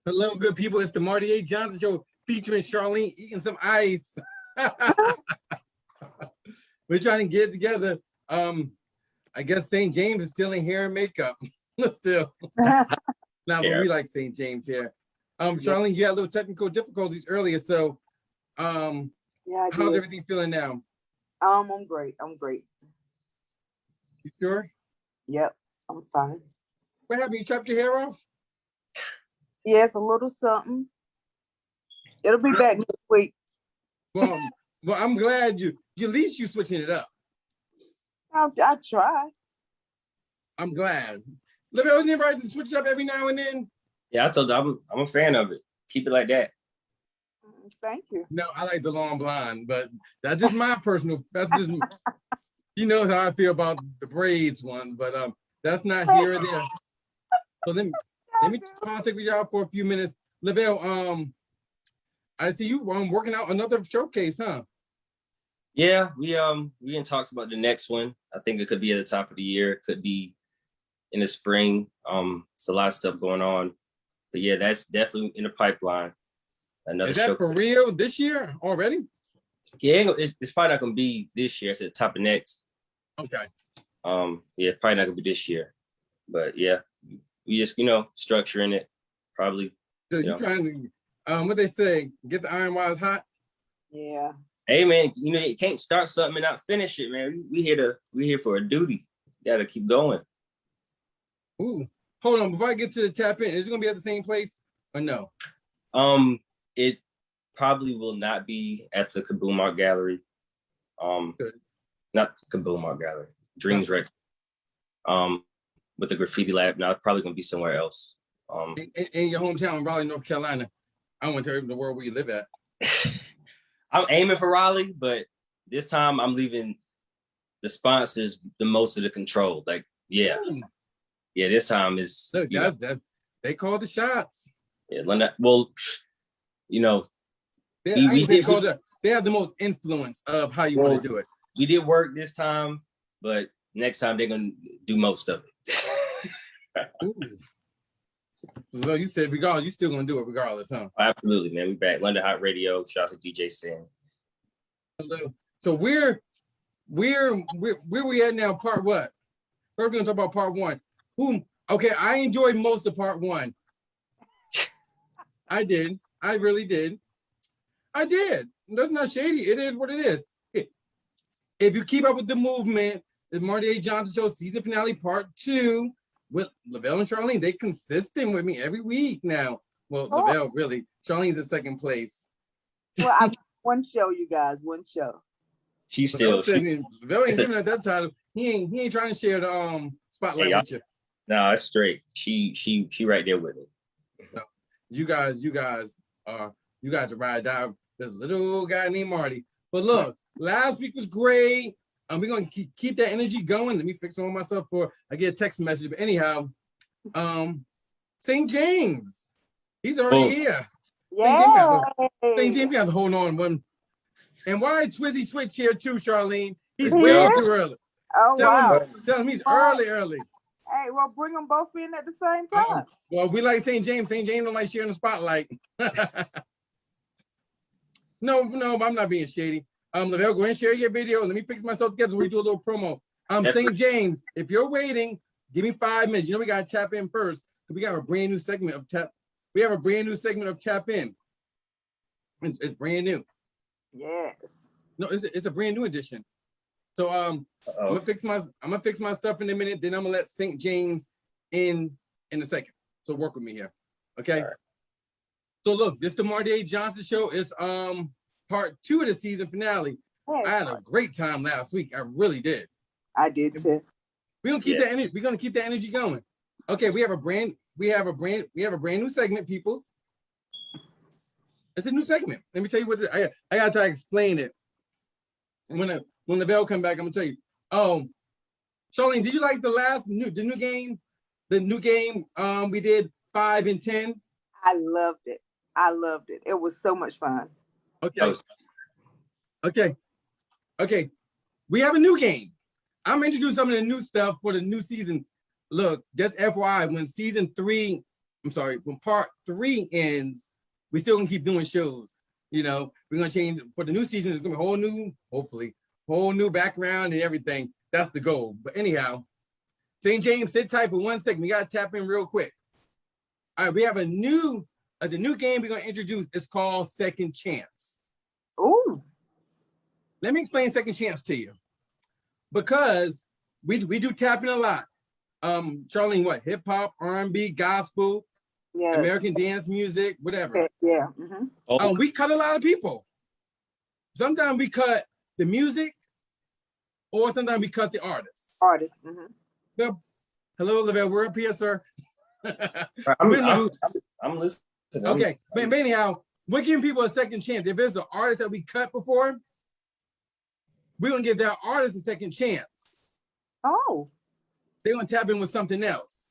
Hello, good people. It's the Marty A. Johnson Show featuring Charlene eating some ice. We're trying to get together. I guess Saint Jaimz is still in hair and makeup. Still. But we like Saint Jaimz here. Charlene, you had a little technical difficulties earlier, so how's everything feeling now? I'm great. You sure? Yep, I'm fine. What happened? You chopped your hair off? Yes, a little something. It'll be back next week. Well, I'm glad at least you switching it up. I try. I'm glad. Livia, wasn't it right to switch it up every now and then? Yeah, I told you I'm a fan of it. Keep it like that. Thank you. No, I like the long blonde, but that's just my personal. That's just he knows how I feel about the braids one, but that's not here or there. So let me contact with y'all for a few minutes. Lavelle, I see you working out another showcase, huh? Yeah, we in talks about the next one. I think it could be at the top of the year. It could be in the spring. It's a lot of stuff going on, but yeah, that's definitely in the pipeline. Another Is that for real this year already? Yeah, it's probably not gonna be this year. It's at the top of next. Okay. Yeah, probably not gonna be this year, but yeah, we just structuring it probably. So you trying to what they say, get the iron while it's hot? Yeah. Hey man, you can't start something and not finish it, man. We here for a duty. You gotta keep going. Ooh, hold on. Before I get to the tap in, is it gonna be at the same place or no? It probably will not be at the Kaboom Art Gallery. Not the Kaboom Art Gallery. Dreams Rex. With the Graffiti Lab. Now it's probably gonna be somewhere else. In your hometown, Raleigh, North Carolina. I want to tell you the world where you live at. I'm aiming for Raleigh, but this time I'm leaving the sponsors the most of the control. Like, yeah, this time is. Look, they call the shots. Yeah, London. Well, they have the most influence of how you want to do it. We did work this time, but next time they're gonna do most of it. Well, you said regardless, you still gonna do it regardless, huh? Absolutely, man. We back. London Hot Radio. Shouts to DJ Sin. Hello. So where we at now? Part what? First, we're gonna talk about part one. Okay, I enjoyed most of part one. I did. I really did. I did. That's not shady. It is what it is. If you keep up with the movement, the Marty A. Johnson Show season finale part 2 with Lavelle and Charlene. They consistent with me every week now. Well, Lavelle really. Charlene's in second place. Well, I one show, you guys. One show. She's still. Lavelle ain't giving her that title. He ain't trying to share the spotlight with you. No, it's straight. She right there with it. So, you guys are ride out. There's a little guy named Marty. But look, last week was great. We're gonna keep that energy going. Let me fix on myself for I get a text message. But anyhow, Saint Jaimz, he's already here. Yeah. Saint Jaimz got to hold on one. And why Twizzy Twitch here too, Charlene? He's way too early. Oh, wow. Tell him he's early. Hey, well, bring them both in at the same time. Well, we like Saint Jaimz. Saint Jaimz don't like sharing the spotlight. No, I'm not being shady. Lavelle, go ahead and share your video. Let me fix myself together so we do a little promo. Saint Jaimz, if you're waiting, give me 5 minutes. You know we gotta tap in first. We got a brand new segment of tap. We have a brand new segment of tap in. It's brand new. Yes. No, it's a brand new edition. So I'm gonna fix my stuff in a minute. Then I'm gonna let Saint Jaimz in a second. So work with me here, okay? Right. So look, this is the Marty A. Johnson Show. It's part 2 of the season finale. Yes. I had a great time last week. I really did. I did too. We're gonna keep that energy. We're gonna keep that energy going. Okay, we have a brand new segment, peoples. It's a new segment. Let me tell you what I gotta try to explain it. When the bell come back, I'm gonna tell you. Oh, Charlene, did you like the new game? The new game we did 5 and 10. I loved it. It was so much fun. Okay. We have a new game. I'm introducing some of the new stuff for the new season. Look, just FYI, when season 3 I'm sorry, when part 3 ends, we still gonna keep doing shows. You know, we're gonna change for the new season. It's gonna be a whole new, hopefully, whole new background and everything. That's the goal. But anyhow, Saint Jaimz, sit tight for 1 second. We gotta tap in real quick. All right, we have a new game we're gonna introduce. It's called Second Chance. Ooh. Let me explain Second Chance to you, because we do tapping a lot. Charlene, what? Hip hop, R&B, gospel, Yeah. American dance music, whatever. Okay. Yeah. We cut a lot of people. Sometimes we cut the music, or sometimes we cut the artist. Artist. Well, hello, Lavelle. We're up here, sir. I'm listening. Okay, but anyhow, we're giving people a second chance. If it's an artist that we cut before, we're gonna give that artist a second chance. Oh. They're gonna tap in with something else.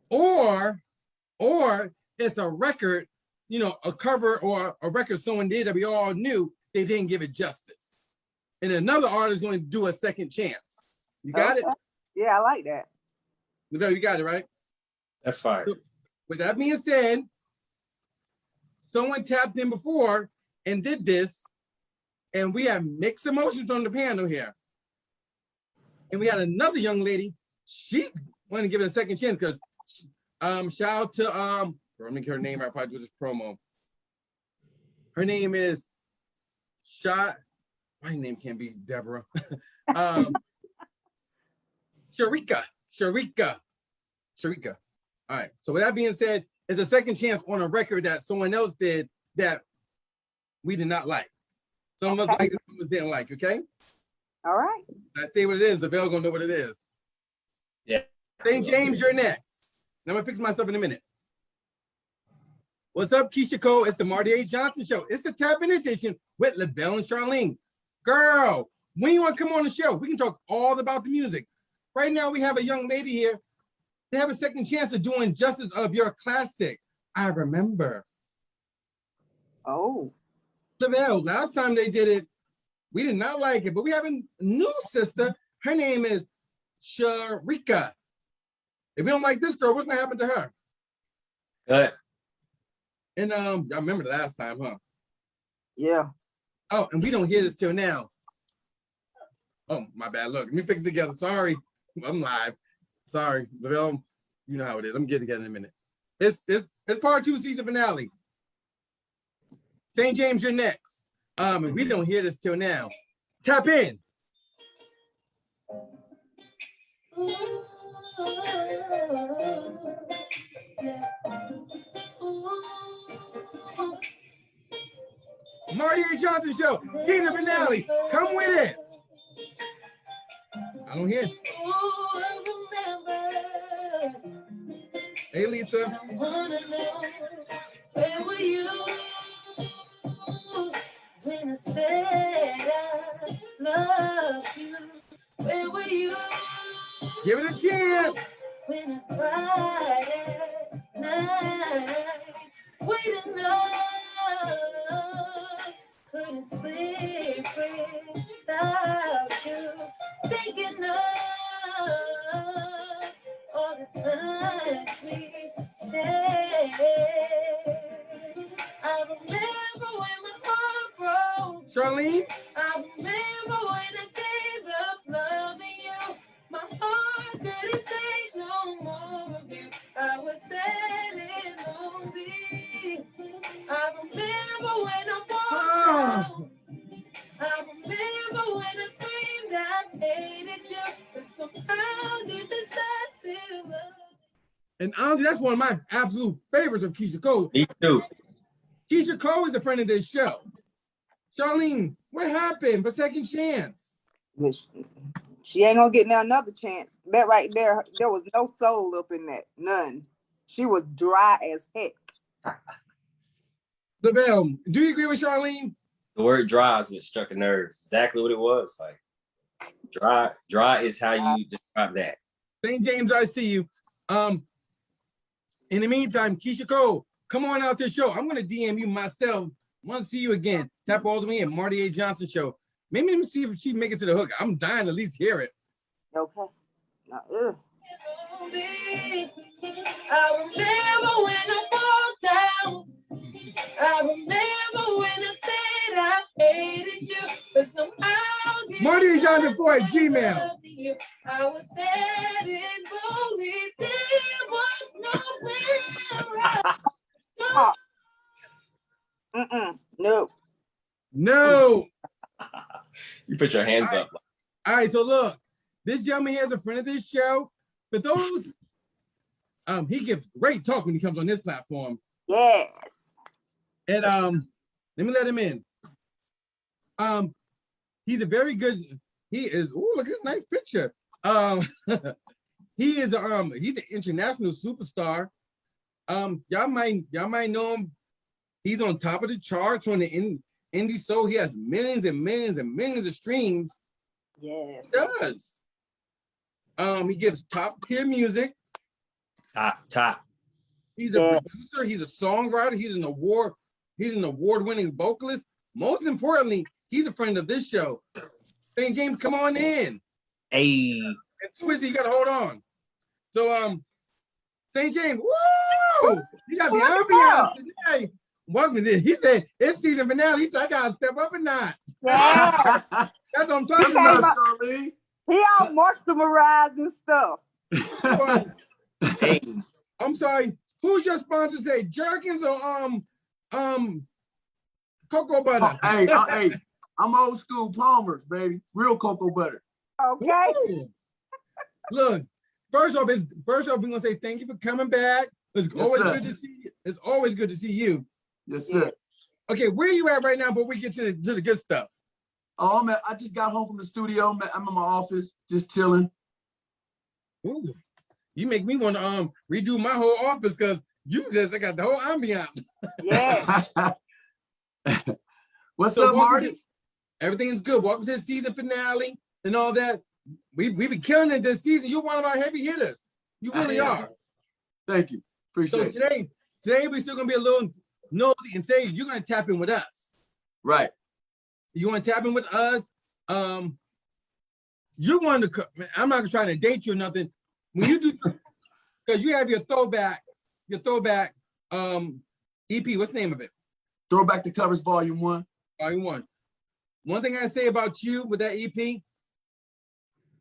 Or it's a record, you know, a cover or a record someone did that we all knew, they didn't give it justice. And another artist is going to do a second chance. You got it? Yeah, I like that. Lavelle, you got it, right? That's fine. So, with that being said, someone tapped in before and did this, and we have mixed emotions on the panel here. And we had another young lady, she wanted to give it a second chance because shout out to let me get her name right before I do this promo. Her name is my name can't be Deborah. Sharika. All right. So with that being said, it's a second chance on a record that someone else did that we did not like. Some of us like it, some of us didn't like, okay? All right. I say what it is, the bell gonna know what it is. Yeah. Saint Jaimz, you're next. I'm gonna fix myself in a minute. What's up, Keisha Cole? It's the Marty A. Johnson Show. It's the Tap In Edition with LaBelle and Charlene. Girl, when you want to come on the show, we can talk all about the music. Right now, we have a young lady here. They have a second chance of doing justice of your classic, I Remember. Oh. LaBelle, last time they did it, we did not like it, but we have a new sister. Her name is Sharika. If we don't like this girl, what's gonna happen to her? Good. And y'all remember the last time, huh? Yeah. Oh, and we don't hear this till now. Oh, my bad. Look, let me fix it together. Sorry, I'm live. Sorry, LaBelle, you know how it is. I'm getting together in a minute. It's part 2 season finale. Saint Jaimz, you're next. And we don't hear this till now. Tap in. Marty A. Johnson Show, season finale. Come with it. I don't hear it. Hey, Lisa. I wanna know, where were you when I said I love you? Where were you? Give it a chance. When I cried at night, waiting up, couldn't sleep without you, thinking of all the times we shared. I remember when my heart broke. Charlene? I remember when I gave up loving you. My heart couldn't take no more of you. I was sad and lonely. I remember when I walked out. I remember when I screamed I hated you. But somehow you decided to love. And honestly, that's one of my absolute favorites of Keisha Cole. Me too. Keisha Cole is a friend of this show. Charlene, what happened for second chance? She ain't gonna get now another chance. That right there, there was no soul up in that. None. She was dry as heck. LaBelle, do you agree with Charlene? The word dry is what struck a nerve. Exactly what it was. Like dry is how you describe that. Saint Jaimz, I see you. In the meantime, Keisha Cole, come on out to the show. I'm gonna DM you myself. Want to see you again. Tap all the way in Marty A. Johnson Show. Maybe let me see if she make it to the hook. I'm dying to at least hear it. Okay. Now, movie. I remember when I broke down. I remember when I said I hated you, but somehow Marty is on the boy, Gmail. I was sad and lonely. There was nowhere else. No. No. You put your hands up. All right, so look, this gentleman here is a friend of this show. For those, he gives great talk when he comes on this platform. Yes. And let me let him in. He's a very good. He is. Oh, look at this nice picture. He is. He's an international superstar. Y'all might know him. He's on top of the charts on the indie soul. He has millions and millions and millions of streams. Yes. He does. He gives top tier music. Top. He's a producer. He's a songwriter. He's an award-winning vocalist. Most importantly, he's a friend of this show. Saint Jaimz, come on in. Hey. And Twizzy, you gotta hold on. So Saint Jaimz, woo! You got the ambiance today. Welcome to this. He said it's season finale. He said I gotta step up a notch. Yeah. That's what I'm talking about. He all moisturized and stuff. Hey. I'm sorry. Who's your sponsor today? Jerkins or cocoa butter? Hey, I'm old school Palmer's, baby. Real cocoa butter. Okay. Woo. Look, first off, we're gonna say thank you for coming back. It's always good to see you. It's always good to see you. Yes, sir. Okay, where are you at right now before we get to the good stuff? Oh, man, I just got home from the studio. I'm in my office, just chilling. Ooh, you make me want to redo my whole office because I got the whole ambiance. Yeah. What's up, Marty? Everything's good. Welcome to the season finale and all that. We've been killing it this season. You're one of our heavy hitters. You really are. Thank you. Appreciate it. Today we're still gonna be a little nosy and say you're gonna tap in with us. Right. You want to tap in with us? You want to? I'm not trying to date you or nothing. When you do, because you have your throwback EP. What's the name of it? Throwback to Covers Volume 1. Volume 1. One thing I say about you with that EP.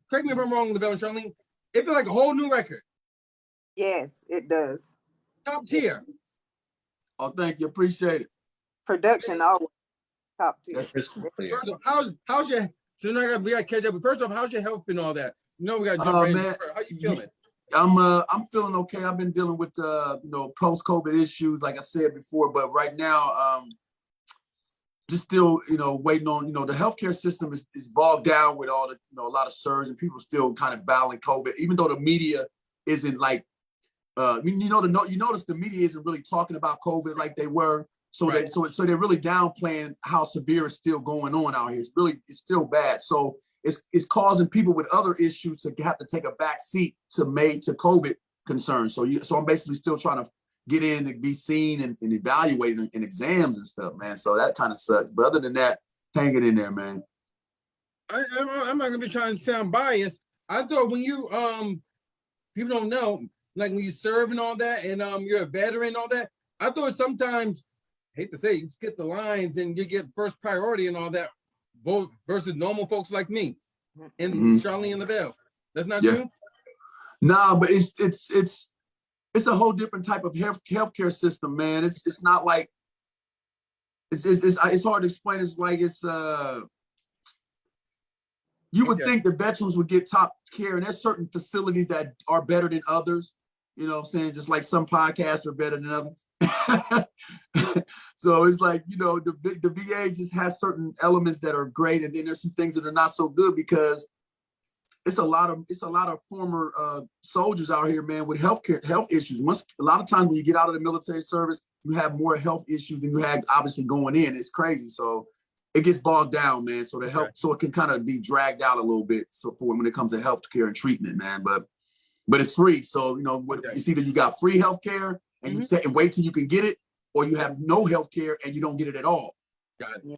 Correct me if I'm wrong, Lavelle and Charlene. It feels like a whole new record. Yes, it does. Top tier. Oh, thank you. Appreciate it. Production always top tier. That's crystal clear. First off, how's your? So now we got to catch up. But first off, how's your health and all that? You know we got to jump right in. How you feeling? I'm feeling okay. I've been dealing with post-COVID issues, like I said before, but right now, just still, waiting on, the healthcare system is bogged down with all the, a lot of surge and people still kind of battling COVID, even though the media isn't like, you notice the media isn't really talking about COVID like they were. So right. So they're really downplaying how severe it's still going on out here. It's still bad. So it's causing people with other issues to have to take a back seat to COVID concerns. So I'm basically still trying to get in to be seen and evaluated in exams and stuff, man. So that kind of sucks. But other than that, hanging in there, man. I'm not gonna be trying to sound biased. I thought when you people don't know, like when you serve and all that, and you're a veteran and all that, I thought sometimes, I hate to say, you skip the lines and you get first priority and all that, both versus normal folks like me and Charlene and Lavelle. That's not true? Nah, but it's a whole different type of healthcare system, man. It's not like it's hard to explain. It's like you would think the veterans would get top care, and there's certain facilities that are better than others. You know what I'm saying? Just like some podcasts are better than others. So it's like, the VA just has certain elements that are great, and then there's some things that are not so good because it's a lot of former soldiers out here, man, with health issues. A lot of times when you get out of the military service, you have more health issues than you had obviously going in. It's crazy. So it gets bogged down, man. So so it can kind of be dragged out a little bit. So for when it comes to health care and treatment, man, but it's free. So, it's either you got free health care and you sit and wait till you can get it, or you have no health care and you don't get it at all. Got it. Yeah.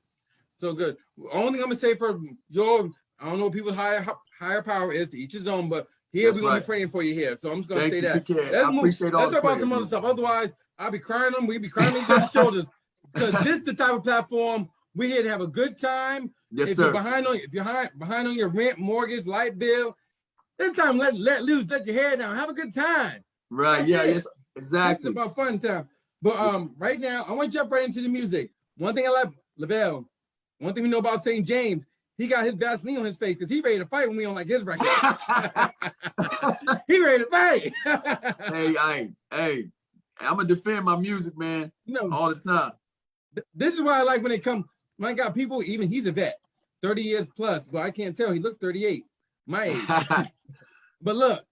So good. Only thing I'm gonna say for your, I don't know what people's higher power is, to each his own, but Here That's we're gonna right. be praying for you here. So I'm just gonna Thank say you, that. Ken. Let's I move. appreciate all Let's the talk about prayers, some other man. stuff. Otherwise, I'll be crying them. We be crying on each other's shoulders because this is the type of platform we're here to have a good time. Yes, if sir. you're behind on your rent, mortgage, light bill, this time let loose, let your hair down, have a good time. Right. That's Yeah. it. Yes. Exactly. This is about fun time. But right now, I want to jump right into the music. One thing I like, LaBelle, one thing we know about Saint Jaimz, he got his Vaseline on his face because he ready to fight when we don't like his record. He ready to fight. Hey, I'm gonna defend my music, man, You know, all the time. this is why I like when it comes. When I got people, even he's a vet, 30 years plus, but I can't tell. He looks 38, my age. But look,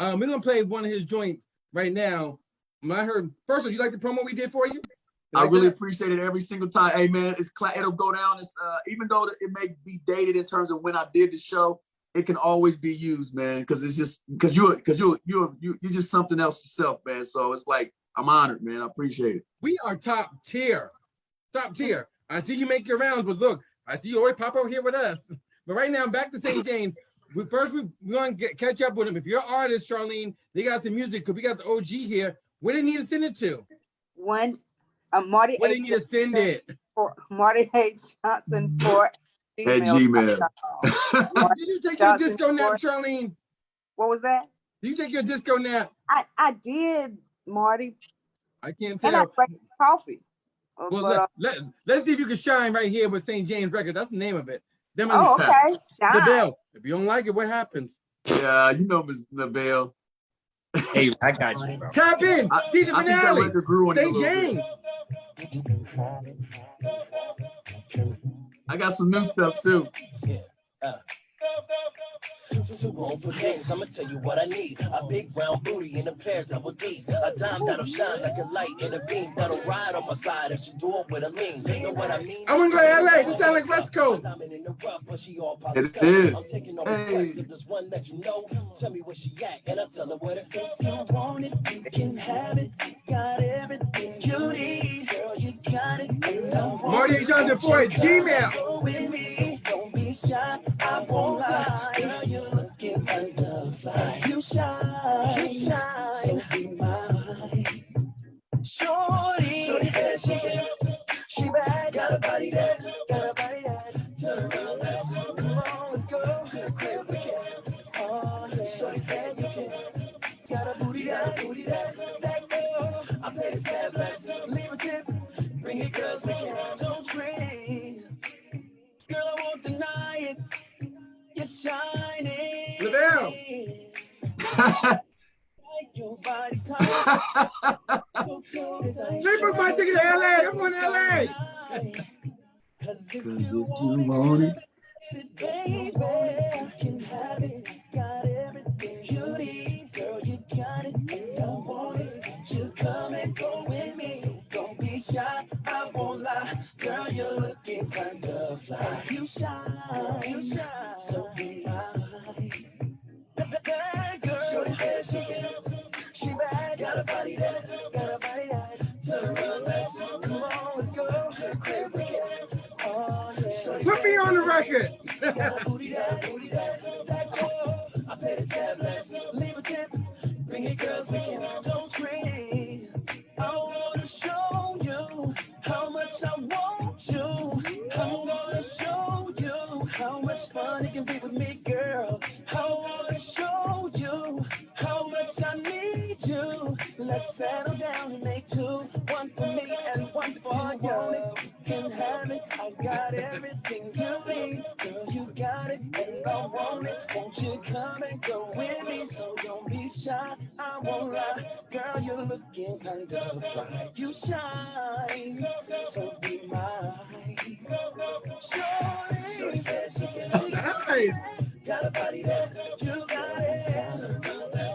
we're gonna play one of his joints right now. I heard first of all, you like the promo we did for you? I really appreciate it every single time. Hey man, it'll go down. It's even though it may be dated in terms of when I did the show, it can always be used, man. Because it's just because you're just something else yourself, man. So it's like I'm honored, man. I appreciate it. We are top tier, top tier. I see you make your rounds, but look, I see you always pop over here with us. But right now, back to Saint Jaimz. We're going to catch up with him. If you're an artist, Charlene, they got some music because we got the OG here. Where do they need to send it to? Marty Where do they need to send it? For Marty H. Johnson for At Gmail. Did you take your disco nap, Charlene? What was that? Did you take your disco nap? I did, Marty. I can't And I tell. drank coffee. Well, let's see if you can shine right here with Saint Jaimz record. That's the name of it. Oh, okay. LaBelle, if you don't like it, what happens? Yeah, you know Ms. LaBelle. Hey, I got you, bro. Tap in. See the I think that finale. record grew on you a Saint little Jaimz. bit. I got some new stuff too. Too old for games, I'ma tell you what I need. A big round booty and a pair of double D's. A dime that'll shine like a light in a beam. That'll ride on my side if she do it with a lean. You know what I mean? I want to go to LA. This sounds like West Coast. It is. I'm taking no requests. If there's one that you know, tell me where she at and I'll tell her where to go. If you want it, you can have it. Got everything you need. Girl, you got it. Marty H. Johnson for it. Gmail. Go with me. Don't be shy. I won't lie. Girl, you're looking butterfly. You shine, so be mine. Shorty, she bad, got a body that, turn around, let's go to the crib, we can. Oh yeah, shorty bad, you can. Got a booty that, go. I play the tab, let's leave a tip, bring it 'cause we can. Don't scream, girl, I won't deny it. You're shining. LaBelle. Your body's tight. They booked my ticket to LA. I'm going to LA. Cause if you want it, baby, you can have it. Got everything you need. Girl, you got it. And I want it. You come and go with me. So don't be shy. I won't lie. Girl, you're looking butterfly. You shine. So be mine. That girl, she bad, got a body that, turn around, come on, let's go to the crib again. Oh, yeah. Put me on the record. Got a booty that girl, I play the tab, let's leave a tip, bring it 'cause we can. Don't scream, I wanna show you how much I want you. I'm gonna show you how much fun it can be with me, girl. I wanna show you how much I need you. Let's settle down and make two. One for me and one for you. You can have it. I got everything you need. Girl, you got it and I want it. Won't you come and go with me? So don't be shy. I won't lie. Girl, you're looking kind of fly. You shine. So be mine. Shorty. Nice. Got a body that you got it.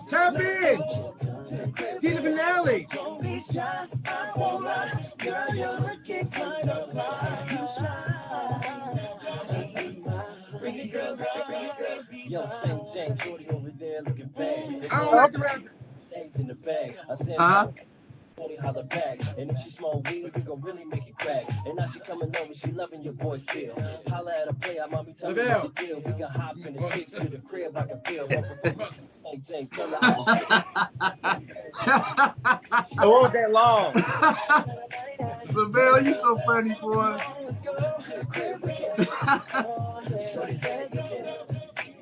Tap in. See the finale. Don't be shy, I won't lie. Girl, you're looking kind of fly. You shine. Bring it, girls, bring it, girls. Yo, Saint Jaimz, shorty over there looking bad. I don't like the rap. In the bag. I said, only holler back. And if she smoke weed, we gon' really make it crack. And now she coming over, she loving your boy Phil. Holla at a player, mommy tell me what the deal. We can hop in the six to the crib like a pill. Saint Jaimz, tell her how It won't that long. Lavelle, you so funny, boy.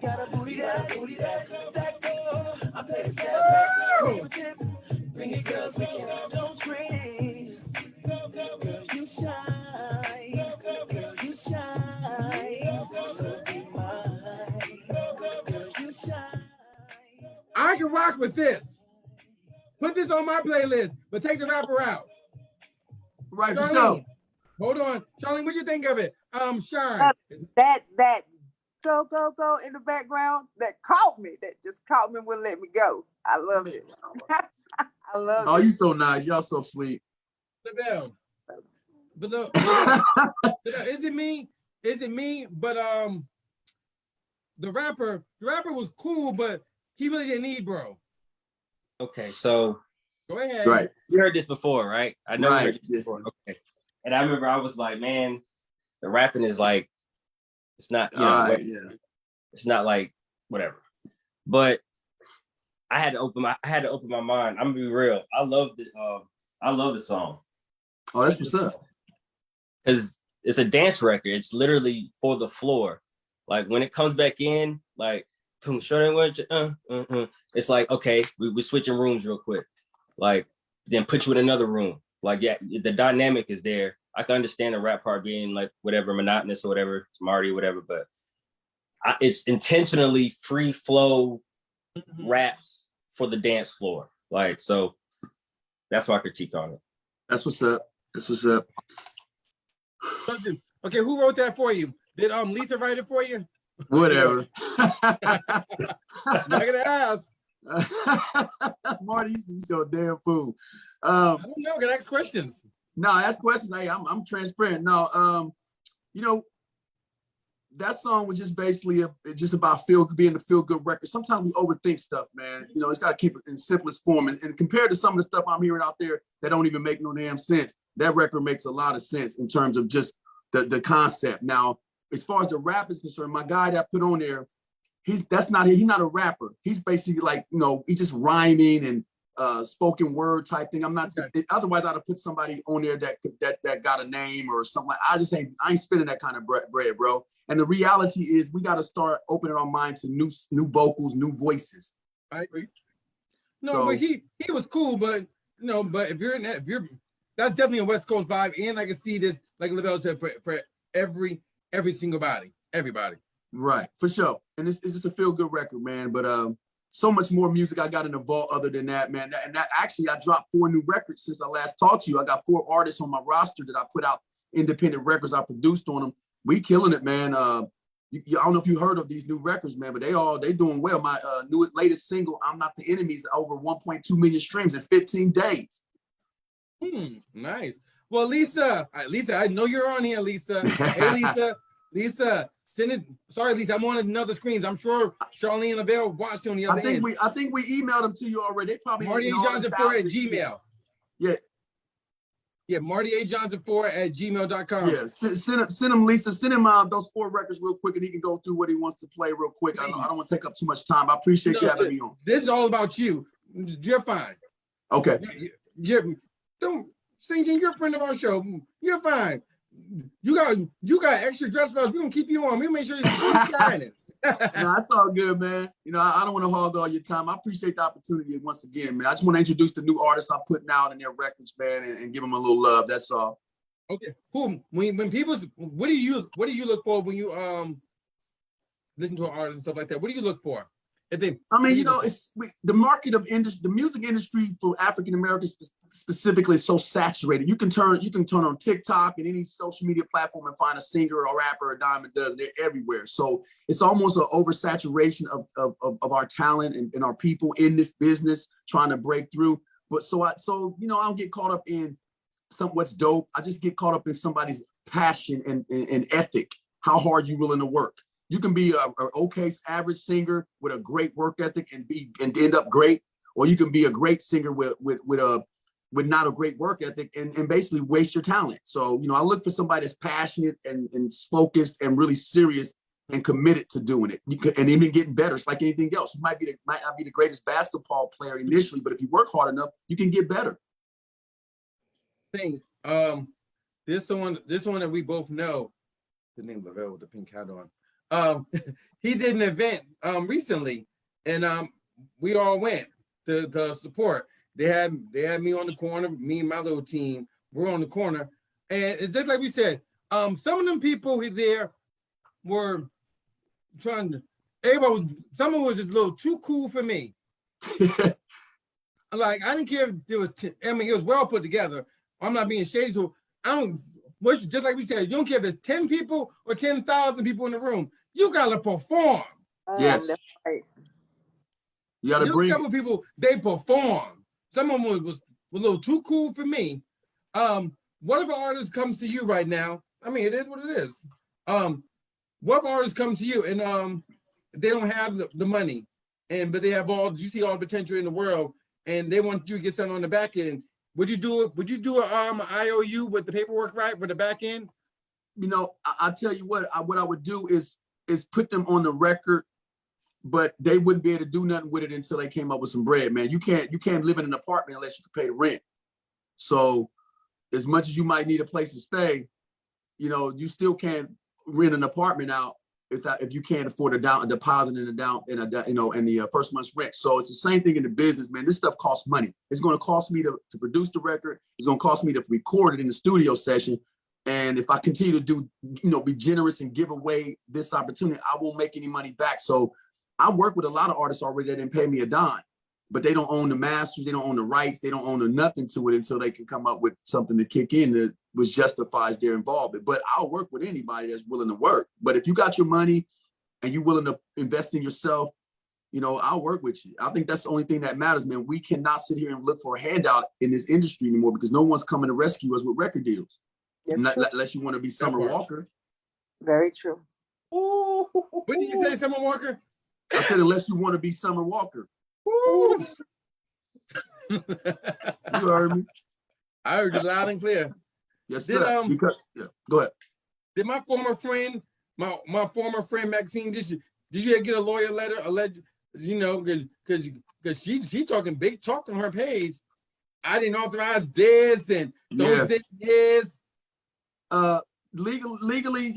got a booty that go. I play the bring it, girls, we can don't scream. Girl, you shine. Girl, you shine. So be mine. Girl, you shine. I can rock with this. Put this on my playlist, but take the rapper out. Right, for Charlene, sure. hold on. Charlene, what you think of it? Shine. That go in the background that caught me. That just caught me and wouldn't let me go. I love it. I love Oh, it. you so nice. Y'all so sweet. Lavelle. But look, is it me? Is it me? But the rapper was cool, but he really didn't need bro. Okay, so Go ahead. Right. you heard this before, right? I know you Right, heard this yes. before. Okay. And I remember I was like, man, the rapping is like, it's not, you know, Yeah. it's not like whatever. But I had to open my mind. I'm gonna be real. I love the song. Oh, that's what's up. Because it's a dance record. It's literally for the floor. Like when it comes back in, like boom, it's like, okay, we're switching rooms real quick. Like then put you in another room. Like, yeah, the dynamic is there. I can understand the rap part being like whatever, monotonous or whatever, smarty or whatever, but it's intentionally free flow raps for the dance floor. Like, so that's my critique on it. That's what's up. That's what's up. Okay, who wrote that for you? Did Lisa write it for you? Whatever. I'm not gonna ask. Marty, you your damn fool. I don't know. Can I ask questions? No, ask questions. Hey, I'm transparent. No, you know, that song was just basically just about being a feel good record. Sometimes we overthink stuff, man. You know, it's got to keep it in simplest form. And compared to some of the stuff I'm hearing out there that don't even make no damn sense, that record makes a lot of sense in terms of just the concept. Now, as far as the rap is concerned, my guy that put on there, he's not a rapper. He's basically like, you know, he's just rhyming and spoken word type thing. I'm not. Otherwise, I'd have put somebody on there that got a name or something. I ain't spinning that kind of bread, bro. And the reality is, we got to start opening our minds to new vocals, new voices. I agree. No, but he was cool, but no, but if you're that's definitely a West Coast vibe, and I can see this, like Lavelle said, for every single body, everybody. Right, for sure. And it's just a feel good record, man. But so much more music I got in the vault other than that, man. And that actually, I dropped 4 new records since I last talked to you. I got 4 artists on my roster that I put out independent records. I produced on them. We killing it, man. I don't know if you heard of these new records, man, but they doing well. My latest single, "I'm Not the Enemy," is over 1.2 million streams in 15 days. Nice. Well, Lisa, I know you're on here, Lisa. Hey, Lisa, send it. Sorry, Lisa, I'm on another screens. I'm sure Charlene and Lavelle watched on the other end. I think we emailed them to you already. They probably Marty A. Johnson 4 at Gmail. Yeah. Yeah, Marty A. Johnson 4 at gmail.com. Yeah, send him, Lisa. Send him those 4 records real quick, and he can go through what he wants to play real quick. I don't want to take up too much time. I appreciate you having me on. This is all about you. You're fine. Okay. Saint Jaimz, you're a friend of our show. You're fine. You got extra dress for us. We're gonna keep you on. We'll make sure you're shining. No, that's all good, man. You know, I don't want to hog all your time. I appreciate the opportunity once again, man. I just want to introduce the new artists I'm putting out in their records, man, and give them a little love. That's all. Okay. Cool. When people, what do you look for when you listen to an artist and stuff like that? What do you look for? I mean, you know, the market of industry, the music industry for African Americans specifically is so saturated. You can turn on TikTok and any social media platform and find a singer or a rapper or a dime a dozen. They're everywhere. So it's almost an oversaturation of our talent and our people in this business trying to break through. But so you know, I don't get caught up in what's dope. I just get caught up in somebody's passion and ethic. How hard you willing to work. You can be an okay average singer with a great work ethic and end up great, or you can be a great singer with with not a great work ethic and basically waste your talent. So, I look for somebody that's passionate and focused and really serious and committed to doing it. And even getting better. It's like anything else. You might not be the greatest basketball player initially, but if you work hard enough, you can get better. Thing. This one that we both know. The name Lavelle with the pink hat on. He did an event recently, and we all went to support. They had me on the corner, me and my little team. We're on the corner, and it's just like we said. Some of them people there were trying to. Someone was just a little too cool for me. Like, I didn't care if it was. It was well put together. I'm not being shady to. Just like we said, you don't care if it's 10 people or 10,000 people in the room. You gotta perform. Yes. That's right. You gotta bring a couple of people, they perform. Some of them was a little too cool for me. What if an artist comes to you right now? I mean, it is what it is. What if artists come to you and they don't have the money, but they have you see all the potential in the world, and they want you to get something on the back end. Would you do it? Would you do an IOU with the paperwork right with the back end? I'll tell you what I would do is put them on the record, but they wouldn't be able to do nothing with it until they came up with some bread, man. You can't live in an apartment unless you can pay the rent. So as much as you might need a place to stay, you still can't rent an apartment out if you can't afford a deposit and the first month's rent. So it's the same thing in the business, man. This stuff costs money. It's going to cost me to produce the record. It's going to cost me to record it in the studio session. And if I continue to be generous and give away this opportunity, I won't make any money back. So I work with a lot of artists already that didn't pay me a dime, but they don't own the masters. They don't own the rights. They don't own nothing to it until they can come up with something to kick in that which justifies their involvement. But I'll work with anybody that's willing to work. But if you got your money and you're willing to invest in yourself, I'll work with you. I think that's the only thing that matters, man. We cannot sit here and look for a handout in this industry anymore because no one's coming to rescue us with record deals. Unless you want to be Summer Walker. Very true. What did you say, Summer Walker? I said, unless you want to be Summer Walker. You heard me. I heard you loud and clear. Yes, sir. Go ahead. Did my former friend Maxine, did you get a lawyer letter? Because she talking big talk on her page. I didn't authorize this and don't say this. Legally,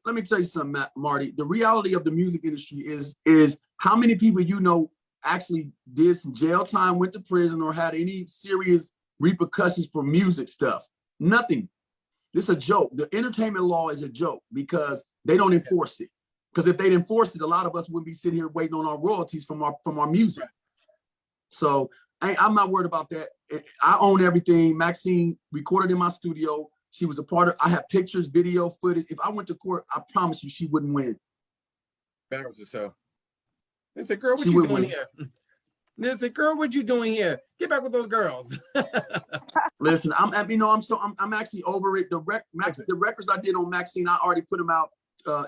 let me tell you something, Marty. The reality of the music industry is how many people actually did some jail time, went to prison, or had any serious repercussions for music stuff. Nothing. This is a joke. The entertainment law is a joke because they don't enforce it. Because if they'd enforced it, a lot of us wouldn't be sitting here waiting on our royalties from our music. So I'm not worried about that. I own everything. Maxine recorded in my studio. She was a part of. I have pictures, video, footage. If I went to court, I promise you, she wouldn't win. Embarrass herself. They said, "Girl, what you doing here?" They said, "Girl, what you doing here? Get back with those girls." Listen, I'm actually over it. The records I did on Maxine, I already put them out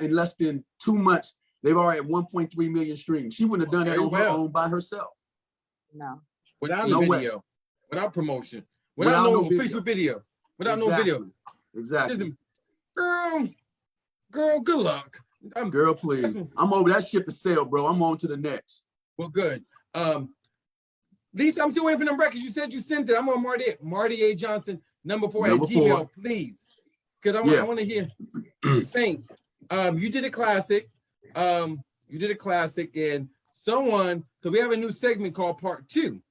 in less than 2 months. They've already had 1.3 million streams. She wouldn't have done that on her own by herself. No. Without no video, without promotion, without no official video. Without no video. Exactly. Girl, good luck. Girl, please. I'm over that ship to sail, bro. I'm on to the next. Well, good. Lisa, I'm still waiting for them records. You said you sent it. I'm on Marty A. Johnson, number 4 at Gmail, please. Because I want to hear Saint. You did a classic. And someone, because we have a new segment called Part 2.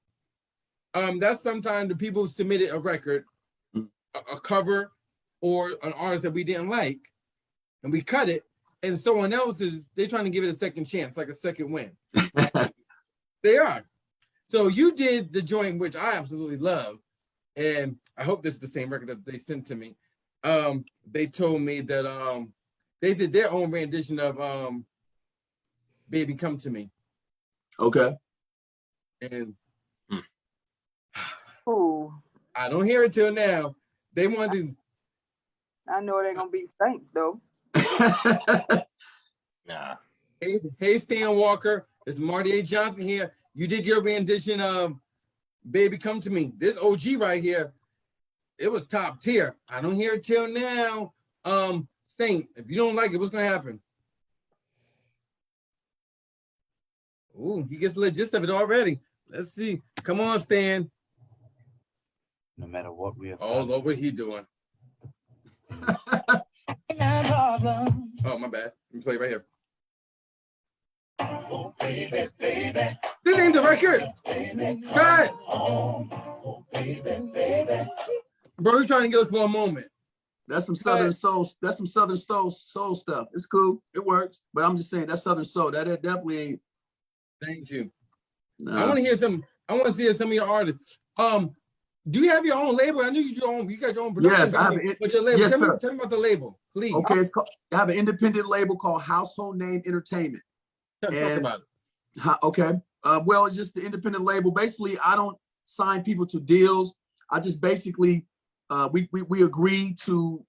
That's sometimes the people submitted a record, a cover, or an artist that we didn't like, and we cut it, and someone else they're trying to give it a second chance, like a second win. They are. So you did the joint, which I absolutely love, and I hope this is the same record that they sent to me. They told me that they did their own rendition of Baby Come to Me. Okay. And I don't hear it till now. They wanted. I know they're gonna be Saints though. Nah. Hey, Stan Walker, it's Marty A. Johnson here. You did your rendition of Baby Come to Me. This OG right here, it was top tier. I don't hear it till now. Saint, if you don't like it, what's gonna happen? Ooh, he gets the gist of it already. Let's see. Come on, Stan. No matter what we have Oh, done. Lord, what he doing? problem. Oh, my bad. Let me play right here. Oh, baby, baby. This ain't the record. Cut. Oh, baby, baby. Bro, he's trying to get us for a moment. That's some Southern soul. That's some Southern soul stuff. It's cool. It works. But I'm just saying that's Southern soul. That definitely ain't. Thank you. Nah. I want to hear some. I want to see some of your artists. Do you have your own label? I know you got your own production. Yes, I have company, but your label. Yes, tell sir. me about the label, please. Okay, it's called, I have an independent label called Household Name Entertainment. Talk about it. Okay. Well, it's just the independent label. Basically, I don't sign people to deals. I just basically we agree to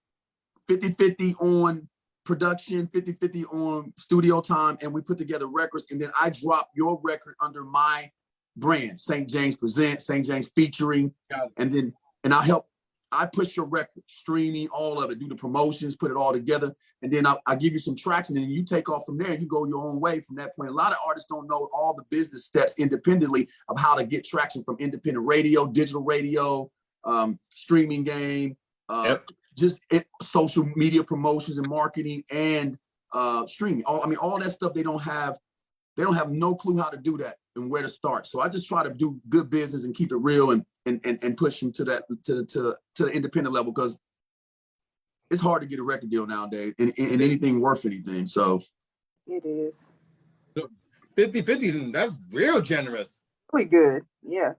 50-50 on production, 50-50 on studio time, and we put together records, and then I drop your record under my brand, Saint Jaimz Presents, Saint Jaimz Featuring, and I push your record, streaming, all of it, do the promotions, put it all together, and then I give you some traction, and you take off from there, and you go your own way from that point. A lot of artists don't know all the business steps independently of how to get traction from independent radio, digital radio, streaming game, social media promotions and marketing, and streaming. All that stuff they don't have no clue how to do that and where to start. So I just try to do good business and keep it real and push them to the independent level, because it's hard to get a record deal nowadays and anything worth anything. So It is. 50-50, that's real generous. Really good. Yeah.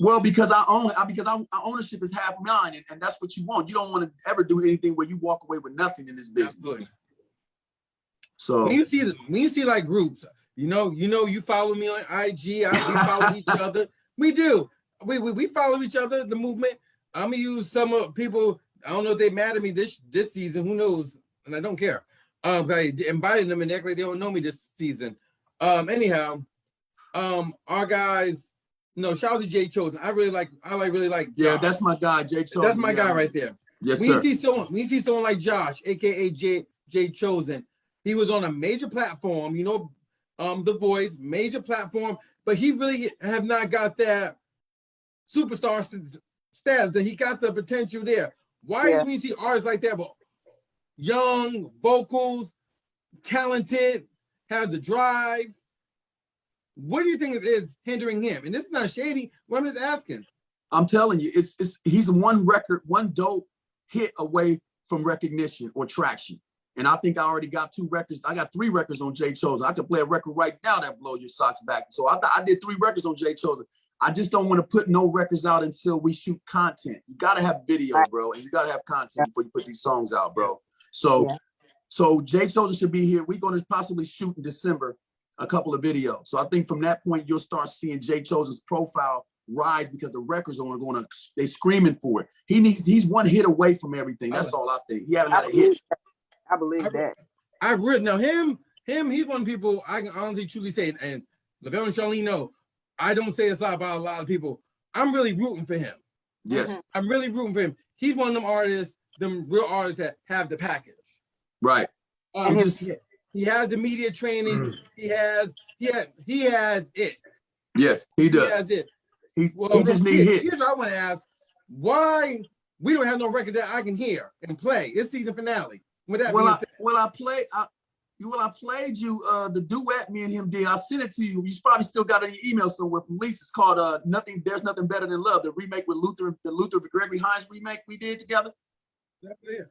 well, because our ownership is half mine, and that's what you want. You don't want to ever do anything where you walk away with nothing in this business. Absolutely. So When you see like groups, you follow me on IG, we follow each other. We do. We follow each other, the movement. I'm gonna use some of people. I don't know if they mad at me this season. Who knows? And I don't care. I invited them and they act like they don't know me this season. Anyhow, our guys. No, shout out to Jay Chosen. I really like. yeah, Josh. that's my guy, Jay Chosen. That's my guy right there. Yes, when sir. you see someone like Josh, aka Jay Chosen, he was on a major platform. The Voice, major platform, but he really have not got that superstar status. That he got the potential there. Why do we see artists like that, but young, vocals, talented, have the drive? What do you think is hindering him? And this is not shady. What I'm just asking. I'm telling you, he's one dope hit away from recognition or traction. And I think I already got 2 records. I got 3 records on Jay Chosen. I could play a record right now that blow your socks back. So I did 3 records on Jay Chosen. I just don't want to put no records out until we shoot content. You got to have video, bro, and you got to have content before you put these songs out, bro. So Jay Chosen should be here. We're going to possibly shoot in December a couple of videos. So I think from that point, you'll start seeing Jay Chosen's profile rise, because the records are going to, they screaming for it. He's one hit away from everything. That's all I think. He haven't had a hit. I believe that. I've written now him. He's one of the people I can honestly truly say, and Lavelle and Charlene know, I don't say this about a lot of people. I'm really rooting for him. Yes. I'm really rooting for him. He's one of them artists, them real artists that have the package. Right. He has the media training. He has it. Yes, he does. He has it. He just need hits. Here's what I want to ask: why we don't have no record that I can hear and play? It's season finale. When I played you the duet me and him did, I sent it to you. You probably still got it in your email somewhere from Lisa. It's called There's Nothing Better Than Love, the remake with the Luther Gregory Hines remake we did together. Yeah.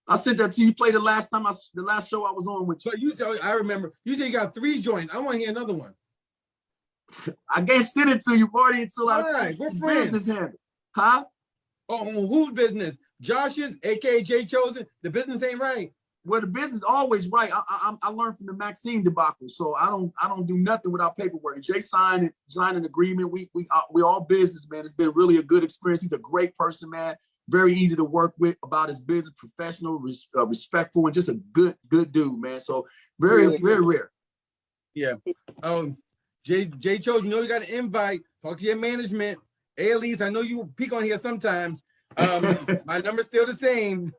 I sent that to you. You played the last show I was on with you. So I remember you said you got 3 joints. I want to hear another one. I can't send it to you, Marty, until All right, we're friends. Business handle. Huh? Oh, whose business? Josh's, aka Jay Chosen. The business ain't right. Well, the business always right. I learned from the Maxine debacle, so I don't do nothing without paperwork. Jay signed an agreement. We all business, man. It's been really a good experience. He's a great person, man. Very easy to work with about his business, professional, respectful, and just a good dude, man. So very rare. Yeah. Jay Chose, you know you got an invite. Talk to your management. Elise, I know you peek on here sometimes. My number's still the same.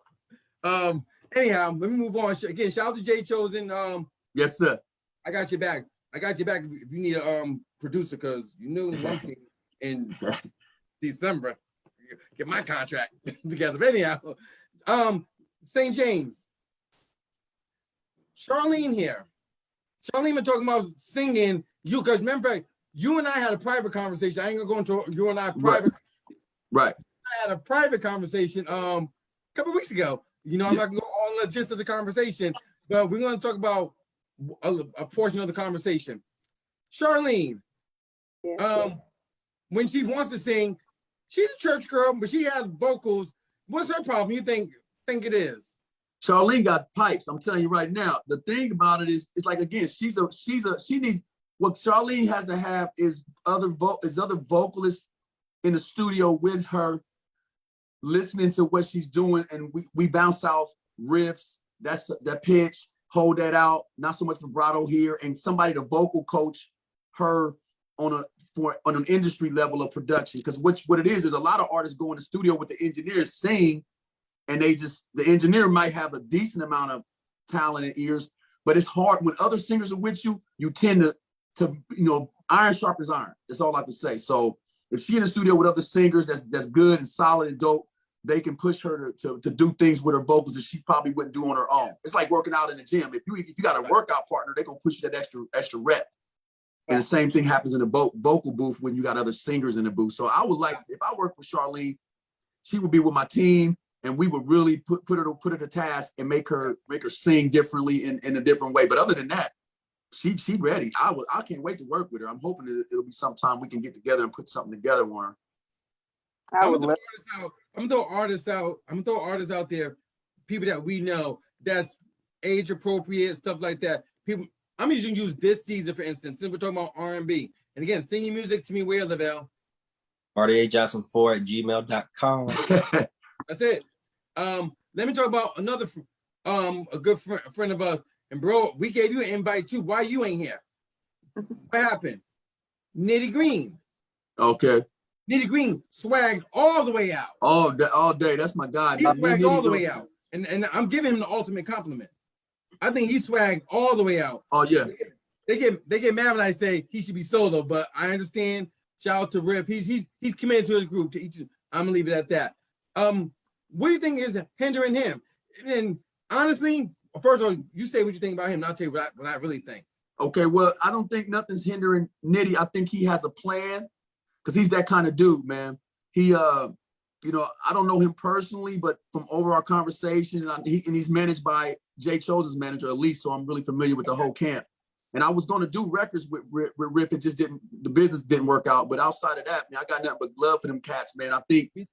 Anyhow, let me move on. Again, shout out to Jay Chosen. Yes, sir. I got your back. I got your back if you need a producer, because you know one thing in December. Get my contract together. But anyhow, Saint Jaimz. Charlene here. Charlene been talking about singing. You, because remember, you and I had a private conversation. I ain't gonna go into you and I private. Right. I had a private conversation a couple weeks ago. You know, I'm not gonna go all the gist of the conversation, but we're gonna talk about a portion of the conversation. Charlene, when she wants to sing, she's a church girl, but she has vocals. What's her problem? You think it is? Charlene got pipes. I'm telling you right now. The thing about it is, it's like, again, she needs, what Charlene has to have is other vocalists in the studio with her, listening to what she's doing, and we bounce out riffs. That's that pitch, hold that out, not so much vibrato here, and somebody to vocal coach her on an industry level of production. Because what it is a lot of artists go in the studio with the engineers sing, and the engineer might have a decent amount of talent and ears, but it's hard when other singers are with you. You tend to iron sharpens iron. That's all I can say. So if she's in the studio with other singers that's good and solid and dope, they can push her to do things with her vocals that she probably wouldn't do on her own. It's like working out in the gym. If you got a workout partner, they're gonna push you that extra rep. And the same thing happens in the vocal booth when you got other singers in the booth. So I would like, if I worked with Charlene, she would be with my team, and we would really put her to task and make her sing differently in a different way. But other than that, she ready. I can't wait to work with her. I'm hoping that it'll be sometime we can get together and put something together with her. I'm gonna throw artists out there, people that we know that's age appropriate, stuff like that. People, I'm just gonna use this season for instance, since we're talking about R&B. And again, sing your music to me where, Lavelle? RDAJohnson4@gmail.com. That's it. Let me talk about another a good friend of us. And bro, we gave you an invite too. Why you ain't here? What happened? Nitty Green. Okay. Nitty Green swagged all the way out. All day. That's my guy. He swagged all the way out. And I'm giving him the ultimate compliment. I think he swagged all the way out. Oh yeah. They get mad when I say he should be solo, but I understand. Shout out to Rip. He's committed to his group. I'm gonna leave it at that. What do you think is hindering him? And honestly, first of all, you say what you think about him, and I'll tell you what I really think. Okay, well, I don't think nothing's hindering Nitty. I think he has a plan, because he's that kind of dude, man. He, I don't know him personally, but from over our conversation, and he's managed by Jay Chosen's manager, Elise, so I'm really familiar with the whole camp. And I was going to do records with Riff. It just the business didn't work out. But outside of that, man, I got nothing but love for them cats, man. I think you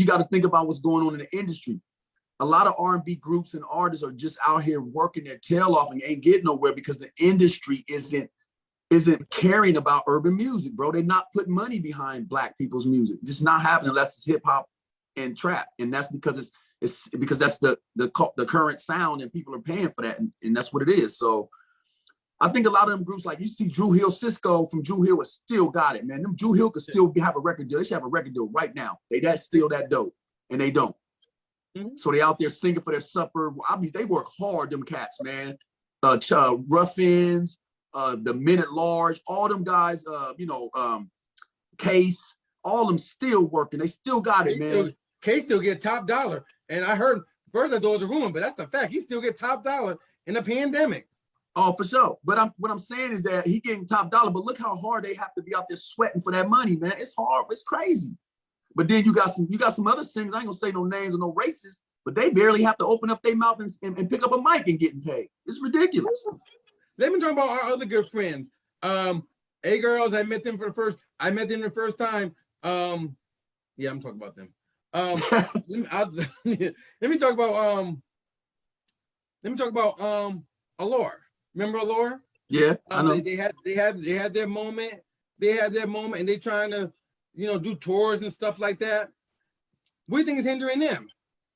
got to think about what's going on in the industry. A lot of R&B groups and artists are just out here working their tail off and ain't getting nowhere because the industry isn't caring about urban music, bro. They're not putting money behind Black people's music. It's just not happening unless it's hip hop and trap, and that's because it's because that's the current sound and people are paying for that, and that's what it is. So I think a lot of them groups, like you see Drew Hill, Cisco from Drew Hill has still got it, man. Them Drew Hill could still have a record deal. They should have a record deal right now. That's still that dope, and they don't. Mm-hmm. So they out there singing for their supper. I mean, they work hard, them cats, man. Ruffins, the Men at Large, all them guys, Case, all them still working. They still got it, man. Case still get top dollar. And I heard, first I thought it was a rumor, but that's a fact. He still get top dollar in a pandemic. Oh, for sure. But what I'm saying is that he getting top dollar, but look how hard they have to be out there sweating for that money, man. It's hard. It's crazy. But then you got some other singers, I ain't gonna say no names or no races, but they barely have to open up their mouth and pick up a mic and getting paid. It's ridiculous. Let me talk about our other good friends. A-Girls, I met them the first time. Yeah, I'm talking about them. Let me talk about Allure. Remember Allure? Yeah, I know. They had their moment. And they trying to, do tours and stuff like that. What do you think is hindering them?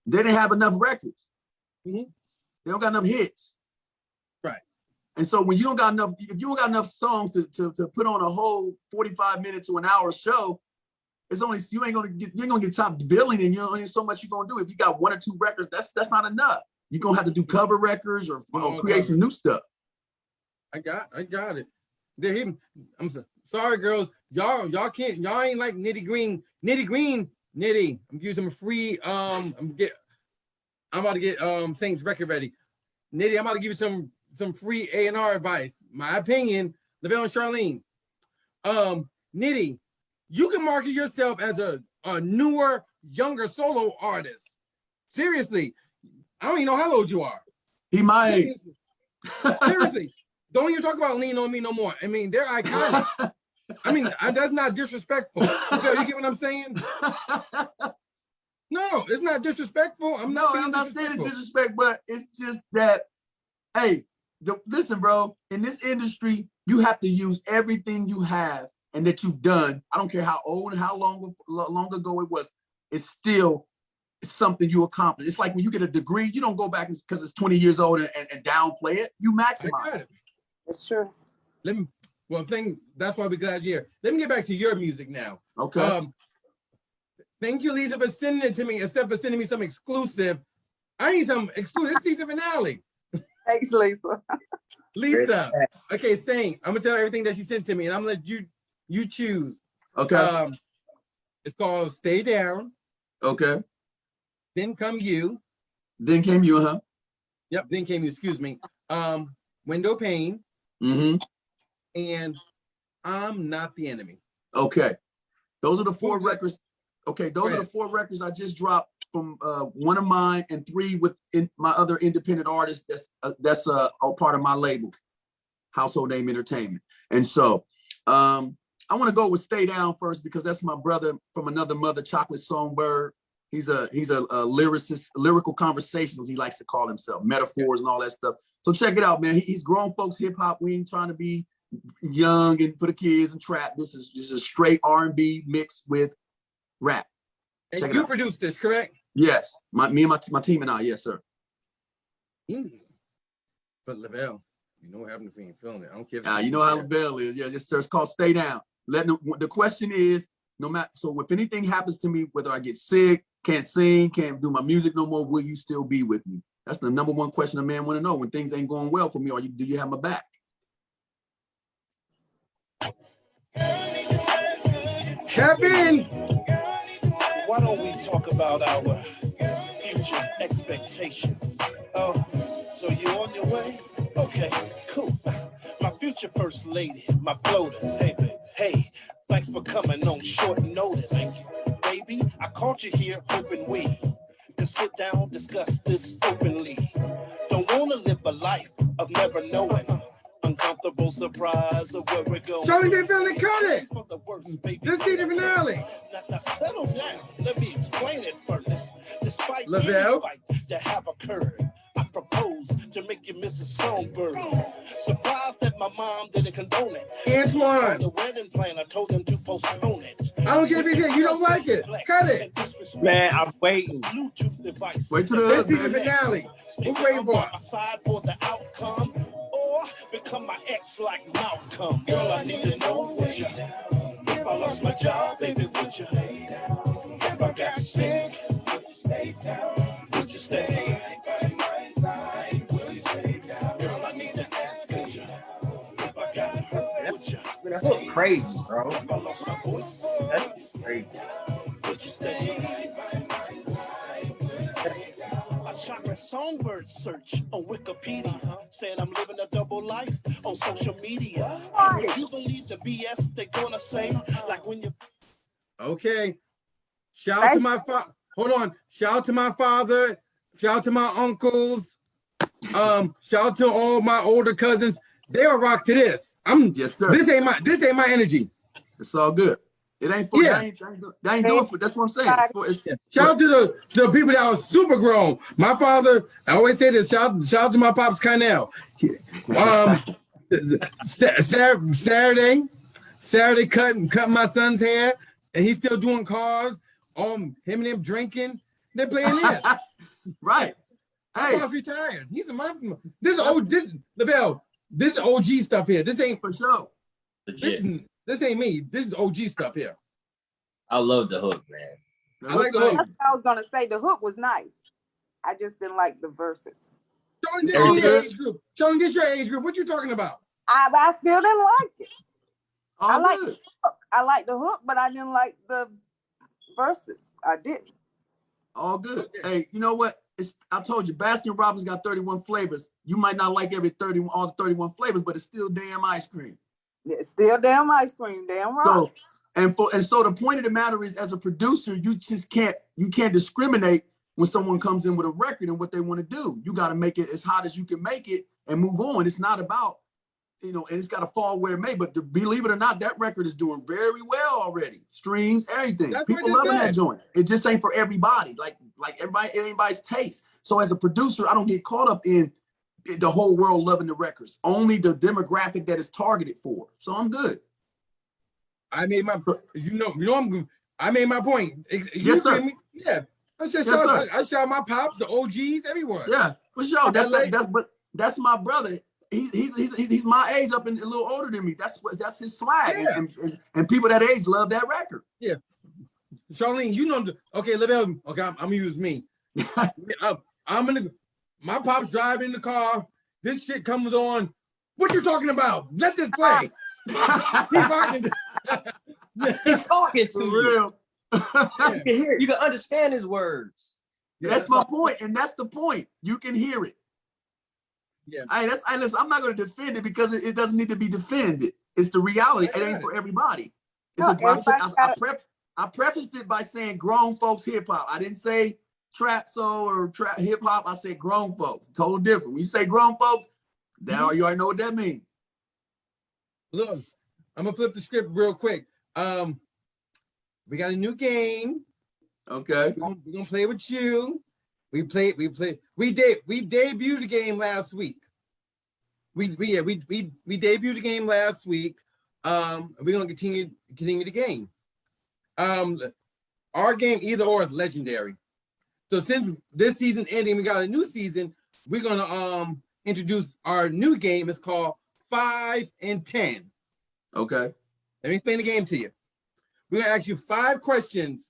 They didn't have enough records. Mm-hmm. They don't got enough hits. Right. And so when you don't got enough, if you don't got enough songs to put on a whole 45 minutes to an hour show, it's only you ain't gonna get top billing, and you only so much you're gonna do. If you got 1 or 2 records, that's not enough. You're gonna have to do cover records or create some new stuff. I got it. I'm sorry, girls. Y'all ain't like Nitty Green. Nitty. I'm using a free. I'm about to get Saint's record ready. Nitty, I'm about to give you some free A&R advice. My opinion, Lavelle and Charlene. Nitty, you can market yourself as a newer, younger solo artist. Seriously, I don't even know how old you are. He might. Seriously, don't even talk about Lean On Me no more. I mean, they're iconic. I mean, that's not disrespectful. You get what I'm saying? No, it's not disrespectful. I'm not saying it's disrespect, but it's just that, hey, listen, bro, in this industry, you have to use everything you have and that you've done. I don't care how old and how long ago it was. It's still something you accomplished. It's like when you get a degree, you don't go back because it's 20 years old and downplay it. You maximize it. That's true. That's why we're glad you're here. Let me get back to your music now. Okay. Thank you, Lisa, for sending it to me, except for sending me some exclusive. I need some exclusive. This season finale. Thanks, Lisa. Lisa. Okay, Saint, I'm gonna tell everything that she sent to me, and I'm gonna let you choose. Okay. It's called Stay Down. Okay. Then Come You. Then Came You, huh? Yep, Then Came You, excuse me. Window Pane. Mm-hmm. And I'm Not the Enemy. Okay. Those are the 4 records. Okay, those are the 4 records I just dropped from 1 of mine and 3 with my other independent artists. That's a part of my label, Household Name Entertainment. And so I want to go with Stay Down first because that's my brother from another mother, Chocolate Songbird. He's a lyricist, lyrical conversationalist, he likes to call himself, metaphors and all that stuff. So check it out, man. He's grown folks hip hop. We ain't trying to be young and for the kids and trap. This is a straight R&B mixed with rap. And you produced this, correct? Yes, me and my team and I. Yes, sir. But Lavelle, you know what happened if you ain't feeling it. I don't care. If you know how Lavelle is. Yeah, yes, sir. It's called Stay Down. The question is, no matter. So if anything happens to me, whether I get sick, can't sing, can't do my music no more, will you still be with me? That's the number one question a man want to know when things ain't going well for me. Do you have my back? Kevin, why don't we talk about our future expectations? Oh, so you on your way? Okay, cool. My future first lady, my floaters. Hey, baby. Hey, thanks for coming on short notice. Thank you. Baby, I called you here hoping we can sit down, discuss this openly. Don't want to live a life of never knowing. Uncomfortable surprise of where we're going. Charlie didn't feel it, cut it. For the worst, baby. This season finale. Now settle down. Let me explain it first. Despite Lavelle, any fight that have occurred, I propose to make you Mrs. Songbird. Surprised that my mom didn't condone it. Antoine. The wedding plan, I told them to postpone it. I don't care if you don't like it. Cut it. Man, I'm waiting. Bluetooth device. Wait till the season finale. Who's waiting for? Aside for the outcome, or become my ex like Malcolm. Girl, I need to know would you? If I lost my job, baby, would you? If I got sick, would you stay down? Would you stay? Will you stay down? Girl, I need to ask, would you? If I got hurt, would you? That's so crazy, bro. If I lost my voice, That's crazy. would you stay? A chocolate songbird search on Wikipedia said I'm living a double life on social media. Would you believe the BS they're gonna say? Like when you. Okay. Shout out to my father. Hold on. Shout out to my father. Shout out to my uncles. Shout out to all my older cousins. They are rock to this. Yes, sir. This ain't my energy. It's all good. It ain't for Yeah. They ain't doing for. That's what I'm saying. Shout out to the people that are super grown. My father, I always say this. Shout out to my pops, Kynell. Saturday cutting my son's hair, and he's still doing cars. Him and him drinking. They're playing this. Right. Hey. Pops retired. He's a mom. This Lavelle. This is OG stuff here. This ain't For sure. Legit. this ain't me. This is OG stuff here. I love the hook, man. I like the hook. That's what I was gonna say. The hook was nice. I just didn't like the verses. Showing this All your good. age group. Showing this your age group. What you talking about? I still didn't like it. I All like good. I like the hook, but I didn't like the verses. I didn't. All good. Hey, you know what? I told you, Baskin Robbins got 31 flavors. You might not like all the 31 flavors, but it's still damn ice cream. It's still damn ice cream, damn right. So, so the point of the matter is, as a producer, you can't discriminate when someone comes in with a record and what they want to do. You got to make it as hot as you can make it and move on. It's not about, and it's got to fall where it may. But believe it or not, that record is doing very well already. Streams, everything. That's what I People just loving that said. joint. It just ain't for everybody. Like everybody, it ain't everybody's taste. So as a producer, I don't get caught up in the whole world loving the records. Only the demographic that is targeted for. So I'm good. I made my, I'm good. I made my point. Yes, sir. Yeah. I said, Yes, sir. I shout my pops, the OGs, everyone. Yeah, for sure. LA. That's my brother. He's my age, up and a little older than me. That's his swag, Yeah. and people that age love that record. Yeah. Charlene, okay, I'm gonna use me. My pop's driving in the car. This shit comes on. What you talking about? Let this play. He's talking. He's talking to For you. real. You can hear it. You can understand his words. That's my point, and that's the point. You can hear it. Yeah. Listen, I'm not going to defend it because it doesn't need to be defended. It's the reality. It ain't for everybody. I prefaced it by saying grown folks hip hop. I didn't say trap soul or trap hip hop. I said grown folks. Total different. When you say grown folks, you already know what that means. Look, I'm gonna flip the script real quick. We got a new game. Okay. We're gonna play with you. We debuted the game last week. We debuted the game last week. We're gonna continue the game. Our game either or is legendary. So since this season ending, we got a new season. We're gonna introduce our new game. It's called 5 and 10. Okay. Let me explain the game to you. We're gonna ask you 5 questions,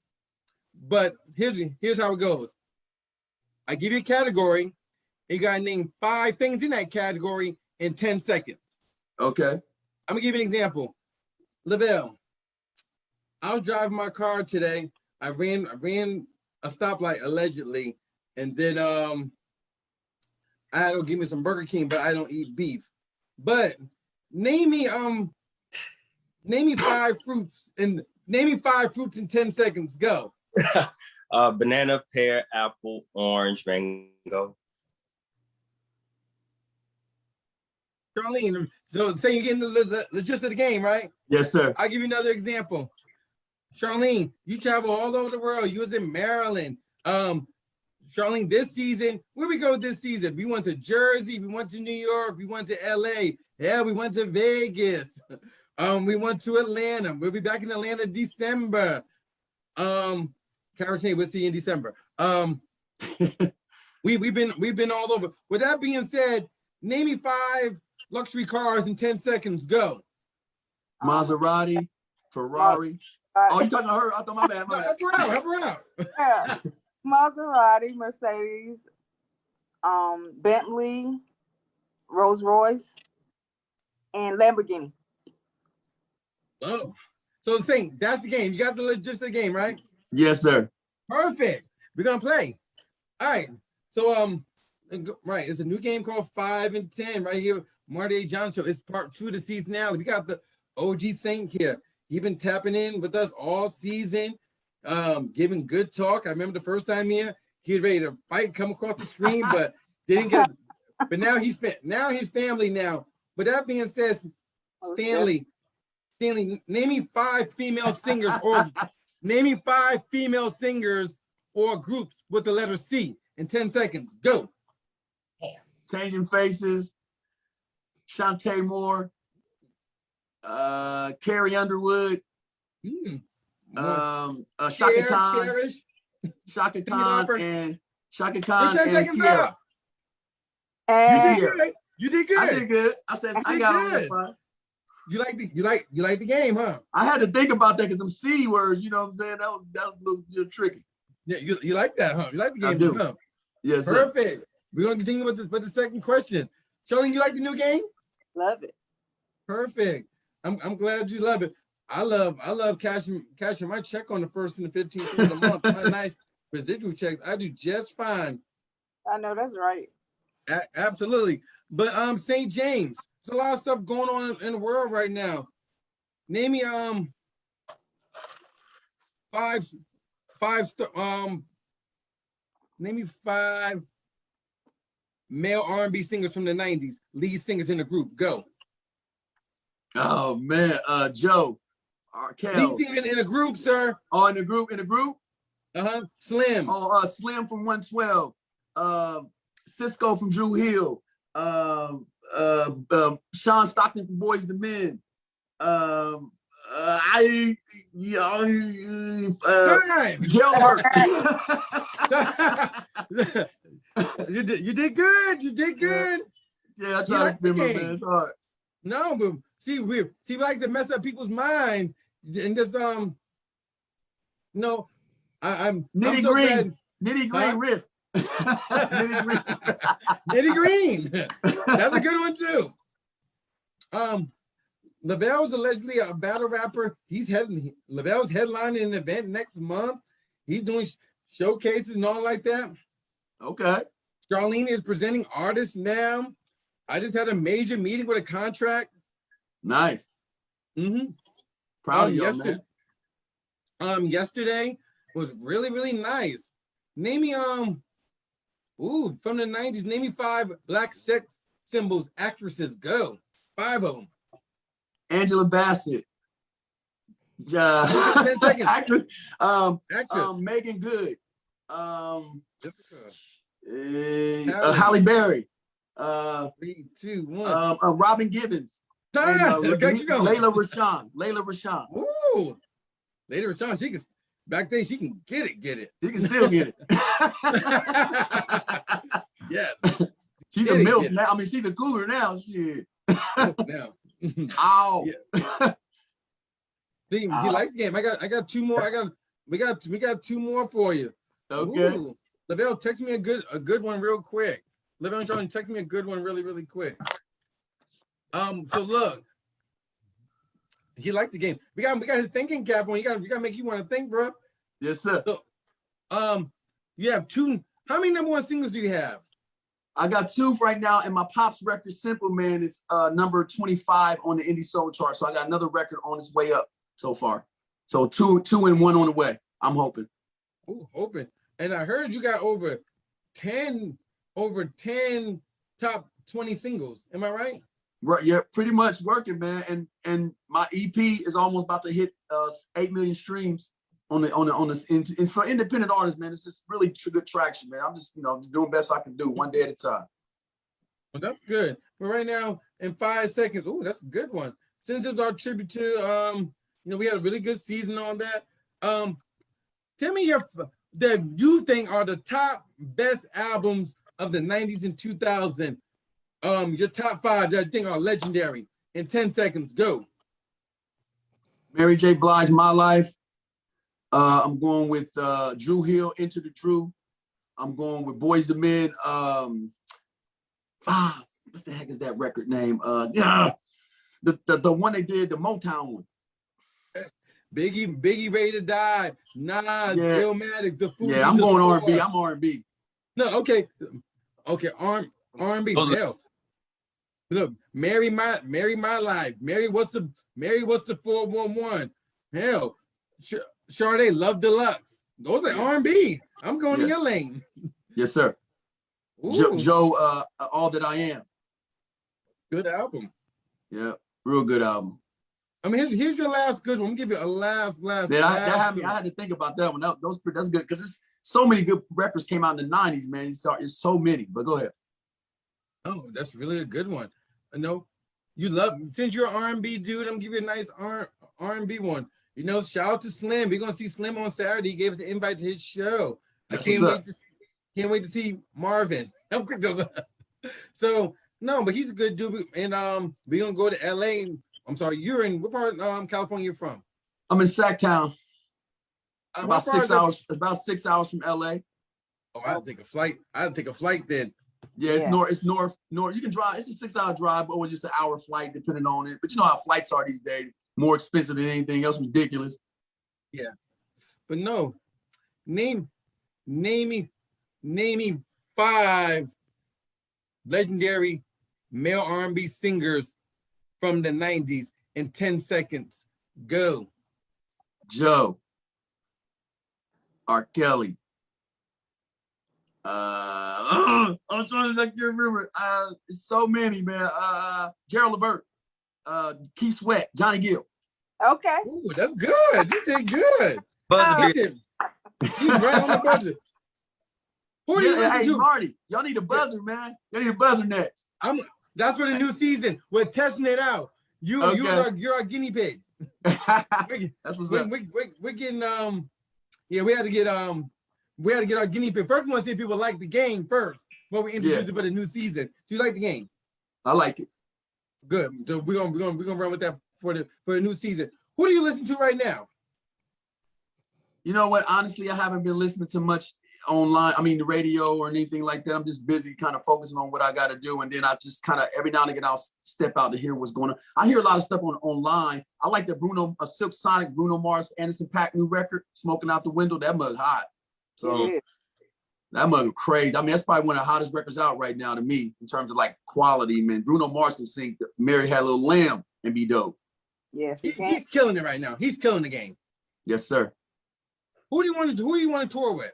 but here's how it goes. I give you a category, and you gotta name 5 things in that category in 10 seconds. Okay. I'm gonna give you an example. Lavelle, I was driving my car today. I ran a stoplight allegedly, and then I had to give me some Burger King, but I don't eat beef. But name me 5 fruits and name me 5 fruits in 10 seconds. Go. Banana, pear, apple, orange, mango. Charlene, so say you're getting the gist of the game, right? Yes, sir. I'll give you another example. Charlene, you travel all over the world. You was in Maryland. Charlene, this season, where we go this season? We went to Jersey, we went to New York, we went to LA. Yeah, we went to Vegas. We went to Atlanta. We'll be back in Atlanta December. Carrie, we'll see you in December. We've been all over. With that being said, name me 5 luxury cars in 10 seconds. Go. Maserati, Ferrari. Oh, you talking to her? I thought my bad. No, help her out. Yeah. Maserati, Mercedes, Bentley, Rolls Royce, and Lamborghini. Oh, so Saint, that's the game. You got the gist of the game, right? Yes, sir. Perfect. We're gonna play. All right. So right, it's a new game called 5 and 10 right here. Marty A. John Show. It's part 2 of the seasonality. We got the OG Saint here. He's been tapping in with us all season, giving good talk. I remember the first time here, he was ready to fight, come across the screen, but didn't get. But now he's family now. But that being said, Stanley, name me 5 female singers or name me 5 female singers or groups with the letter C in 10 seconds. Go. Changing Faces, Shantae Moore, Carrie Underwood, Shaka Khan, Cherish. Shaka Khan, and Shaka Put Khan 10 and seconds Sierra. up. And Sierra. You did good. I did good. I said You I did got on good. the spot. You like the game, huh? I had to think about that because them C words, you know what I'm saying? That was a little tricky. Yeah, you like that, huh? You like the I game, do. huh? Yes, sir. Perfect. We're gonna continue with the second question. Charlene, you like the new game? Love it. Perfect. I'm glad you love it. I love cashing my check on the 1st and the 15th of the month. My nice residual checks. I do just fine. I know that's right. Absolutely. But Saint Jaimz. There's a lot of stuff going on in the world right now. Name me name me 5 male R&B singers from the 90s, lead singers in the group. Go. Oh man, Joe, Kel. Lead singer in a group, sir. Oh, in the group. Slim. Oh, Slim from 112. Cisco from Drew Hill. Sean Stockton from Boys to Men. Gilbert. You did good. You did good. Yeah, I try to remember, man. It's hard. No, but see, we like to mess up people's minds and just no. I'm Nitty so Green. glad. Nitty Green riff. Nitty Green. Nitty Green. That's a good one too. Lavelle is allegedly a battle rapper. Lavelle's headlining an event next month. He's doing showcases and all like that. Okay. Charlene is presenting artists now. I just had a major meeting with a contract. Nice. Proud of you, man. Yesterday was really, really nice. Name me from the 90s, name me 5 black sex symbols actresses. Go. 5 of them. Angela Bassett. 10 seconds. Actress. Actress. Megan Good. Halle Halle Berry. 3, 2, 1. Robin Givens. Time. Okay, keep going. Layla Rashawn. Ooh. Layla Rashawn, she can back then she can get it. She can still get it. Yeah. She's a MILF now. I mean, she's a cougar now. Shit. Now. Ow. Yeah. See, he likes the game. I got 2 more. We got 2 more for you. Okay. Ooh. Lavelle, text me a good one real quick. Lavelle and Charlie, text me a good one really, really quick. So look, he likes the game. We got his thinking cap on. We got to make you want to think, bro. Yes, sir. So, you have 2. How many #1 singles do you have? I got 2 right now, and my Pops record, Simple Man, is number 25 on the Indie Soul chart. So I got another record on its way up so far. So 2 and 1 on the way. I'm hoping. Oh, hoping. And I heard you got over 10 top 20 singles. Am I right? Right, yeah, pretty much working, man. And my EP is almost about to hit 8 million streams on the for independent artists, man. It's just really good traction, man. I'm just doing best I can do, one day at a time. Well, that's good. But right now, in 5 seconds, that's a good one. Since it's our tribute to we had a really good season on that. Tell me that you think are the top best albums of the 90s and 2000s. Your top 5 that I think are legendary. In 10 seconds, go. Mary J. Blige, My Life. I'm going with Drew Hill, Into the Drew. I'm going with Boys to Men. What the heck is that record name? The one they did, the Motown one. Biggie Ready to Die. Nas, Illmatic, The Food. Yeah, I'm going R&B. I'm R&B. No, okay, R&B. Hell, look, Marry My Life. Mary, what's the 411? Hell, Sade, Love Deluxe. Those are R&B. I'm going in your lane. Yes, sir. Joe, All That I Am. Good album. Yeah, real good album. I mean, here's your last good one. I'm gonna give you a last. Man, I had to think about that one. That's good because it's so many good records came out in the 90s, man. It's so many. But go ahead. Oh, that's really a good one. I know you love. Since you're an R&B dude, I'm gonna give you a nice R&B one. Shout out to Slim. We're gonna see Slim on Saturday. He gave us an invite to his show. I can't wait to see Marvin. So No, but he's a good dude. And we're gonna go to LA. I'm sorry, you're in what part California you're from? I'm in Sacktown. About how far 6 is it- hours. About 6 hours from LA. Oh, I'll take a flight. I'll take a flight then. Yeah, it's Yeah. north. It's north. You can drive. It's a 6 hour drive, or just an hour flight, depending on it. But you know how flights are these days. More expensive than anything else. Ridiculous. But no, name me 5 legendary male R&B singers from the 90s in 10 seconds. Go. Joe. R. Kelly. I'm trying to remember. It's so many, man. Gerald Levert. Keith Sweat. Johnny Gill. Okay. Ooh, that's good. You did good. Buzzer You did- He's right on the budget. Who do you Yeah, listen hey, to? Marty, y'all need a buzzer, man. Y'all need a buzzer next. That's for the new season. We're testing it out. You're our guinea pig. That's what's up. We're getting yeah, we had to get our guinea pig. First, we want to see if people like the game first. When we introduce it for the new season. Do you like the game? I like it. Good. So we're gonna run with that for the new season. Who do you listen to right now? You know what? Honestly, I haven't been listening to much online. I mean, the radio or anything like that. I'm just busy kind of focusing on what I got to do. And then I just kind of every now and again, I'll step out to hear what's going on. I hear a lot of stuff online. I like the Silk Sonic, Bruno Mars, Anderson .Paak new record, Smoking Out the Window. That mug hot. So Yeah. that mug crazy. I mean, that's probably one of the hottest records out right now to me in terms of like quality, man. Bruno Mars can sing Mary Had a Little Lamb and be dope. Yes, he can. He's killing it right now. He's killing the game. Yes, sir. Who do you want to tour with?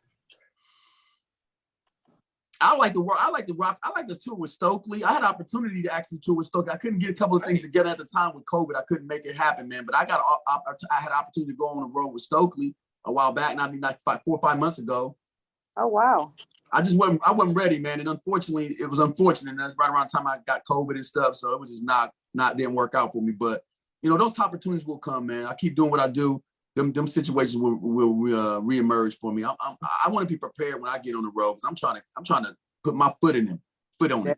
I like the rock. I like the tour with Stokely. I had an opportunity to actually tour with Stokely. I couldn't get a couple of things together at the time with COVID. I couldn't make it happen, man. But I had an opportunity to go on the road with Stokely a while back, and I mean like 4 or 5 months ago. Oh wow. I wasn't ready, man. And unfortunately, it was unfortunate. And that's right around the time I got COVID and stuff. So it was just didn't work out for me. But you know, those opportunities will come, man. I keep doing what I do. Them situations will reemerge for me. I want to be prepared when I get on the road. I'm trying to put my foot on it.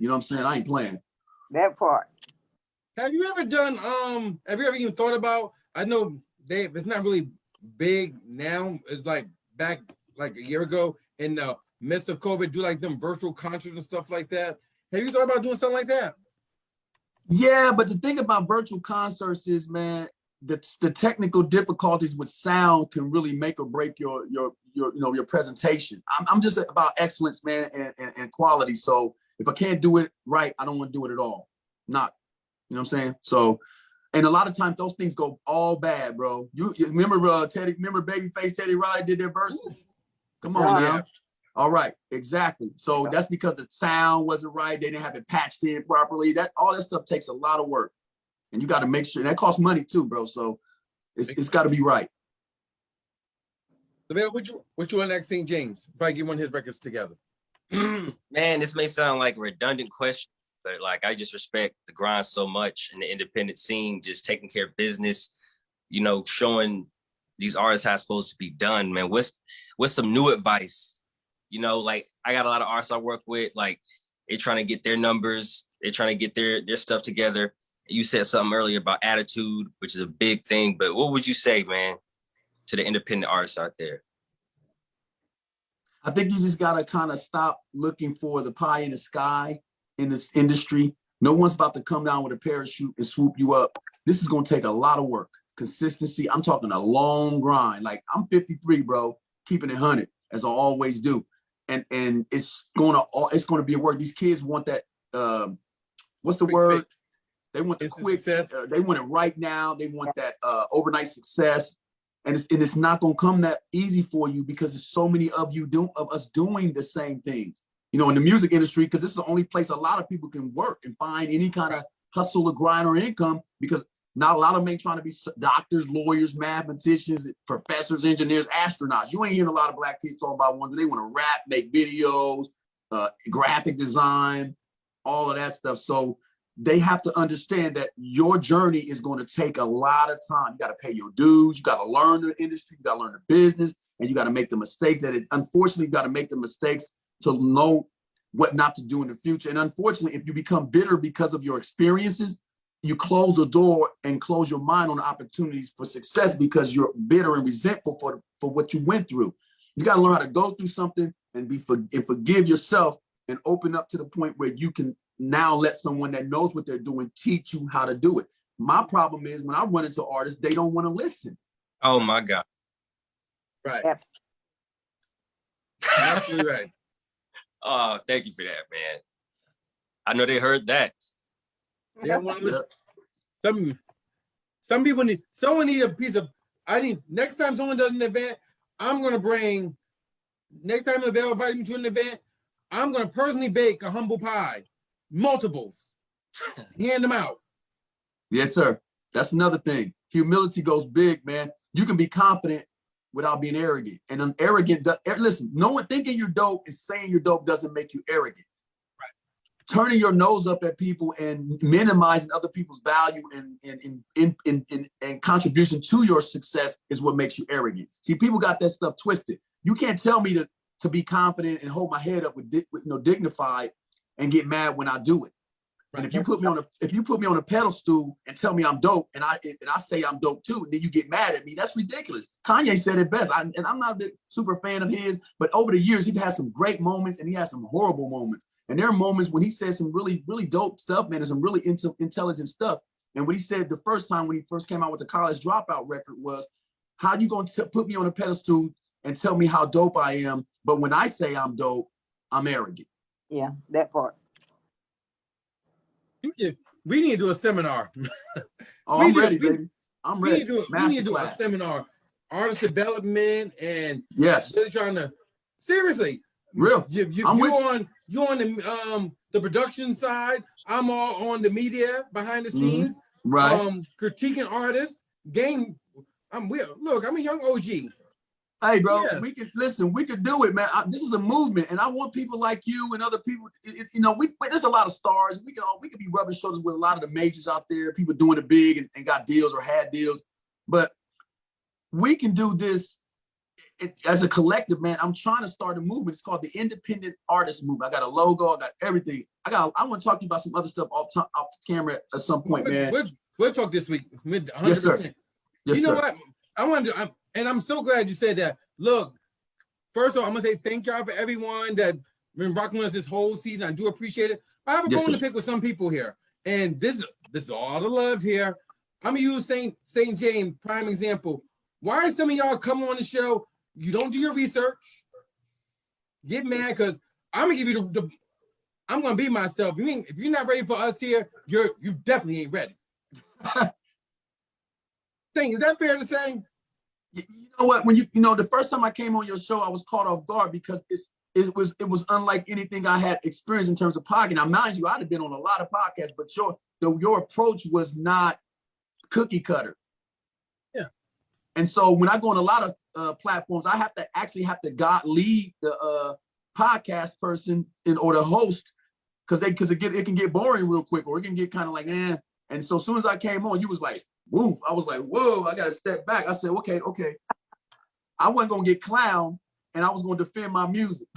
You know what I'm saying? I ain't playing. That part. Have you ever done have you ever even thought about, I know it's not really big now, it's like back like a year ago in the midst of COVID, do like them virtual concerts and stuff like that. Have you thought about doing something like that? Yeah, but the thing about virtual concerts is, man, the technical difficulties with sound can really make or break your presentation. I'm just about excellence, man, and quality. So if I can't do it right, I don't want to do it at all. You know what I'm saying? So, and a lot of times those things go all bad, bro. You remember Babyface Teddy Riley did their verses? Come on now. All right, exactly. So that's because the sound wasn't right. They didn't have it patched in properly. All that stuff takes a lot of work. And you got to make sure, and that costs money too, bro. So it's got to be right. So, man, what you on next Saint Jaimz? If I get one of his records together. Man, this may sound like a redundant question, but like I just respect the grind so much and the independent scene, just taking care of business, you know, showing these artists how it's supposed to be done, man. What's some new advice? You know, like I got a lot of artists I work with, like they're trying to get their numbers, they're trying to get their stuff together. You said something earlier about attitude, which is a big thing, but what would you say, man, to the independent artists out there? I think you just got to kind of stop looking for the pie in the sky in this industry. No one's about to come down with a parachute and swoop you up. This is going to take a lot of work, consistency. I'm talking a long grind. Like I'm 53, bro, keeping it 100 as I always do. And it's going to be a work. These kids want that, what's the word? They want the quick, they want it right now. They want that overnight success. And it's not going to come that easy for you because there's so many of us doing the same things, you know, in the music industry, because this is the only place a lot of people can work and find any kind of hustle or grind or income, because not a lot of them ain't trying to be doctors, lawyers, mathematicians, professors, engineers, astronauts. You ain't hearing a lot of black kids talking about one. They want to rap, make videos, graphic design, all of that stuff. So they have to understand that your journey is going to take a lot of time. You got to pay your dues. You got to learn the industry. You got to learn the business, and you got to make the mistakes unfortunately, you got to make the mistakes to know what not to do in the future. And unfortunately, if you become bitter because of your experiences, you close the door and close your mind on the opportunities for success because you're bitter and resentful for what you went through. You got to learn how to go through something and forgive yourself and open up to the point where you can now let someone that knows what they're doing teach you how to do it. My problem is when I run into artists, they don't want to listen. Oh my God. Right. Yep. Absolutely right. Oh, thank you for that, man. I know they heard that. They don't want to listen. Some people need, someone need a piece of, next time someone does an event, next time they'll invite me to an event, I'm going to personally bake a humble pie, multiples, hand them out. Yes, sir. That's another thing. Humility goes big, man. You can be confident without being arrogant. And an arrogant, listen, no one thinking you're dope and saying you're dope doesn't make you arrogant. Right. Turning your nose up at people and minimizing other people's value and contribution to your success is what makes you arrogant. See, people got that stuff twisted. You can't tell me to be confident and hold my head up with dignified and get mad when I do it. And if you put me on a pedestal and tell me I'm dope, and I say I'm dope too, and then you get mad at me, that's ridiculous. Kanye said it best, and I'm not a big super fan of his, but over the years, he's had some great moments and he has some horrible moments. And there are moments when he said some really, really dope stuff, man, and some really intelligent stuff. And what he said the first time when he first came out with the College Dropout record was, how you gonna put me on a pedestal and tell me how dope I am, but when I say I'm dope, I'm arrogant. Yeah, that part. We need to do a seminar. Oh, I'm ready, baby. I'm ready. We need to do a seminar, artist development, and yes, really trying to seriously. Real. You on the production side. I'm all on the media behind the scenes. Right. Critiquing artists. I'm a young OG. Hey, bro, Yeah. we can listen. We could do it, man. This is a movement, and I want people like you and other people. There's a lot of stars. We could be rubbing shoulders with a lot of the majors out there. People doing it big and got deals or had deals, but we can do this as a collective, man. I'm trying to start a movement. It's called the Independent Artist Movement. I got a logo. I got everything. I want to talk to you about some other stuff off camera at some point, man. We'll talk this week. 100%. Yes, sir. Yes, you know sir. what? And I'm so glad you said that. Look, first of all, I'm gonna say thank y'all for everyone that been rocking with us this whole season. I do appreciate it. I have a bone to pick with some people here, and this is all the love here. I'm gonna use Saint Jaimz prime example. Why some of y'all come on the show? You don't do your research. Get mad because I'm gonna give you I'm gonna be myself. If you're not ready for us here, you definitely ain't ready. Saint, is that fair to say? You know what? When the first time I came on your show, I was caught off guard because it was unlike anything I had experienced in terms of podcasting. Now, mind you, I'd have been on a lot of podcasts, but your approach was not cookie cutter. Yeah. And so when I go on a lot of platforms, I have to lead the podcast person or the host because it can get boring real quick, or it can get kind of like eh. And so as soon as I came on, you was like, woo. I was like, whoa, I got to step back. I said, okay. I wasn't going to get clown, and I was going to defend my music.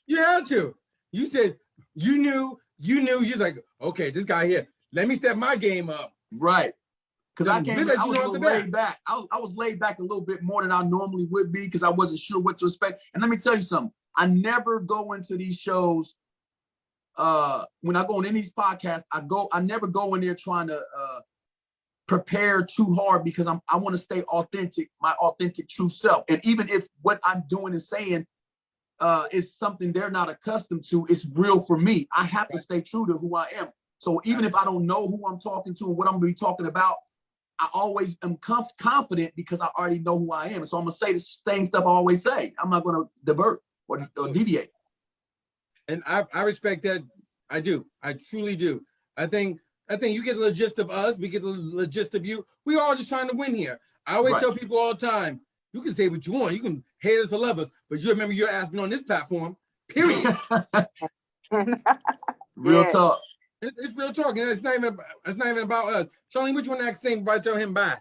You had to. You said, you knew, you're like, okay, this guy here, let me step my game up. Right. Because I was a little laid back. I was laid back a little bit more than I normally would be because I wasn't sure what to expect. And let me tell you something. I never go into these shows. When I go on any of these podcasts, I never go in there trying to prepare too hard because I want to stay authentic, my authentic true self. And even if what I'm doing and saying is something they're not accustomed to, it's real for me. I have to stay true to who I am. So even if I don't know who I'm talking to and what I'm going to be talking about, I always am confident because I already know who I am. And so I'm going to say the same stuff I always say. I'm not going to divert or deviate. And I respect that. I do. I truly do. I think you get the gist of us. We get the gist of you. We all just trying to win here. I always tell people all the time, you can say what you want. You can hate us or love us, but you remember your ass been on this platform, period. Real talk. It's real talk. And it's not even about us. Charlene, which one ask same before I tell him bye?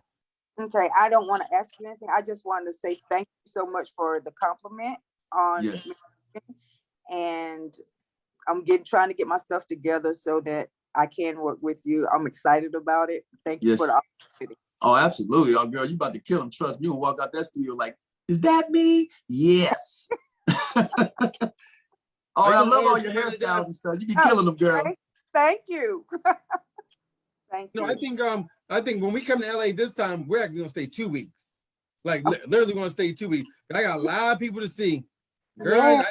Okay, I don't want to ask you anything. I just wanted to say thank you so much for the compliment on and I'm trying to get my stuff together so that I can work with you. I'm excited about it. Thank you for the opportunity. Oh, absolutely. Oh, girl, you about to kill him. Trust me. You gonna walk out that studio like, is that me? Yes. Oh, I love all your hairstyles and stuff. You be killing them, girl. Thank you. Thank you. No, I think when we come to LA this time, we're actually gonna stay 2 weeks. Like literally gonna stay 2 weeks. I got a lot of people to see. Girl, Yeah.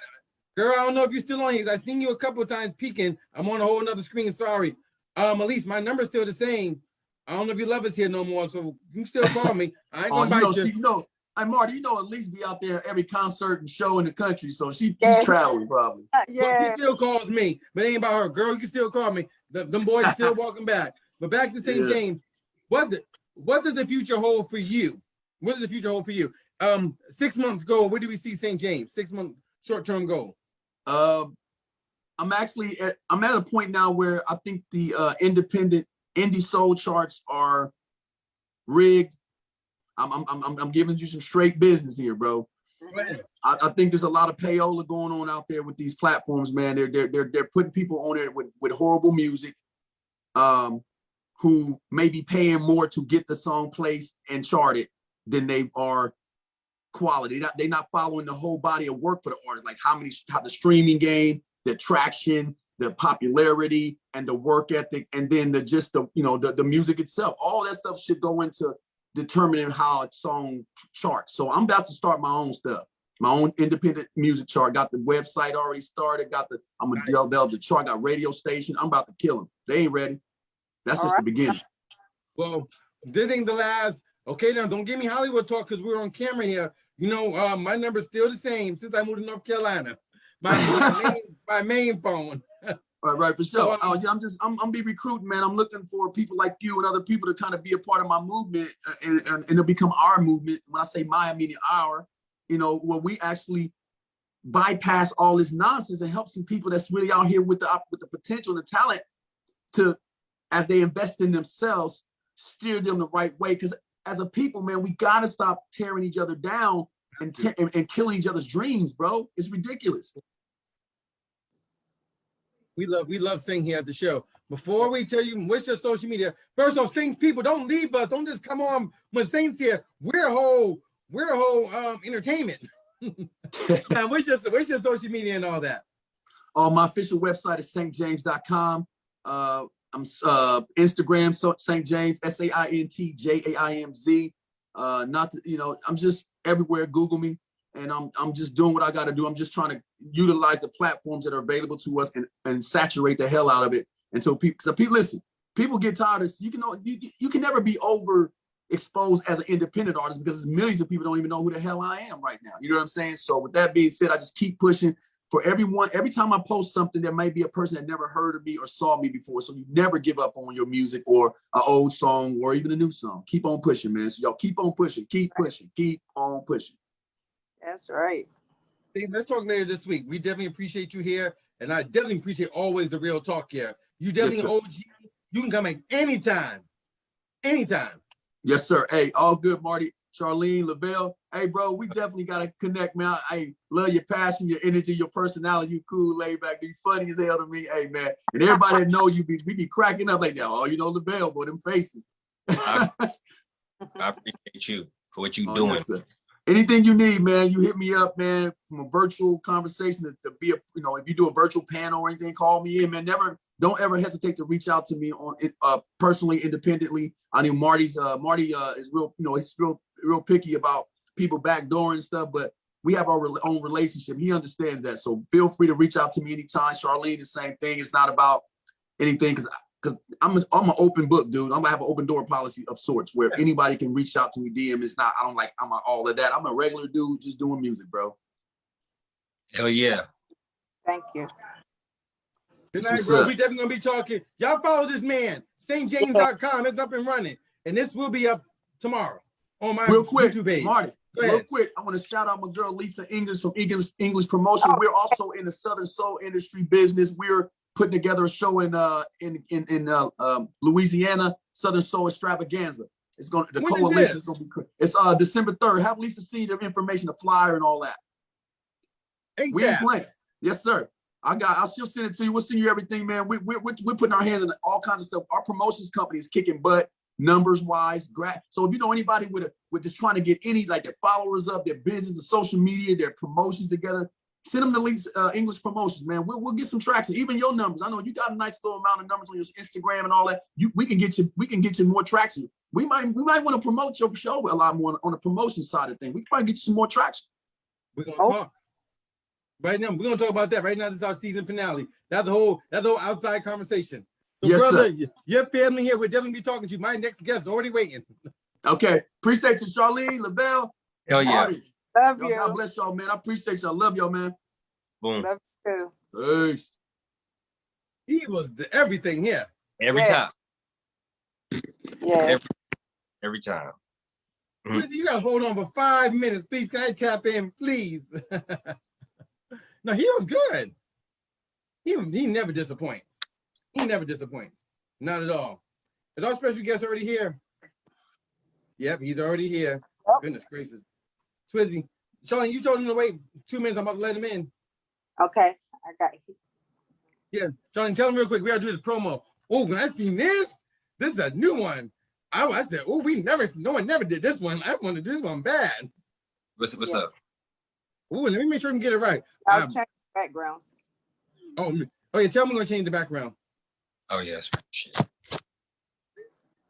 girl, I don't know if you're still on here. I seen you a couple of times peeking. I'm on a whole nother screen. Sorry. Elise, my number's still the same. I don't know if you love us here no more, so you can still call me. I ain't gonna bite you. Hey, Marty, Elise be out there every concert and show in the country, so she's traveling probably. Yeah. She still calls me, but it ain't about her. Girl, you can still call me. Them boys still walking back. But back to Saint Jaimz. What does the future hold for you? What does the future hold for you? 6 months ago, where do we see Saint Jaimz? 6 month short-term goal. I'm at a point now where I think the indie soul charts are rigged. I'm giving you some straight business here, bro. I think there's a lot of payola going on out there with these platforms, man. They're putting people on there with horrible music, who may be paying more to get the song placed and charted than they are quality. They're not following the whole body of work for the artist, like how the streaming game, the traction, the popularity, and the work ethic, and then the music itself. All that stuff should go into determining how a song charts. So I'm about to start my own stuff, my own independent music chart. Got the website already started. I'm gonna develop the chart. Got radio station. I'm about to kill them. They ain't ready. That's just the beginning. Well, this ain't the last. Okay, now don't give me Hollywood talk because we're on camera here. You know, my number's still the same since I moved to North Carolina. My main phone. Right, for sure. I'm be recruiting, man. I'm looking for people like you and other people to kind of be a part of my movement, and it'll become our movement. When I say my, I mean our. Where we actually bypass all this nonsense and help some people that's really out here with the potential and the talent to, as they invest in themselves, steer them the right way. Because as a people, man, we gotta stop tearing each other down and killing each other's dreams, bro. It's ridiculous. We love Sing here at the show. Before we tell you what's your social media, first off, Sing people, don't leave us. Don't just come on when Saint's here. We're a whole entertainment. Now, what's your social media and all that? My official website is saintjaimz.com. I'm Instagram, Saint Jaimz, SaintJaimz. I'm just everywhere. Google me. And I'm just doing what I got to do. I'm just trying to utilize the platforms that are available to us and saturate the hell out of it until people. So listen, people get tired of you can never be overexposed as an independent artist because millions of people don't even know who the hell I am right now. You know what I'm saying? So with that being said, I just keep pushing for everyone. Every time I post something, there might be a person that never heard of me or saw me before. So you never give up on your music or an old song or even a new song. Keep on pushing, man. So y'all keep on pushing, keep pushing, keep on pushing. That's right. Let's talk later this week. We definitely appreciate you here, and I definitely appreciate always the real talk here. You definitely an OG. You can come in anytime. Yes, sir. Hey, all good, Marty, Charlene, Lavelle. Hey, bro, we definitely gotta connect, man. I love your passion, your energy, your personality. You cool, laid back, you funny as hell to me. Hey, man, and everybody that know you, we be cracking up like that. Oh, Lavelle, boy, them faces. I appreciate you for what you doing. Yes, anything you need, man, you hit me up, man, from a virtual conversation to be if you do a virtual panel or anything, call me in, man. Don't ever hesitate to reach out to me on personally, independently. I know Marty is real, he's real picky about people backdooring stuff, but we have our own relationship. He understands that. So feel free to reach out to me anytime. Charlene, the same thing. It's not about anything because I'm an open book, dude. I'm gonna have an open door policy of sorts where anybody can reach out to me. DM. It's not. I'm all of that. I'm a regular dude just doing music, bro. Hell yeah. Thank you. Good night, bro. We definitely gonna be talking. Y'all follow this man, SaintJaimz.com. It's up and running, and this will be up tomorrow on my YouTube page. Marty. Real quick, I want to shout out my girl Lisa English from English Promotion. We're also in the Southern Soul industry business. We're putting together a show in Louisiana, Southern Soul Extravaganza. It's going. The coalition is going to be. It's December 3rd. Have Lisa see the information, the flyer, and all that. Exactly. We ain't playing. Yes, sir. I'll still send it to you. We'll send you everything, man. We're putting our hands on all kinds of stuff. Our promotions company is kicking butt, numbers wise. So if you know anybody with just trying to get any like their followers up, their business, their social media, their promotions together, send them the links. English Promotions, man. We'll get some traction. Even your numbers. I know you got a nice little amount of numbers on your Instagram and all that. We can get you more traction. We might want to promote your show a lot more on the promotion side of things. We might get you some more traction. We're gonna talk. Right now, we're gonna talk about that. Right now, this is our season finale. That's a whole outside conversation. So, Yes, brother, sir. your family here, we're definitely be talking to you. My next guest is already waiting. Okay. Appreciate you, Charlene, Lavelle. Hell yeah. Marty. Love Yo, you. God bless y'all, man. I appreciate y'all. Love y'all, man. Boom. Love you too. Peace. He was everything here. Every Yeah. time. Yeah. Every time. Twizzy, you gotta hold on for 5 minutes, please. Can I tap in, please? No, he was good. He never disappoints. He never disappoints. Not at all. Is our special guest already here? Yep, he's already here. Yep. Goodness gracious. Twizzy, Charlene, you told him to wait 2 minutes. I'm about to let him in. Okay. I got you. Yeah, Charlene, tell him real quick. We gotta do this promo. Oh, when I seen this is a new one. I said, oh, no one never did this one. I want to do this one bad. What's Yeah. up? Oh, let me make sure I can get it right. I'll change backgrounds. Oh yeah, tell me I'm gonna change the background. Oh yes. Shit.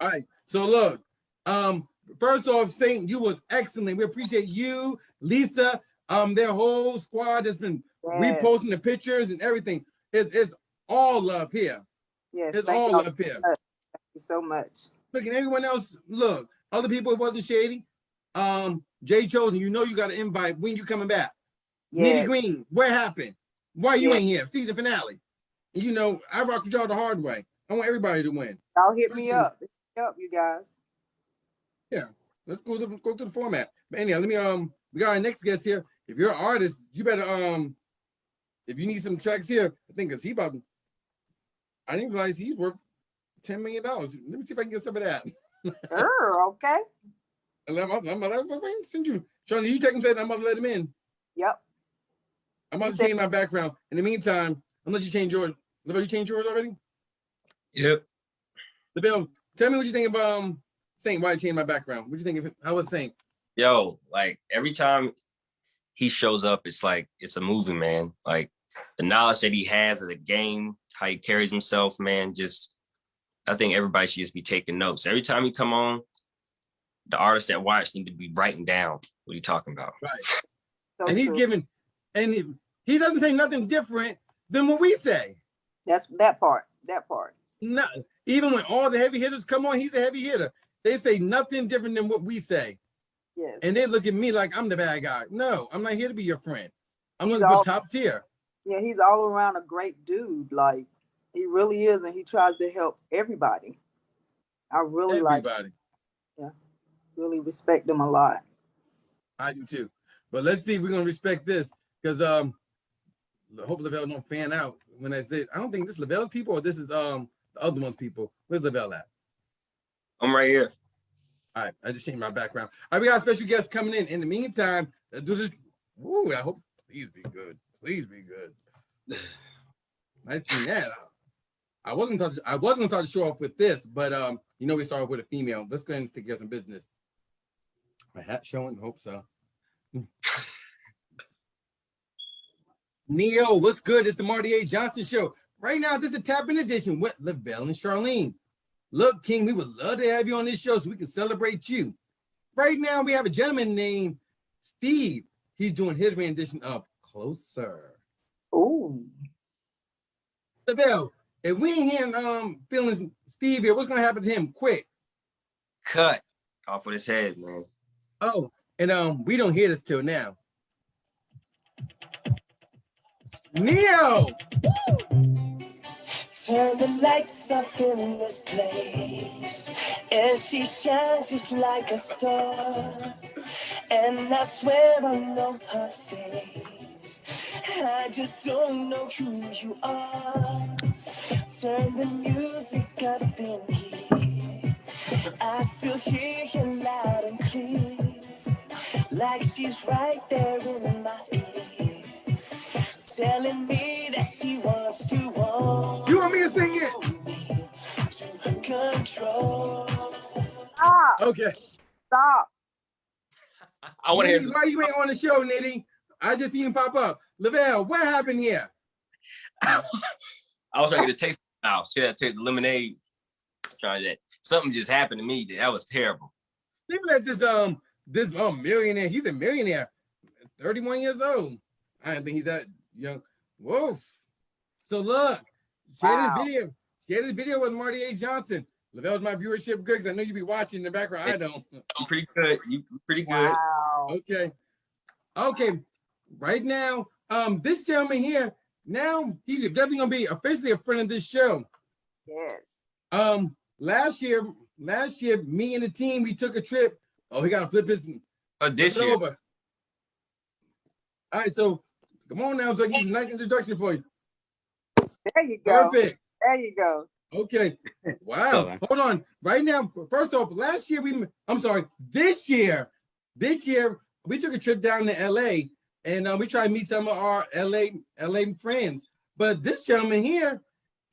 All right. So look, first off, Saint, you was excellent. We appreciate you, Lisa, their whole squad that's been Yes. reposting the pictures and everything. It's all love here. Yes. It's Thank all y'all love here. Thank you so much. Look, and everyone else, look, other people, it wasn't shady. Jay Chosen, you know you got an invite. When you coming back? Nitty Yes. Green, what happened? Why you Yes. ain't here? Season finale. You know, I rock with y'all the hard way. I want everybody to win. Y'all hit me up. Hit me up, you guys. Yeah, let's go to the format. But anyhow, let me we got our next guest here. If you're an artist, you better if you need some tracks here, I think because I didn't realize he's worth $10 million. Let me see if I can get some of that. Sure, okay. I'm about to send you. Charlie, you check him, said I'm about to let him in. Yep. I'm about to change my background. In the meantime, unless you change yours. Lavelle, you changed yours already? Yep. Lavelle, tell me what you think of Saint, why I changed my background. What do you think of it? How was Saint? Yo, like every time he shows up, it's like it's a movie, man. Like the knowledge that he has of the game, how he carries himself, man. Just I think everybody should just be taking notes. Every time he come on, the artists that watch need to be writing down what he's talking about. Right. So And he's true. giving, and he doesn't say nothing different than what we say. That's that part. That part. No, even when all the heavy hitters come on, he's a heavy hitter. They say nothing different than what we say. Yes. And they look at me like I'm the bad guy. No, I'm not here to be your friend. I'm He's looking for all- top tier. Yeah, he's all around a great dude. Like he really is, and he tries to help everybody. I really Everybody. really respect him a lot. I do too. But let's see if we're gonna respect this, because I hope Lavelle don't fan out when I say I don't think this Lavelle people or this is the other one's people. Where's Lavelle at? I'm right here. All right, I just changed my background. All right, we got a special guest coming in. In the meantime, let's do this. Ooh, I hope please be good. Please be good. I seen that. I wasn't gonna start the show off with this, but you know we started with a female. Let's go ahead and take care of some business. My hat showing. Hope so. Neo, what's good? It's the Marty A. Johnson Show. Right now, this is a tap-in edition with Lavelle and Charlene. Look, King, we would love to have you on this show so we can celebrate you. Right now, we have a gentleman named Steve. He's doing his rendition of Closer. Ooh. Lavelle, if we ain't hearing feeling Steve here, what's gonna happen to him? Quick. Cut off with his head, man. Oh, and we don't hear this till now. Neo! Turn the lights off in this place, and she shines just like a star. And I swear I know her face, I just don't know who you are. Turn the music up in here, I still hear you loud and clear, like she's right there in my ear. telling me that she wants to hold You want me to sing it? to control. Stop. Okay. Stop. I want to hear Nitty, this. why you ain't on the show, Nitty? I just seen him pop up. Lavelle, what happened here? I was trying to get a taste now. See that taste lemonade. Trying that. Something just happened to me. That was terrible. People at this millionaire. He's a millionaire, 31 years old. I didn't think he's that young. Whoa. So look, share Wow. this video. Share this video with Marty A. Johnson. Lavelle's my viewership good because I know you be watching in the background. I don't. I'm pretty good. You pretty good. Wow. Okay. Okay. Right now, this gentleman here, now he's definitely gonna be officially a friend of this show. Yes. Last year, me and the team, we took a trip. Oh, he gotta flip his This flip it year. over. All right, so come on now, so I give you a nice introduction for you. There you go. Perfect. There you go. Okay. Wow. So, man. Hold on. Right now, first off, this year, we took a trip down to LA and we tried to meet some of our LA friends. But this gentleman here,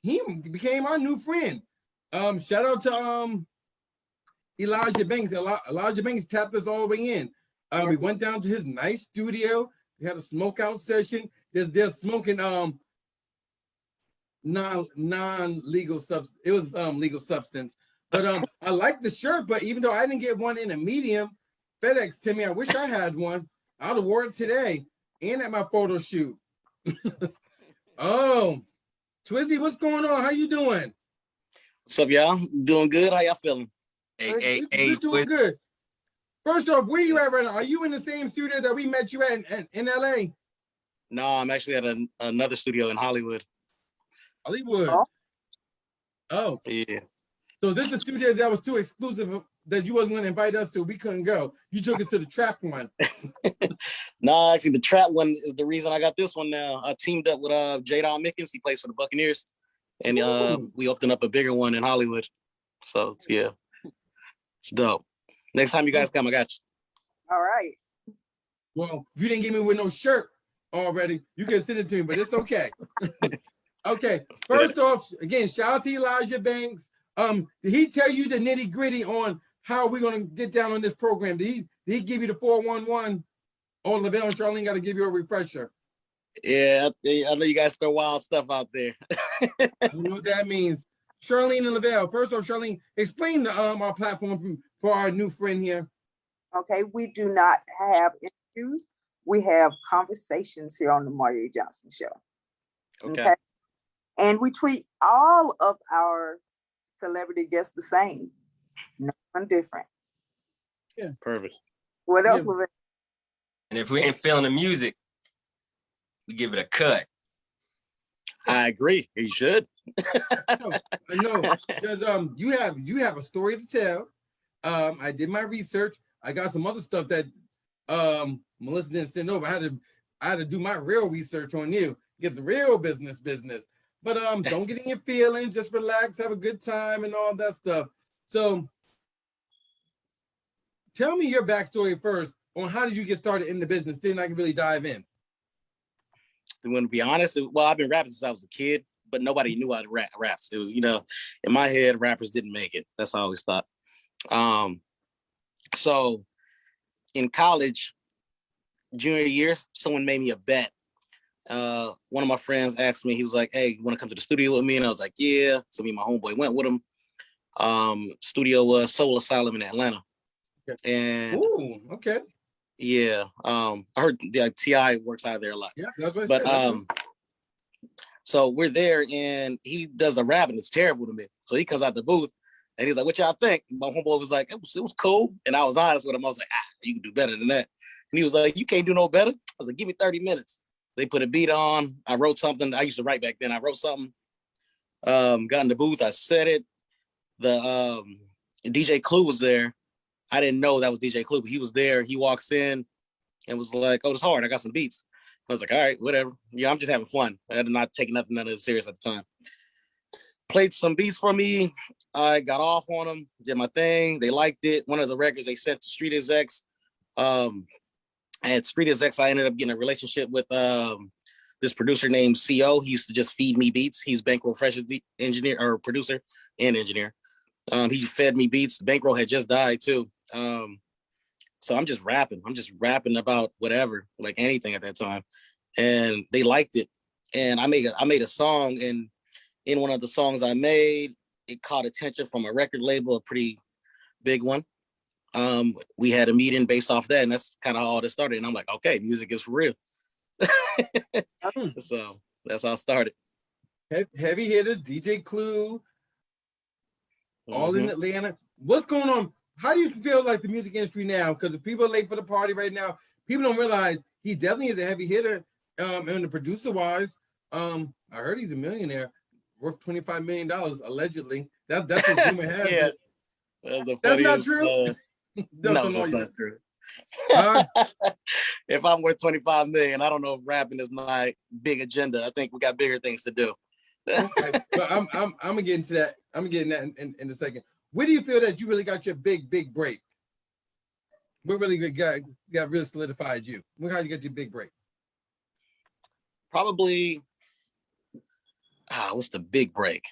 he became our new friend. Shout out to Elijah Banks. Elijah Banks tapped us all the way in. We went down to his nice studio. We had a smoke out session. They're smoking non-legal substance. It was legal substance. But I like the shirt, but even though I didn't get one in a medium, FedEx to me, I wish I had one. I would have wore it today and at my photo shoot. Oh, Twizzy, what's going on? How you doing? What's up, y'all? Doing good? How y'all feeling? Hey, We're doing good. First off, where you at right now? Are you in the same studio that we met you at in LA? No, I'm actually at another studio in Hollywood. Hollywood. Oh, Yeah. so this is a studio that was too exclusive that you wasn't going to invite us to. We couldn't go. You took it to the trap one. No, actually, the trap one is the reason I got this one now. I teamed up with Jadon Mickens. He plays for the Buccaneers. And Ooh. we opened up a bigger one in Hollywood. So, yeah. It's dope. Next time you guys come, I got you. All right. Well, you didn't give me with no shirt already. You can send it to me, but it's okay. Okay. First off, again, shout out to Elijah Banks. Did he tell you the nitty gritty on how we're gonna get down on this program? Did he give you the 411? Oh, Lavelle and Charlene got to give you a refresher. Yeah, I know you guys throw wild stuff out there. You know what that means. Charlene and Lavelle. First off, Charlene, explain our platform for our new friend here. Okay. We do not have interviews. We have conversations here on the Marty Johnson Show. Okay. And we treat all of our celebrity guests the same. No one different. Perfect. What else Yeah. was it? And if we ain't feeling the music, we give it a cut. I agree. You should. No, because you have a story to tell. I did my research. I got some other stuff that Melissa didn't send over. I had to do my real research on you, get the real business. But don't get in your feelings, just relax, have a good time and all that stuff. So tell me your backstory first on how did you get started in the business, then I can really dive in. I'm going to be honest. Well, I've been rapping since I was a kid, but nobody knew I raps. It was, in my head, rappers didn't make it. That's how I always thought. So in college, junior year, someone made me a bet. One of my friends asked me, he was like, hey, you want to come to the studio with me? And I was like, yeah. So me and my homeboy went with him. Studio was Soul Asylum in Atlanta. And Ooh, okay. yeah, I heard T.I. works out of there a lot. Yeah, that's what I But said. so we're there and he does a rap and it's terrible to me. So he comes out the booth and he's like, what y'all think? My homeboy was like, it was cool. And I was honest with him. I was like, you can do better than that. And he was like, you can't do no better. I was like, give me 30 minutes. They put a beat on. I wrote something. I used to write back then. I wrote something. Got in the booth. I said it. The DJ Clue was there. I didn't know that was DJ Clue, but he was there. He walks in and was like, oh, it's hard. I got some beats. I was like, all right, whatever. Yeah, I'm just having fun. I had not taken nothing none of it serious at the time. Played some beats for me. I got off on them, did my thing. They liked it. One of the records they sent to Street Execs. At Street Execs, I ended up getting a relationship with the this producer named CO. He used to just feed me beats. He's Bankroll Fresh's engineer or producer and engineer. He fed me beats. Bankroll had just died too. So I'm just rapping. I'm just rapping about whatever, like anything at that time. And they liked it. And I made a song, and in one of the songs I made, it caught attention from a record label, a pretty big one. We had a meeting based off that, and that's kind of how all this started. And I'm like, okay, music is for real. So that's how I started. Heavy hitters, DJ Clue, all in Mhm. Atlanta. What's going on? How do you feel like the music industry now? Because if people are late for the party right now, people don't realize he definitely is a heavy hitter. And the producer wise, I heard he's a millionaire, worth $25 million allegedly. That's what rumor has Yeah. it. That's not true? No, that's not true. Huh? If I'm worth 25 million, I don't know if rapping is my big agenda. I think we got bigger things to do. Okay, but I'm gonna get into that. I'm getting that in a second. Where do you feel that you really got your big break? What really got really solidified you? How you get your big break? Probably, what's the big break?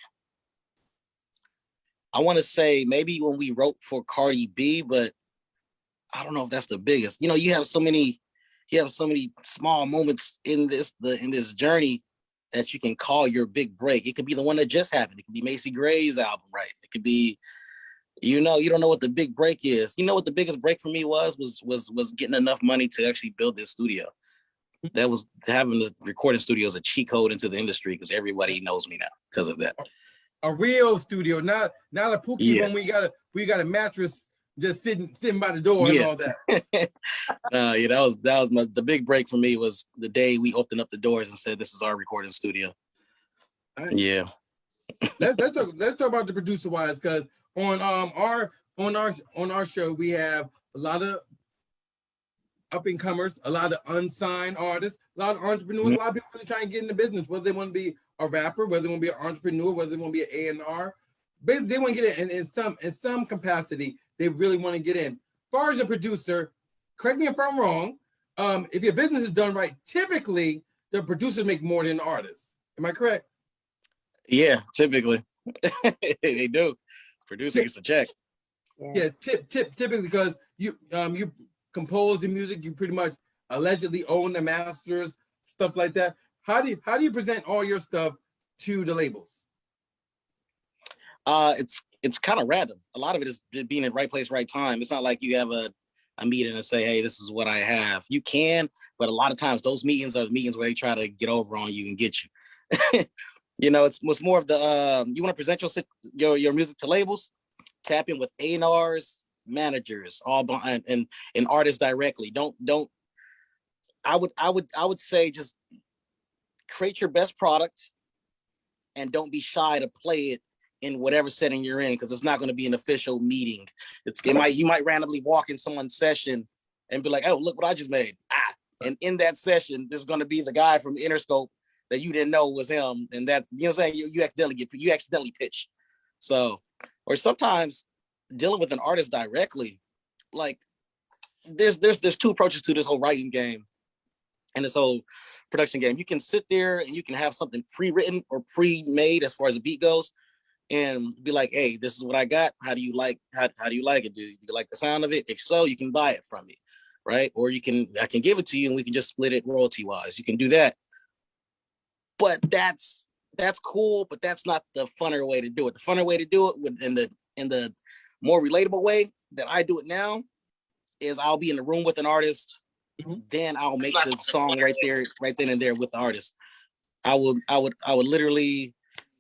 I want to say maybe when we wrote for Cardi B, but I don't know if that's the biggest. You know, you have so many small moments in this journey that you can call your big break. It could be the one that just happened. It could be Macy Gray's album, right? It could be, you don't know what the big break is. You know what the biggest break for me was getting enough money to actually build this studio. That was having the recording studio as a cheat code into the industry because everybody knows me now because of that. A real studio, not a pookie Yeah. one. We got a mattress just sitting by the door and all that. Yeah, that was the big break for me was the day we opened up the doors and said this is our recording studio. Yeah. Let's talk about the producer wise, because on our show we have a lot of up and comers, a lot of unsigned artists, a lot of entrepreneurs, a lot of people really trying to get in the business, whether they want to be a rapper, whether they want to be an entrepreneur, whether they want to be an A&R. Basically, they want to get in some capacity. They really want to get in. As far as a producer, correct me if I'm wrong. If your business is done right, typically the producer make more than the artist. Am I correct? Yeah, typically they do. Producer gets the check. Yes, typically because you compose the music, you pretty much allegedly own the masters, stuff like that. How do you present all your stuff to the labels? It's kind of random. A lot of it is being in right place, right time. It's not like you have a meeting and say, hey, this is what I have. You can, but a lot of times those meetings are the meetings where they try to get over on you and get you. It's more of the you want to present your music to labels, tap in with A&Rs, managers, all behind and artists directly. I would say just create your best product and don't be shy to play it in whatever setting you're in, because it's not going to be an official meeting. You might randomly walk in someone's session and be like, oh, look what I just made. And in that session, there's going to be the guy from Interscope that you didn't know was him. And that, you know what I'm saying? You accidentally pitch. So, or sometimes dealing with an artist directly, like there's two approaches to this whole writing game and this whole production game. You can sit there and you can have something pre-written or pre-made as far as the beat goes and be like, hey, this is what I got. How do you like it? Do you like the sound of it? If so, you can buy it from me, right? Or I can give it to you and we can just split it royalty wise. You can do that. But that's cool, but that's not the funner way to do it. The funner way to do it in the more relatable way that I do it now is I'll be in the room with an artist, then I'll make the song right then and there with the artist. I would literally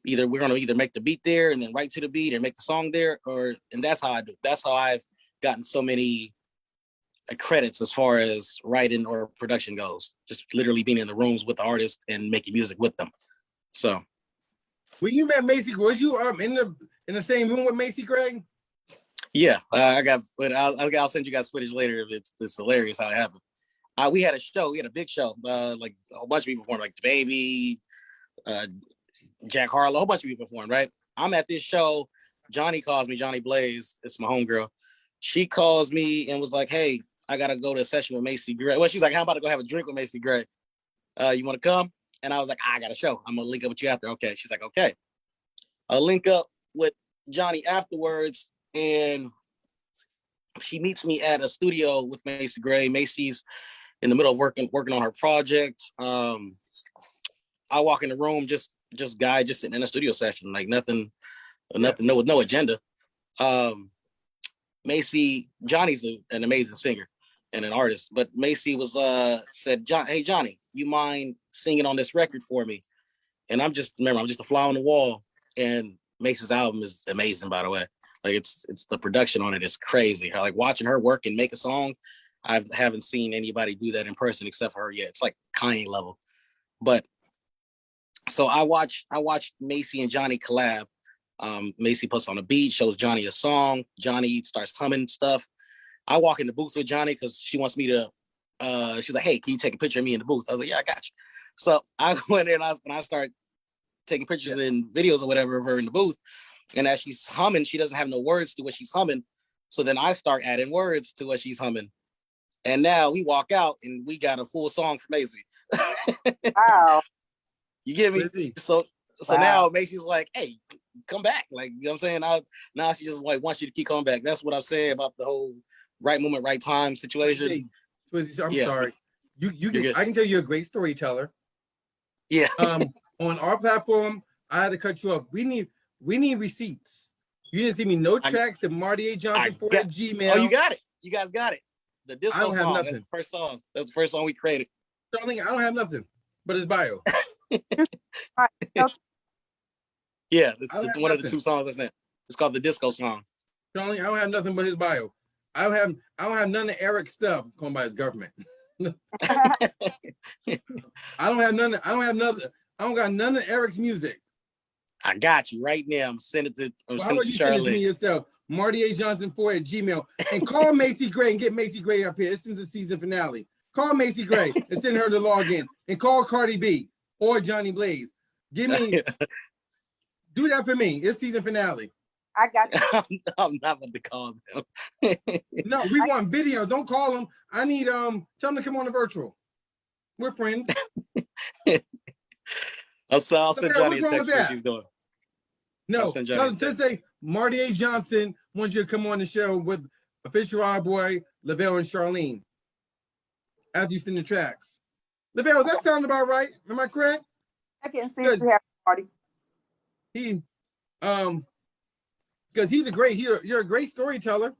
we're gonna either make the beat there and then write to the beat and make the song there, and that's how I do it. That's how I've gotten so many credits as far as writing or production goes. Just literally being in the rooms with the artist and making music with them. So when you met Macy, was you in the same room with Macy Gray? Yeah, I'll send you guys footage later if it's hilarious how it happened. We had a big show, like a whole bunch of people performed, like the Baby, Jack Harlow, a whole bunch of people performed, right? I'm at this show, Johnny calls me, Johnny Blaze, it's my homegirl. She calls me and was like, hey, I gotta go to a session with Macy Gray. Well, she's like, how about to go have a drink with Macy Gray? You wanna come? And I was like, I got a show. I'm gonna link up with you after. Okay. She's like, okay. I'll link up with Johnny afterwards, and she meets me at a studio with Macy Gray. Macy's in the middle of working on her project. I walk in the room, just guy just sitting in a studio session, like nothing, no, with no agenda. Macy, Johnny's an amazing singer and an artist, but Macy was said, hey Johnny, you mind singing on this record for me? And I'm just a fly on the wall. And Macy's album is amazing, by the way. Like it's the production on it is crazy. Like watching her work and make a song, I haven't seen anybody do that in person except for her yet. It's like Kanye level. But so I watched Macy and Johnny collab. Macy puts on a beat, shows Johnny a song. Johnny starts humming stuff. I walk in the booth with Johnny because she wants me to. She's like, "Hey, can you take a picture of me in the booth?" I was like, "Yeah, I got you." So I go in there and I start taking pictures and videos or whatever of her in the booth. And as she's humming, she doesn't have no words to what she's humming. So then I start adding words to what she's humming. And now we walk out and we got a full song for Macy. Wow. You get me? So now Macy's like, hey, come back. Like, you know what I'm saying? Now she just like wants you to keep coming back. That's what I'm saying about the whole right moment, right time situation. Twizzy, I'm sorry. I can tell you're a great storyteller. Yeah. On our platform, I had to cut you off. We need receipts. You didn't see me no tracks at Marty A. Johnson 4 at Gmail. Oh, you got it. You guys got it. The disco song. Have that's the first song. That's the first song we created. Darling, I don't have nothing but his bio. Yeah, this is one of the 2 songs I sent. It's called the disco song. Darling, I don't have nothing but his bio. I don't have none of Eric's stuff going by his government. I don't got none of Eric's music. I got you right now. I'm sending it to How about you send it to me yourself? Marty A. Johnson 4 at Gmail. And call Macy Gray and get Macy Gray up here. This is the season finale. Call Macy Gray and send her to log in. And call Cardi B or Johnny Blaze. Do that for me. It's season finale. I got you. I'm not about to call them. No, we want video. Don't call them. I need tell them to come on the virtual. We're friends. I'll send Johnny a text what she's doing. No, just say Marty A. Johnson wants you to come on the show with Official Our Boy, Lavelle, and Charlene. After you send the tracks. Lavelle, that sound about right? Am I correct? I can see if you have a party. Because you're a great storyteller.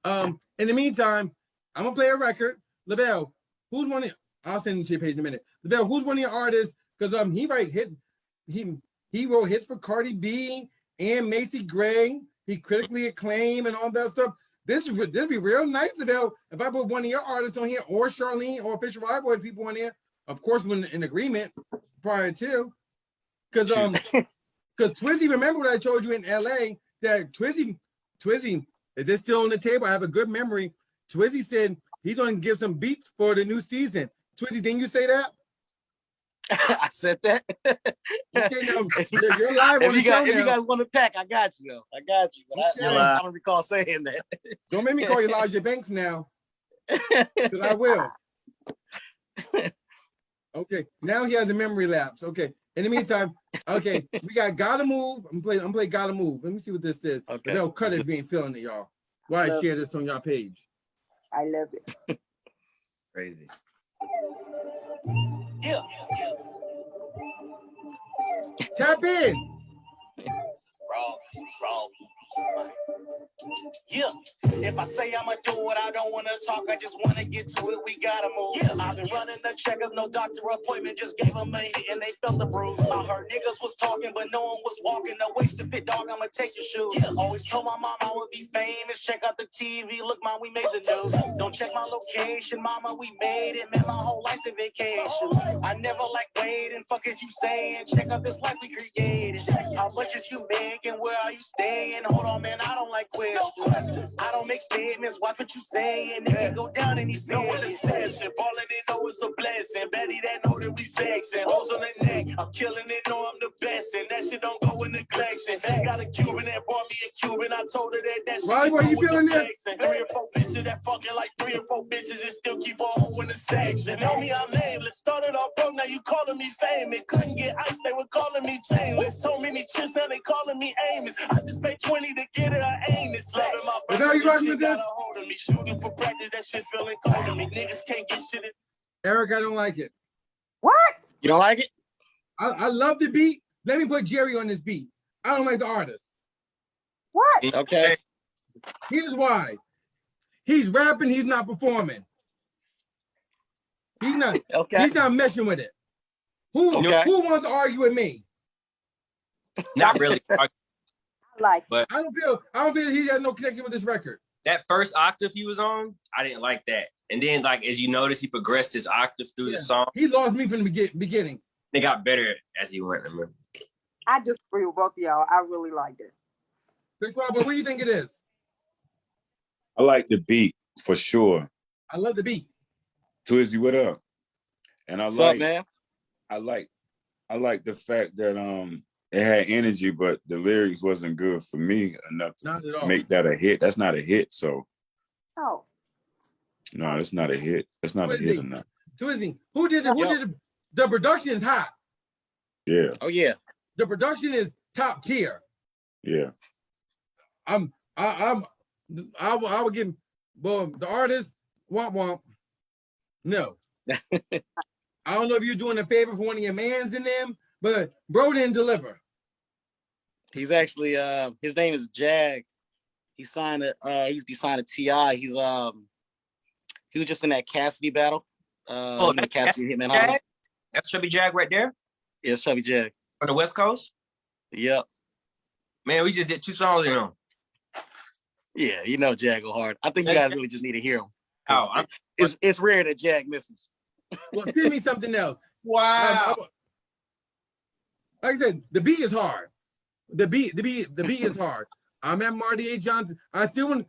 In the meantime, I'm gonna play a record. Lavelle, who's one of I'll send you to your page in a minute. Lavelle, who's one of your artists? Because he wrote hits for Cardi B and Macy Gray. He critically acclaimed and all that stuff. This would be real nice, Lavelle, if I put one of your artists on here, or Charlene, or Official Our Boy people on here. Of course, when in agreement prior to, because Twizzy, remember what I told you in LA that Twizzy, is this still on the table? I have a good memory. Twizzy said he's going to give some beats for the new season. Twizzy, didn't you say that? I said that. Okay, now, you're live on the show now. If you guys want to pack, I got you, though. I got you. But I don't recall saying that. Don't make me call you Elijah Banks now, because I will. Okay, now he has a memory lapse. Okay, in the meantime, okay, we got Gotta Move. I'm playing Gotta Move. Let me see what this is. Okay. They'll cut it if you ain't feeling it, y'all. Why I share this on your page? I love it. Crazy. Yeah. Tap in. Wrong. Yeah, if I say I'ma do it, I don't wanna talk, I just wanna get to it, we gotta move. Yeah, I've been running the checkup, no doctor appointment, just gave them a hit and they felt the bruise. I heard niggas was talking, but no one was walking. No waist to fit, dog, I'ma take your shoes. Yeah, always told my mom I would be famous, check out the TV, look, mom, we made the news. Don't check my location, mama, we made it, man, my whole life's a vacation. I never like waiting, fuck is you saying, check out this life we created. How much is you making, where are you staying? Hold on, man, I don't like questions. I don't make statements, watch what you say, and they go down in these no interception. Ballin' it, know it's a blessing. Betty that know that we sexin'. Hoes on the neck, I'm killing it, know I'm the best, and that shit don't go in neglection. Got a Cuban that bought me a Cuban. I told her that shit. Why you feeling this? 3 or 4 bitches that fucking like 3 or 4 bitches and still keep on in the section. Tell me I'm nameless. Started off broke, now you calling me famous. Couldn't get ice, they were calling me chainless. So many chicks, now they calling me Amos. I just paid 20 to get it, I ain't this. Loving my But now you rocking with this? got a hold of me. Shooting for practice, that shit feeling cold to me. Niggas can't get shit in. Eric, I don't like it. What? You don't like it? I love the beat. Let me put Jerry on this beat. I don't like the artist. What? Okay. Here's why. He's rapping, he's not performing. He's not meshing with it. Who wants to argue with me? Not really. I like it. But I don't feel he has no connection with this record. that first octave he was on, I didn't like that. And then, like, as you notice, he progressed his octave through the song. He lost me from the beginning. It got better as he went. Remember? I disagree with both of y'all. I really liked it. Chris Rob, what do you think it is? I like the beat for sure. I love the beat. Twizzy, what up? And What's up, man? I like the fact that it had energy, but the lyrics wasn't good for me enough to make that a hit. That's not a hit, so. Oh. No, that's not a hit. That's not a hit enough. Twizzy, who did the production is hot. Yeah. Oh yeah. The production is top tier. Yeah. I would give the artist womp. No. I don't know if you're doing a favor for one of your mans in them, but bro didn't deliver. He's actually his name is Jag. He signed he signed a TI. He was just in that Cassidy battle. That's Cassidy Hitman. Jag? That's Chubby Jag right there? Yeah, it's Chubby Jag. On the West Coast? Yep. Man, we just did 2 songs, you know. Yeah, you know Jag go hard. I think you guys really just need to hear him. Oh, It's rare that Jag misses. Well, send me something else. Wow. Like I said, the beat is hard. The beat is hard. I'm at Marty A. Johnson. I think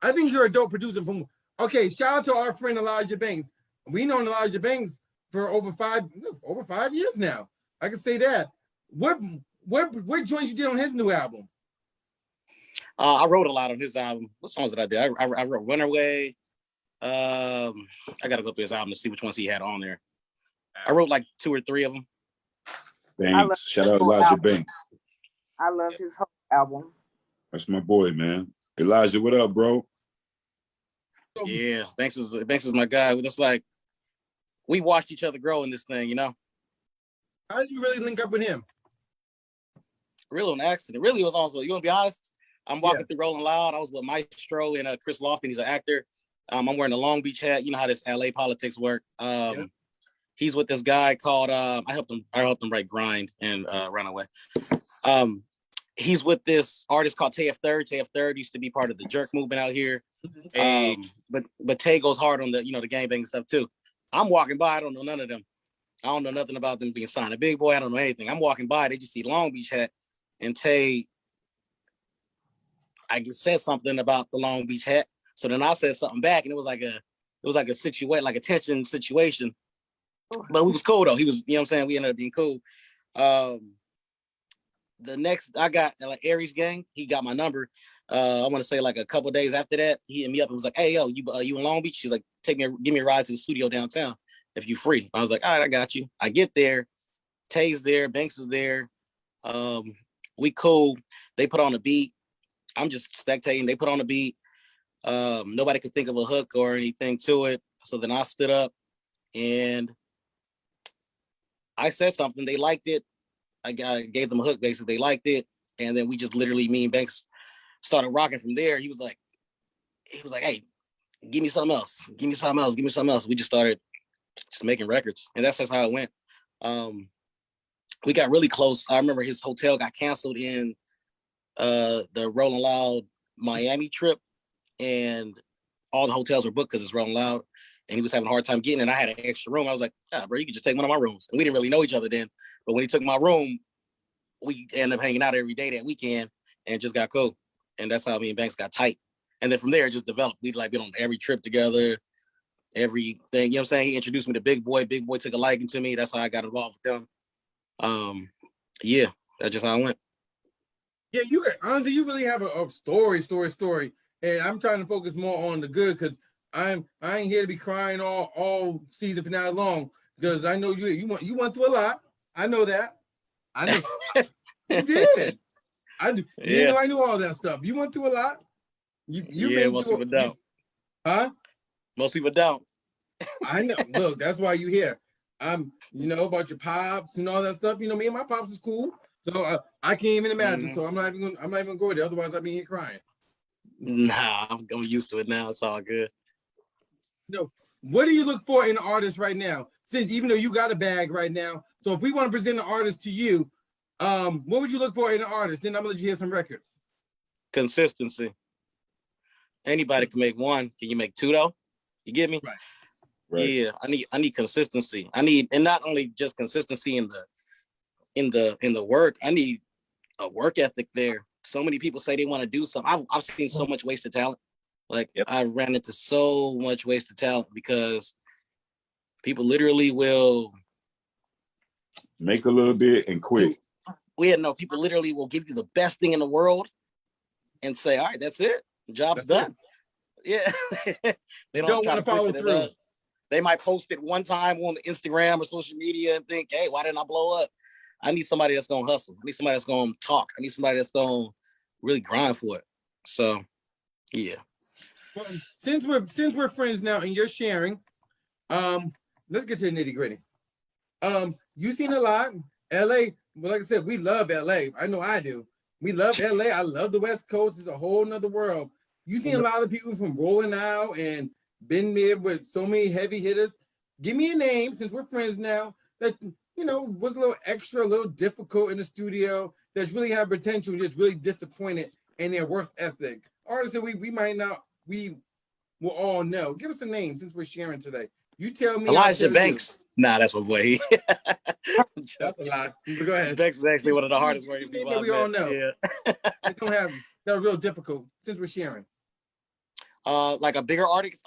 you're a dope producer. Okay, shout out to our friend Elijah Banks. We known Elijah Banks for over 5 years now. I can say that. What joints you did on his new album? I wrote a lot on his album. What songs did I do? I wrote Runaway. I gotta go through his album to see which ones he had on there. I wrote like 2 or 3 of them. Banks. Shout out Elijah Banks. I loved his whole album. That's my boy, man. Elijah, what up, bro? Yeah, Banks is my guy. We're just like, we watched each other grow in this thing, you know. How did you really link up with him? Really on accident. Really was also, you want to be honest? I'm walking through Rolling Loud. I was with Maestro and Chris Lofton. He's an actor. I'm wearing a Long Beach hat. You know how this LA politics work. He's with this guy called I helped him write Grind and Runaway. He's with this artist called Tay Third. Tay Third used to be part of the Jerk movement out here. But Tay goes hard on the the gangbang stuff too. I'm walking by, I don't know none of them. I don't know nothing about them being signed. A Big Boy, I don't know anything. I'm walking by, they just see Long Beach hat, and Tay, I said something about the Long Beach hat. So then I said something back, and it was like a situation, like a tension situation. But we was cool though. He was, you know what I'm saying? We ended up being cool. The next I got like Aries Gang, he got my number. I want to say like a couple days after that, he hit me up and was like, "Hey, yo, you in Long Beach?" He's like, give me a ride to the studio downtown if you free. I was like, "All right, I got you." I get there, Tay's there, Banks is there. We cool. They put on a beat. I'm just spectating. They put on a beat. Nobody could think of a hook or anything to it. So then I stood up and I said something. They liked it. I gave them a hook, basically. They liked it. And then we just literally, me and Banks started rocking from there. He was like, "Hey, give me something else. Give me something else. Give me something else." We just started just making records. And that's just how it went. We got really close. I remember his hotel got canceled in the Rolling Loud Miami trip. And all the hotels were booked because it's Rolling Loud. And he was having a hard time getting it. And I had an extra room. I was like, bro, you could just take one of my rooms. And we didn't really know each other then. But when he took my room, we ended up hanging out every day that weekend and just got cool. And that's how me and Banks got tight. And then from there, it just developed. We'd like been on every trip together, everything. You know what I'm saying? He introduced me to Big Boy. Big Boy took a liking to me. That's how I got involved with them. Yeah, that's just how I went. Yeah, you got honestly, you really have a story, and I'm trying to focus more on the good because I ain't here to be crying all season finale long because I know you went through a lot. I know that. I know you did. I didn't know I knew all that stuff. You went through a lot. You yeah, most people don't. Huh? Most people don't. I know. Look, that's why you here. You know about your pops and all that stuff. You know, me and my pops is cool, so I can't even imagine. So I'm not even gonna go there. Otherwise, I'd be here crying. Nah, I'm used to it now. It's all good. No, what do you look for in an artist right now? Since even though you got a bag right now, so if we want to present an artist to you, what would you look for in an artist? Then I'm gonna let you hear some records. Consistency. Anybody can make one. Can you make two though? You get me? Right. Yeah, I need consistency. And not only just consistency in the work. I need a work ethic there. So many people say they want to do something. I've seen so much wasted talent. Like I ran into so much wasted talent because people literally will make a little bit and quit. People literally will give you the best thing in the world and say, all right, that's it. The job's done. Yeah. They don't want to follow through. They might post it one time on Instagram or social media and think, hey, why didn't I blow up? I need somebody that's gonna hustle. I need somebody that's gonna talk. I need somebody that's gonna really grind for it. So yeah. Well, since we're friends now and you're sharing, let's get to the nitty-gritty. You've seen a lot. LA, well, like I said, we love LA. I know I do. We love LA. I love the West Coast. It's a whole nother world. You've seen a lot of people from rolling out and been there with so many heavy hitters. Give me a name, since we're friends now, that was a little extra, a little difficult in the studio, that's really have potential, just really disappointed in their work ethic. Artists that we will all know. Give us a name since we're sharing today. You tell me. Elijah Banks. Nah, that's my boy. That's a lot. Go ahead. Banks is actually one of the hardest working people I've we met. all know. Yeah. They don't have that real difficult since we're sharing. Like a bigger artist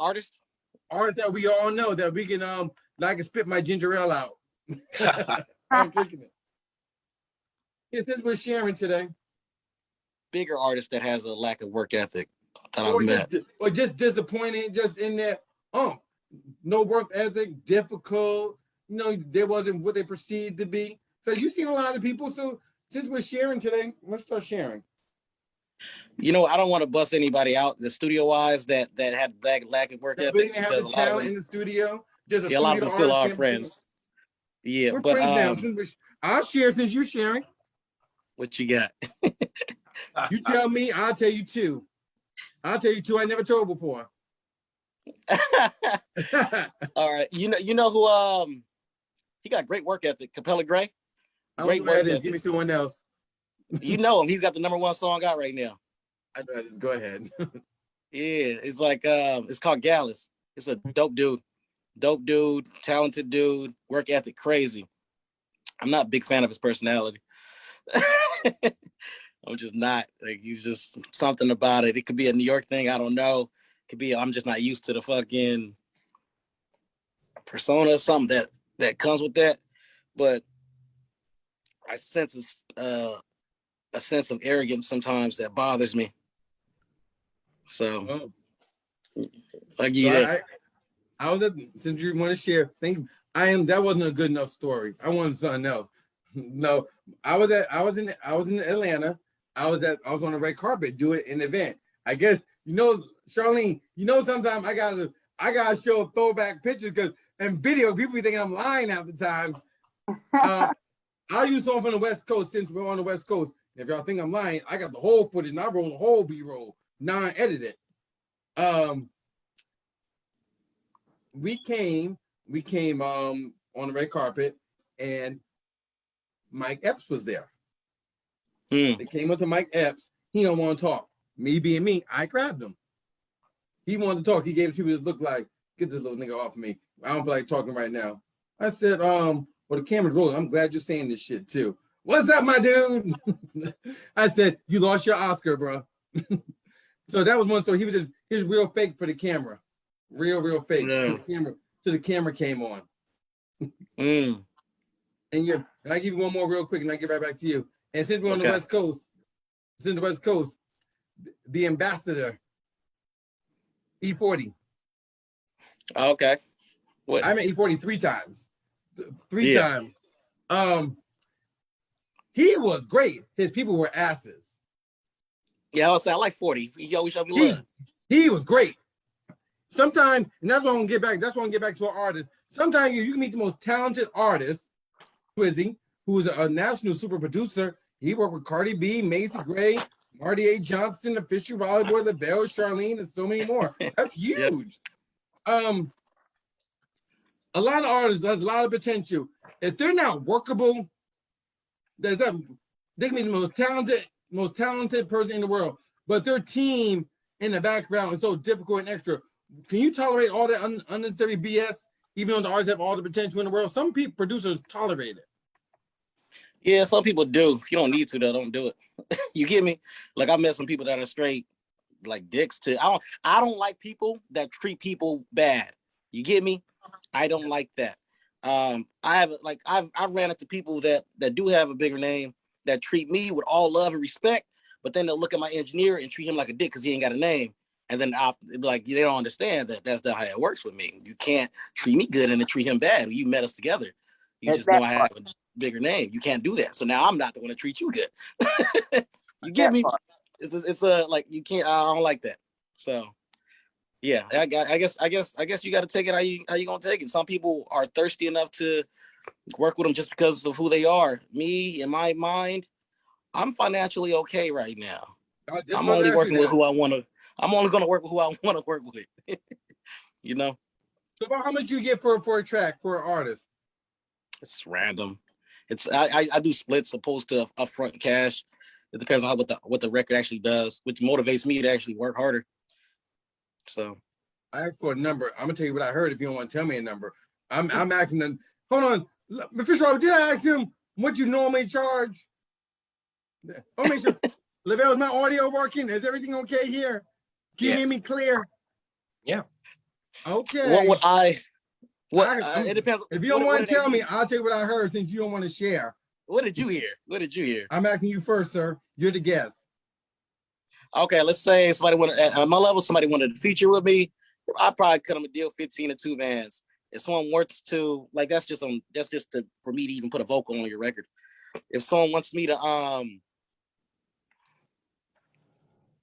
that we all know that we can that I can spit my ginger ale out. I'm drinking it. Yeah, since we're sharing today. Bigger artist that has a lack of work ethic that I've met. Or just disappointing, just in there. No work ethic, difficult. There wasn't what they perceived to be. So you've seen a lot of people. So since we're sharing today, let's start sharing. I don't want to bust anybody out the studio wise that had lack of work ethic. We didn't have the talent in the studio. Just a lot of them still are friends. Yeah, we're friends now. I'll share since you're sharing. What you got? You tell me, I'll tell you two. I'll tell you two I never told before. All right. You know who he got great work ethic, Capella Gray. Great work ethic. Give me someone else. You know him. He's got the #1 song out right now. I know. Just go ahead. Yeah, it's like it's called Gallus. It's a dope dude, talented dude, work ethic crazy. I'm not a big fan of his personality. I'm just not. Like, he's just something about it. It could be a New York thing. I don't know. It could be I'm just not used to the fucking persona, something that comes with that. But I sense a sense of arrogance sometimes that bothers me. So, I was since you want to share, that wasn't a good enough story. I wanted something else. No, I was in Atlanta. I was on the red carpet doing an event. I guess Charlene. Sometimes I gotta show throwback pictures because in video people be thinking I'm lying half the time. I'll use something from the West Coast since we're on the West Coast. If y'all think I'm lying, I got the whole footage and I rolled the whole B-roll, non-edited. We came on the red carpet and Mike Epps was there. They came up to Mike Epps. He don't want to talk. Me being me, I grabbed him. He wanted to talk. He gave people this look like, get this little nigga off me. I don't feel like talking right now. I said, well, the camera's rolling. I'm glad you're saying this shit too. What's up, my dude? I said, you lost your Oscar, bro. So that was one story. He was real fake for the camera. Real fake. Yeah. Till the camera came on. And And I give you one more real quick, and I get right back to you. And since we're on the West Coast, the ambassador, E40. Okay. What? I met E40 3 times. Three times. He was great. His people were asses. Yeah, I was saying I like 40. He always showed me love. He was great. Sometimes, and that's why I'm gonna get back. That's why I'm gonna get back to an artist. Sometimes you can meet the most talented artist, Twizzy, who is a national super producer. He worked with Cardi B, Macy Gray, Marty A. Johnson, the Fisher Raleigh Boy, the Bell, Charlene, and so many more. That's huge. A lot of artists has a lot of potential. If they're not workable, they can be the most talented person in the world, but their team in the background is so difficult and extra. Can you tolerate all that unnecessary BS, even though the artists have all the potential in the world? Some people, producers, tolerate it. Yeah, some people do. If you don't need to, though, don't do it. You get me? Like I met some people that are straight like dicks too. I don't like people that treat people bad. You get me? I don't like that. I've ran into people that do have a bigger name that treat me with all love and respect, but then they'll look at my engineer and treat him like a dick because he ain't got a name. And then I'll be like, they don't understand that that's not how it works with me. You can't treat me good and then treat him bad. You met us together. You just know I have a bigger name. You can't do that. So now I'm not the one to treat you good. You get me? It's like you can't. I don't like that. So yeah, I guess you got to take it how you gonna take it. Some people are thirsty enough to work with them just because of who they are. Me, in my mind, I'm financially okay right now. I'm only working with who I want to. I'm only gonna work with who I want to work with. You know. So about how much you get for a track for an artist? It's random. It's I do splits opposed to upfront cash. It depends on what the record actually does, which motivates me to actually work harder. So I asked for a number. I'm gonna tell you what I heard if you don't want to tell me a number. I'm asking them. Hold on. Fisher, did I ask him what you normally charge? Oh, make sure. Lavelle, is my audio working? Is everything okay here? Can you hear me clear? Yeah. Okay. What would it depends. If you don't want to tell me, I'll tell you what I heard since you don't want to share. What did you hear? I'm asking you first, sir. You're the guest. Okay, let's say somebody wanted at my level, somebody wanted to feature with me. I'd probably cut them a deal 15 to 2 bands. If someone wants to, like for me to even put a vocal on your record. If someone wants me to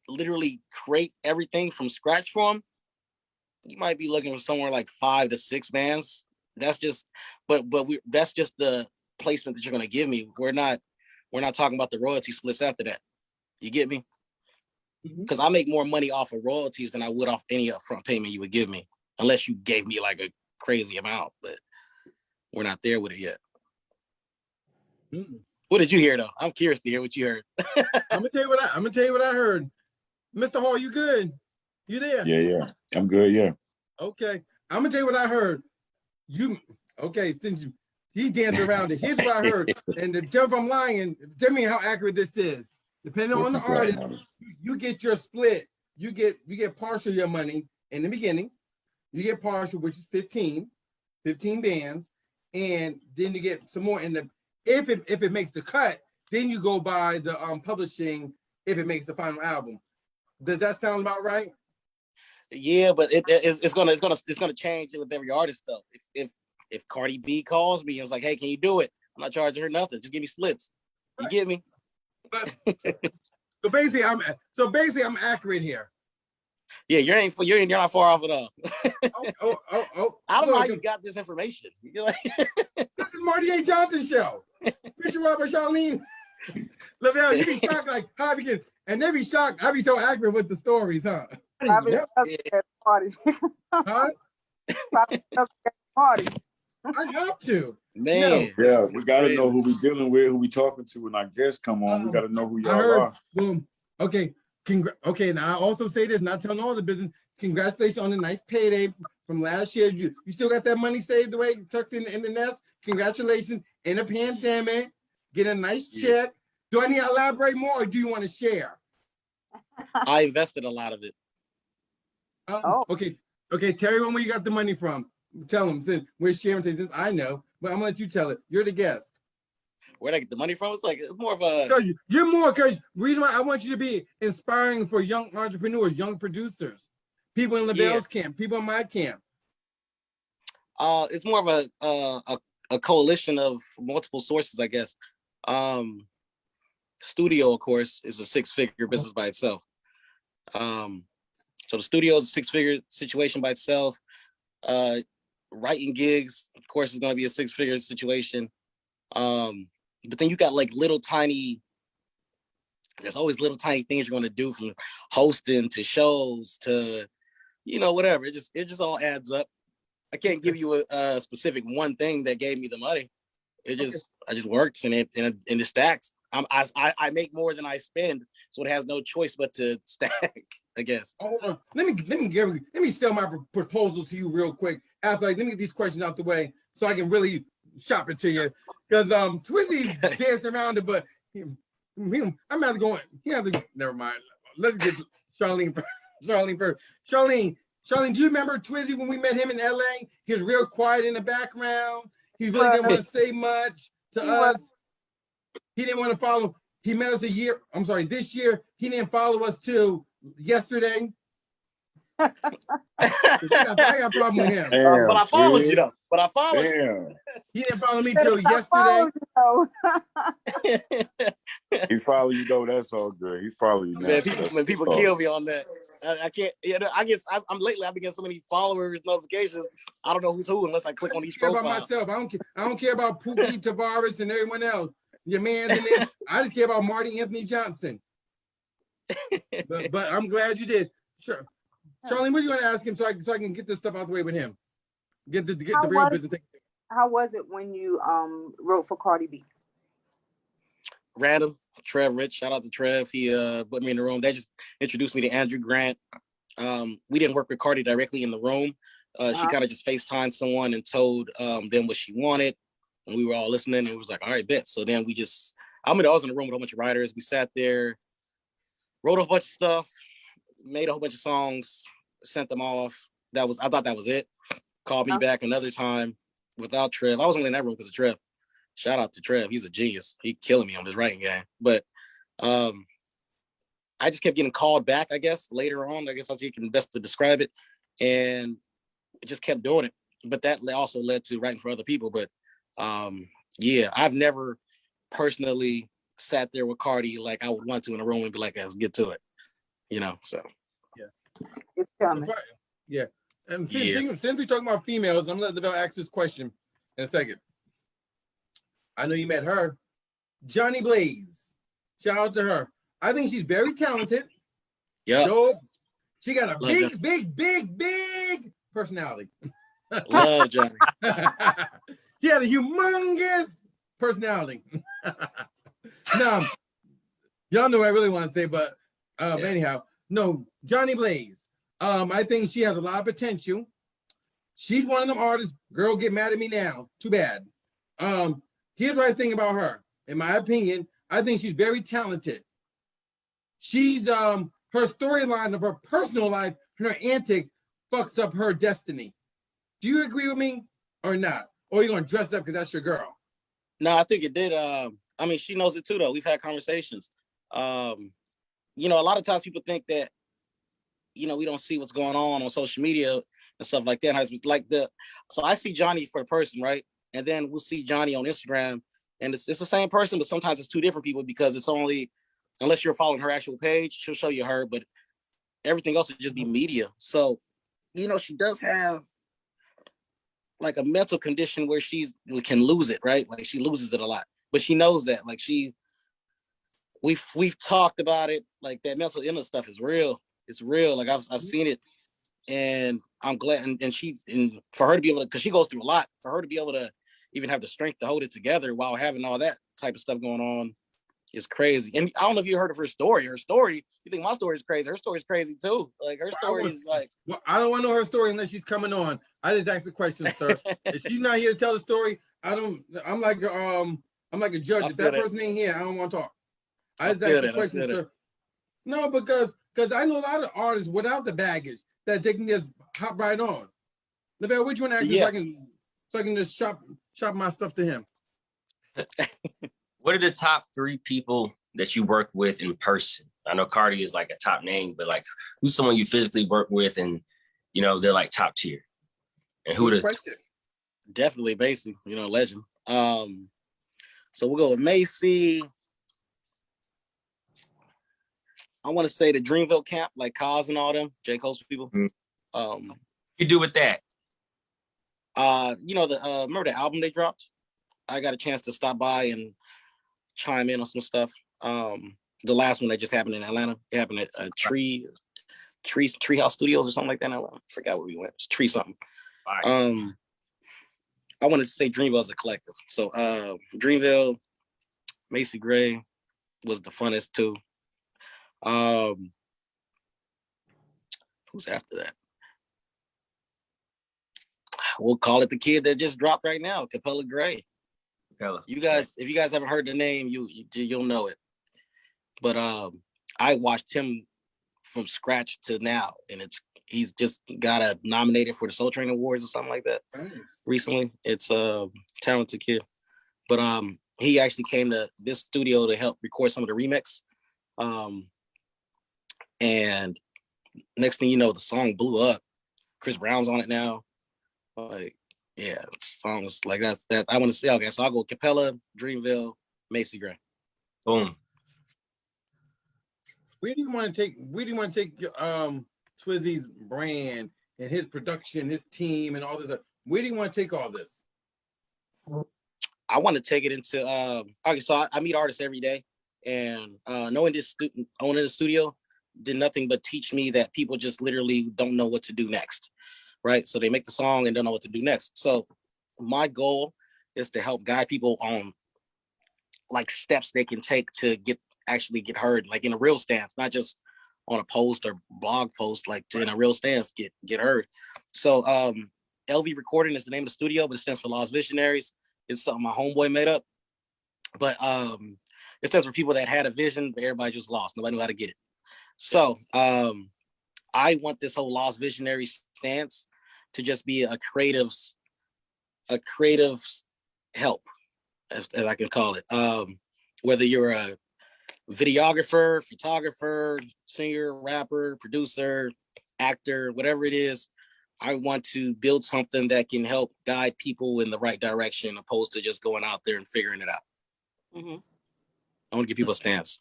literally create everything from scratch for them, you might be looking for somewhere like 5 to 6 bands. That's just, that's just the placement that you're gonna give me. We're not talking about the royalty splits after that. You get me? Because I make more money off of royalties than I would off any upfront payment you would give me, unless you gave me like a crazy amount. But we're not there with it yet. What did you hear though? I'm curious to hear what you heard. I'm gonna tell you what I heard. Mr. Hall, you good? You there? Yeah. I'm good, yeah. Okay. I'm gonna tell you what I heard. Since he's dancing around it. Here's what I heard. And to tell if I'm lying, tell me how accurate this is. Depending on the artist, you get your split. You get partial your money in the beginning. You get partial, which is 15 bands, and then you get some more in the if it makes the cut, then you go by the publishing if it makes the final album. Does that sound about right? Yeah, but it's gonna change with every artist though. If Cardi B calls me and is like, hey, can you do it? I'm not charging her nothing. Just give me splits. You get me? But so basically I'm accurate here. Yeah, you're not far off at all. I don't know how you got this information. You're like, this is Marty A. Johnson show. Richard Robert, Charlene. Lavelle, you be shocked like how we can, and they be shocked. I be so accurate with the stories, huh? Party. Huh? Party. I have to. Man. Yeah, we gotta know who we dealing with, who we talking to, and our guests come on. We gotta know who y'all are. Boom. Okay. Okay. Now I also say this, not telling all the business. Congratulations on the nice payday from last year. You still got that money saved away, tucked in the nest. Congratulations. In a pandemic, get a nice check. Do I need to elaborate more, or do you want to share? I invested a lot of it. Okay. Terry, where you got the money from? Tell him. Since we're sharing this, I know, but I'm gonna let you tell it. You're the guest. Where'd I get the money from? It's like more of a. Cause you're more. Cause reason why I want you to be inspiring for young entrepreneurs, young producers, people in LaBelle's camp, people in my camp. It's more of a coalition of multiple sources, I guess. Studio, of course, is a 6-figure business by itself. So the studio is a 6-figure situation by itself. Writing gigs, of course, is going to be a 6-figure situation. But then you got like little tiny. There's always little tiny things you're going to do, from hosting to shows to, whatever. It just all adds up. I can't give you a specific one thing that gave me the money. I just worked and it stacks. I make more than I spend, so it has no choice but to stack, I guess. Hold on. Let me sell my proposal to you real quick. After let me get these questions out the way so I can really shop it to you. Because Twizzy's dancing around it, but I'm not going. He has to. Never mind. Let's get Charlene first. Charlene, do you remember Twizzy when we met him in LA? He was real quiet in the background. He really didn't want to say much to us. He didn't want to follow. He met us this year. He didn't follow us till yesterday. I got a problem with him. Damn, but I followed you though. Damn. He didn't follow me till yesterday. He follow you though. That's all good. He follow you now. Man, people kill me on that. I can't. I guess I'm lately. I've been getting so many followers notifications. I don't know who's who unless I click on each profile. About myself. I don't care about Pookie, Tavares, and everyone else. Your man's in there. I just care about Marty Anthony Johnson. But I'm glad you did. Sure. Charlene, what are you going to ask him so I can get this stuff out the way with him? Get the real business. How was it when you wrote for Cardi B? Random. Trev Rich, shout out to Trev. He put me in the room. They just introduced me to Andrew Grant. We didn't work with Cardi directly in the room. She kind of just FaceTimed someone and told them what she wanted. And we were all listening, and it was like, all right, bet. So then I was in the room with a whole bunch of writers. We sat there, wrote a bunch of stuff, made a whole bunch of songs, sent them off. I thought that was it. Called me back another time without Trev. I wasn't in that room because of Trev. Shout out to Trev. He's a genius. He killing me on this writing game. But I just kept getting called back, I guess, later on. I guess that's even best to describe it. And it just kept doing it. But that also led to writing for other people. But I've never personally sat there with Cardi like I would want to in a room and be like, let's get to it. So. Yeah. It's coming. Yeah. And since we're talking about females, I'm going to let LaBelle ask this question in a second. I know you met her. Johnny Blaze. Shout out to her. I think she's very talented. Yeah. She got a big personality. Love Johnny. She had a humongous personality. No, y'all know what I really want to say, but anyhow, no, Johnny Blaze. I think she has a lot of potential. She's one of them artists. Girl, get mad at me now. Too bad. Here's what I think about her. In my opinion, I think she's very talented. She's her storyline of her personal life and her antics fucks up her destiny. Do you agree with me or not? Or are you gonna dress up because that's your girl? No, I think it did. She knows it too, though. We've had conversations. A lot of times people think that, we don't see what's going on social media and stuff like that. So I see Johnny for the person, right? And then we'll see Johnny on Instagram, and it's the same person, but sometimes it's two different people because it's only, unless you're following her actual page, she'll show you her, but everything else would just be media. So, she does have like a mental condition where she can lose it, right? Like she loses it a lot, but she knows that. Like we've talked about it. Like that mental illness stuff is real. It's real. Like I've seen it, and I'm glad. And for her to be able to, because she goes through a lot, for her to be able to even have the strength to hold it together while having all that type of stuff going on is crazy. And I don't know if you heard of her story. You think my story is crazy? Her story is crazy too. Like her story is like. Well, I don't want to know her story unless she's coming on. I just asked the question, sir. If she's not here to tell the story, I'm like a judge. If that person ain't here, I don't want to talk. I just asked the question, sir. No, because I know a lot of artists without the baggage that they can just hop right on. LaBelle, which one ask so I can just shop my stuff to him? What are the top 3 people that you work with in person? I know Cardi is like a top name, but like who's someone you physically work with and you know they're like top tier? And who the question? Definitely Macy, you know, legend. So we'll go with Macy. I want to say the Dreamville camp, like Cos and all them, J. Cole's people. You do with that? You know, remember the album they dropped? I got a chance to stop by and chime in on some stuff. The last one that just happened in Atlanta, it happened at Treehouse Studios or something like that in Atlanta. I forgot where we went. It's Tree something. I wanted to say Dreamville as a collective. So Dreamville, Macy Gray was the funnest too. Who's after that? We'll call it the kid that just dropped right now, Capella Gray. Capella. You guys, if you guys haven't heard the name, you'll know it. But I watched him from scratch to now, and he's just got nominated for the Soul Train Awards or something like that recently. It's a talented kid. But he actually came to this studio to help record some of the remix. And next thing you know, the song blew up. Chris Brown's on it now. Like, yeah, songs like that. I want to say, okay, so I'll go Capella, Dreamville, Macy Gray. Boom. Where do you want to take Twizzy's brand and his production, his team, and all this? Where do you want to take all this? I want to take it into okay, so I meet artists every day, and owning the studio did nothing but teach me that people just literally don't know what to do next, right? So they make the song and don't know what to do next. So my goal is to help guide people on like steps they can take to actually get heard, like in a real stance, not just on a post or blog post, like in a real stance, get heard. So LV Recording is the name of the studio, but it stands for Lost Visionaries. It's something my homeboy made up. But it stands for people that had a vision, but everybody just lost. Nobody knew how to get it. So I want this whole Lost Visionary stance to just be a creative help, as I can call it. Whether you're a videographer, photographer, singer, rapper, producer, actor, whatever it is, I want to build something that can help guide people in the right direction, opposed to just going out there and figuring it out. Mm-hmm. I want to give people a stance.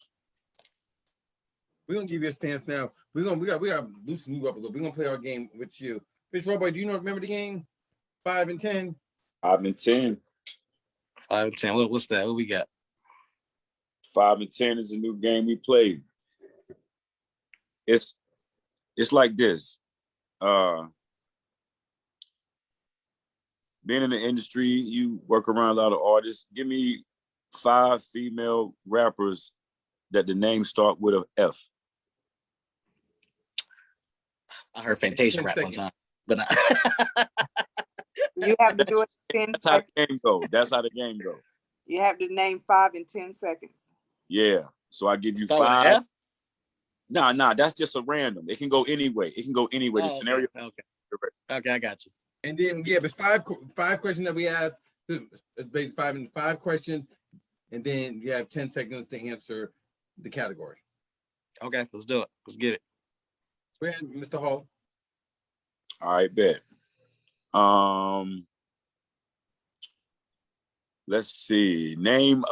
We're gonna give you a stance now. We got loosen you up a little. We're gonna play our game with you. Fish Robot, do you remember the game? 5 and 10. 5 and 10. 5 and 10. What's that? What we got? 5 and 10 is a new game we played. It's like this. Being in the industry, you work around a lot of artists. Give me 5 female rappers that the names start with an F. I heard Fantasia rap one time, but you have to do it in 10 That's seconds. how the game go. That's how the game go. You have to name 5 in 10 seconds. Yeah. So I give you start 5. with F? Nah, that's just a random. It can go anyway. The Oh, scenario. Okay, I got you. And then but 5 questions that we asked. It's 5 questions, and then you have 10 seconds to answer the category. Okay, let's do it. Let's get it. Go ahead, Mr. Hall. All right, bet. Let's see. Name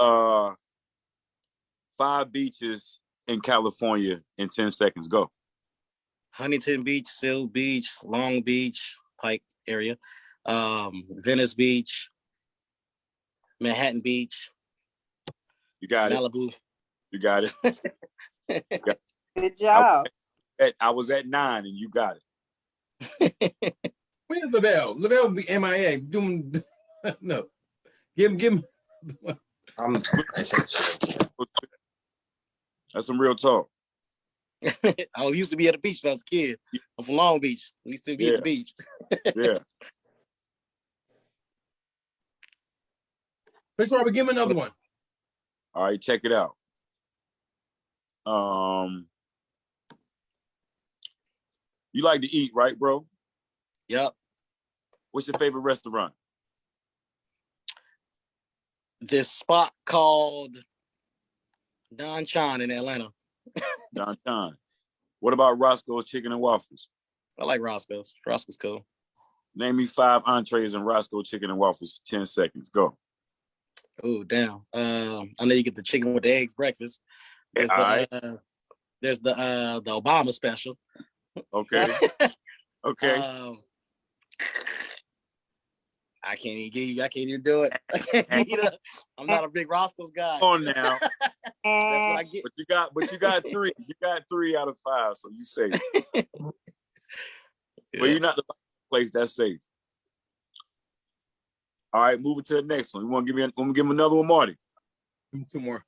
5 beaches in California in 10 seconds. Go. Huntington Beach, Seal Beach, Long Beach, Pike area, Venice Beach, Manhattan Beach. You got Malibu. You got it. Good job. I was at 9 and you got it. Where's Lavelle? Lavelle be MIA. No. Give him. That's some real talk. I used to be at the beach when I was a kid. I'm from Long Beach. We used to be at the beach. Yeah. Fish Robert, give him another one. All right, check it out. You like to eat, right, bro? Yep. What's your favorite restaurant? this spot called Don Chan in Atlanta. Don John. What about Roscoe's Chicken and Waffles? I like Roscoe's. Roscoe's cool. Name me 5 entrees in Roscoe Chicken and Waffles for 10 seconds. Go. Oh, damn. I know you get the chicken with the eggs breakfast. There's the Obama special. Okay. Okay. I can't even do it. I'm not a big Roscoe's guy. Come on now. That's what I get. But you got 3. You got 3 out of 5, so you safe. But you're not the place that's safe. All right, moving to the next one. You want to give him another one, Marty? 2 more.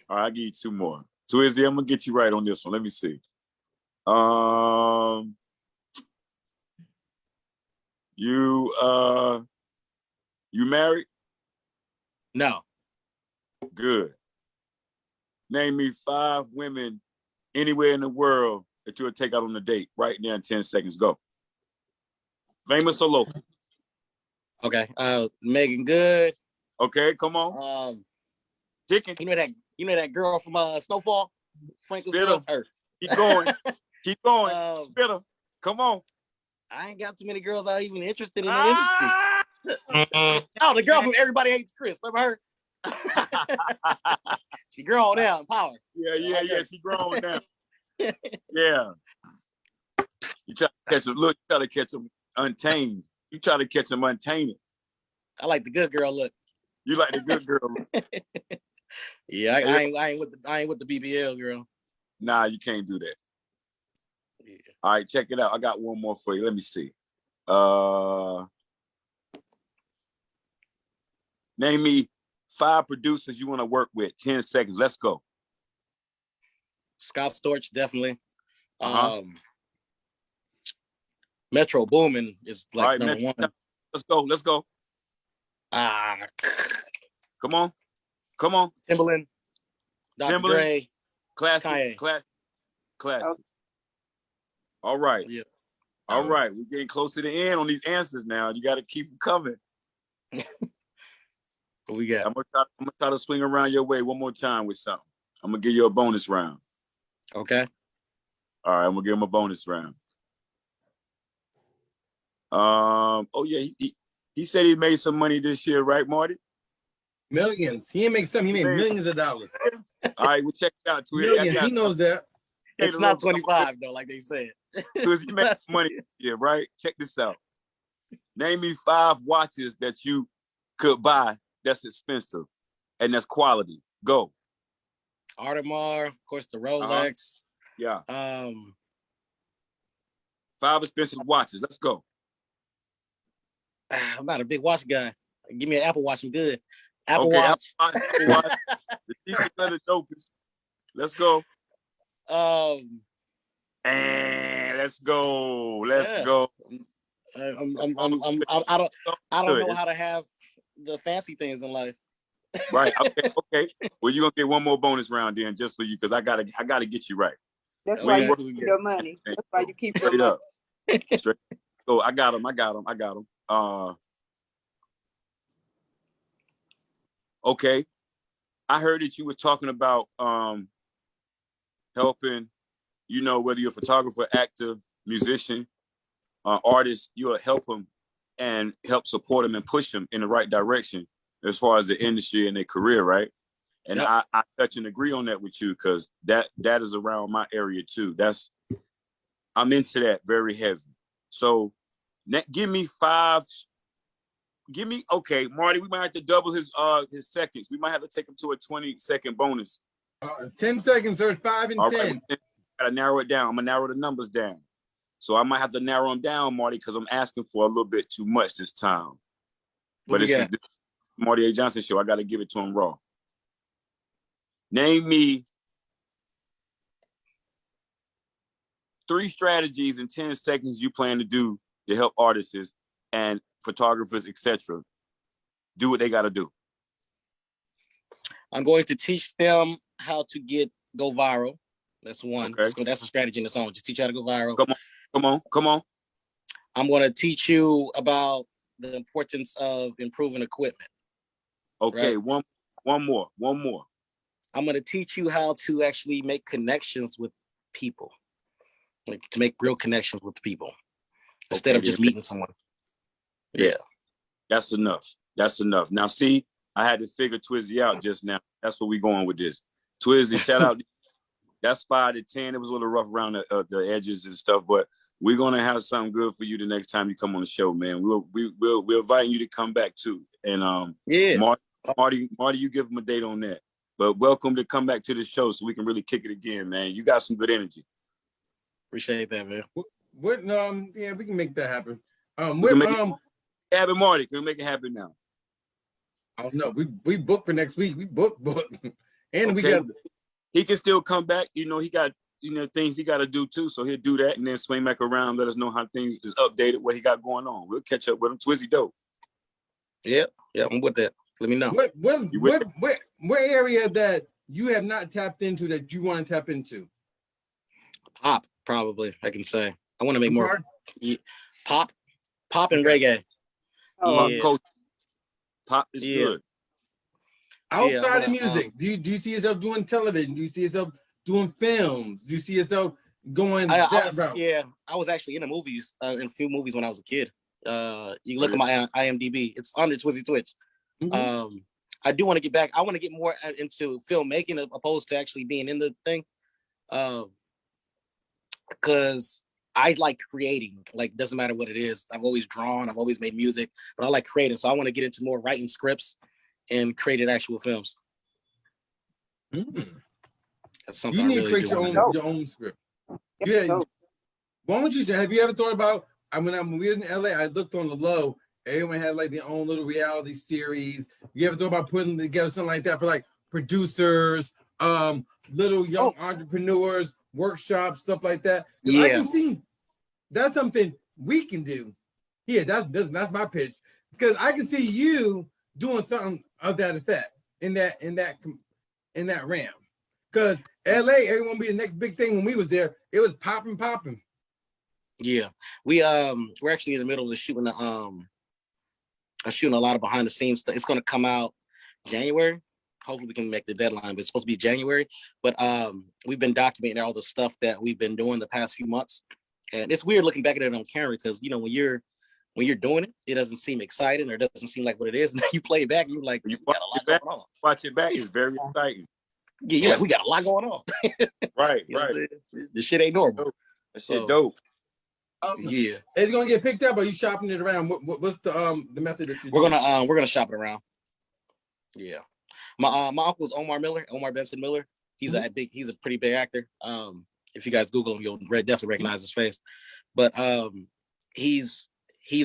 All right, I'll give you 2 more. Twizzy, I'm gonna get you right on this one. Let me see. You married? No. Good. Name me 5 women anywhere in the world that you would take out on a date right now in 10 seconds. Go. Famous or local? Okay. Megan Good. Okay, come on. Dickin. You know that girl from Snowfall? Spitter. Her. Keep going. Keep going. Spitter. Come on. I ain't got too many girls out even interested in that industry. Oh, the girl from Everybody Hates Chris. Remember her? She grown now in power. Yeah. She grown now. Yeah. You try to catch him. Look, you try to catch him untamed. You try to catch him untainted. I like the good girl look. You like the good girl look. Yeah, I ain't with the BBL girl. Nah, you can't do that. Yeah. All right, check it out. I got one more for you. Let me see. Name me 5 producers you want to work with. 10 seconds. Let's go. Scott Storch, definitely. Metro Boomin is like number one. Let's go. Come on. Timbaland. Dr. Dre. Classic. Okay. All right. Yeah. All right. We're getting close to the end on these answers now. You got to keep them coming. What we got? I'm gonna try to swing around your way one more time with something. I'm gonna give you a bonus round. Okay. All right, I'm gonna give him a bonus round. Oh yeah, he said he made some money this year, right, Marty? Millions. He didn't make some. He made millions of dollars. All right, we'll check it out. Millions. He knows that. It's not 25 though, like they said. Because he made money this year, right? Check this out. Name me 5 watches that you could buy that's expensive and that's quality. Go. Audemars, of course, the Rolex. Yeah. 5 expensive watches. Let's go. I'm not a big watch guy. Give me an Apple Watch. I'm good. Apple Watch. Apple Watch. The cheapest of the dopest. Let's go. And let's go. Let's go. I don't know how to have the fancy things in life. Right. Okay. Well, you're gonna get one more bonus round then, just for you, because I gotta get you right. That's why you keep your money. That's why you keep your money. Straight. So I got him. Okay. I heard that you were talking about helping, whether you're a photographer, actor, musician, artist, you'll help them and help support them and push them in the right direction as far as the industry and their career, right? And I touch and agree on that with you, because that is around my area too. I'm into that very heavy. So give me 5. Okay, Marty, we might have to double his seconds. We might have to take him to a 20-second bonus. 10 seconds, sir. 5 and 10. Right, gotta narrow it down. I'm gonna narrow the numbers down. So I might have to narrow them down, Marty, because I'm asking for a little bit too much this time. But it's the Marty A. Johnson show. I gotta give it to him raw. Name me 3 strategies in 10 seconds you plan to do to help artists and photographers, etc. do what they got to do. I'm going to teach them how to go viral. That's one. Okay. That's a strategy in the song. Just teach you how to go viral. Come on. I'm going to teach you about the importance of improving equipment. Okay, Right. one more. I'm gonna teach you how to actually make connections with people, like to make real connections with people instead Okay, of just then. meeting someone. Yeah. That's enough. That's enough. Now, see, I had to figure Twizzy out just now. That's where we going with this. Twizzy, shout out. That's 5 to 10. It was a little rough around the edges and stuff, but we're gonna have something good for you the next time you come on the show, man. We're inviting you to come back too. And Yeah. Marty, you give him a date on that. But welcome to come back to the show so we can really kick it again, man. You got some good energy. Appreciate that, man. What yeah, we can make that happen. We can make it happen, Marty. Can we make it happen now? I don't know. We booked for next week. We booked. And we Okay. got He can still come back. You know, he got things he got to do too. So he'll do that and then swing back around. Let us know how things is updated, what he got going on. We'll catch up with him. Twizzy dope. Yeah, I'm with that. Let me know. What area that you have not tapped into that you want to tap into? Pop, probably. I can say I want to make I'm more pop and reggae. Oh, Yeah. Pop is good. Outside of music, do you see yourself doing television? Do you see yourself doing films? Do you see yourself going that route? Yeah, I was actually in the movies, in a few movies when I was a kid. You can look at my IMDb. It's under Twizzy Twitch. Mhm. I do want to get back. I want to get more into filmmaking opposed to actually being in the thing. Because I like creating. Like, doesn't matter what it is. I've always drawn. I've always made music, but I like creating. So I want to get into more writing scripts and created actual films. That's something You I need really to do create want to do. your own script. Yeah. Why don't you? Have you ever thought about? When we was in LA, I looked on the low. Everyone had like their own little reality series. You ever thought about putting together something like that for like producers, little young entrepreneurs, workshops, stuff like that? Yeah. I can see that's something we can do. Yeah, that's my pitch, because I can see you doing something of that effect in that realm. Because LA, everyone be the next big thing. When we was there, it was popping. Yeah, we're actually in the middle of shooting a lot of behind the scenes stuff. It's gonna come out January. Hopefully we can make the deadline, but it's supposed to be January. But we've been documenting all the stuff that we've been doing the past few months. And it's weird looking back at it on camera because when you're doing it, it doesn't seem exciting or it doesn't seem like what it is. And then you play it back and you're like, you got a lot going on. Watch it back, it's very exciting. Yeah, you're like, we got a lot going on. Right. This shit ain't normal. That shit dope. Yeah. It's gonna get picked up, or are you shopping it around? What's the method that you We're gonna shop it around. Yeah. My uncle's Omar Benson Miller. He's he's a pretty big actor. If you guys Google him, you'll definitely recognize his face. But he's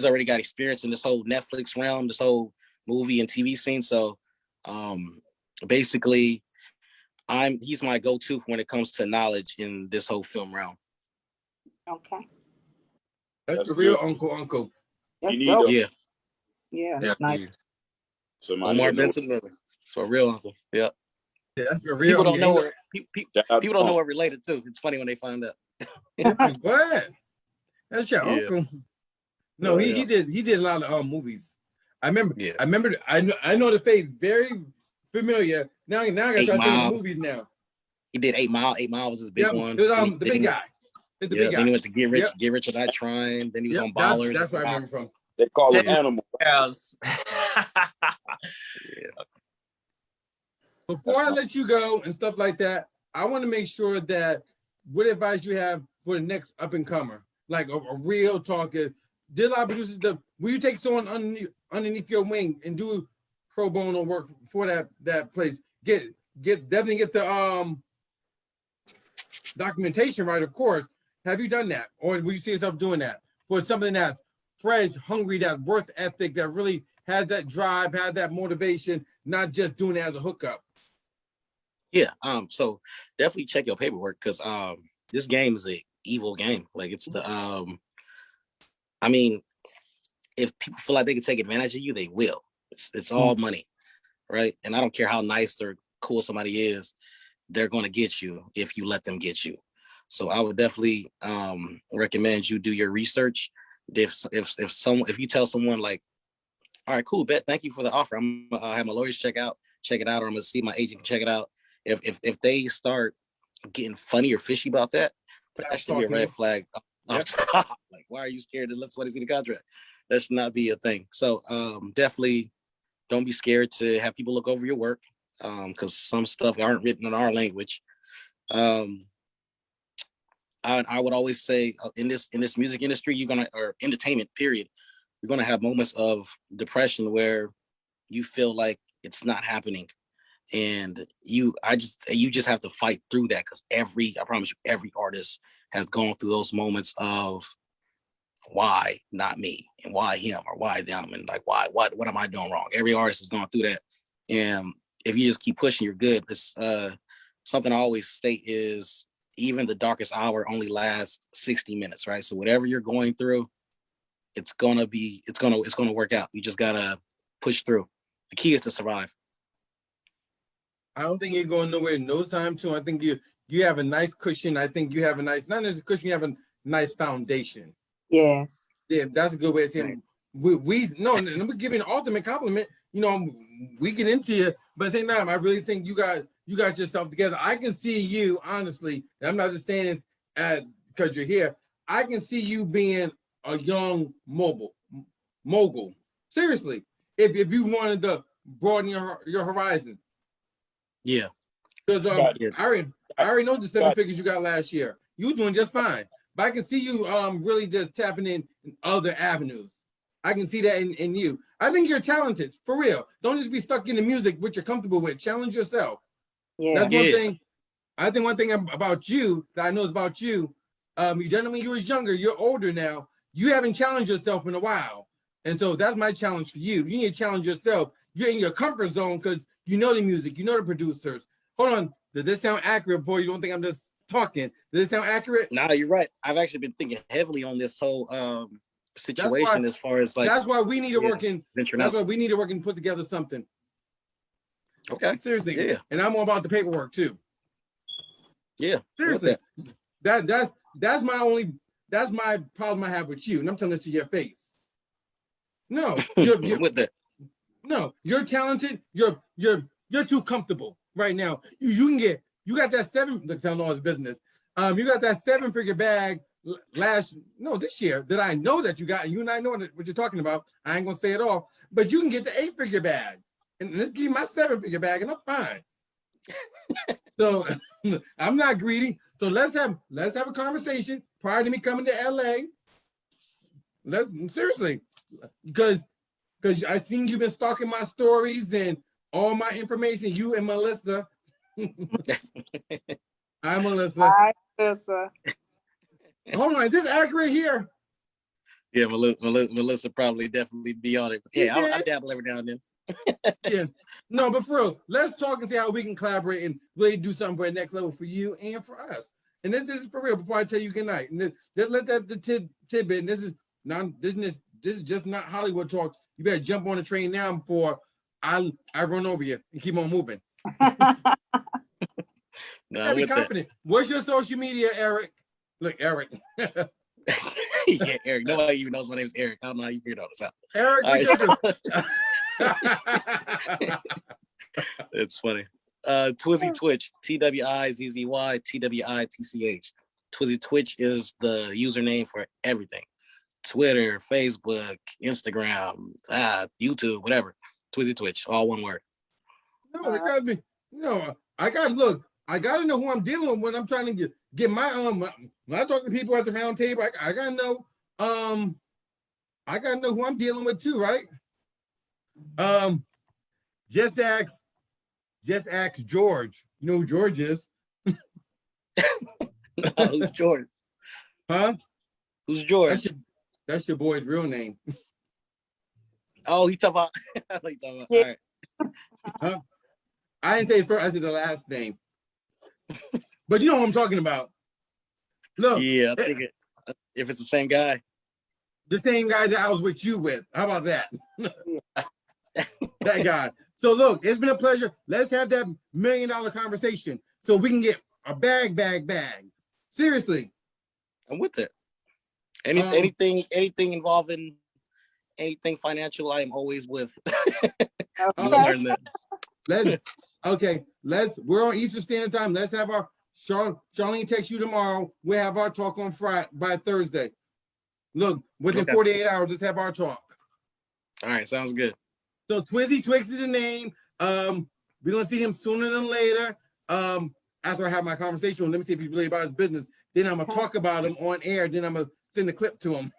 already got experience in this whole Netflix realm, this whole movie and TV scene. So basically he's my go-to when it comes to knowledge in this whole film realm. Okay. That's the real uncle. That's You dope. need Yeah, that's nice. Omar Benson Miller. So a real uncle. Yeah. Yeah, that's the real. People don't know people don't know we're related too. It's funny when they find out. What? That's your uncle. No, he did a lot of movies. I remember. I know the face very familiar. Now I gotta start thinking of movies now. He did 8 Mile. 8 Mile was his big one. It was the big guy. It's the big guy. Then he went to Get Rich or Die Trying. Then he was on Ballers. That's where I remember from. They call it Animal. Yes. Before I let you go and stuff like that, I want to make sure that what advice you have for the next up and comer, like a real talker. Did a lot of producers? Will you take someone underneath your wing and do pro bono work for that place? Definitely get the documentation right, of course. Have you done that, or will you see yourself doing that for something that's fresh, hungry, that worth ethic, that really has that drive, has that motivation, not just doing it as a hookup? Yeah. So definitely check your paperwork because this game is an evil game. Like it's the I mean, if people feel like they can take advantage of you, they will. It's all money, right? And I don't care how nice or cool somebody is, they're going to get you if you let them get you. So I would definitely recommend you do your research. If you tell someone like All right, cool. Bet. Thank you for the offer. I'm have my lawyers check it out, or I'm gonna see my agent can check it out. If they start getting funny or fishy about that, that should be a red flag off top. Like, why are you scared to let somebody see the contract? That should not be a thing. So definitely don't be scared to have people look over your work, because some stuff aren't written in our language. I would always say in this music industry, or entertainment period, you're gonna have moments of depression where you feel like it's not happening, and you just have to fight through that, because I promise you, every artist has gone through those moments of why not me, and why him, or why them, and like what am I doing wrong? Every artist has gone through that, and if you just keep pushing, you're good. It's something I always state is even the darkest hour only lasts 60 minutes, right? So whatever you're going through, it's gonna work out. You just gotta push through. The key is to survive. I don't think you're going nowhere no time soon. I think you have a nice cushion. I think you have a nice, not necessarily cushion, you have a nice foundation. Yes. Yeah, that's a good way of saying it. Let me give you an ultimate compliment. You know, we get into you, but at the same time, I really think you got yourself together. I can see you, honestly, and I'm not just saying this because you're here. I can see you being a young mogul. Seriously, if you wanted to broaden your horizon. Yeah. Because I already know the 7 figures you got last year. You were doing just fine. But I can see you really just tapping in other avenues. I can see that in you. I think you're talented, for real. Don't just be stuck in the music, which you're comfortable with. Challenge yourself. Yeah. That's one thing. I think one thing about you that I know is about you, you done it when you were younger. You're older now. You haven't challenged yourself in a while. And so that's my challenge for you. You need to challenge yourself. You're in your comfort zone because you know the music, you know the producers. Hold on. Does this sound accurate, boy? You don't think I'm just talking? Does this sound accurate? No, you're right. I've actually been thinking heavily on this whole situation as far as like. That's why we need to work in. That's why we need to work and put together something. Okay. Seriously. Yeah. And I'm all about the paperwork too. Yeah. Seriously. That's my problem I have with you, and I'm telling this to your face. No, you're with that. No, you're talented. You're too comfortable right now. You got that look, telling all his business. You got that 7-figure bag this year that I know that you got, and you and I know what you're talking about. I ain't gonna say it all, but you can get the 8-figure bag, and let's give you my 7-figure bag, and I'm fine. So I'm not greedy. So let's have a conversation prior to me coming to LA. Seriously, because I seen you've been stalking my stories and all my information. You and Melissa. Hi, Melissa. Hi, Melissa. Hold on, is this accurate here? Yeah, Melissa probably definitely be on it. Yeah, I dabble every now and then. Yeah. No, but for real, let's talk and see how we can collaborate and really do something for the next level for you and for us. And this is for real before I tell you good night. And just let that the tidbit. And this is just not Hollywood talk. You better jump on the train now before I run over you and keep on moving. No, be confident. What's your social media, Eric? Look, Eric. Yeah, Eric. Nobody even knows my name is Eric. I don't know how you figured all this out. Eric, it's funny. Twizzy Twitch, TWIZZY TWITCH. Twizzy Twitch is the username for everything. Twitter, Facebook, Instagram, YouTube, whatever. Twizzy Twitch, all one word. No, it gotta be. I gotta know who I'm dealing with when I'm trying to get my when I talk to people at the round table. I gotta know who I'm dealing with too, right? Just ask George. You know who George is? Who's George? Huh? Who's George? That's your boy's real name. Oh, he talking about. I know he talking about. Yeah. All right. Huh? I didn't say it first. I said the last name. But you know what I'm talking about. Look. Yeah, I think if it's the same guy. The same guy that I was with you with. How about that? That guy. So look, it's been a pleasure. Let's have that $1 million conversation so we can get a bag. Seriously. I'm with it. Anything involving anything financial, I am always with. You Okay. learn that. We're on Eastern Standard Time. Let's have our Charlene text you tomorrow. We'll have our talk on Friday by Thursday. Look, within 48 hours, let's have our talk. All right, sounds good. So Twizzy Twitch is the name. We're gonna see him sooner than later. After I have my conversation with him, let me see if he's really about his business. Then I'm gonna talk about him on air. Then I'm gonna send the clip to him.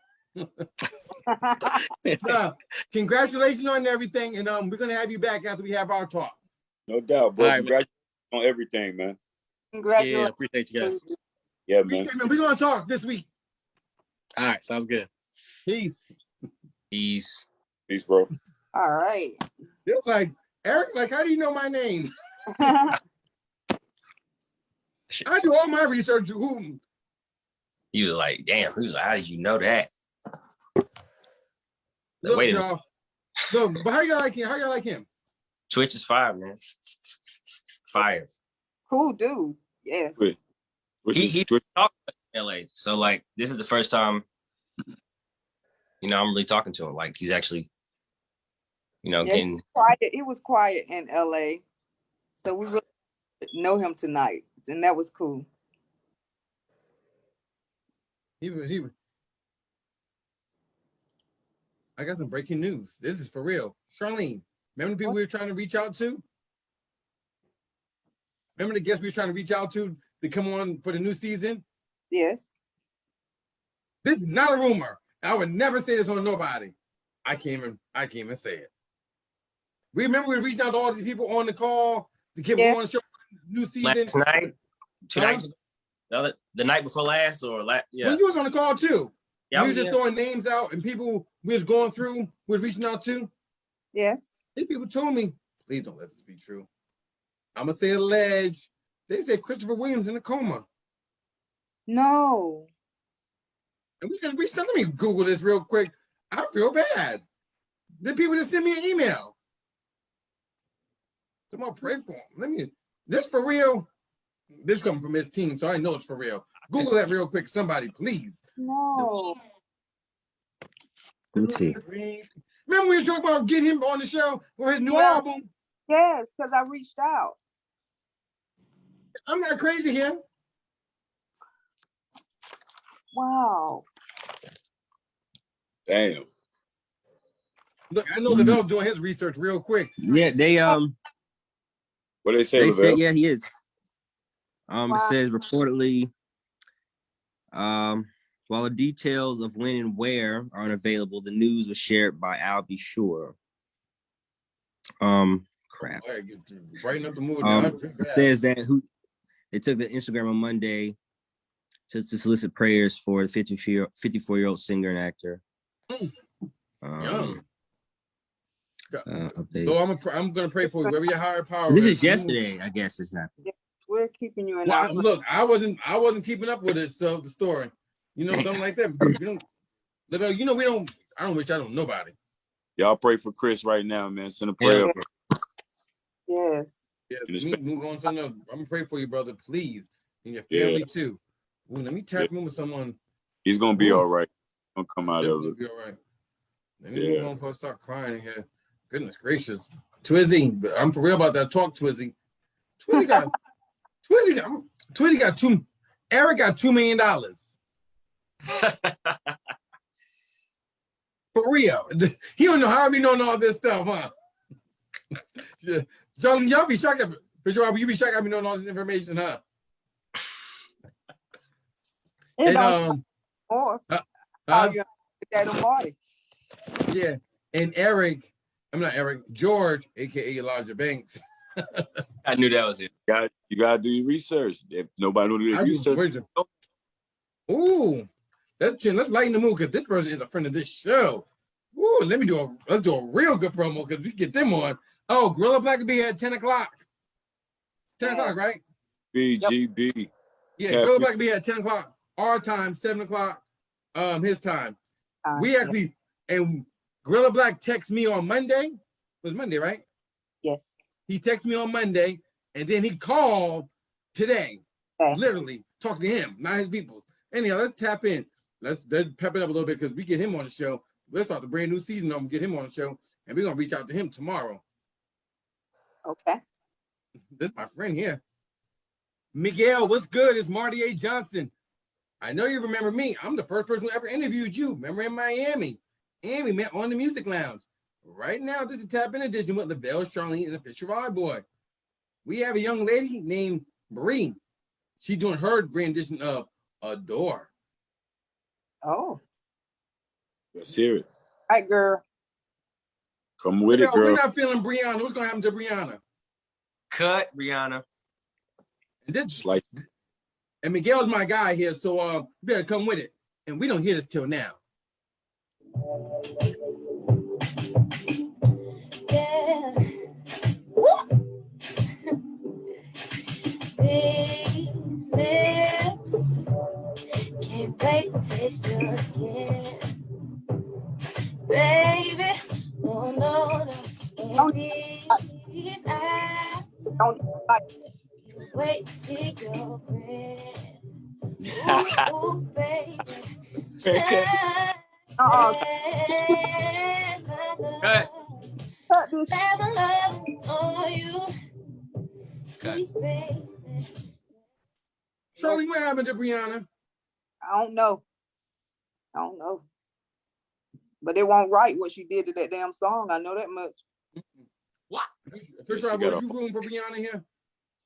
Congratulations on everything, and we're gonna have you back after we have our talk. No doubt, bro. All right, Congratulations on everything, man. Congratulations. Yeah, appreciate you guys. Yeah, man. We're gonna talk this week. All right, sounds good. Peace. Peace. Peace, bro. All right. It's like Eric. Like, how do you know my name? I do all my research. Who? He was like, damn. He was like, how did you know that? Look, Wait a minute. y'all. Look, but how y'all like him? How y'all like him? Twitch is fire, man. Fire. Cool dude. Yes. Wait. He talked in LA. So like this is the first time, I'm really talking to him. Like he's actually, getting quiet. He was quiet in LA. So we really know him tonight. And that was cool. He was. I got some breaking news. This is for real. Charlene, remember the people we were trying to reach out to? Remember the guests we were trying to reach out to come on for the new season? Yes. This is not a rumor. I would never say this on nobody. I came and say it. Remember we were reaching out to all the people on the call to get on the show for the new season? last night, 2 nights ago, the night before last, or yeah. When you was on the call too. Yeah, we was just throwing names out and people we was going through, we was reaching out to. Yes. These people told me, please don't let this be true. I'm gonna say alleged. They said Christopher Williams in a coma. No. And we just reached out. Let me Google this real quick. I feel bad. The people just send me an email. Come on, pray for him. This for real. This coming from his team, so I know it's for real. Google that real quick, somebody, please. No. Let me see. Remember we were talking about getting him on the show for his new album? Yes, because I reached out. I'm not crazy here. Wow. Damn. Look, I know the Bell's doing his research real quick. Yeah, they What they say, they Lavelle? said, yeah, he is. It says reportedly, while the details of when and where are unavailable, the news was shared by Al B. Sure. Crap. Brighten up the mood. It says that they took the Instagram on Monday to solicit prayers for the 54-year-old singer and actor. Young. Update. So I'm gonna pray for you. Wherever your higher power. This is yesterday, I guess it's happening. We're keeping you in Well, our look, I wasn't keeping up with it, so the story. Something like that. We don't, I don't wish I don't nobody. Y'all pray for Chris right now, man. Send a prayer for Yes. Yeah, move on to another. I'm gonna pray for you, brother, please. And your family too. Ooh, let me tap in with someone. He's gonna be all right. He'll come out of it. Be all right. Let me move on before I start crying here. Goodness gracious. Twizzy, I'm for real about that talk, Twizzy. Twizzy got Eric got $2 million. For real. He don't know how we know all this stuff, huh? Y'all be shocked for sure. You be shocked at me knowing all this information, huh? Yeah, and George, aka Elijah Banks. I knew that was it. You gotta do your research. If nobody know your research. Ooh, let's lighten the mood because this person is a friend of this show. Ooh, let's do a real good promo because we get them on. Oh, Guerilla Black will be at 10 o'clock. 10 o'clock, right? BGB. Yeah, Guerilla Black will be at 10 o'clock our time, 7 o'clock his time. We actually, and Guerilla Black texted me on Monday. It was Monday, right? Yes. He texted me on Monday, and then he called today. Literally, talk to him, not his people. Anyhow, let's tap in. Let's pep it up a little bit because we get him on the show. we'll start the brand new season. I'm gonna get him on the show, and we're gonna reach out to him tomorrow. Okay. This is my friend here. Miguel, what's good? It's Marty A. Johnson. I know you remember me. I'm the first person who ever interviewed you. Remember in Miami? And we met on the Music Lounge. Right now, this is Tap In Edition with LaBelle, Charlene, and the Fisher Rod Boy. We have a young lady named Marie. She's doing her rendition of Adore. Oh. Let's hear it. All right, girl. Come with it, We're girl. not feeling Brianna. What's gonna happen to Brianna? Cut, Rihanna. And this, Just like and Miguel's my guy here, so you better come with it. And we don't hear this till now. Yeah. Woo! These lips can't wait to taste your skin, baby. No, no, no. And these eyes Don't like can't wait to see your grin. Ooh, baby. Cut this. Charlie, what happened to Brianna? I don't know. But it won't right what she did to that damn song. I know that much. What? Fisher, She was got you room for Brianna here?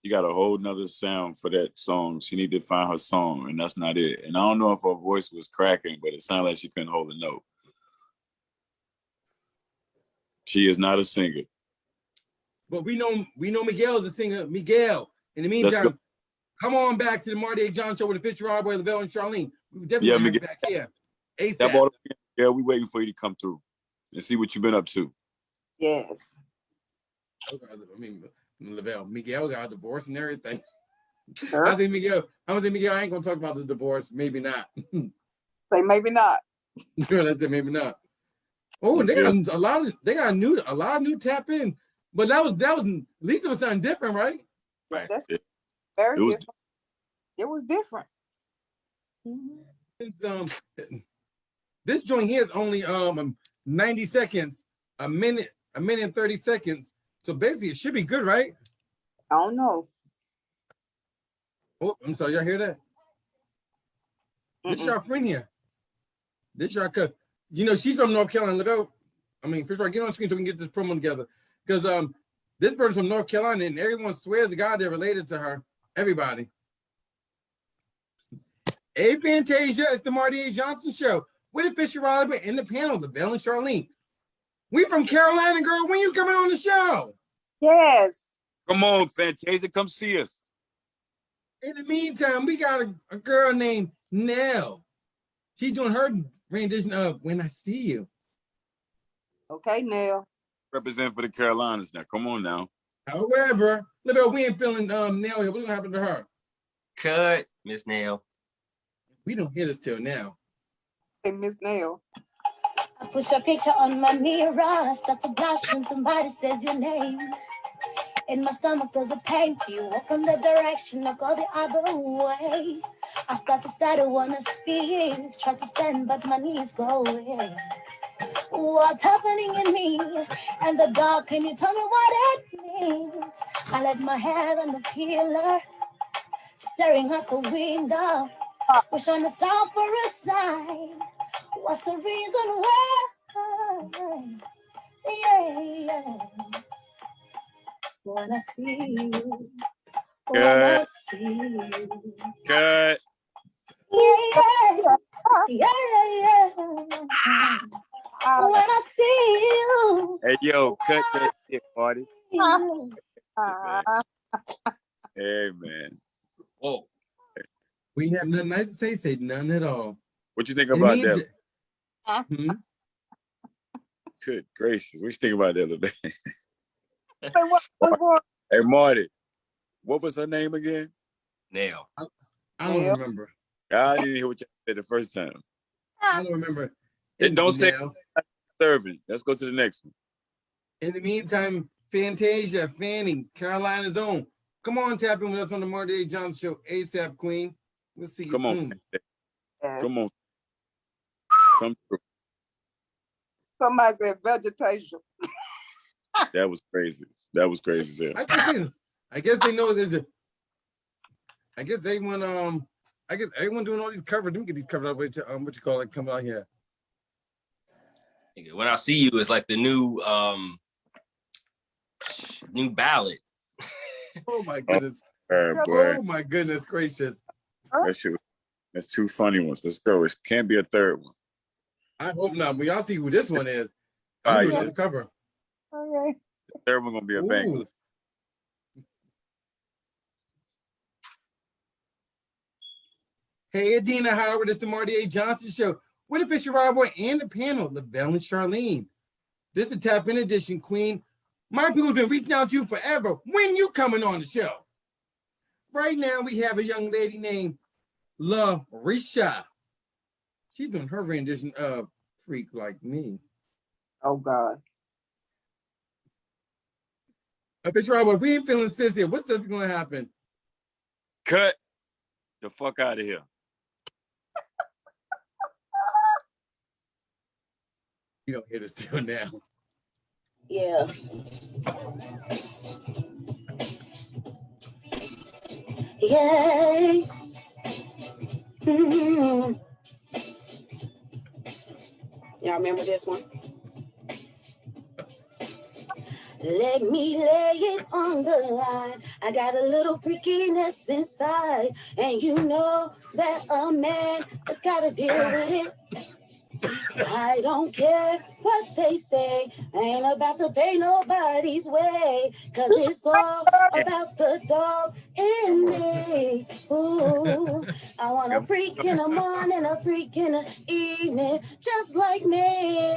you got a whole nother sound for that song. She need to find her song, and that's not it. And I don't know if her voice was cracking, but it sounded like she couldn't hold a note. She is not a singer. But we know Miguel's a singer. Miguel. In the Let's meantime, go. come on back to the Marty A. John Show with the Fisher Rod Boy, LaBelle, and Charlene. We definitely Yeah, have you Miguel. back here. That ASAP. ball, yeah, we waiting for you to come through and see what you've been up to. Yes. I mean, LaBelle, Miguel got a divorce and everything. Sure. I think Miguel, I ain't gonna talk about the divorce. Maybe not. Say maybe not. Let's say maybe not. Oh, they got a lot of new tap ins. But that was at least it was something different, right? Right. That's It very was- different. It was different. Mhm. This joint here is only 90 seconds, a minute and 30 seconds. So basically it should be good, right? I don't know. Oh, I'm sorry, y'all hear that? This Mm-mm. y'all friend here. This y'all cut. You know, she's from North Carolina. Look out. I mean, first of all, get on screen so we can get this promo together. Because this person's from North Carolina and everyone swears to God they're related to her. Everybody. Hey, Fantasia, it's the Marty A. Johnson Show. With the Fisher Rod in the panel, LaBelle and Charlene. We from Carolina, girl. When you coming on the show? Yes. Come on, Fantasia, come see us. In the meantime, we got a girl named Nell. She's doing her rendition of When I See You. Okay, Neil. Represent for the Carolinas now. Come on now. However, LaBelle, we ain't feeling Nell here. What's gonna happen to her? Cut, Miss Nail. We don't hear this till now. Hey, Miss Neil. I put your picture on my mirror. Start to blush when somebody says your name. In my stomach there's a pain to you. Walk in the direction, I go the other way. I start to stutter, wanna speak. Try to stand, but my knees go away. What's happening in me? And the dark, can you tell me what it means? I let my head on the pillar, staring out the window. Wish on a star for a sign. What's the reason why? Yeah. When I see you. When I see you. Cut. Yeah. When I see you. Hey, yo, cut that shit, Marty. Uh, Hey, man. Oh. We have nothing nice to say, say none at all. What you think It about means that? it- Hmm? Good gracious. What you think about that little bit? say what? Hey, Marty, what was her name again? Nail. I don't Nell. remember. I didn't hear what you said the first time. I don't remember. It don't say Nell. serving. Let's go to the next one. In the meantime, Fantasia, Fanning, Carolina's own. Come on, tap in with us on the Marty A. Johnson Show, ASAP Queen. We'll see you Come on, soon. Yes. come on. Come through. Somebody said vegetation. That was crazy. That was crazy as hell. I guess they know there's a. I guess everyone doing all these covers. Let me get these covers out. What you call it? Come out here. When I see you, it's like the new ballad. Oh my goodness. Boy. Oh my goodness gracious. That shit, that's two funny ones. Let's go. It can't be a third one. I hope not. We all see who this one is. All I'm right, doing another cover. Okay. The third one gonna be a banger. Ooh. Hey, Adina Howard, it's the Marty A. Johnson Show with official Rob Boy and the panel, LaBelle and Charlene. This is the Tap In Edition, Queen. My people's been reaching out to you forever. When you coming on the show? Right now, we have a young lady named LaRisha. She's doing her rendition of Freak Like Me. Oh, God. Official Rob Boy, if we ain't feeling sis here, what's up going to happen? Cut the fuck out of here. You don't hear this till now. Yeah. Yay. Y'all remember this one? Let me lay it on the line. I got a little freakiness inside, and you know that a man has got to deal with it. I don't care what they say. I ain't about to pay nobody's way, cause it's all about the dog in me. Ooh, I want a freak in the morning, a freak in the evening, just like me.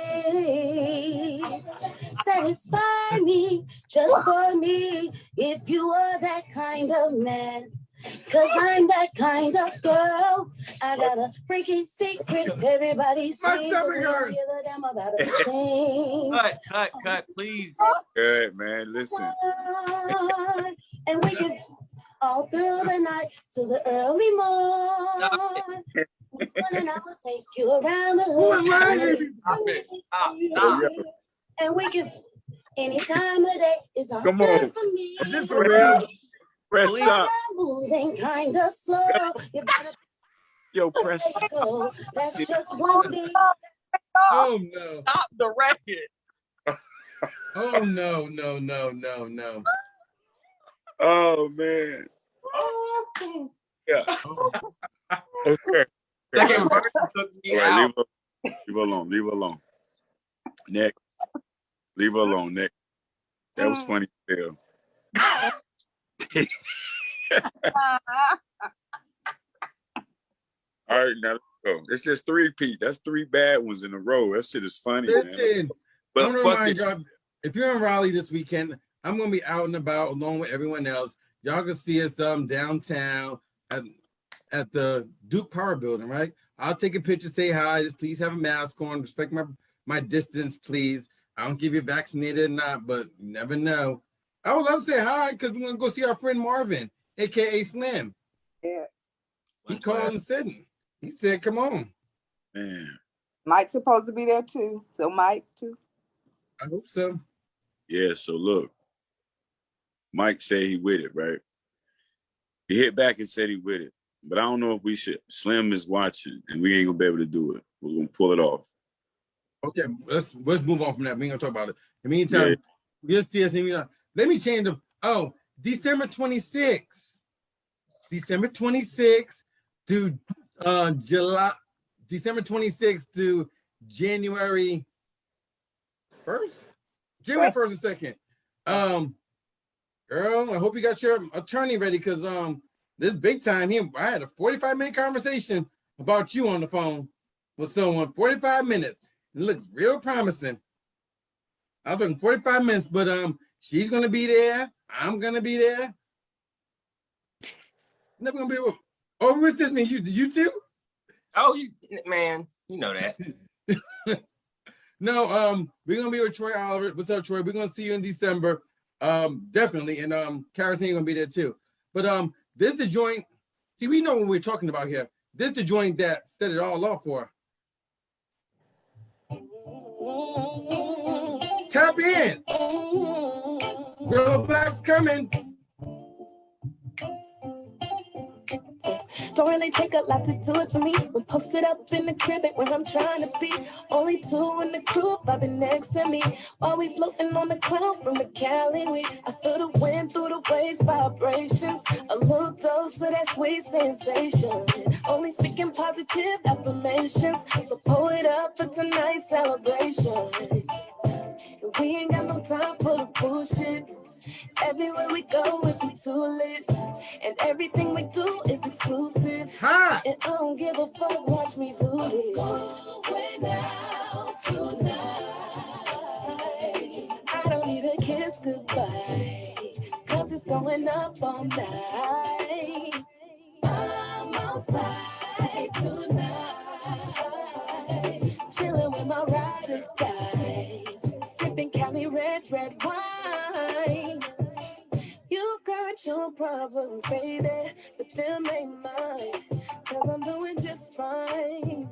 Satisfy me, just for me, if you are that kind of man. Cause I'm that kind of girl. I got a freaky secret. Everybody sees them about a thing. Cut, please. Good, man. Listen. And we can all through the night to the early morning. And I will take you around the hood. Stop. And we can any time of day is all Come on. good for me. Is this for real? Press stop. Moving kind of slow. You gotta Yo, press stop. go. That's just one thing. Oh no. Stop the record. Oh no. Oh, man. Yeah. Okay. Second verse took me All right, out. leave her alone. Leave her alone. Next. Leave her alone. Next. That was funny as hell. All right, now let's go. It's just three, Pete. That's three bad ones in a row. That shit is funny, man. Listen, But I'm gonna fuck remind it. y'all, if you're in Raleigh this weekend, I'm gonna be out and about along with everyone else. Y'all can see us downtown at the Duke Power Building, right? I'll take a picture, say hi. Just please have a mask on. Respect my distance, please. I don't give you vaccinated or not, but you never know. I would love to say hi because we're gonna go see our friend Marvin, aka Slim. Yeah. He called and said, he said, come on. Man. Mike's supposed to be there too. So Mike too. I hope so. Yeah, so look. Mike said he with it, right? He hit back and said he with it. But I don't know if we should. Slim is watching, and we ain't gonna be able to do it. We're gonna pull it off. Okay, let's move on from that. We ain't gonna talk about it. In the meantime, we'll see us. Let me change them. Oh, December 26th. December 26th to December 26th to January 1st? January 1st and 2nd. Girl, I hope you got your attorney ready because this big time here. I had a 45-minute conversation about you on the phone with someone. 45 minutes. It looks real promising. I was talking 45 minutes, but she's gonna be there. I'm gonna be there. Never gonna be able. Oh, what's this mean? You too? Oh, man, you know that. No, we're gonna be with Troy Oliver. What's up, Troy? We're gonna see you in December. Definitely, and Carotene gonna be there too. But this is the joint. See, we know what we're talking about here. This is the joint that set it all off for. Tap in. Guerilla Black's coming. Don't really take a lot to do it for me. When posted up in the crib ain't where I'm trying to be. Only two in the crew vibing next to me. While we floating on the cloud from the Cali, I feel the wind through the waves, vibrations. A little dose of that sweet sensation. Only speaking positive affirmations. So pull it up for tonight's celebration. And we ain't got no time for the bullshit. Everywhere we go, it be too lit. And everything we do is exclusive. Hi. And I don't give a fuck, watch me do it. Going out tonight. I don't need a kiss goodbye, cause it's going up all night. I'm outside tonight, chilling with my rider guys, sipping Cali red wine. You got your problems, baby, but them ain't mine, cause I'm doing just fine.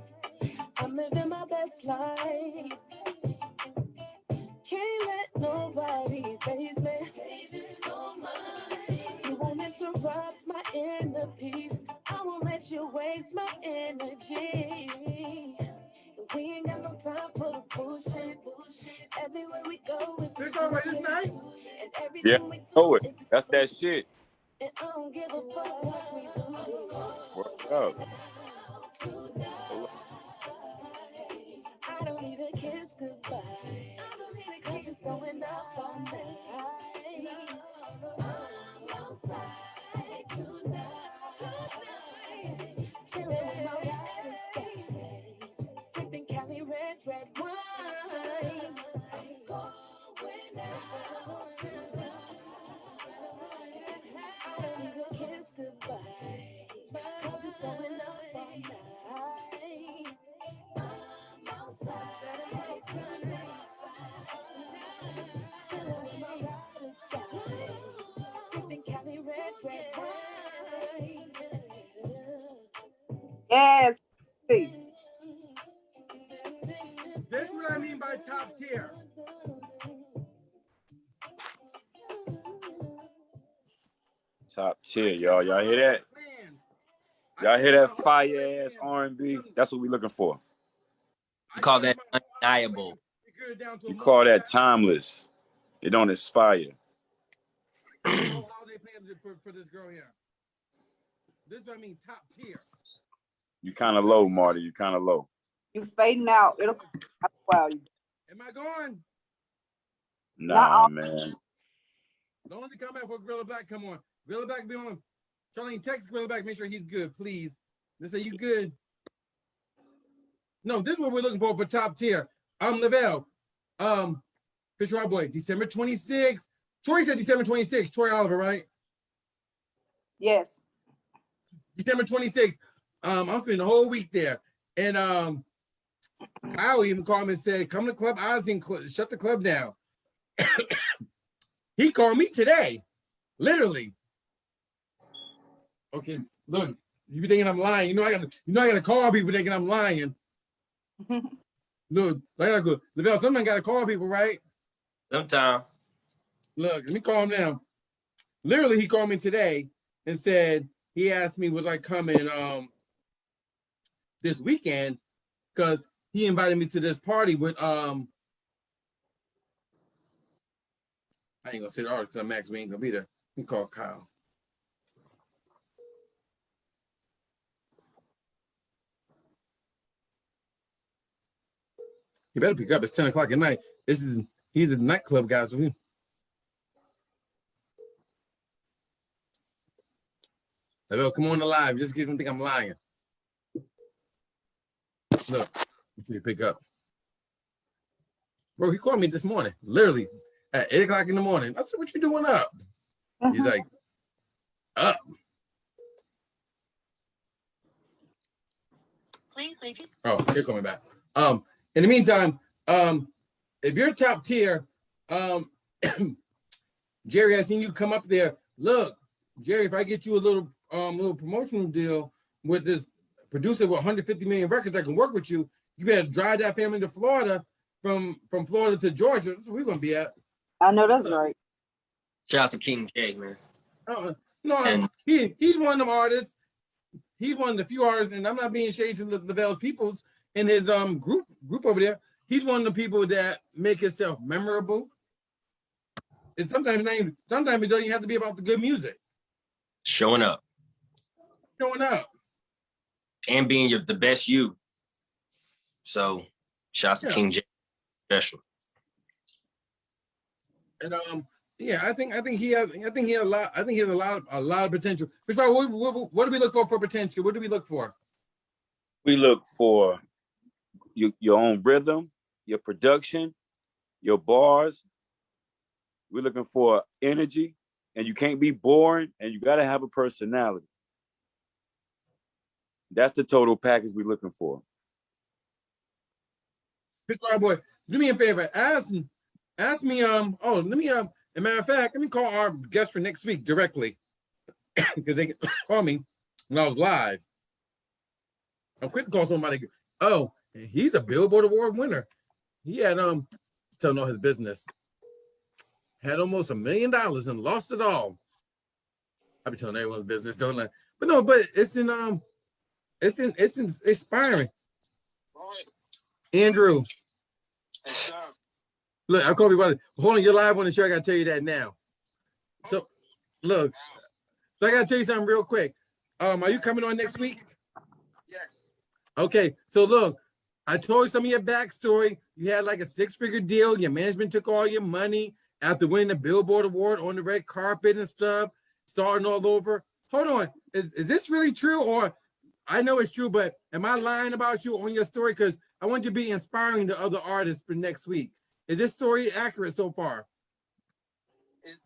I'm living my best life. Can't let nobody face me. You won't interrupt my inner peace. I won't let you waste my energy. We ain't got no time for the bullshit. Everywhere we go, This already nice. and Yeah, everything we do know it. is That's that shit. and I don't give a fuck, watch me do it. What's up? I don't need a kiss goodbye, cause it's going up all night. I'm outside tonight, chilling with my rider guys, sipping Cali red wine. I'm going out tonight. I don't need a kiss goodbye, cause it's going up all night. I'm outside tonight, chilling with my rider guys, sipping Cali red wine. Yes. See. This is what I mean by top tier. Top tier, y'all. Y'all hear that? Y'all hear that fire ass R&B? That's what we looking for. You call that undeniable. You call that timeless. It don't expire. Holiday plans for this girl here. This is what I mean, top tier. You kind of low, Marty. You kind of low. You fading out. It'll wow. Am I going? Nah, man. Don't let me come back for Guerilla Black. Come on. Guerilla Black be on. Charlene, text Guerilla Black. Make sure he's good, please. Let's say you good. No, this is what we're looking for top tier. Lavelle. Fisher Rock Boy, December 26th. Troy said December 26th. Troy Oliver, right? Yes. December 26th. I'm spending the whole week there. And Kyle even called me and said, come to Club Ozzy and shut the club down. He called me today. Literally. Okay, look, you be thinking I'm lying. You know I gotta call people thinking I'm lying. Look, I gotta go. Lavelle, sometimes gotta call people, right? Sometime. Look, let me call him now. Literally, he called me today and said he asked me was I coming this weekend because he invited me to this party with I ain't gonna say the artist, Max. We ain't gonna be there. We call Kyle. You better pick up. It's 10 o'clock at night. He's a nightclub guy. So come on the live. Just in case you think I'm lying. Look, you pick up. Bro, he called me this morning, literally at 8 o'clock in the morning. I said, what you doing up? He's like, up. Please leave it. Oh, you're coming back. In the meantime, if you're top tier, Jerry, I seen you come up there. Look, Jerry, if I get you a little promotional deal with this producer with 150 million records that can work with you, you better drive that family to Florida from Florida to Georgia. That's where we're gonna be at. I know that's right. Shout out to King J, man. No, And- he's one of them artists. He's one of the few artists, and I'm not being shady to Lavelle's peoples in his group over there. He's one of the people that make himself memorable. And sometimes it doesn't even have to be about the good music. Showing up and being the best you. So, shouts to King J, special. And yeah, I think he has a lot of potential. First of all, what do we look for potential? What do we look for? We look for your own rhythm, your production, your bars. We're looking for energy, and you can't be boring, and you got to have a personality. That's the total package we're looking for. Pittsburgh boy, do me a favor. Ask me. As a matter of fact, let me call our guest for next week directly because they can call me when I was live. I'm quick to call somebody. Oh, he's a Billboard Award winner. He had telling all his business. Had almost $1 million and lost it all. I be telling everyone's business, don't I? But no, but it's inspiring. Andrew. Look, I called you about it. Hold on, you're live on the show. I gotta tell you that now. So look, so I gotta tell you something real quick. Are you coming on next week? Yes. Okay, so look, I told you some of your backstory. You had like a 6-figure deal. Your management took all your money after winning the Billboard Award on the red carpet and stuff, starting all over. Hold on, is this really true? Or I know it's true, but am I lying about you on your story? Because I want you to be inspiring to other artists for next week. Is this story accurate so far? It's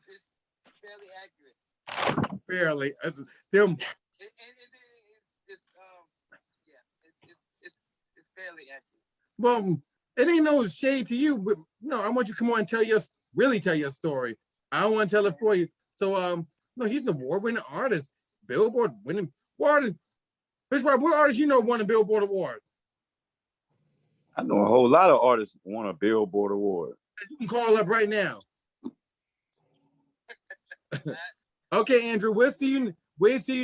fairly accurate. Fairly. It's fairly accurate. Well, it ain't no shade to you, but no, I want you to come on and tell your story. I don't want to tell it for you. So no, he's an award-winning artist, Billboard winning artist. What artist you know won a Billboard Award? I know a whole lot of artists won a Billboard Award. You can call up right now. Okay, Andrew, we'll see you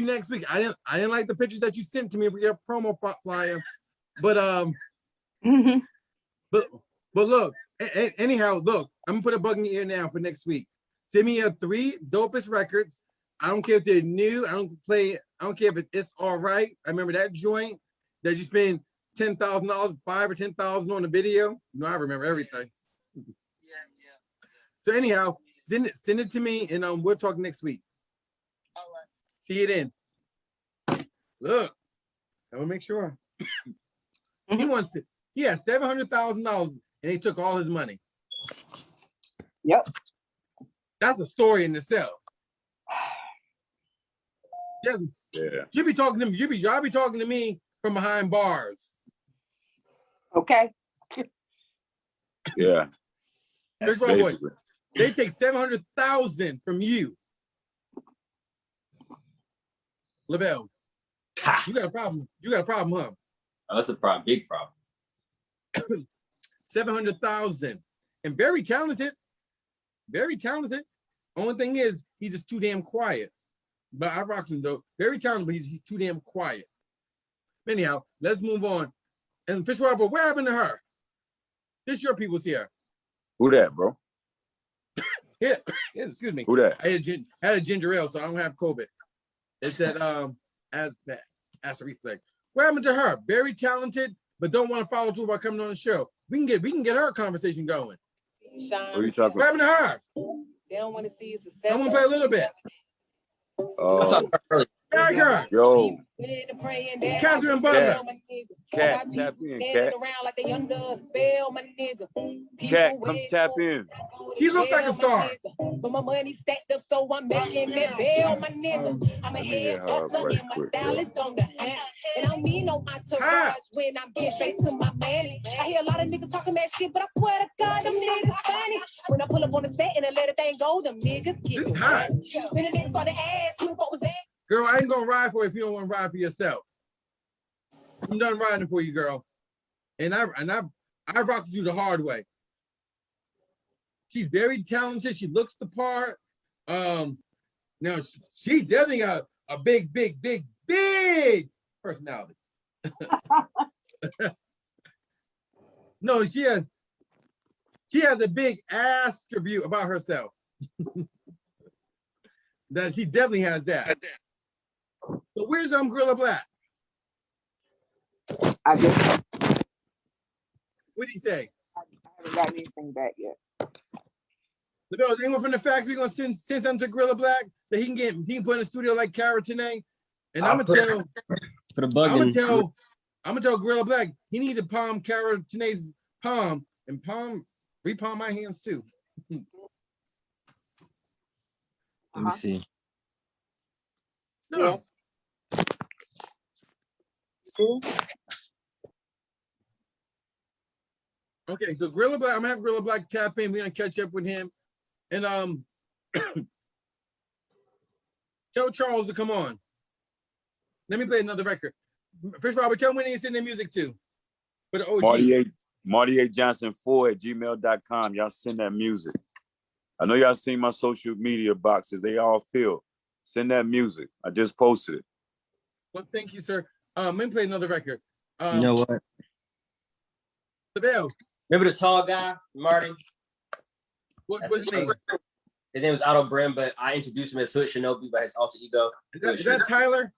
next week. I didn't like the pictures that you sent to me for your promo flyer, but but look, anyhow, look, I'm gonna put a bug in your ear now for next week. Send me your 3 dopest records. I don't care if they're new. I don't care if it's all right. I remember that joint that you spent $10,000, $5,000 or $10,000 on the video. You know, I remember everything. Yeah. So anyhow, send it to me, and we'll talk next week. All right. See you then. Look, I want to make sure. He has $700,000, and they took all his money. Yep. That's a story in itself. Yeah. You be talking to me. Y'all be talking to me from behind bars. Okay. Yeah. That's Basically. They take $700,000 from you. Lavelle, you got a problem. You got a problem, huh? Oh, that's a problem, big problem. 700,000, and very talented. Very talented. Only thing is, he's just too damn quiet. But I rock him though. Very talented, but he's too damn quiet. Anyhow, let's move on. And Fish Robber, what happened to her? This your people's here. Who that, bro? Yeah, excuse me. Who that? I had a ginger ale, so I don't have COVID. It's that as a reflex. What happened to her? Very talented, but don't want to follow through by coming on the show. We can get her conversation going. Sean, Who you talking What happened to her? they don't want to see you successful. I want to play a little bit. Oh, Drag her. yo. Catherine Butler. Cat, tap in, Cat. Cat, come tap in. She looked like a star. But my money stacked up, so I'm making that bail, my nigga. I'm a Let me hear head her hustler right and my quick, style yo. is on the hand. And I don't need no entourage when I'm getting straight to my money. I hear a lot of niggas talking that shit, but I swear to God, them niggas funny. When I pull up on the set and I let a thing go, them niggas get This is hot. Then the niggas started to ask, what was that? Girl, I ain't gonna ride for you if you don't want to ride for yourself. I'm done riding for you, girl. And I I rock with you the hard way. She's very talented. She looks the part. Now she definitely got a big personality. No, she has a big attribute about herself. That she definitely has that. So where's Guerilla Black? I guess What did he say? I haven't gotten anything back yet. Is anyone from the factory gonna send something to Guerilla Black that he can put in the studio like Cara Tanae? And I'm gonna tell Guerilla Black he need to palm Cara Tanae's palm and repalm my hands too. Let me see. No. Yes. Okay, so Guerilla Black, I'm gonna have Guerilla Black tap in. We're gonna catch up with him. And tell Charles to come on. Let me play another record. First Robert, tell him when he's sending music to. For the OG. Marty8Johnson4@gmail.com. Y'all send that music. I know y'all seen my social media boxes. They all filled. Send that music. I just posted it. Well, thank you, sir. Let me play another record. You know what? Lavelle. Remember the tall guy, Marty? What's his name? His name was Otto Brim, but I introduced him as Hood Shinobi by his alter ego. Is that Tyler?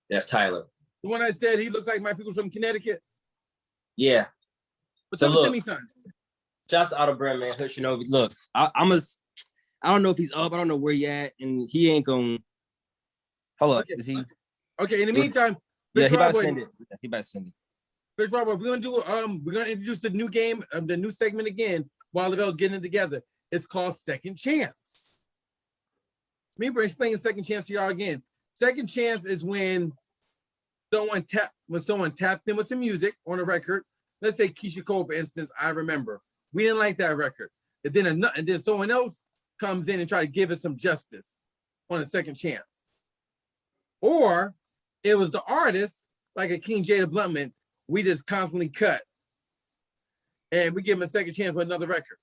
That's Tyler. The one I said he looked like my people from Connecticut. Yeah. But So tell look, me, son. Shouts to Otto Brim, man. Hood Shinobi. Look, I don't know if he's up. I don't know where he at, and he ain't gonna. Hold up, is he? Okay. In the meantime, Yeah, he about to Robert, send it. Yeah, he about to send it. First, Robert, we're gonna introduce the new game, the new segment again while Lavelle's getting it together. It's called Second Chance. Me explaining Second Chance to y'all again. Second Chance is when someone tapped in with some music on a record. Let's say Keisha Cole, for instance. I remember we didn't like that record, and then someone else comes in and try to give it some justice on a second chance. Or it was the artist, like a King Jada Bluntman, we just constantly cut, and we give him a second chance with another record.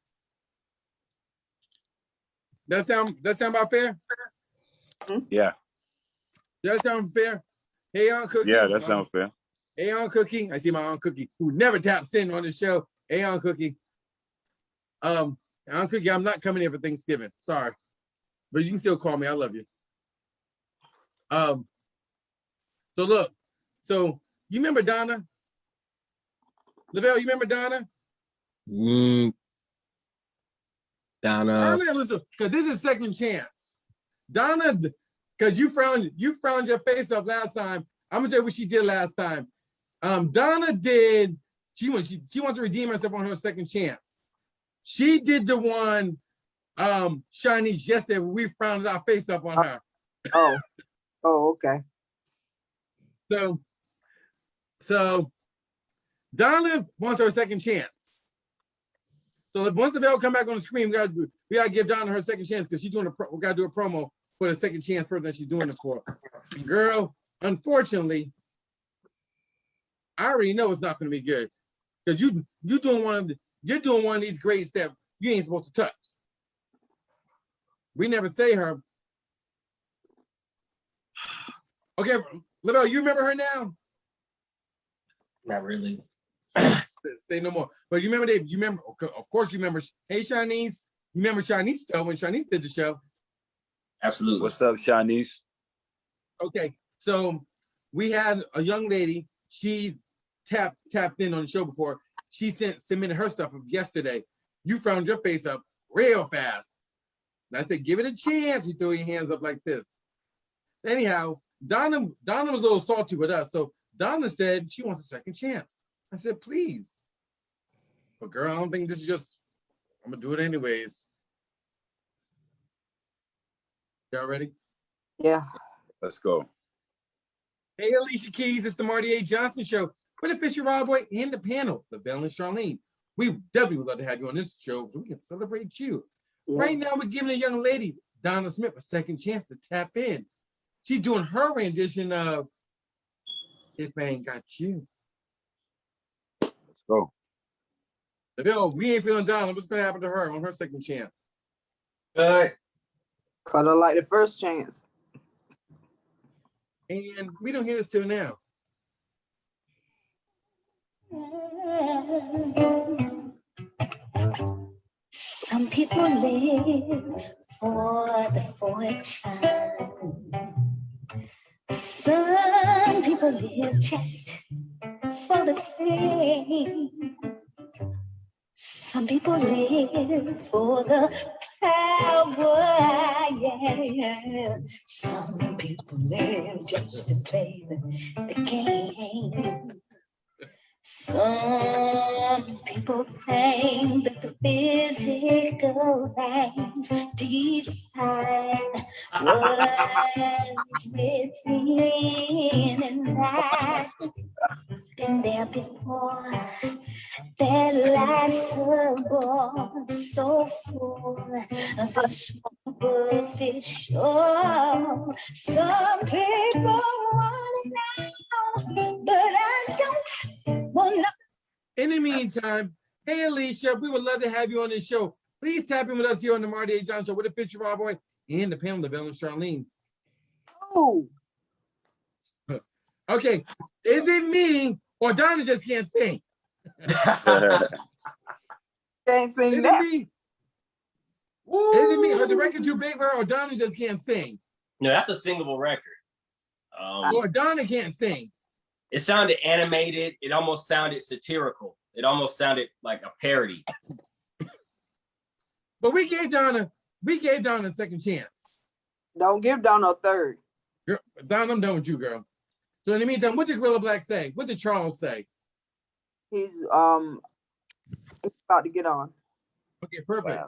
That sound about fair? Yeah. Does that sound fair? Hey, Aunt Cookie. Yeah, that sounds fair. Hey, Aunt Cookie. I see my Aunt Cookie, who never taps in on the show. Hey, Aunt Cookie. Aunt Cookie, I'm not coming here for Thanksgiving. Sorry. But you can still call me. I love you. So look. So you remember Donna? Lavelle, you remember Donna? Donna. Because this is Second Chance. Donna, because you frowned your face up last time. I'm gonna tell you what she did last time. Donna did. She wants to redeem herself on her second chance. She did the one, Shanice yesterday. We frowned our face up on her. Oh, okay. So Donna wants her second chance. So once the bell come back on the screen, we gotta give Donna her second chance because she's doing we gotta do a promo for the second chance person that she's doing it for. Girl, unfortunately, I already know it's not gonna be good because you're doing one of these grades that you ain't supposed to touch. We never say her. Okay, Lavelle, you remember her now? Not really. Say no more. But you remember of course you remember. Hey, Shanice. You remember Shanice though when Shanice did the show? Absolutely. What's up, Shanice? Okay, so we had a young lady. She tapped in on the show before. She submitted her stuff yesterday. You found your face up real fast. And I said, give it a chance. You throw your hands up like this. Anyhow, Donna was a little salty with us. So Donna said she wants a second chance. I said, please. But girl, I don't think this is just, I'm gonna do it anyways. Y'all ready? Yeah. Let's go. Hey, Alicia Keys, it's the Marty A. Johnson Show. With the Fisher Rob Boy and the panel, Lavelle and Charlene. We definitely would love to have you on this show so we can celebrate you. Yeah. Right now, we're giving a young lady, Donna Smith, a second chance to tap in. She's doing her rendition of If I Ain't Got You. Let's go. Bill, we ain't feeling down. What's gonna happen to her on her second chance? Good. Cut her like the first chance. And we don't hear this till now. Some people live for the fortune. Some people live just for the fame. Some people live for the power, yeah. Some people live just to play the game. Some people think that the physical things define what's within, and that been there before. Their lives are born so full of the superficial. Some people want it now, but I don't want no. In the meantime, hey Alicia, we would love to have you on this show. Please tap in with us here on the Marty A. John Show with the Fisher Rob Boy and the panel, Bell and Charlene. Oh, okay, is it me or Donna just can't sing? can't sing Is that. it me? Is it me? Is the record too big for her or Donna just can't sing? No, that's a singable record. Or Donna can't sing. It sounded animated. It almost sounded satirical. It almost sounded like a parody. But we gave Donna a second chance. Don't give Donna a third. Girl, Donna, I'm done with you, girl. So in the meantime, what did Guerilla Black say? What did Charles say? He's about to get on. Okay, perfect.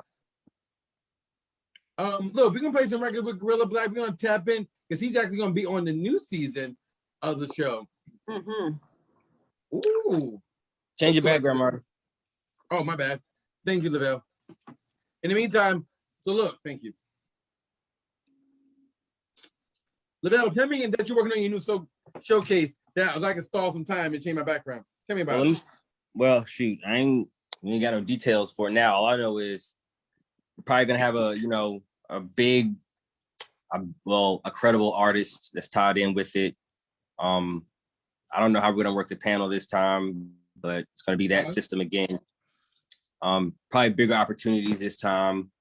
Wow. Look, we're gonna play some records with Guerilla Black. We're gonna tap in because he's actually gonna be on the new season of the show. Mm-hmm. Ooh. Change your background, Marty. Oh, my bad. Thank you, Lavelle. In the meantime, so look, thank you. Lavelle, tell me that you're working on your new showcase that I can stall some time and change my background. Tell me about it. Well, shoot, we ain't got no details for it now. All I know is we're probably gonna have a credible artist that's tied in with it. I don't know how we're gonna work the panel this time, but it's gonna be that system again. Probably bigger opportunities this time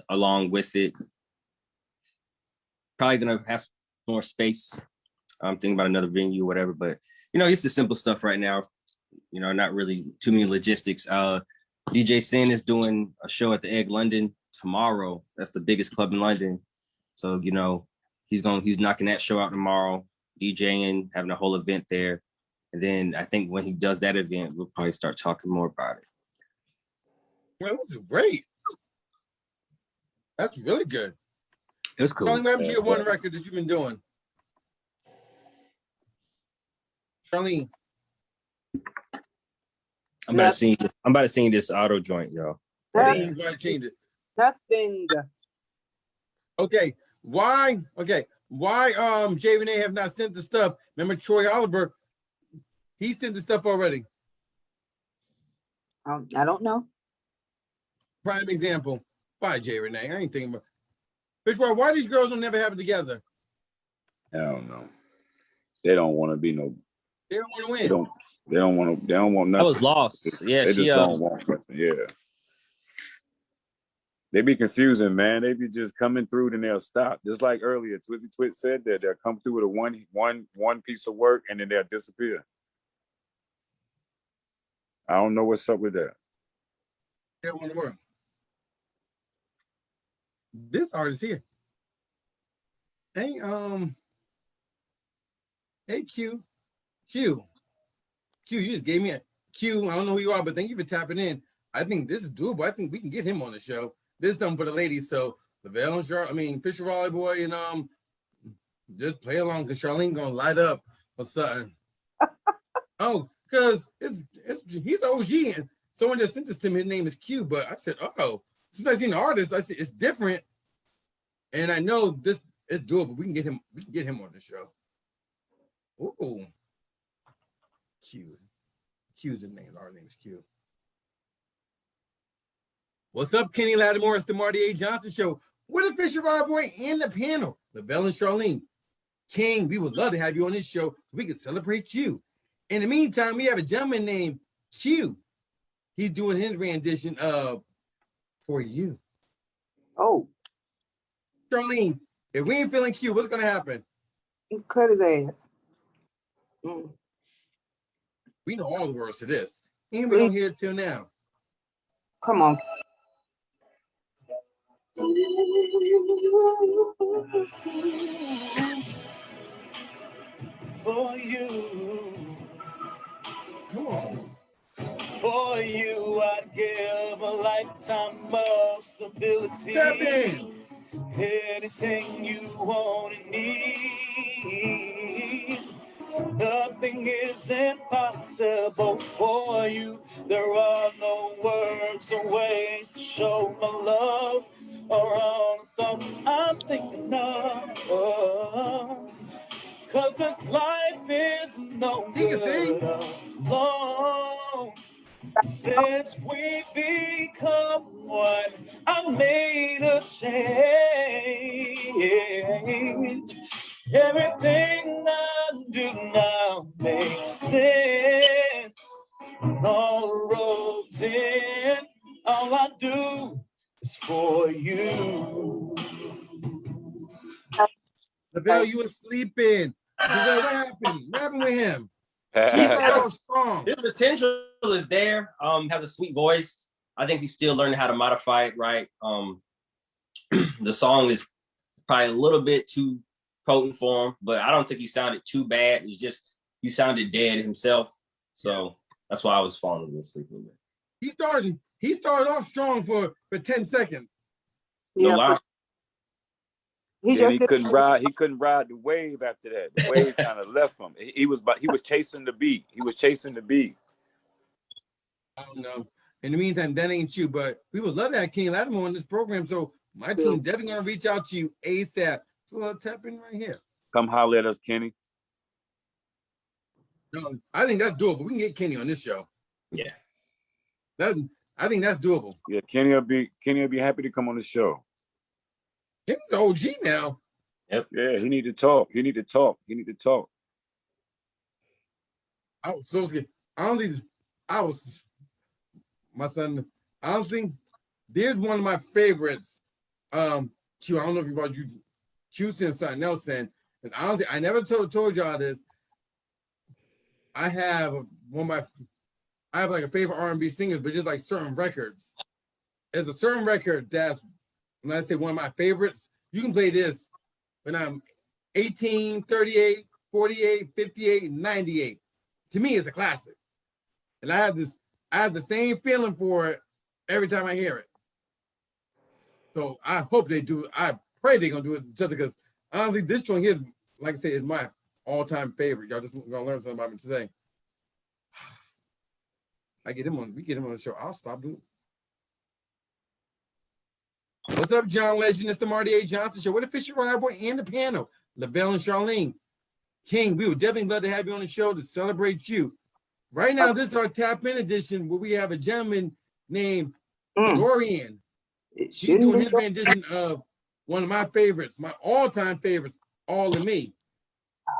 along with it. Probably gonna have more space. I'm thinking about another venue or whatever, but it's the simple stuff right now. Not really too many logistics. DJ Sin is doing a show at the Egg London tomorrow. That's the biggest club in London. So, he's knocking that show out tomorrow, DJing, having a whole event there. And then I think when he does that event, we'll probably start talking more about it. Well, this is great. That's really good. It was cool. Charlene, what happened to your one record that you've been doing? Charlene. I'm about to sing this auto joint, y'all. Please, why change it? Nothing. Okay. Why Jay Renee have not sent the stuff? Remember Troy Oliver? He sent the stuff already. I don't know. Prime example. Why Jay Renee? I ain't thinking about Fishboy, why these girls don't never have it together? I don't know. They don't want to be no. They don't want to win. They don't want nothing. That was lost. Yeah, they just don't want nothing. Yeah. They be confusing, man. They be just coming through, then they'll stop. Just like earlier, Twizzy Twitch said that they'll come through with a one piece of work and then they'll disappear. I don't know what's up with that. They don't want to work. This artist here. Hey, Q, you just gave me a Q. I don't know who you are, but thank you for tapping in. I think this is doable. I think we can get him on the show. This is something for the ladies. So Lavelle and Fisher Raleigh boy, and just play along because Charlene gonna light up or something. Oh, because he's OG and someone just sent this to me. His name is Q, but I said, oh, as soon as I seen the artist, I said it's different, and I know this is doable. We can get him on the show. Ooh, Q's the name. Our name is Q. What's up, Kenny Lattimore? It's the Marty A. Johnson Show with the Fisher Rod Boy and the panel, LaBelle and Charlene. King, we would love to have you on this show so we can celebrate you. In the meantime, we have a gentleman named Q. He's doing his rendition of For You. Oh, Charlene, if we ain't feeling Q, what's going to happen? he cut his ass. Mm. We know all the words to this. And we don't hear it till now. Come on. For you, Come on. for you, I'd give a lifetime of stability. Step in. Anything you want and need. Nothing is impossible for you. There are no words or ways to show my love or all the thoughts I'm thinking of. Cause this life is no good alone. Since we become one, I made a change. Everything I do now makes sense. All the roads in, all I do is for you. LaBelle, you were sleeping. LaBelle, what happened? What happened with him? He started off strong. His potential is there. Has a sweet voice. I think he's still learning how to modify it right. The song is probably a little bit too potent for him, but I don't think he sounded too bad. It's just he sounded dead himself. So that's why I was falling a little asleep a little bit. He started off strong for 10 seconds. No lie. He He couldn't ride the wave after that. The wave kind of left him. He was chasing the beat. He was chasing the beat. I don't know. In the meantime, that ain't you, but we would love to have King Lattimore on this program. So my team definitely gonna reach out to you ASAP. So tap in right here. Come holler at us, Kenny. No, I think that's doable. We can get Kenny on this show. Yeah. I think that's doable. Yeah, Kenny will be happy to come on the show. Kenny's OG now. Yep. Yeah, he need to talk. I was so scared. My son, honestly, there's one of my favorites. Q, I don't know if you choosing something else, and honestly, I never told y'all this. I have like a favorite R&B singers, but just like certain records. There's a certain record that's, when I say one of my favorites, you can play this when I'm 18, 38, 48, 58, 98. To me, it's a classic. And I have the same feeling for it every time I hear it. So I hope they do. I pray they're gonna do it just because honestly, this joint here, like I said, is my all-time favorite. Y'all just gonna learn something about me today. We get him on the show. I'll stop doing it. What's up, John Legend? It's the Marty A. Johnson Show with the Fisher Rod Boy and the panel, LaBelle and Charlene. King, we would definitely love to have you on the show to celebrate you. Right now, this is our Tap In edition where we have a gentleman named Dorian. He's doing his rendition of one of my favorites, my all-time favorites, All of Me.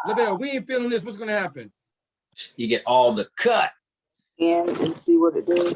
LaBelle, we ain't feeling this. What's going to happen? You get all the cut. And see what it does.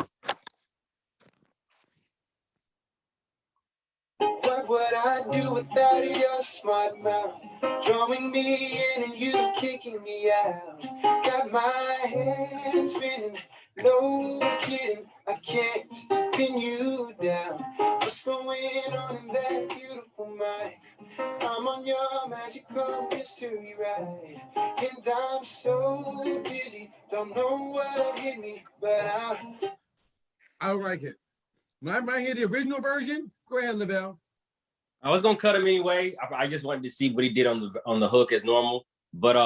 What would I do without your smart mouth? Drawing me in and you kicking me out. Got my head spinning, no kidding. I can't pin you down. What's going on in that beautiful mind? I'm on your magical mystery ride. And I'm so busy, don't know what hit me, but I like it. When I hear the original version, go ahead, LaBelle. I was gonna cut him anyway. I just wanted to see what he did on the hook as normal. But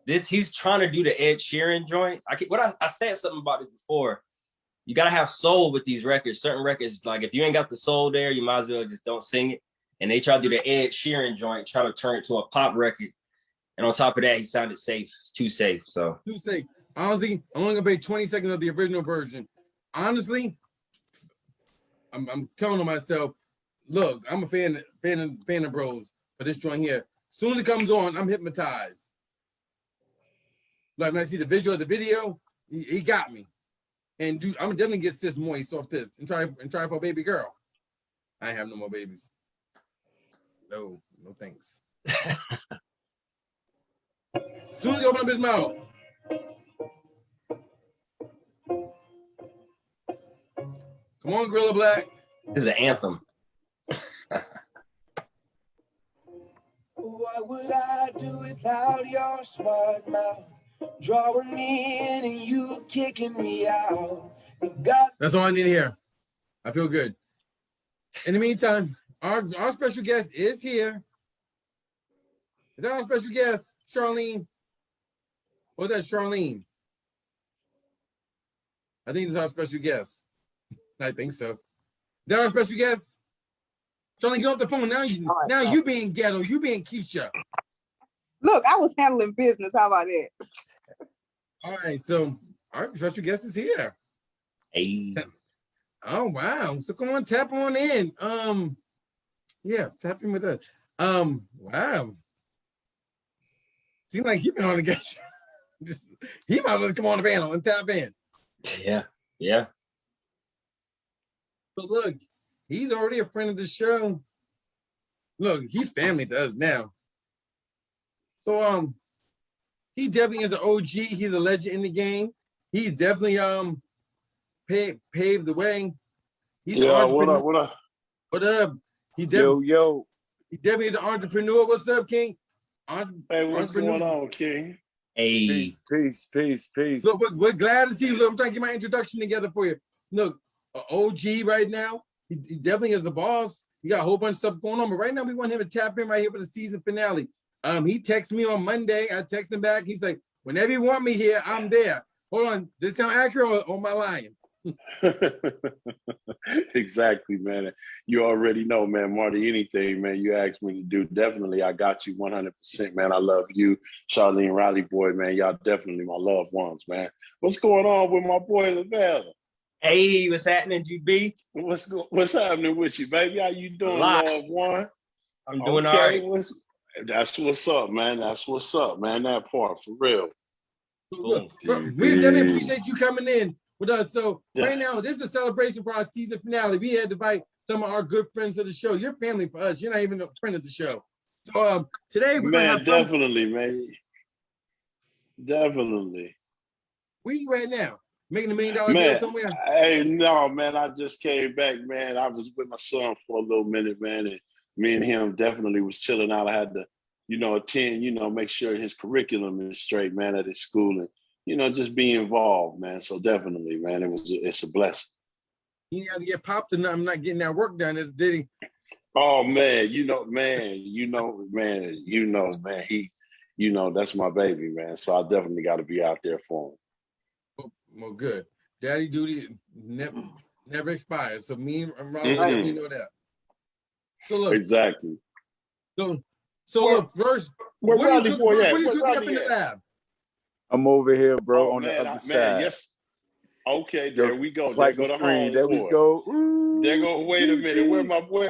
he's trying to do the Ed Sheeran joint. I said something about this before. You gotta have soul with these records. Certain records, like if you ain't got the soul there, you might as well just don't sing it. And they try to do the Ed Sheeran joint, try to turn it to a pop record. And on top of that, he sounded safe. It's too safe. So too safe. Honestly, I'm only gonna play 20 seconds of the original version. Honestly, I'm telling myself, look, I'm a fan of bros for this joint here. As soon as it comes on, I'm hypnotized. Like when I see the visual of the video, he got me. And dude, I'm definitely get sis moist off this and try for a baby girl. I ain't have no more babies. No thanks. As soon as he open up his mouth. Come on, Guerilla Black. This is an anthem. What would I do without your smart mouth? Drawing me in and you kicking me out. That's all I need to hear. I feel good. In the meantime, our special guest is here. Is that our special guest, Charlene? Or is that Charlene? I think it's our special guest. I think so. Is that our special guest? Charlene, get off the phone. Now you being ghetto. You being Keisha. Look, I was handling business. How about that? All right, so our special guest is here. Hey. Oh wow. So come on, tap on in. Yeah, tap in with us. Wow. Seems like you've been on the guest. He might as well come on the panel and tap in. Yeah. But look, he's already a friend of the show. Look, he's family to us now. So he definitely is an OG. He's a legend in the game. He definitely paved the way. He's what up? What up? He definitely is an entrepreneur. What's up, King? Hey, what's going on, King? Hey. Peace. Look, we're glad to see you. Look, I'm trying to get my introduction together for you. Look, OG right now. He definitely is the boss. He got a whole bunch of stuff going on, but right now we want him to tap in right here for the season finale. He texted me on Monday. I texted him back. He's like, whenever you want me here, I'm there. Hold on, this sound accurate or am I lying? Exactly, man. You already know, man. Marty, anything, man, you asked me to do, definitely, I got you 100%, man. I love you, Charlene Riley boy, man. Y'all definitely my loved ones, man. What's going on with my boy, LaVelle? Hey, what's happening, GB? What's happening with you, baby? How you doing, loved one? I'm doing all right. That's what's up, man. That's what's up, man. That part, for real. Look, we definitely appreciate you coming in with us. So right now, this is a celebration for our season finale. We had to invite some of our good friends of the show. You're family for us. You're not even a friend of the show. So today we're gonna have fun. Definitely, man. Definitely. Where you right now? Making $1 million deal somewhere? Hey, no, man. I just came back, man. I was with my son for a little minute, man, and me and him definitely was chilling out. I had to, attend, make sure his curriculum is straight, man, at his school, and just be involved, man. So definitely, man, it's a blessing. He had to get popped and I'm not getting that work done, did he? Oh man, man, he, that's my baby, man. So I definitely got to be out there for him. Well, good. Daddy duty never expires. So me and Ron, we know that. So look, exactly. So look, first, what are you cooking up in the lab? I'm over here, bro, on the other side. Yes. Okay, there we go. There go the home. There we go. Ooh, there go. Wait a minute. Where my boy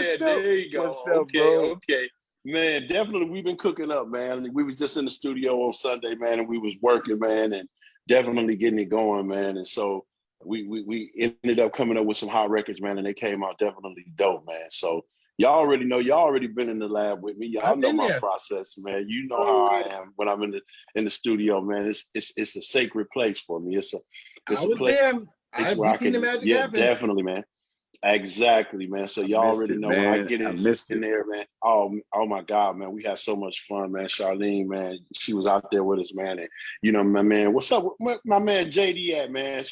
at? There you go. What's up, bro? Okay. Man, definitely we've been cooking up, man. We was just in the studio on Sunday, man, and we was working, man, and definitely getting it going, man. And so we ended up coming up with some hot records, man, and they came out definitely dope, man. So y'all already know, y'all already been in the lab with me. Y'all know my process, man. You know how I am when I'm in the studio, man. It's a sacred place for me. It's a place. It's where I can, happen. Definitely, man. Exactly, man. So y'all already know when I get in there, man. Oh my God, man. We had so much fun, man. Charlene, man, she was out there with us, man. And my man, what's up? Where my man JD at, man?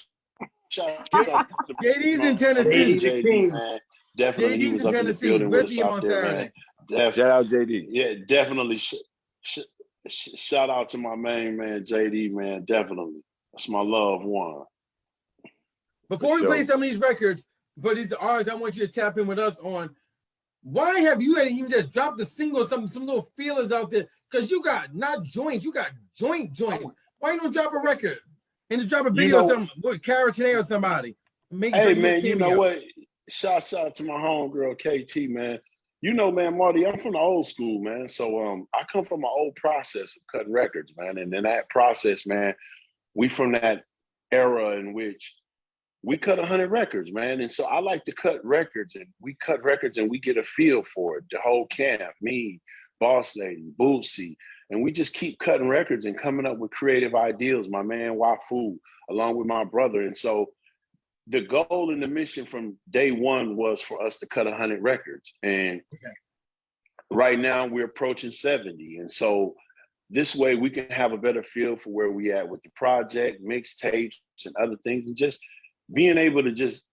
JD's in Tennessee. JD, man. Definitely, he was up in the building with us out there, man. Shout out JD. Yeah, definitely. Shout out to my main man, JD, man. Definitely. That's my loved one. Before we play some of these records, for these artists, I want you to tap in with us on why have you even just dropped a single, some little feelers out there? Because you got not joints, you got joints. Why you don't drop a record and just drop a video with Cara today or somebody? Hey man, you know what? Shout out to my homegirl KT, man. You know, man, Marty, I'm from the old school, man. So I come from an old process of cutting records, man. And in that process, man, we from that era in which we cut 100 records, man. And so I like to cut records, and we cut records and we get a feel for it. The whole camp, me, Boss Lady, Bootsy, and we just keep cutting records and coming up with creative ideas. My man Wafu, along with my brother. And so the goal and the mission from day one was for us to cut 100 records. And right now we're approaching 70. And so this way we can have a better feel for where we at with the project, mixtapes and other things, and just being able to just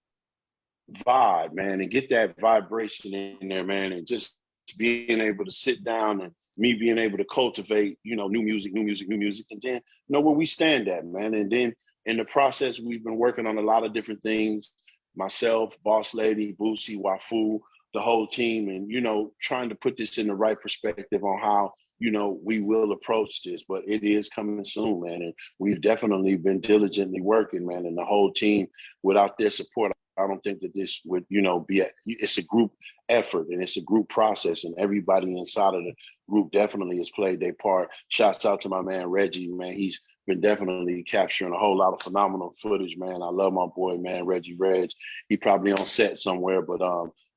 vibe, man, and get that vibration in there, man, and just being able to sit down and me being able to cultivate, you know, new music, and then know where we stand at, man. And then in the process, we've been working on a lot of different things, myself, Boss Lady, Boosie, Wafu, the whole team, and, you know, trying to put this in the right perspective on how, you know, we will approach this, but it is coming soon, man. And we've definitely been diligently working, man, and the whole team, without their support, I don't think that this would, you know, it's a group effort and it's a group process, and everybody inside of the group definitely has played their part. Shouts out to my man, Reggie, man. He's been definitely capturing a whole lot of phenomenal footage, man. I love my boy, man, Reggie Reg. He probably on set somewhere, but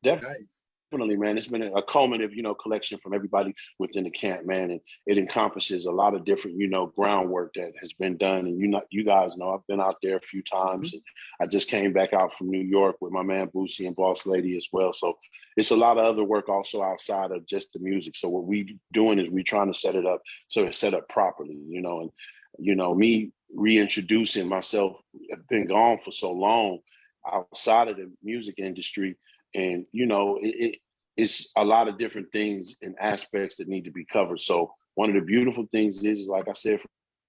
definitely, man, it's been a culminative, you know, collection from everybody within the camp, man. And it encompasses a lot of different, you know, groundwork that has been done. And you guys know, I've been out there a few times. And I just came back out from New York with my man Boosie and Boss Lady as well. So it's a lot of other work also outside of just the music. So what we doing is we trying to set it up so it's set up properly, you know. And, you know, me reintroducing myself, I've been gone for so long outside of the music industry. And, you know, it's a lot of different things and aspects that need to be covered. So one of the beautiful things is like I said,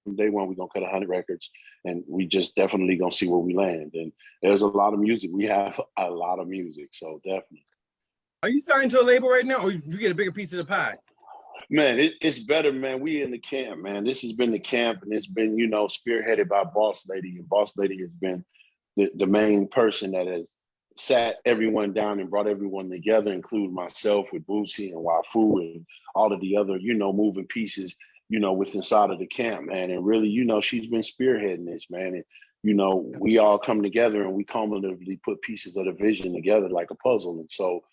from day one, we're going to cut 100 records, and we just definitely going to see where we land. And there's a lot of music. We have a lot of music. So definitely. Are you signed to a label right now, or you get a bigger piece of the pie? Man, it's better, man. We in the camp, man. This has been the camp, and it's been, you know, spearheaded by Boss Lady. And Boss Lady has been the main person that has sat everyone down and brought everyone together, including myself with Bootsy and Wafu and all of the other, you know, moving pieces, you know, with inside of the camp, man. And really, you know, she's been spearheading this, man. And, you know, we all come together and we cumulatively put pieces of the vision together like a puzzle. And so,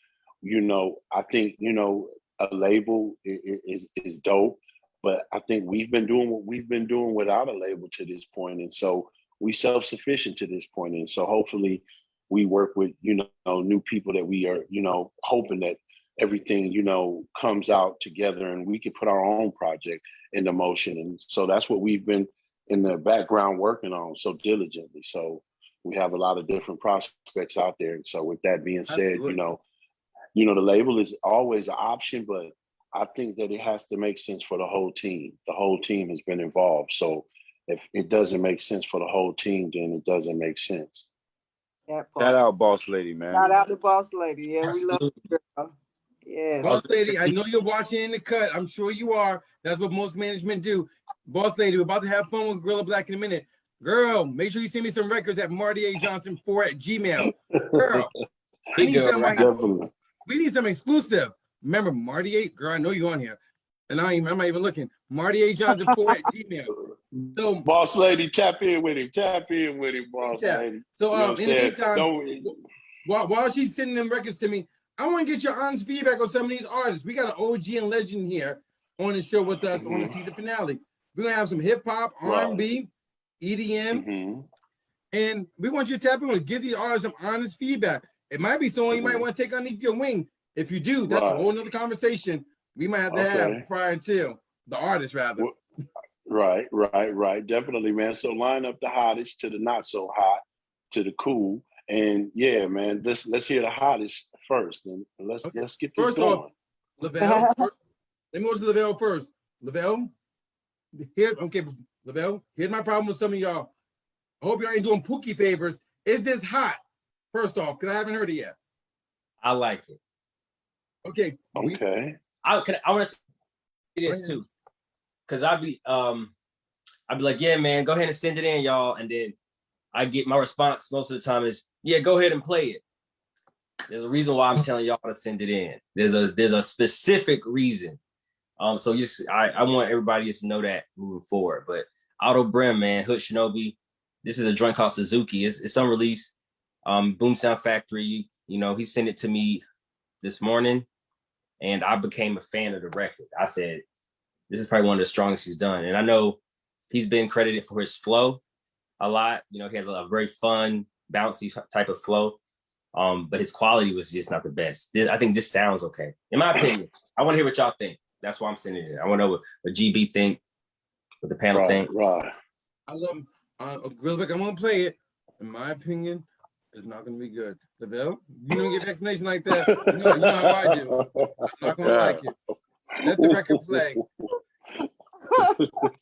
you know, I think, you know, a label is dope, but I think we've been doing what we've been doing without a label to this point. And so we self-sufficient to this point. And so hopefully we work with, you know, new people that we are, you know, hoping that everything, you know, comes out together and we can put our own project into motion. And so that's what we've been in the background working on so diligently. So we have a lot of different prospects out there. And so with that being said, you know, the label is always an option, but I think that it has to make sense for the whole team. The whole team has been involved. So if it doesn't make sense for the whole team, then it doesn't make sense. Shout out Boss Lady, man. Shout out to Boss Lady. Yeah, we love you, girl. Yeah. Boss Lady, I know you're watching in the cut. I'm sure you are. That's what most management do. Boss Lady, we're about to have fun with Guerilla Black in a minute. Girl, make sure you send me some records at martyajohnson4@gmail. Girl, I need we need some exclusive. Remember, Marty 8, girl, I know you're on here. And I'm not even looking. martyajohnson4@gmail. So Boss Lady, tap in with him, Boss Lady. So you know in the meantime, while she's sending them records to me, I want to get your honest feedback on some of these artists. We got an OG and legend here on the show with us on the season finale. We're gonna have some hip hop, R&B, EDM, and we want you to tap in and give these artists some honest feedback. It might be someone you might want to take underneath your wing. If you do, that's a whole nother conversation we might have to have prior to the artist, rather. Right. Definitely, man. So line up the hottest to the not so hot to the cool. And yeah, man, let's hear the hottest first. And let's get this going. Off, Lavelle, let me go to Lavelle first. Lavelle, Lavelle, here's my problem with some of y'all. I hope y'all ain't doing Pookie favors. Is this hot? First off, because I haven't heard it yet. I like it. Okay. I want to say this too, because I'd be like, yeah, man, go ahead and send it in, y'all, and then I get my response most of the time is, yeah, go ahead and play it. There's a reason why I'm telling y'all to send it in. There's a specific reason. So I want everybody just to know that moving forward. But Otto Brim, man, Hood Shinobi, this is a joint called Suzuki. It's unreleased. Boom Sound Factory, you know, he sent it to me this morning, and I became a fan of the record. I said, this is probably one of the strongest he's done. And I know he's been credited for his flow a lot. You know, he has a very fun, bouncy type of flow. But his quality was just not the best. I think this sounds okay. In my opinion, I want to hear what y'all think. That's why I'm sending it. I want to know what GB think, what the panel think. Right. I love him. Guerilla Black, I'm gonna play it. In my opinion, it's not gonna be good. DeVille, you don't get an explanation like that. You know how I do. I'm not gonna like it. Let the record play.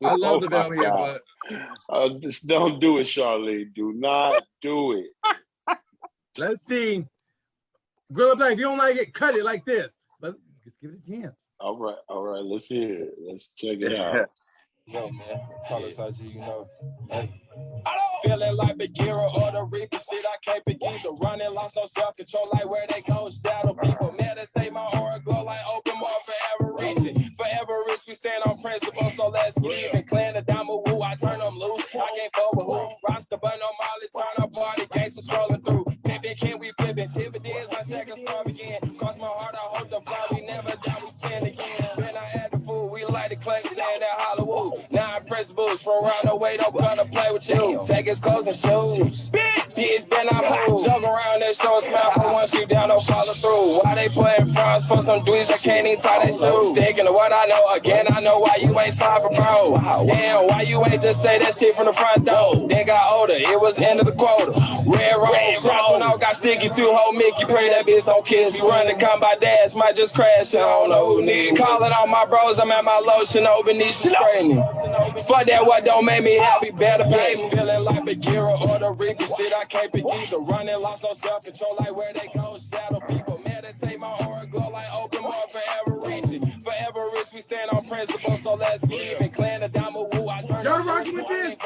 I love DeVille here, but just don't do it, Charlene. Do not do it. Let's see. Guerilla Black, if you don't like it, cut it like this. But let's give it a chance. All right. Let's hear it. Let's check it out. Yo, man, tell us how you know. Feeling like Bagheera or the Reaper, shit I can't begin to run and lost no self-control, like where they go, shadow people meditate, my aura glow like open more, forever reaching, forever rich, we stand on principle, so let's get even, clan the diamond woo, I turn them loose, I can't forward who, rocks the button on Molly, turn up party, gangsters scrolling through, pimpin', can we flippin', dividends, I second starve again, cross my heart, I hope the fly, we never die, we stand again, then I add the food, we like the clank, stand at Hollywood, now I press boost, from around the way, don't come to play with you, take his clothes and shoes. Bitch, then I move. Jog around that show, smell, but once you down, don't follow through. Why they playing frauds for some dudes that can't even tie their shoes? Sticking to what I know, again, I know why you ain't sloppy, bro. Damn, why you ain't just say that shit from the front door? Then got older, it was end of the quota. Red road, shots when I got sticky, too whole Mickey, pray that bitch don't kiss. You run the combat dash, might just crash, I don't know who need. Calling all my bros, I'm at my lotion, over these shit training. Fuck that, what don't make me happy, better pay me. Feeling like Bagheera or the Reaper, shit I can't begin to run and lost no self-control, like where they go, shadow people meditate, my aura glow like open more, forever reaching, forever rich, we stand on principle, so let's get even, clan the diamond woo, I turn y'all rocking with this?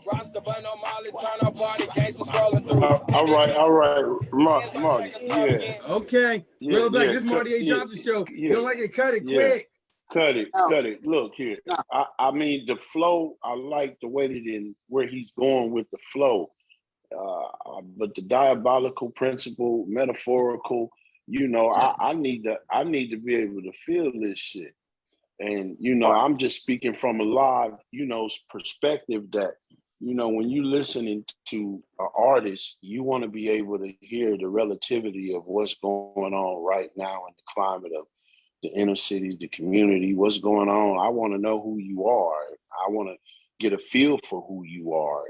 Rocks the button on Molly, turn up party, gangsters scrolling through. All right, Marty, yeah. Okay, Guerilla Black, this Marty A. Johnson show. You don't like it, cut it quick. Cut it. Look here. I mean, the flow, I like the way that where he's going with the flow. But the diabolical principle, metaphorical, you know, I need to be able to feel this shit. And, you know, I'm just speaking from a live, you know, perspective that, you know, when you listening to an artist, you want to be able to hear the relativity of what's going on right now in the climate of the inner cities, the community, what's going on. I want to know who you are. I want to get a feel for who you are.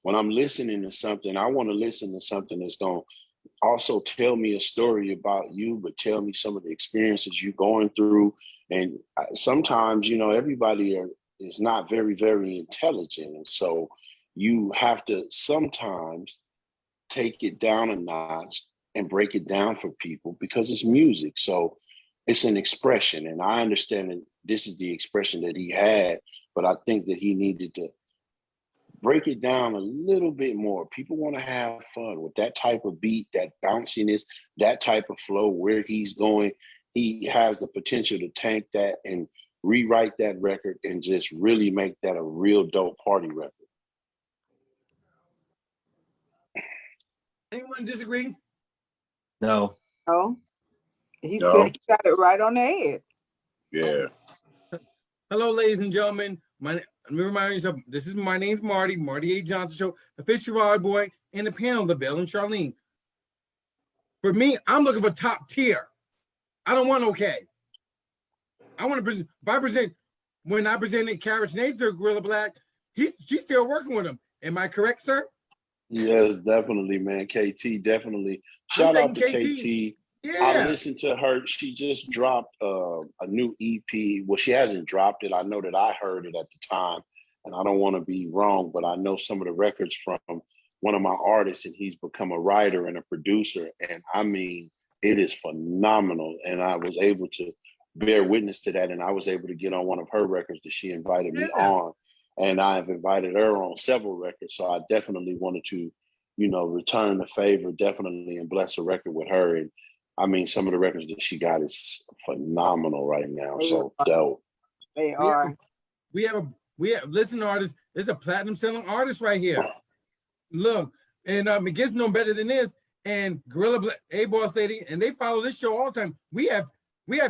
When I'm listening to something, I want to listen to something that's going to also tell me a story about you, but tell me some of the experiences you're going through. And sometimes, you know, everybody is not very, very intelligent. And so you have to sometimes take it down a notch and break it down for people because it's music. So it's an expression, and I understand that this is the expression that he had, but I think that he needed to break it down a little bit more. People want to have fun with that type of beat, that bounciness, that type of flow, where he's going. He has the potential to tank that and rewrite that record and just really make that a real dope party record. Anyone disagree? No. No. He said you got it right on the head. Yeah. Hello, ladies and gentlemen. Let me remind yourself, this is my name's Marty A. Johnson Show, the Fisher Rod Boy, and the panel, DeVille and Charlene. For me, I'm looking for top tier. I don't want okay. I want to present. If when I presented Carrot's name to Guerilla Black, she's still working with him. Am I correct, sir? Yes, definitely, man. KT, definitely. Shout out to KT. Yeah. I listened to her. She just dropped a new EP. Well, she hasn't dropped it. I know that I heard it at the time, and I don't want to be wrong, but I know some of the records from one of my artists, and he's become a writer and a producer. And I mean, it is phenomenal. And I was able to bear witness to that. And I was able to get on one of her records that she invited me on. And I have invited her on several records. So I definitely wanted to, return the favor definitely and bless a record with her. And I mean, some of the records that she got is phenomenal right now. So dope. They are. We have listen, artists. There's a platinum selling artist right here. Look, and it gets no better than this. And Guerilla Black, A-Boss Lady, and they follow this show all the time. We have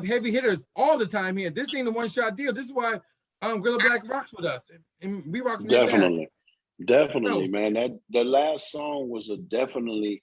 heavy hitters all the time here. This ain't a one-shot deal. This is why Guerilla Black rocks with us, and we rock with Definitely, man. That last song was definitely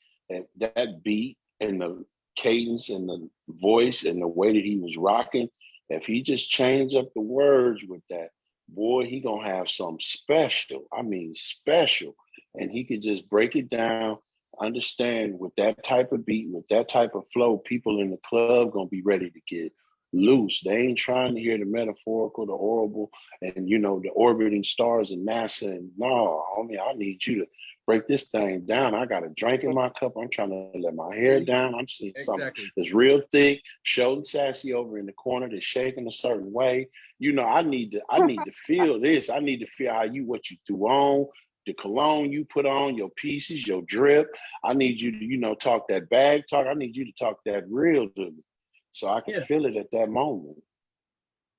that beat and the cadence and the voice and the way that he was rocking. If he just changed up the words with that, boy, he gonna have some special. I mean, special. And he could just break it down, understand with that type of beat, with that type of flow, people in the club gonna be ready to get loose. They ain't trying to hear the metaphorical, the horrible, and the orbiting stars and NASA. And no, homie, I need you to break this thing down. I got a drink in my cup. I'm trying to let my hair down. I'm seeing something that's real thick, showing sassy over in the corner that's shaking a certain way. I need to feel this. I need to feel what you threw on, the cologne you put on, your pieces, your drip. I need you to, talk that bag talk. I need you to talk that real to me, so I can feel it at that moment.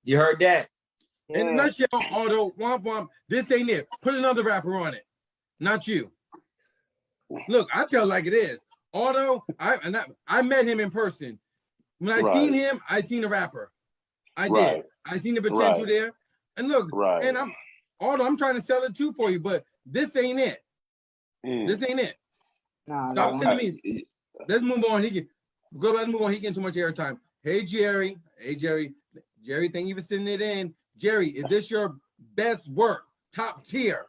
You heard that? In a nutshell, although womp womp, this ain't it. Put another rapper on it, not you. Look, I tell like it is. Although I met him in person. When I seen him, I seen a rapper. I did. I seen the potential there. And look, and I'm trying to sell it too for you, but this ain't it. This ain't it. No, Stop sending me. Let's move on. Let's move on. He getting too much airtime. Hey Jerry. Jerry, thank you for sending it in. Jerry, is this your best work? Top tier.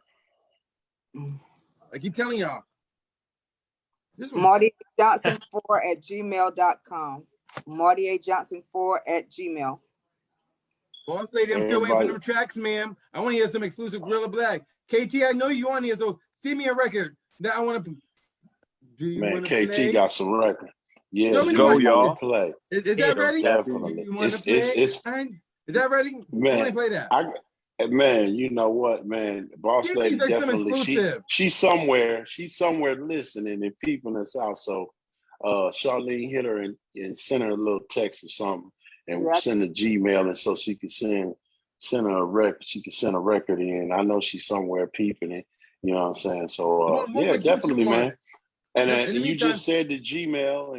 I keep telling y'all. Marty Johnson 4@gmail.com. Marty A. Johnson 4@gmail. Boss Lady, I'm still waiting for them tracks, ma'am. I want to hear some exclusive Guerilla Black. KT, I know you on here, so send me a record that I want to. Man, KT play? Got some record. Yeah, let's go, y'all. Play. Is that ready? Definitely. Is that ready? Man, I want to play that. Man, you know what, man? Boss Lady definitely. She's somewhere listening and peeping us out. So, Charlene hit her and send her a little text or something, and send a Gmail, and so she could send her a record. She could send a record in. I know she's somewhere peeping it. You know what I'm saying? So, yeah, definitely, man. And you just said the Gmail,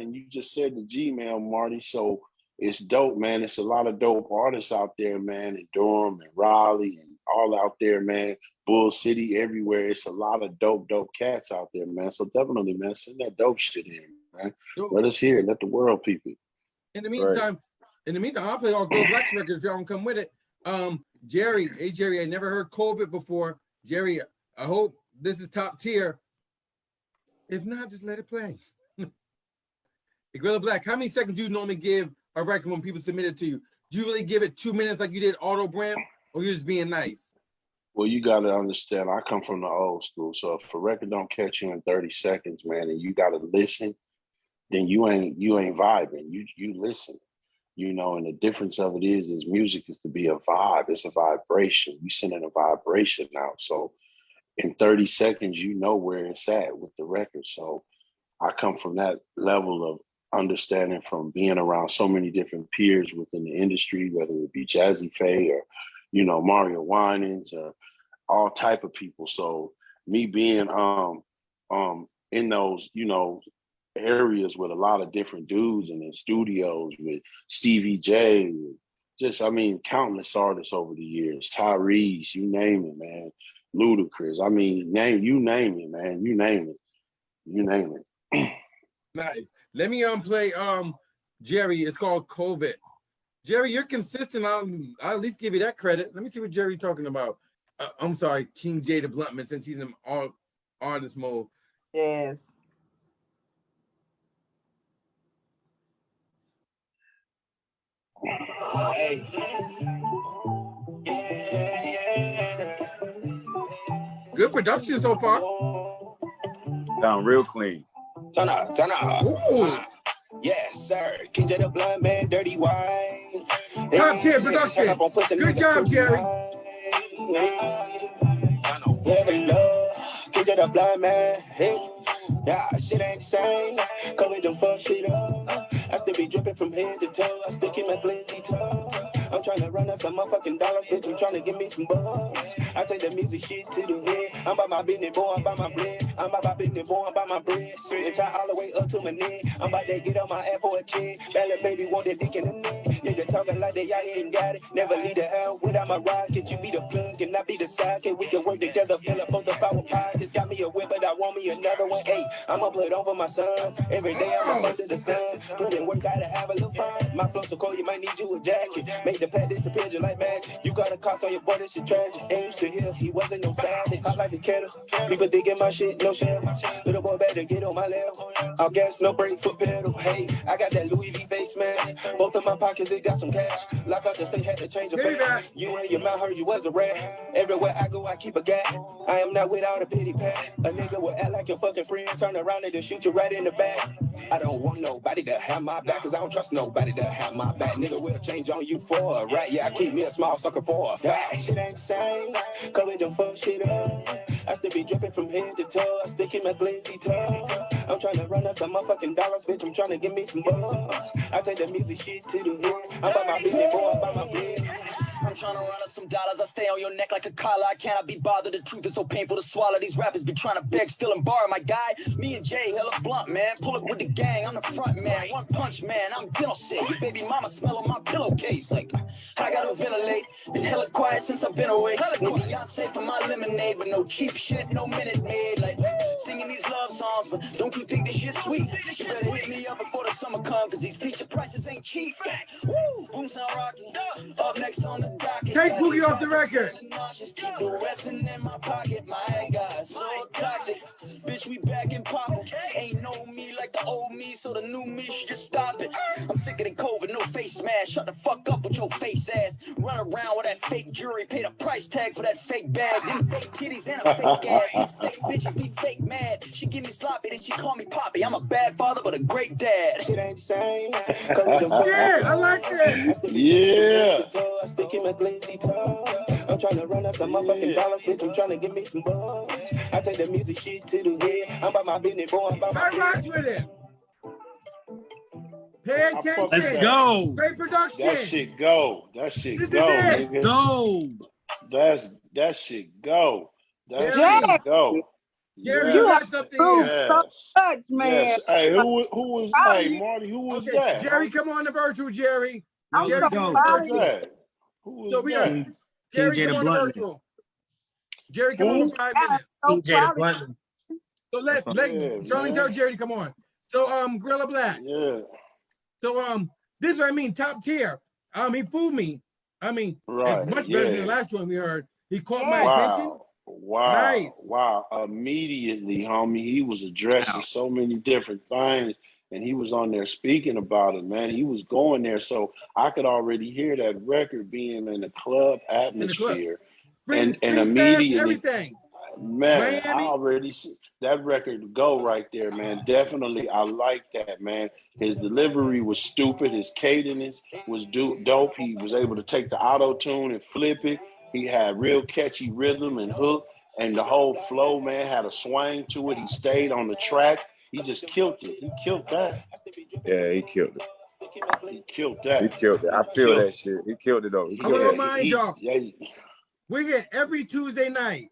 Marty. So. It's dope, man. It's a lot of dope artists out there, man, in Durham and Raleigh and all out there, man. Bull City, everywhere. It's a lot of dope cats out there, man. So definitely, man, send that dope shit in, man. Let us hear it. Let the world peep it. In the meantime, I'll play all Guerilla Black's records if y'all can come with it. Jerry, hey Jerry, I never heard COVID before. Jerry, I hope this is top tier. If not, just let it play. Guerilla Black, how many seconds do you normally give a record when people submit it to you? Do you really give it 2 minutes like you did Auto Brand, or you're just being nice? Well, you got to understand, I come from the old school. So if a record don't catch you in 30 seconds, man, and you got to listen, then you ain't vibing. You listen, and the difference of it is music is to be a vibe. It's a vibration. You sending a vibration out. So in 30 seconds, you know where it's at with the record. So I come from that level of understanding from being around so many different peers within the industry, whether it be Jazzy Faye or, Mario Winans or all type of people. So me being in those, areas with a lot of different dudes and in studios with Stevie J, countless artists over the years, Tyrese, you name it, man, Ludacris. You name it, man. You name it. Nice. Let me play Jerry. It's called COVID. Jerry, you're consistent. I'll at least give you that credit. Let me see what Jerry's talking about. I'm sorry, King J the Bluntman, since he's in artist mode. Yes. Hey. Yeah. Good production so far. Sound real clean. Turn up. Yes, sir. King J the Bluntman, Dirty Wine. Top tier production. Good job, Jerry. King J the Bluntman, hey. Yeah, shit ain't the same. Cause we done fuck shit up. I still be dripping from head to toe. I still keep my glizzy toe. I'm trying to run up some motherfucking dollars, bitch. I'm trying to give me some bucks. I take the music shit to the head. I'm by my business, boy. I'm by my bread. I'm by my business, boy. I'm by my bread. Straight and tie all the way up to my neck. I'm about to get on my ass for a check. That little baby want that dick in the neck. Nigga talking like they out here ain't got it. Never leave the house without my ride. Could you be the plug? Can I be the sidekick? We can work together, fill up both of our pockets. Got me a whip, but I want me another one. Hey, I'ma put over my son. Every day I'm up under the sun. Put in work, gotta have a little fun. My flow so cold, you might need you a jacket. Make the pad disappear just like magic. You got a cost on your boy, this shit tragic. Aim to here, he wasn't no savage. I like the kettle. People digging my shit, no shell. Little boy better get on my level. I'll gas, no brake, foot pedal. Hey, I got that Louis V face man. Both of my pockets, it got some cash. Like I just say, had to change the fare. You and your mouth heard you was a rat. Everywhere I go, I keep a gap. I am not without a pity pat. A nigga will act like your fucking friend. Turn around and just shoot you right in the back. I don't want nobody to have my back, cause I don't trust nobody to have my back. Nigga will change on you for a rat. Yeah, I keep me a small sucker for a fact. Shit ain't the same, cause we done fuck shit up. I still be dripping from head to toe. I still keep my glizzy toe. I'm trying to run up some motherfucking dollars, bitch. I'm trying to give me some bucks. I take the music shit to the head. I'm by my business, boy. I'm by my bread. I'm trying to run up some dollars. I stay on your neck like a collar. I cannot be bothered. The truth is so painful to swallow. These rappers be trying to beg, steal, and borrow. My guy, me and Jay, hella blunt, man. Pull up with the gang. I'm the front man. One punch, man. I'm gonna say, your baby mama smell on my pillowcase. Like, I gotta ventilate. Been hella quiet since I've been away. Need Beyonce for my lemonade, but no cheap shit, no Minute Maid. Like, singing these love songs, but don't you think this shit's sweet? You better hit me up before the summer comes, cause these feature prices ain't cheap. Woo! Boom sound rocking. Up next on the docket. Take Boogie off the record. The resting in my pocket, my God, so toxic. Bitch, we back and poppin'. Ain't no me like the old me, so the new me should just stop it. I'm sicker than COVID, no face mask. Shut the fuck up with your face ass. Run around with that fake jewelry, paid a price tag for that fake bag. Them fake titties and a fake ass. These fake bitches be fake mad. She give me sloppy, then she call me Poppy. I'm a bad father, but a great dad. It ain't the same. Yeah, I like it. Yeah. I'm trying to run up some motherfucking dollars, bitch. I'm trying to give me some bucks. I take the music shit to the head. I'm by my business, boy. I'm by my I rocks with it. Pay I fuck attention. with Let's that. go. Great production. That shit go. That shit This go, is it. nigga. Go. That shit go. That Jerry. shit go. Jerry, You you have got something improved here. so Yes. much, man. Yes. Hey, who was Proud of hey you. Marty, who was Okay, that? Jerry, Huh? come on the virtual, Jerry. Yo, I'm let's so Jerry, come on go. the Who proud was of you. virtual. that? Who So was we got that? King Jerry, J come the on the Bluntman. virtual. Jerry, come on Who? for 5 I'm minutes. so King J the proud of you. Bluntman. So That's my let Yeah, Charlie man. tell Jerry to come on. So Guerilla Black. Yeah. So this is what I mean, top tier. He fooled me. I mean, Right. much better than the Yeah. last one we heard. He caught my Yeah. attention. Wow. Nice. Wow. Immediately, homie, he was addressing so many different things and he was on there speaking about it, man. He was going there. So I could already hear that record being in the club In the club. atmosphere. Spring And Fest, immediately, everything. man, I Miami. already see that record go right there, man. Definitely, I like that, man. His delivery was stupid. His cadence was dope. He was able to take the auto tune and flip it. He had real catchy rhythm and hook, and the whole flow, man, had a swing to it. He stayed on the track. He just killed it. He killed that. Yeah, he killed it. He killed He that. killed it. I He feel killed that it. shit. He killed it though. He I'm killed gonna that. remind y'all, Yeah. we're here every Tuesday night.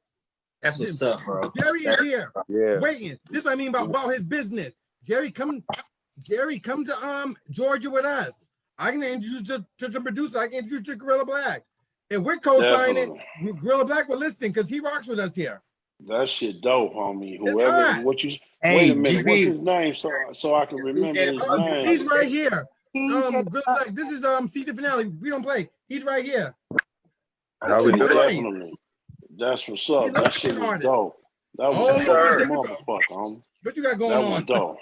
That's what's up, bro. Jerry is here, Yeah. waiting. This is what I mean about his business. Jerry, come to Georgia with us. I can introduce you to the producer. I can introduce you to Guerilla Black. If we're co-signing, Guerilla Black will listen because he rocks with us here. That shit dope, homie. It's Whoever, hot. what you? Hey, Wait a minute. What's GB. his name? So I can remember his name. He's right here. King Guerilla Black. This is season finale. We don't play. He's right here. How we This is doing? nice. Definitely. That's what's He up. That looks shit was on it. dope. That was Oh, dope as a take it. motherfucker, homie. What you got going That was on? dope.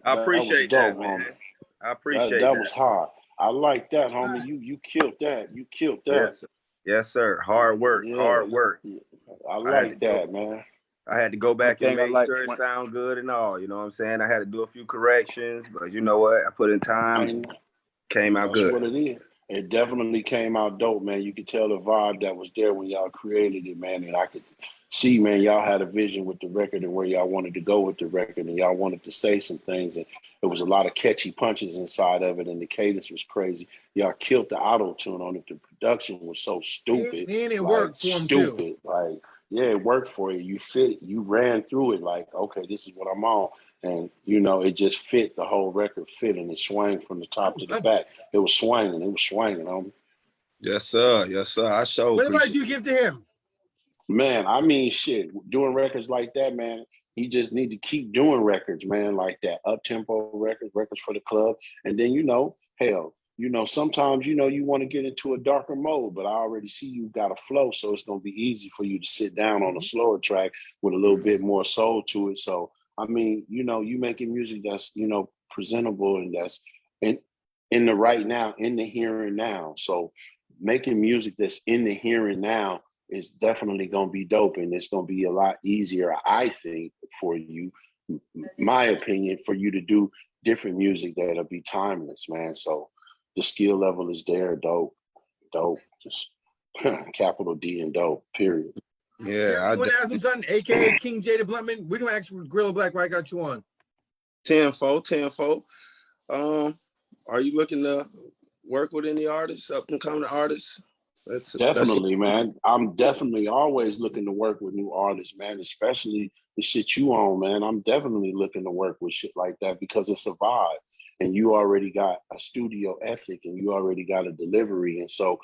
I That was appreciate dope, that, man. homie. I appreciate That that. was hard. I like that, homie. You killed that. You killed that. Yes, sir. Yes, sir. Hard work. Yeah. Hard work. I I like had to that, man. I had to go back One and thing I make like- sure it sound good and all. You know what I'm saying? I had to do a few corrections, but you know what? I put in time. And Came out that's good. what it is. It definitely came out dope, man. You could tell the vibe that was there when y'all created it, man. And I could see, man, y'all had a vision with the record and where y'all wanted to go with the record, and y'all wanted to say some things. And there was a lot of catchy punches inside of it, and the cadence was crazy. Y'all killed the auto tune on it. The production was so stupid. And it like, worked for him too. stupid. Like, yeah, it worked for you. You fit it. You ran through it like, okay, this is what I'm on. And, you know, it just fit. The whole record fit, and it swang from the top to the back. It was swinging. It was swinging on me. Yes, sir. Yes, sir. I sure What advice appreciate do you give to him? Man, I mean, shit, doing records like that, man, he just need to keep doing records, man, like that. Up-tempo records, records for the club. And then, you know, hell, you know, sometimes, you know, you want to get into a darker mode, but I already see you got a flow, so it's going to be easy for you to sit down on a slower track with a little bit more soul to it. So, I mean, you know, you making music that's, you know, presentable and that's in the right now, in the here and now. So making music that's in the here and now is definitely going to be dope, and it's going to be a lot easier, I think, for you, my opinion, for you to do different music that'll be timeless, man. So the skill level is there, dope, just capital D and dope, period. Yeah, You want to ask him something, aka King J the Bluntman? We're gonna ask you with Guerilla Black. Where I got you on. tenfold. Are you looking to work with any artists, up and coming artists? Definitely, man. I'm definitely always looking to work with new artists, man, especially the shit you on, man. I'm definitely looking to work with shit like that because it's a vibe, and you already got a studio ethic, and you already got a delivery, and so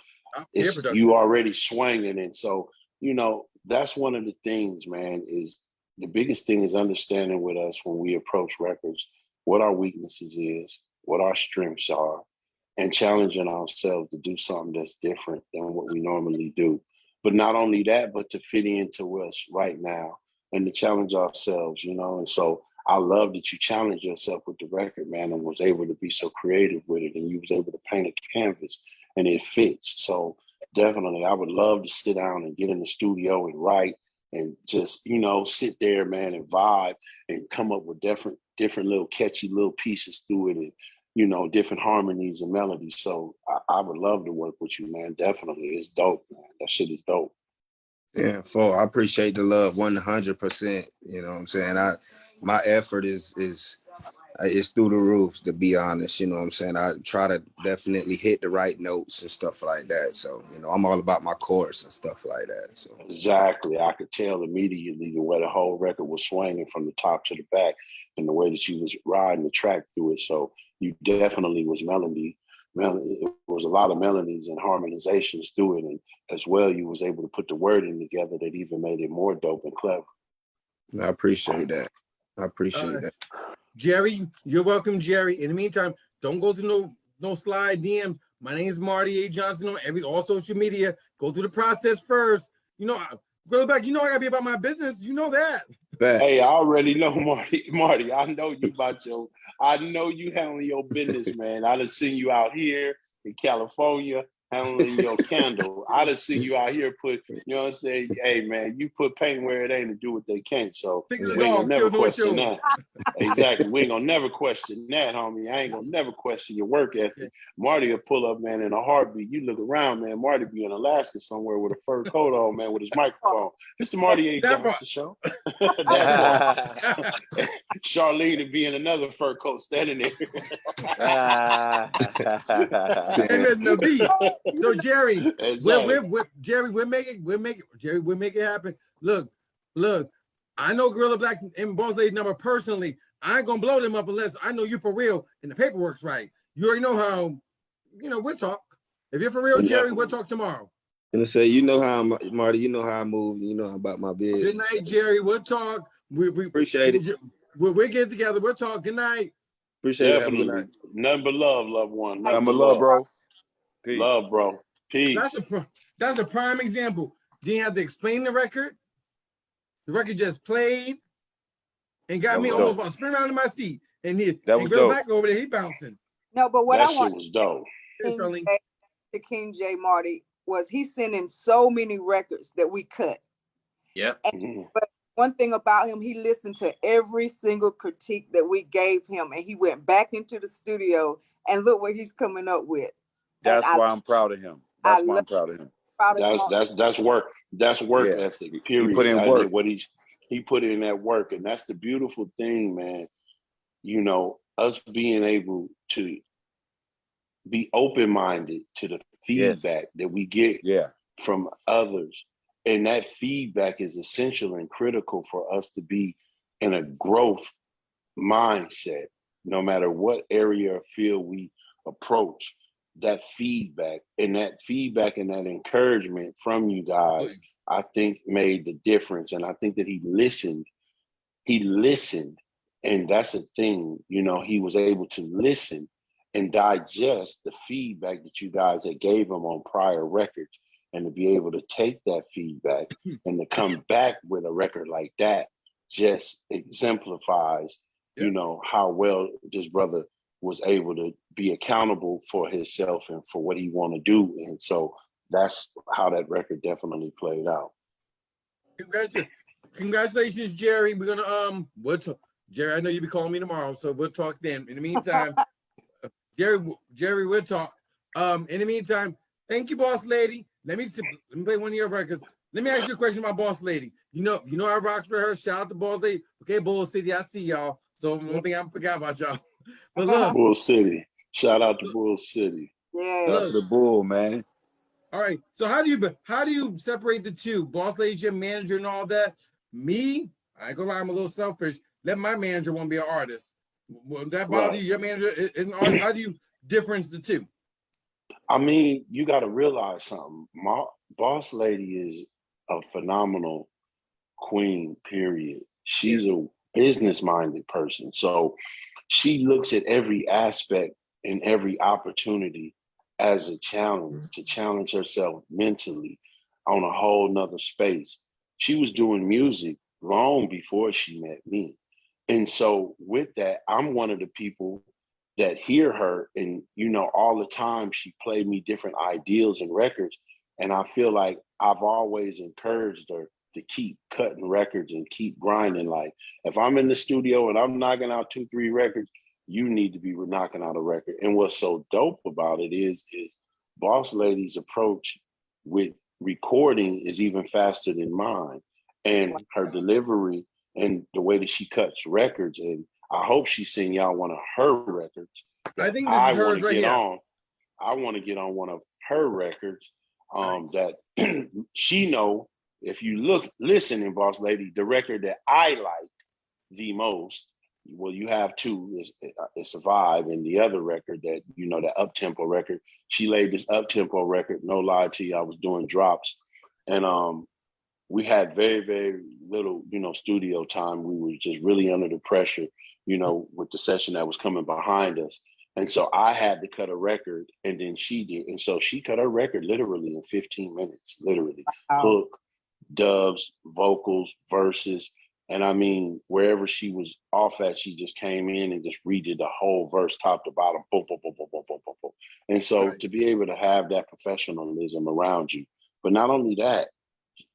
you already swinging. And so, you know, that's one of the things, man, is the biggest thing is understanding with us when we approach records, what our weaknesses is, what our strengths are, and challenging ourselves to do something that's different than what we normally do. But not only that, but to fit into us right now and to challenge ourselves, you know? And so I love that you challenged yourself with the record, man, and was able to be so creative with it, and you was able to paint a canvas and it fits. So definitely, I would love to sit down and get in the studio and write and just, you know, sit there, man, and vibe and come up with different little catchy little pieces through it, and, you know, different harmonies and melodies. So I would love to work with you, man. Definitely. It's dope, man. That shit is dope. Yeah, I appreciate the love 100%. You know what I'm saying? My effort is through the roof, to be honest. You know what I'm saying? I try to definitely hit the right notes and stuff like that. So, you know, I'm all about my chorus and stuff like that. So exactly. I could tell immediately the way the whole record was swinging from the top to the back and the way that you was riding the track through it. So you definitely was melody. It was a lot of melodies and harmonizations through it. And as well, you was able to put the wording together that even made it more dope and clever. I appreciate that. That. Jerry, you're welcome, Jerry. In the meantime, don't go to no slide DMs. My name is Marty A. Johnson on all social media. Go through the process first. You know, Guerilla Black, you know I gotta be about my business. You know that. Hey, I already know, Marty. Marty, I know you handling your business, man. I done seen you out here in California handling your candle. I done seen you out here put, you know what I'm saying? Hey, man, you put paint where it ain't to do what they can't. So we ain't gonna never question that. Exactly. We ain't gonna never question that, homie. I ain't gonna never question your work ethic. Marty will pull up, man, in a heartbeat. You look around, man. Marty be in Alaska somewhere with a fur coat on, man, with his microphone. It's the Marty A. Johnson show. Charlene to be in another fur coat standing there. So Jerry, exactly. we'll make it happen. Look, I know Guerilla Black and Boss Lady number personally. I ain't gonna blow them up unless I know you for real and the paperwork's right. You already know how, you know, we'll talk. If you're for real, Jerry, we'll talk tomorrow. And say, you know how Marty, you know how I move, you know about my business. Good night, Jerry. We'll talk. We appreciate it. We'll get together. We'll talk. Good night. Appreciate it. Have a good night. Nothing but love, loved one. Nothing but love, bro. Peace. Love, bro. Peace. That's a prime example. Didn't have to explain the record. The record just played and got me almost about to spin around in my seat. And Guerilla Black over there, he bouncing. No, but what that I want shit was dope. To King J Marty was he sending so many records that we cut. Yep. But one thing about him, he listened to every single critique that we gave him, and he went back into the studio and look what he's coming up with. That's why I'm proud of him. That's why I'm proud of him. That's work. That's work ethic. Period. He put in work. He put in that work, and that's the beautiful thing, man. You know, us being able to be open-minded to the feedback that we get from others, and that feedback is essential and critical for us to be in a growth mindset, no matter what area or field we approach. That feedback and that encouragement from you guys, I think made the difference. And I think that he listened, and that's a thing, you know, he was able to listen and digest the feedback that you guys had gave him on prior records, and to be able to take that feedback and to come back with a record like that just exemplifies, you know, how well this brother was able to be accountable for himself and for what he want to do. And so that's how that record definitely played out. Congratulations, Jerry. We're gonna Jerry, I know you'll be calling me tomorrow, so we'll talk then. In the meantime, Jerry, we'll talk. In the meantime, thank you, Boss Lady. Let me play one of your records. Let me ask you a question about Boss Lady. You know I rocks for her. Shout out to Boss Lady. Okay, Bull City, I see y'all. So one thing I forgot about y'all. But look, Bull City. Shout out to Bull City. Yeah. Shout out to the Bull, man. All right. So how do you separate the two? Boss Lady's your manager and all that. Me, I ain't gonna lie, I'm a little selfish. Let my manager want to be an artist. Will that bother you? Your manager is an artist. How do you difference the two? I mean, you got to realize something. Boss Lady is a phenomenal queen, period. She's a business-minded person. So she looks at every aspect and every opportunity as a challenge, to challenge herself mentally on a whole nother space. She was doing music long before she met me. And so with that, I'm one of the people that hear her, and, you know, all the time she played me different ideals and records. And I feel like I've always encouraged her to keep cutting records and keep grinding. Like, if I'm in the studio and I'm knocking out 2-3 records, you need to be knocking out a record. And what's so dope about it is Boss Lady's approach with recording is even faster than mine. And her delivery and the way that she cuts records, and I hope she's seen y'all one of her records. I think this is hers right here. I want to get on one of her records that she know. If you listen in Boss Lady, the record that I like the most, well, you have two, it's a vibe, and the other record that, you know, that up-tempo record, she laid this up-tempo record, no lie to you, I was doing drops, and we had very, very little, you know, studio time. We were just really under the pressure, you know, with the session that was coming behind us. And so I had to cut a record, and then she did. And so she cut her record literally in 15 minutes, literally. Wow. Hook, dubs, vocals, verses. And I mean, wherever she was off at, she just came in and just redid the whole verse, top to bottom, boom, boom, boom, boom, boom, boom, boom, boom. And so to be able to have that professionalism around you, but not only that,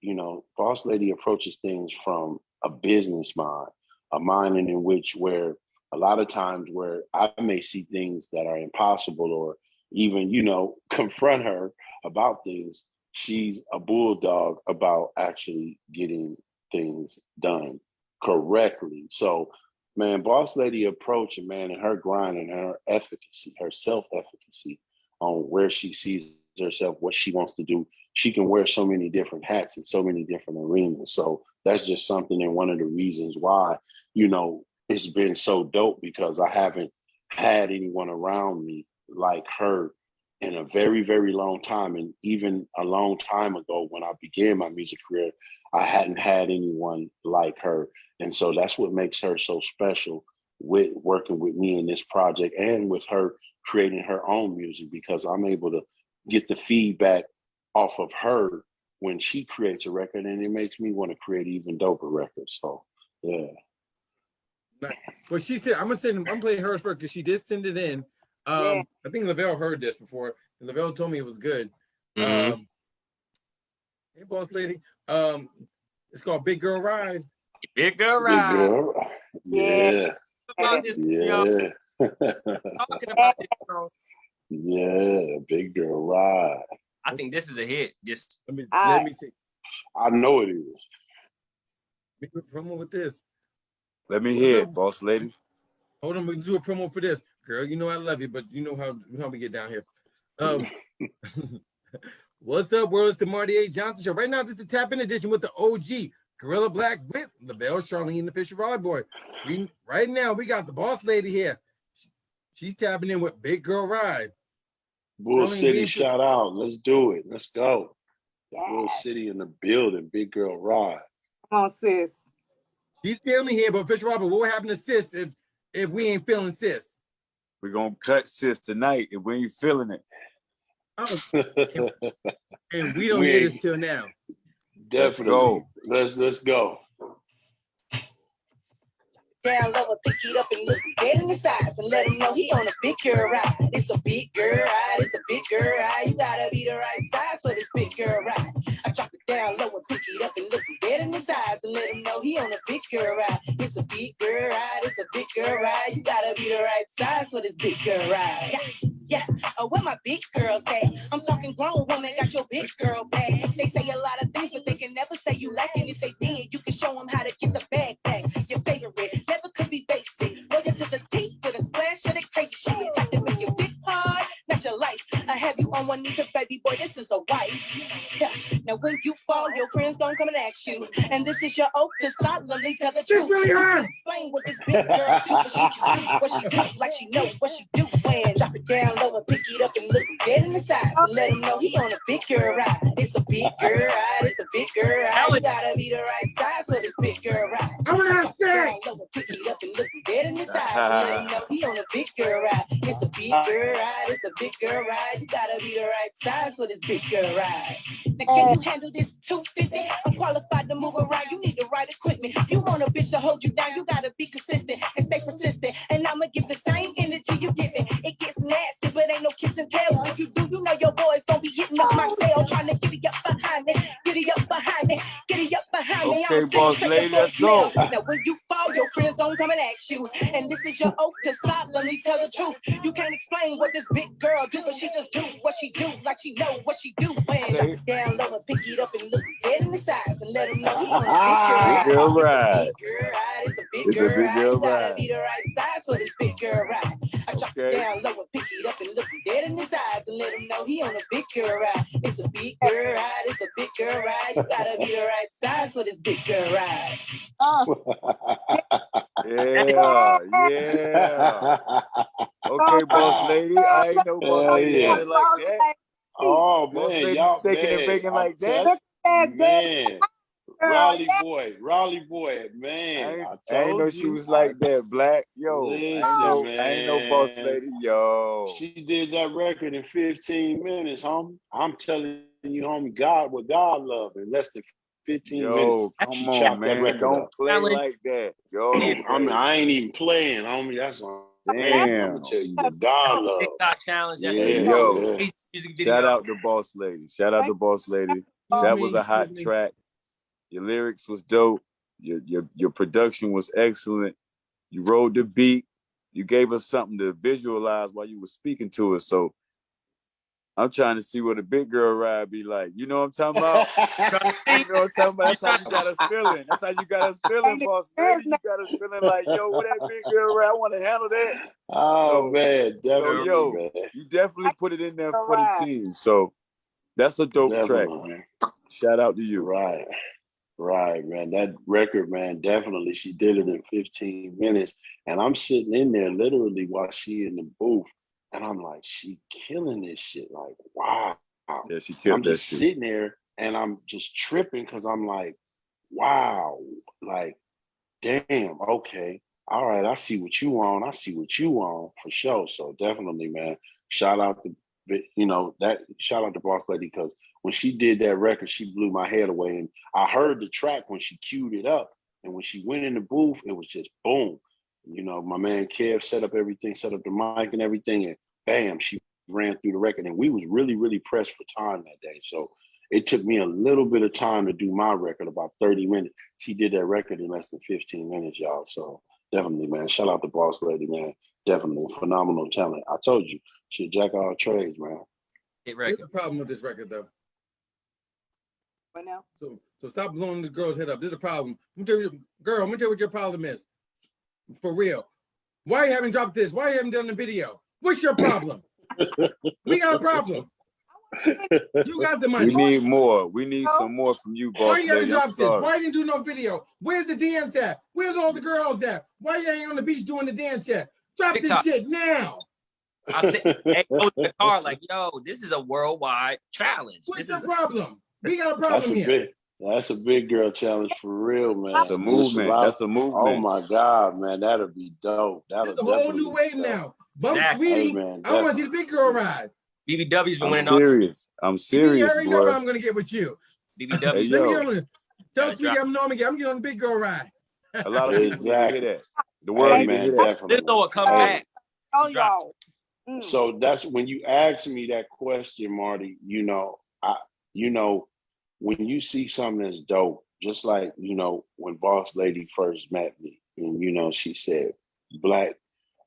you know, Boss Lady approaches things from a business mind, a mind in which where a lot of times where I may see things that are impossible or even, you know, confront her about things, she's a bulldog about actually getting things done correctly. So, man, Boss Lady approach, man, and her grind and her efficacy, her self-efficacy on where she sees herself, what she wants to do. She can wear so many different hats in so many different arenas. So that's just something, and one of the reasons why, you know, it's been so dope, because I haven't had anyone around me like her in a very, very long time. And even a long time ago when I began my music career, I hadn't had anyone like her. And so that's what makes her so special with working with me in this project, and with her creating her own music, because I'm able to get the feedback off of her when she creates a record, and it makes me want to create even doper records. So, yeah. Well, she said, I'm playing hers first because she did send it in. I think Lavelle heard this before, and Lavelle told me it was good. Hey, Boss Lady. It's called Big Girl Ride. Big Girl Ride. Big Girl. Yeah. About this, yeah. talking about this, Yeah, Big Girl Ride. I think this is a hit. Just let me see. I know it is. Make a promo with this. Let me What's hear up? it, boss lady. Hold on, we can do a promo for this. Girl, you know I love you, but you know how we get down here. What's up, world? It's the Marty A. Johnson Show. Right now, this is the Tap In edition with the OG Guerilla Black with LaBelle Charlene, the Fisher Rod Boy. Right now, we got the boss lady here. She's tapping in with Big Girl Ride. Bull Charlene City, being- shout out. Let's do it. Let's go. Yes. Bull City in the building. Big Girl Ride. Come on, sis. She's feeling here, but Fisher Rod Boy, what would happen to sis if we ain't feeling sis? We're gonna cut sis tonight if we ain't feeling it. And we don't We hear ain't- this till now. Definitely. Let's go. Down low and pick it up and look dead in his eyes and let him know he on a big girl ride. It's a big girl ride, it's a big girl ride. You gotta be the right size for this big girl ride. I drop it down low and pick it up and look dead in his eyes and let him know he on a big girl ride. It's a big girl ride, it's a big girl ride. You gotta be the right size for this big girl ride. Yeah, where my big girls at? I'm talking grown woman, got your big girl bag. They say a lot of things, but they can never say you like it. If they did, you can show them how to get the bag back. Your favorite never could be basic. Look into the teeth with a splash of the crazy shit. Time to make your big hard, not your life. I have you on one knee, cause baby boy, this is a wife. Yeah. Now when you fall, your friends gon' come and ask you. And this is your oath to solemnly tell the truth. really hard. Explain what this big girl do, but she can see what she do, like she know what she do. When drop it down low and pick it up and look dead in the side. And let him know he on a big girl ride. It's a big girl ride, it's a big girl ride. You gotta be the right size for this big girl ride. I want to have sex. Pick it up and look dead in the side. And let him know he on a big girl ride. It's a big girl ride, it's a big girl ride. You gotta be the right size for this big girl ride. Now can you handle this 250? I'm qualified to move around. You need the right equipment. You want a bitch to hold you down. You gotta be consistent and stay persistent. And I'ma give the same energy you giving. It gets nasty, but ain't no kiss and tell. If you do, you know your boys gon' be hitting up my tail, trying to get it up behind me, get it up behind me, get it up behind me. Okay, boss lady, let's go. Now when you fall, your friends gon' come and ask you. And this is your oath to solemnly tell the truth. You can't explain what this big girl do, but she just do what she do, like she know what she do. When drop it down low and pick it up and look dead in the sides and let them know he on a Big girl ride. It's a big It's a girl big ride. girl You gotta ride. be the right size for this big girl ride. I drop it Okay. down low and pick it up and look dead in his eyes and let him know he on a big girl ride. It's a big girl ride. It's a big girl ride. You gotta be the right size for this big girl ride. Yeah. Okay, boss lady. I ain't know boss Hell lady yeah. had it like that. Oh Boss man, lady y'all shaking and man, baking I'm like that. telling man. Raleigh boy, man. I ain't know told she you. was like that, Black. Yo, Listen, I ain't know boss man. lady. Yo. She did that record in 15 minutes, homie. I'm telling you, homie, what God loved in less than 15 minutes. Yo, come She on, chopped that man. record Don't up. play like that. Yo, don't I mean, play. I ain't even playing, homie. That's on man. I'm gonna tell you what God loved. TikTok challenge. That's Hey, Yeah, yo, yeah. music shout video. out to boss lady. Shout out to boss lady. That was a hot track. Your lyrics was dope. Your production was excellent. You rode the beat. You gave us something to visualize while you were speaking to us. So I'm trying to see what a big girl ride be like. You know what I'm talking about? You know what I'm talking about? That's how you got us feeling. That's how you got us feeling, boss lady. You got us feeling like, yo, what that big girl ride? I want to handle that. Oh man, definitely, yo, man. you definitely put it in there for the team. So that's a dope track, Definitely. man. Shout out to you. Right, man. That record, man, definitely. She did it in 15 minutes. And I'm sitting in there literally while she in the booth. And I'm like, she killing this shit. Like, wow. Yeah, she killed I'm that just shit. sitting there and I'm just tripping because I'm like, wow. Like, damn, okay. All right, I see what you want. I see what you want for sure. So definitely, man. Shout out to shout out to Boss Lady because when she did that record, she blew my head away. And I heard the track when she queued it up. And when she went in the booth, it was just boom. You know, my man Kev set up everything, set up the mic and everything, and bam, she ran through the record. And we was really, really pressed for time that day. So it took me a little bit of time to do my record, about 30 minutes. She did that record in less than 15 minutes, y'all. So definitely, man. Shout out to Boss Lady, man. definitely a phenomenal talent. I told you, she a jack of all trades, man. Here's the problem with this record, though. What now? So stop blowing this girl's head up. There's a problem. Let me tell you, girl, let me tell you what your problem is. For real. Why you haven't dropped this? Why you haven't done the video? What's your problem? We got a problem. You got the money. We need more. We need some more from you, boss Why you haven't lady. I'm dropped this? sorry. Why you didn't do no video? Where's the dance at? Where's all the girls at? Why you ain't on the beach doing the dance yet? Drop TikTok. this shit now. I said, hey, go to the car like, yo, this is a worldwide challenge. What's This the is problem? We got a That's problem a here. that's a big girl challenge for real, man. That's a movement. That's a Oh movement. my God, man, that'll be dope. That'll It's a whole definitely new be wave dope. now. Bump Exactly. Sweetie, Hey, man, I want to see the big girl ride. BBW's been I'm winning all. serious. I'm You serious, already know boy. how I'm gonna get with you. Hey, BBW. Let me yo, get on. Tell Gotta Sweetie drop. I'm gonna get. I'm getting on the big girl ride. a lot of people need to Exactly. hear that. The world Hey, need to man, hear that. definitely. Lizzo will come Hey, back. Oh, Drop. y'all. so that's when you ask me that question, Marty. You know, when you see something that's dope, just like when Boss Lady first met me, and she said, "Black,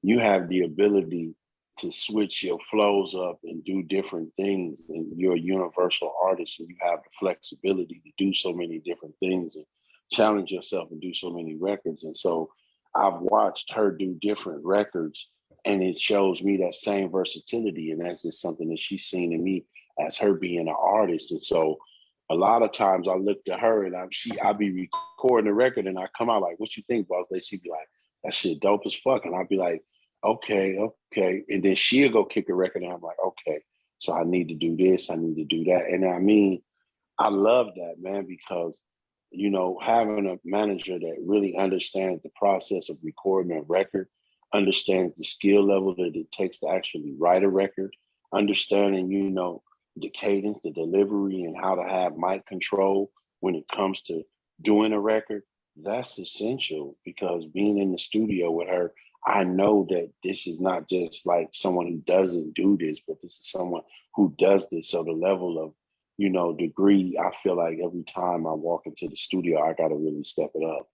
you have the ability to switch your flows up and do different things, and you're a universal artist, and you have the flexibility to do so many different things and challenge yourself and do so many records." And so I've watched her do different records, and it shows me that same versatility, and that's just something that she's seen in me as her being an artist. And so a lot of times I look to her and I be recording the record and I come out like, "What you think, Boss Lady?" She'd be like, "That shit dope as fuck." And I'd be like, okay. And then she'll go kick a record and I'm like, okay, so I need to do this, I need to do that. And I mean, I love that, man, because, having a manager that really understands the process of recording a record, understands the skill level that it takes to actually write a record, understanding, the cadence, the delivery, and how to have mic control when it comes to doing a record, that's essential, because being in the studio with her, I know that this is not just like someone who doesn't do this, but this is someone who does this. So the level of, degree, I feel like every time I walk into the studio, I got to really step it up.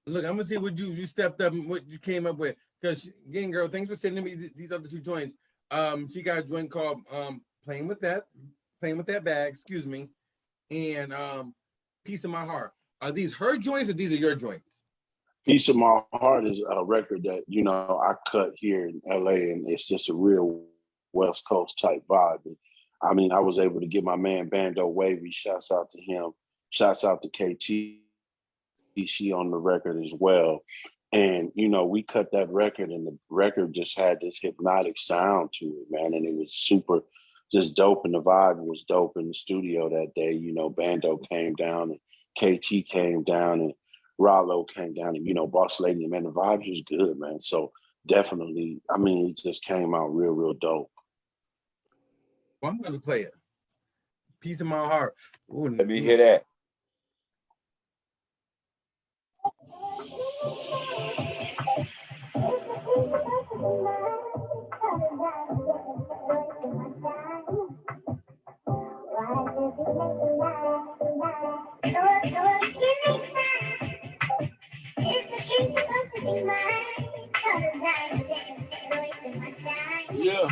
Look, I'm gonna see what you stepped up and what you came up with. Because again, girl, thanks for sending me these other two joints. She got a joint called Playing with That Bag, excuse me, and Piece of My Heart. Are these her joints or these are your joints? Piece of My Heart is a record that, I cut here in LA, and it's just a real West Coast type vibe. And, I mean, I was able to get my man Bando Wavy, shouts out to him, shouts out to KT, she on the record as well. And, we cut that record, and the record just had this hypnotic sound to it, man. And it was super just dope, and the vibe was dope in the studio that day. Bando came down, and KT came down, and Rollo came down, and, Boss Lady, man, the vibes was good, man. So definitely, I mean, it just came out real, real dope. Well, I'm gonna play it. Piece of My Heart. Ooh, Let me hear that. Yeah.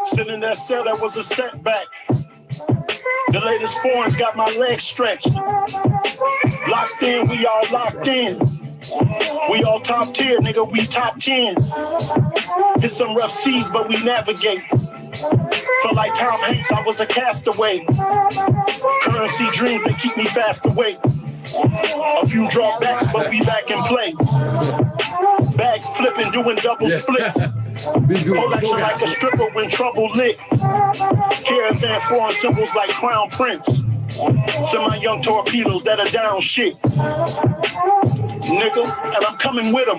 Sitting in that cell, that was a setback. The latest forms got my legs stretched. Locked in, we all locked in. We all top tier, nigga, we top 10. Hit some rough seas, but we navigate. Feel like Tom Hanks, I was a castaway. Currency dreams, they keep me fast awake. A few drawbacks, but we back in play. Bag flipping, doing double splits. Hold action like a stripper when trouble lit. Caravan foreign symbols like Crown Prince. Send my young torpedoes that are down shit. Nigga, and I'm coming with them.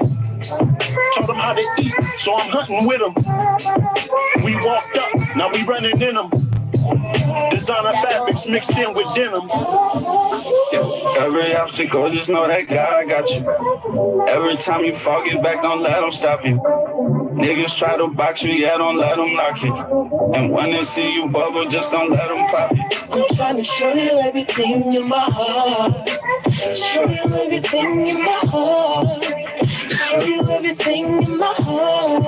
Taught them how to eat, so I'm hunting with them. We walked up, now we running in them. Designer fabrics mixed in with denim. Every obstacle, just know that God got you. Every time you fall, get back, don't let them stop you. Niggas try to box you, yeah, don't let them knock you. And when they see you bubble, just don't let them pop you. I'm trying to show you everything in my heart. Show you everything in my heart. Show you everything in my heart.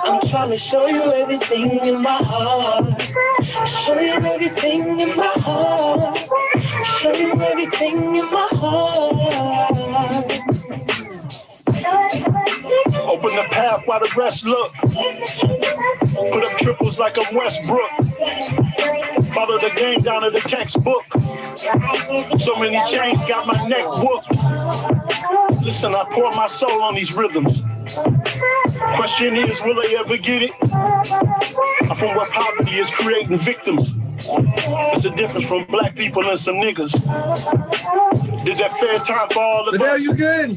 I'm trying to show you everything in my heart. Show you everything in my heart. Show you everything in my heart. Open the path while the rest look. Put up triples like I'm Westbrook. Follow the game down to the textbook. So many chains got my neck whooped. Listen, I pour my soul on these rhythms. Question is, will they ever get it? I'm from where poverty is creating victims. It's a difference from black people and some niggas. Did that fair time for all of us? You good?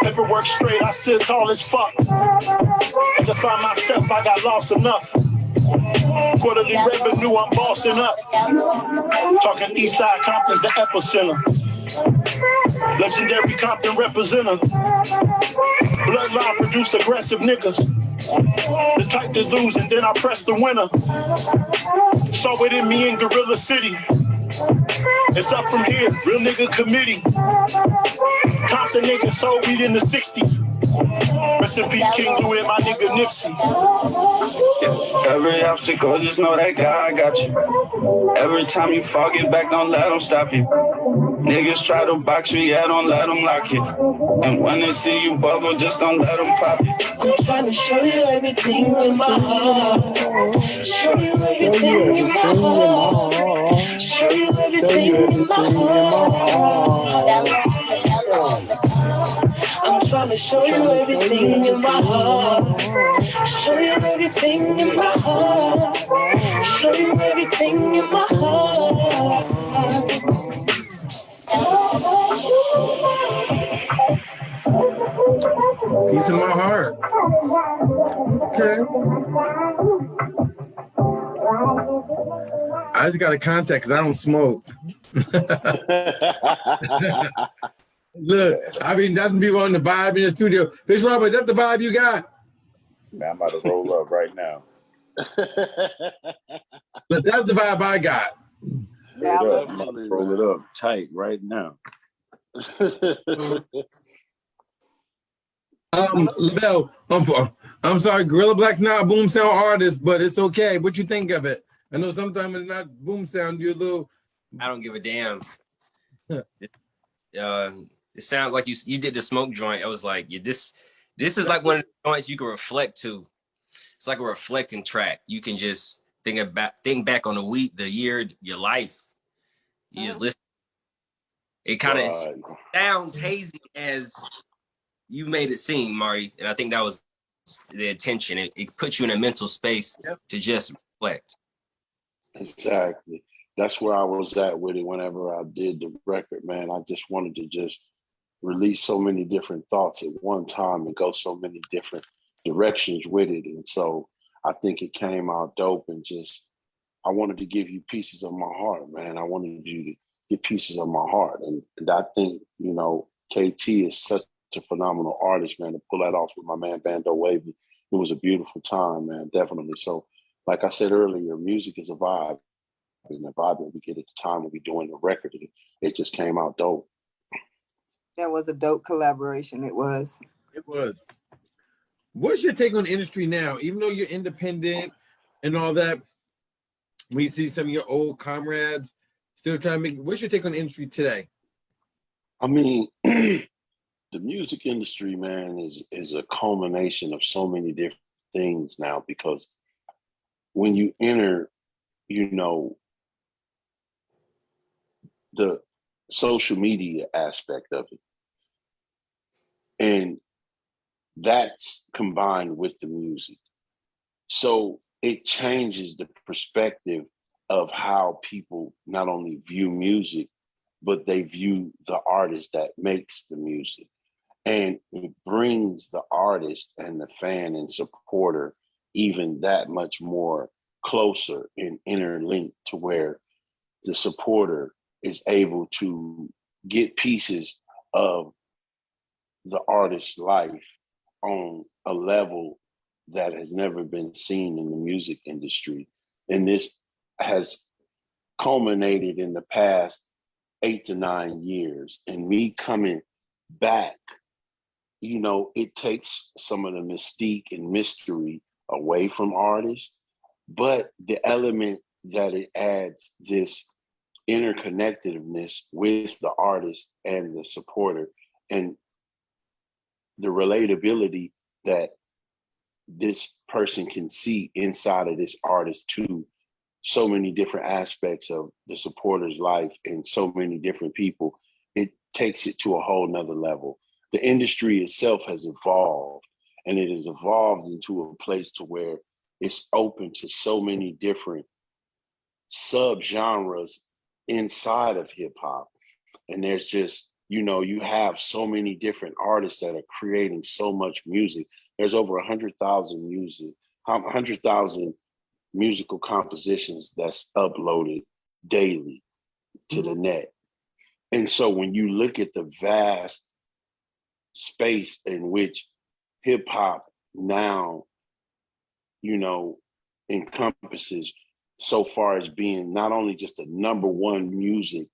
Paperwork straight, I stood tall as fuck. Had to find myself, I got lost enough. Quarterly revenue, I'm bossing up. Talking Eastside Compton's the epicenter. Legendary Compton representative. Bloodline produce aggressive niggas. The type to lose and then I press the winner. Saw it in me in Guerilla City. It's up from here, real nigga committee. Compton nigga sold weed in the 60s. Rest in peace, King Louis and my nigga Nipsey. Every obstacle, just know that God got you. Every time you fall, get back, don't let them stop you. Niggas try to box you, yeah, don't let them lock you. And when they see you bubble, just don't let them pop you. I'm trying to show you everything in my heart. Show you everything in my heart. Show you everything in my heart. I'm trying to show you everything in my heart. Show you everything in my heart. Show you everything in my heart. Piece of my heart. Okay. I just got a contact because I don't smoke. Look, I mean, nothing people on the vibe in the studio. Fish Robert, is that the vibe you got? Man, I'm about to roll up right now. But that's the vibe I got. Roll it up. I'm about to roll it up tight right now. LaBelle, I'm sorry, Guerilla Black's not a boom sound artist, but it's okay. What you think of it? I know sometimes it's not boom sound. You're a little. I don't give a damn. It sounds like you did the smoke joint. I was like, yeah, this is like one of the joints you can reflect to. It's like a reflecting track. You can just think back on the week, the year, your life. You just listen. It kind of sounds hazy as you made it seem, Mari, and I think that was the intention. It puts you in a mental space to just reflect. Exactly. That's where I was at with it whenever I did the record, man. I just wanted to just release so many different thoughts at one time and go so many different directions with it. And so I think it came out dope, and just I wanted to give you pieces of my heart, man. I wanted you to get pieces of my heart. And I think, you know, KT is such a phenomenal artist, man, to pull that off with my man Bando Wavy. It was a beautiful time, man, definitely. So like I said earlier, music is a vibe. And the vibe that we get at the time when we're doing the record, it just came out dope. That was a dope collaboration. It was. It was. What's your take on the industry now? Even though you're independent and all that, we see some of your old comrades still trying to make. What's your take on the industry today? I mean, the music industry, man, is a culmination of so many different things now, because when you enter, you know, the social media aspect of it, and that's combined with the music. So it changes the perspective of how people not only view music, but they view the artist that makes the music. And it brings the artist and the fan and supporter even that much more closer and interlinked, to where the supporter is able to get pieces of the artist's life on a level that has never been seen in the music industry. And this has culminated in the past 8 to 9 years. And me coming back, you know, it takes some of the mystique and mystery away from artists, but the element that it adds, this interconnectedness with the artist and the supporter, and the relatability that this person can see inside of this artist to so many different aspects of the supporter's life and so many different people, it takes it to a whole nother level. The industry itself has evolved, and it has evolved into a place to where it's open to so many different subgenres inside of hip hop. And there's just, you know, you have so many different artists that are creating so much music. There's over 100,000 musical compositions that's uploaded daily to the net. And so when you look at the vast space in which hip hop now, you know, encompasses, so far as being not only just the number one music,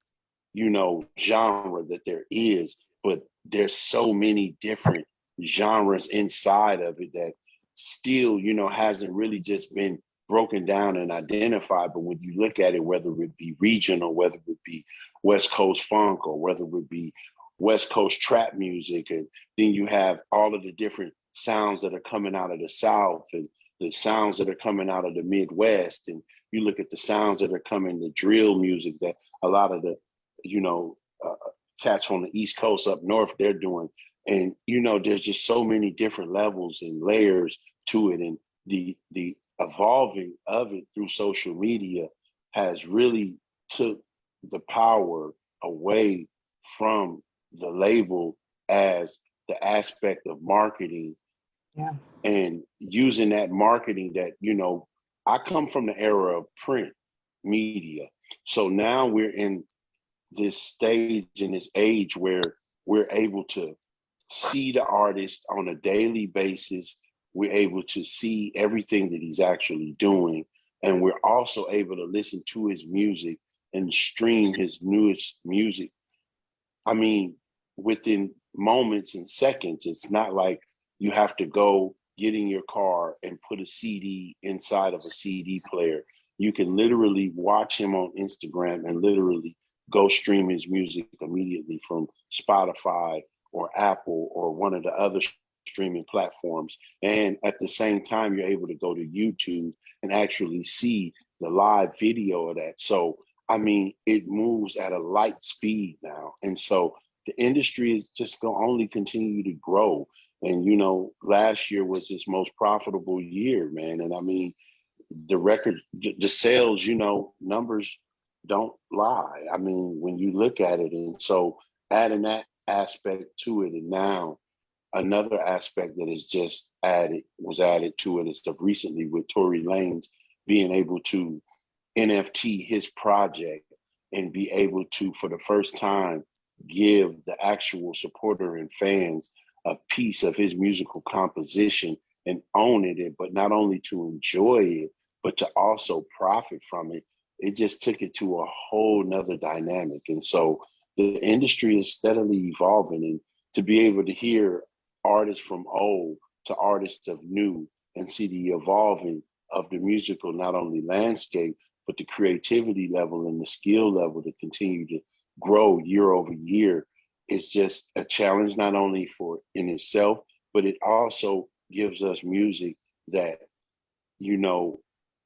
you know, genre that there is, but there's so many different genres inside of it that still, you know, hasn't really just been broken down and identified. But when you look at it, whether it be regional, whether it be West Coast funk, or whether it be West Coast trap music, and then you have all of the different sounds that are coming out of the South, and the sounds that are coming out of the Midwest, and you look at the sounds that are coming, the drill music that a lot of the, you know, cats from the East Coast up north, they're doing. And, you know, there's just so many different levels and layers to it. And the evolving of it through social media has really took the power away from the label as the aspect of marketing. Yeah. And using that marketing that, you know, I come from the era of print media. So now we're in this stage, in this age where we're able to see the artist on a daily basis. We're able to see everything that he's actually doing. And we're also able to listen to his music and stream his newest music. I mean, within moments and seconds. It's not like you have to go get in your car and put a CD inside of a CD player. You can literally watch him on Instagram and literally go stream his music immediately from Spotify or Apple or one of the other streaming platforms. And at the same time, you're able to go to YouTube and actually see the live video of that. So, I mean, it moves at a light speed now. And so the industry is just going to only continue to grow. And, you know, last year was its most profitable year, man. And I mean, the record, the sales, you know, numbers don't lie. I mean, when you look at it, and so adding that aspect to it, and now another aspect that is just was added to it is stuff recently with Tory Lanez being able to NFT his project and be able to, for the first time, give the actual supporter and fans a piece of his musical composition and own it, but not only to enjoy it, but to also profit from it. It just took it to a whole nother dynamic. And so the industry is steadily evolving, and to be able to hear artists from old to artists of new and see the evolving of the musical, not only landscape, but the creativity level and the skill level to continue to grow year over year is just a challenge, not only for in itself, but it also gives us music that, you know,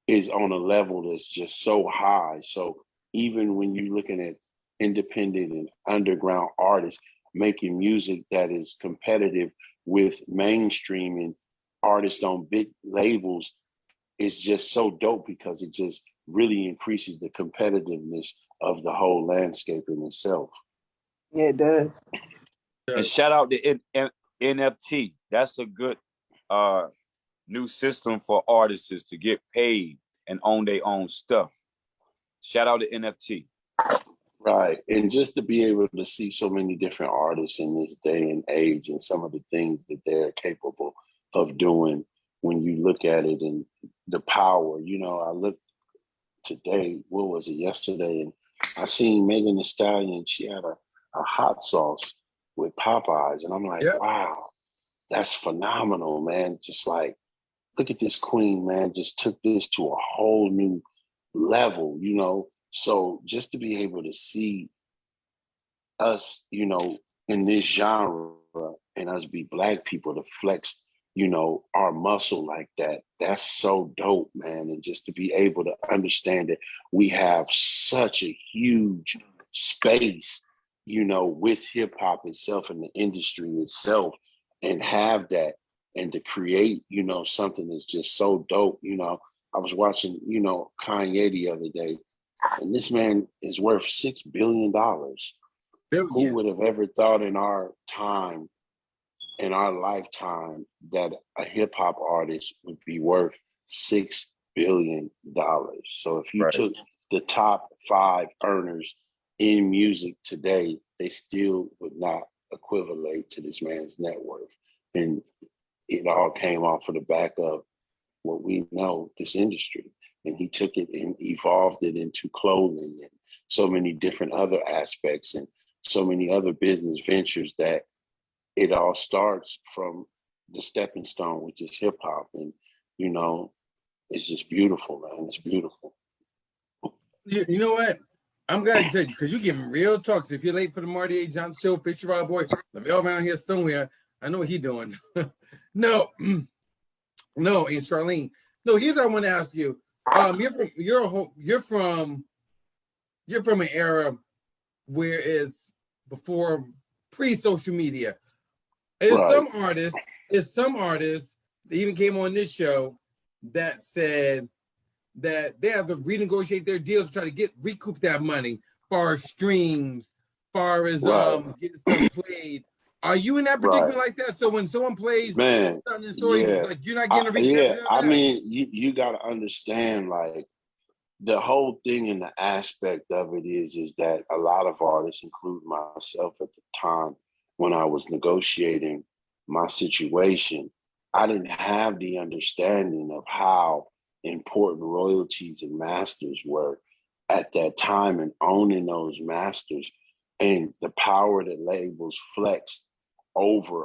is on a level that's just so high. So even when you're looking at independent and underground artists making music that is competitive with mainstream and artists on big labels, it's just so dope because it just really increases the competitiveness of the whole landscape in itself. Yeah, it does. And shout out to NFT. That's a good new system for artists to get paid and own their own stuff. Shout out to NFT. Right. And just to be able to see so many different artists in this day and age and some of the things that they're capable of doing when you look at it and the power, you know, I look today, what was it, yesterday? And I seen Megan Thee Stallion, she had a hot sauce with Popeyes. And I'm like, Yep. wow, that's phenomenal, man. Just like, look at this queen, man, just took this to a whole new level, you know? So just to be able to see us, you know, in this genre and us be Black people to flex, you know, our muscle like that, that's so dope, man. And just to be able to understand that we have such a huge space, you know, with hip hop itself and the industry itself, and have that, and to create, you know, something that's just so dope. You know, I was watching, you know, Kanye the other day, and this man is worth $6 billion. Who would have ever thought in our time, in our lifetime, that a hip hop artist would be worth $6 billion? So if you took the top 5 earners in music today, they still would not equivalent to this man's net worth. And it all came off of the back of what we know, this industry. And he took it and evolved it into clothing and so many different other aspects and so many other business ventures, that it all starts from the stepping stone, which is hip hop. And, you know, it's just beautiful, man. It's beautiful. You know what? I'm glad you said, because you're giving real talks. If you're late for the Marty A. Johnson show, Fisher Rod Boy, let me all around here somewhere. I know what he's doing. No, and Charlene. No, here's what I want to ask you. You're from an era where it's before pre-social media. There's some artists that even came on this show that said that they have to renegotiate their deals to try to recoup that money, far as streams, far as getting stuff played. Are you in that predicament like that? So when someone plays something in the story, like you're not getting a recap? I mean, you got to understand, like, the whole thing and the aspect of it is that a lot of artists, including myself at the time when I was negotiating my situation, I didn't have the understanding of how important royalties and masters were at that time, and owning those masters and the power that labels flex over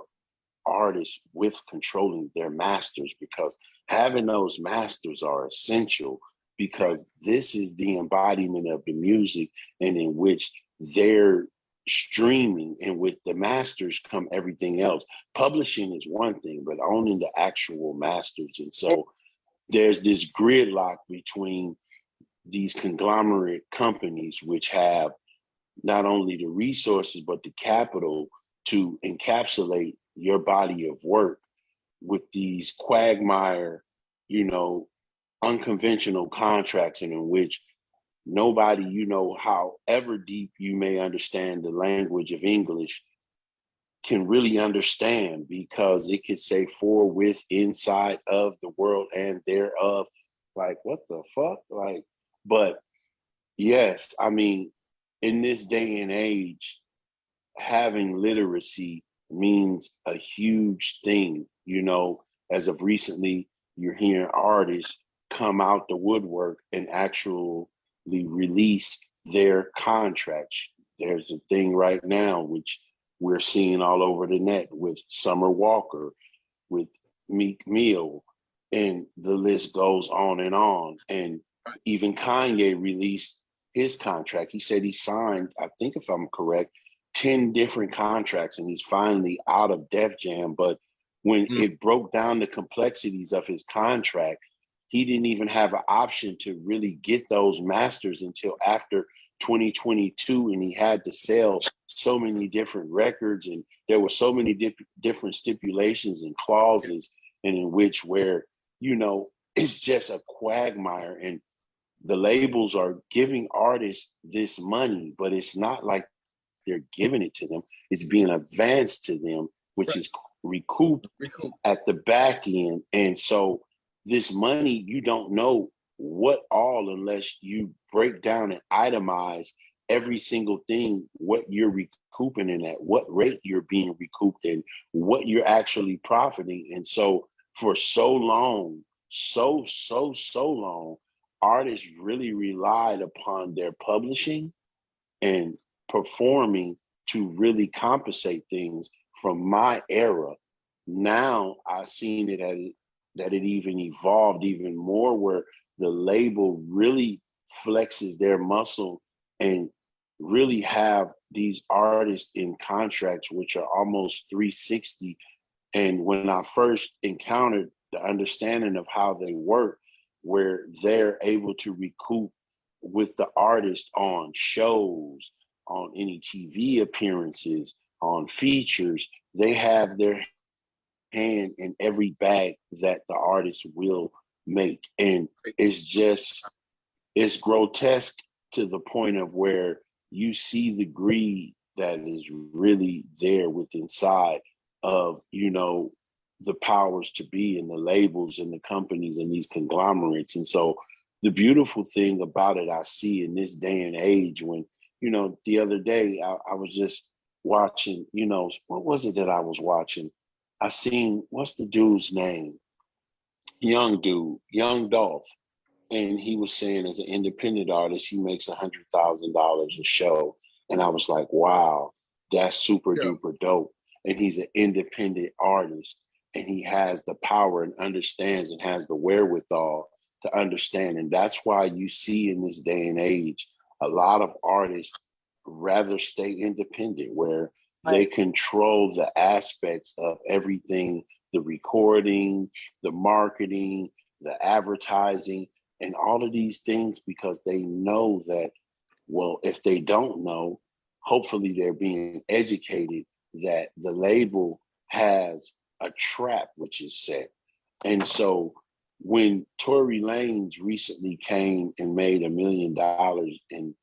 artists with controlling their masters, because having those masters are essential, because this is the embodiment of the music, and in which they're streaming, and with the masters come everything else. Publishing is one thing, but owning the actual masters. And so there's this gridlock between these conglomerate companies, which have not only the resources, but the capital to encapsulate your body of work, with these quagmire, you know, unconventional contracts, and in which nobody, you know, however deep you may understand the language of English, can really understand, because it could say for, with, inside of, the world, and thereof. Like, what the fuck? Like, but yes, I mean, in this day and age, having literacy means a huge thing. You know, as of recently, you're hearing artists come out the woodwork and actually release their contracts. There's a thing right now which we're seeing all over the net with Summer Walker, with Meek Mill, and the list goes on and on. And even Kanye released his contract. He said he signed, I think if I'm correct, 10 different contracts, and he's finally out of Def Jam. But when it broke down the complexities of his contract, he didn't even have an option to really get those masters until after 2022, and he had to sell so many different records, and there were so many different stipulations and clauses, and in which where, you know, it's just a quagmire, and the labels are giving artists this money, but it's not like they're giving it to them. It's being advanced to them, which is recouped at the back end. And so this money, you don't know what all, unless you break down and itemize every single thing, what you're recouping and at what rate you're being recouped and what you're actually profiting. And so for so long, so long, artists really relied upon their publishing and performing to really compensate things from my era. Now I've seen it that it even evolved even more, where the label really flexes their muscle and really have these artists in contracts which are almost 360. And when I first encountered the understanding of how they work, where they're able to recoup with the artist on shows, on any TV appearances, on features, they have their hand in every bag that the artist will make. And it's grotesque to the point of where you see the greed that is really there within inside of, the powers to be and the labels and the companies and these conglomerates. And so the beautiful thing about it, I see in this day and age when, the other day I was just watching, what was it that I was watching? I seen, what's the dude's name? Young dude, Young Dolph. And he was saying as an independent artist, he makes $100,000 a show. And I was like, wow, that's super duper dope. And he's an independent artist and he has the power and understands and has the wherewithal to understand. And that's why you see in this day and age, a lot of artists rather stay independent, where they control the aspects of everything, the recording, the marketing, the advertising, and all of these things, because they know that, well, if they don't know, hopefully they're being educated that the label has a trap which is set. And so when Tory Lanez recently came and made $1 million in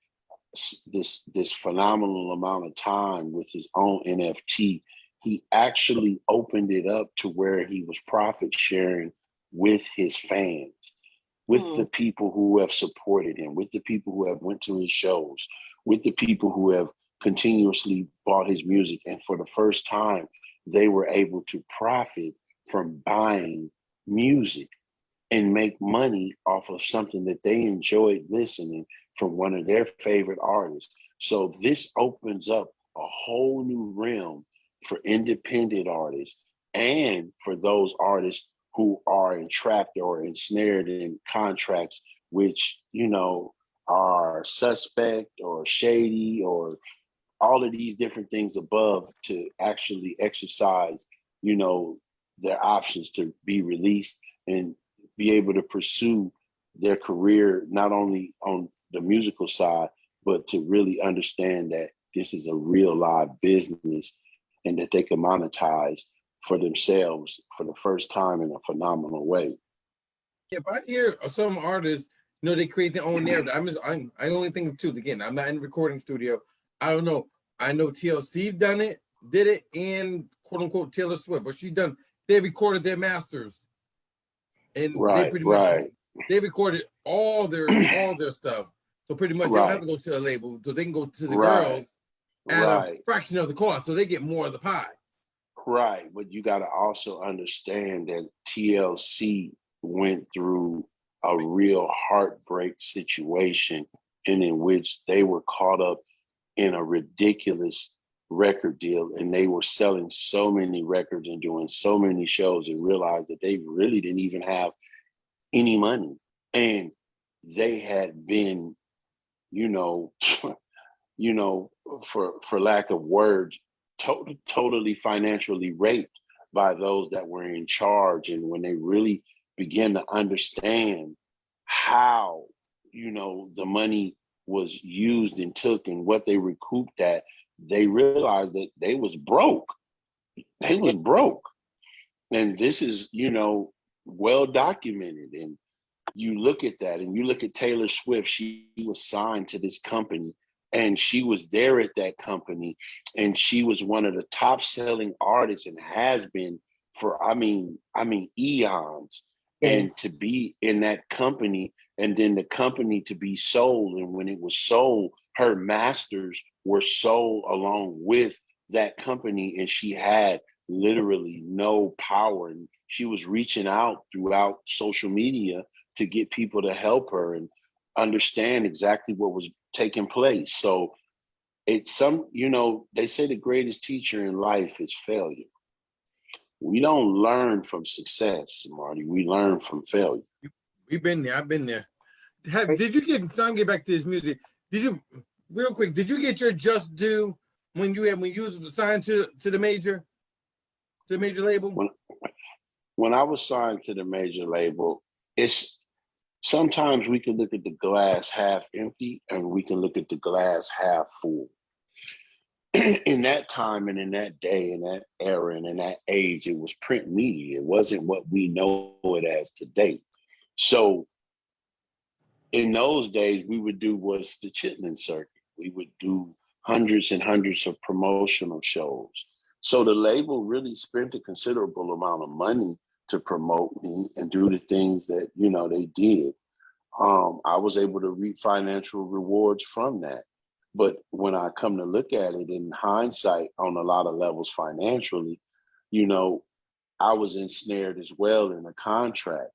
this phenomenal amount of time with his own NFT, he actually opened it up to where he was profit sharing with his fans, with the people who have supported him, with the people who have went to his shows, with the people who have continuously bought his music. And for the first time, they were able to profit from buying music and make money off of something that they enjoyed listening from one of their favorite artists. So this opens up a whole new realm for independent artists and for those artists who are entrapped or ensnared in contracts which, are suspect or shady or all of these different things above, to actually exercise, their options to be released and be able to pursue their career, not only on the musical side, but to really understand that this is a real live business and that they can monetize for themselves for the first time in a phenomenal way. If I hear some artists, they create their own narrative. I only think of two. Again, I'm not in the recording studio. I don't know. I know TLC did it, and quote unquote Taylor Swift, but they recorded their masters, and they pretty much they recorded all their stuff. So pretty much they don't have to go to a label, so they can go to the girls at a fraction of the cost, so they get more of the pie. Right, but you got to also understand that TLC went through a real heartbreak situation, and in which they were caught up in a ridiculous record deal, and they were selling so many records and doing so many shows, and realized that they really didn't even have any money, and they had been, for lack of words, totally financially raped by those that were in charge. And when they really began to understand how, the money was used and took and what they recouped at, they realized that they was broke. They was broke. And this is, well documented. And you look at that, and you look at Taylor Swift, she was signed to this company, and she was there at that company, and she was one of the top selling artists and has been for, eons. And to be in that company, and then the company to be sold. And when it was sold, her masters were sold along with that company, and she had literally no power. And she was reaching out throughout social media to get people to help her and understand exactly what was taking place. So it's they say the greatest teacher in life is failure. We don't learn from success, Marty. We learn from failure. We've been there. I've been there. Did you get time to get back to this music? Did you real quick? Did you get your just due when you was signed to the major label? When I was signed to the major label, it's sometimes we can look at the glass half empty and we can look at the glass half full. In that time and in that day, in that era and in that age, it was print media. It wasn't what we know it as today. So in those days, we would do what's the Chitlin circuit. We would do hundreds and hundreds of promotional shows. So the label really spent a considerable amount of money to promote me and do the things that, they did. I was able to reap financial rewards from that. But when I come to look at it in hindsight on a lot of levels financially, I was ensnared as well in a contract.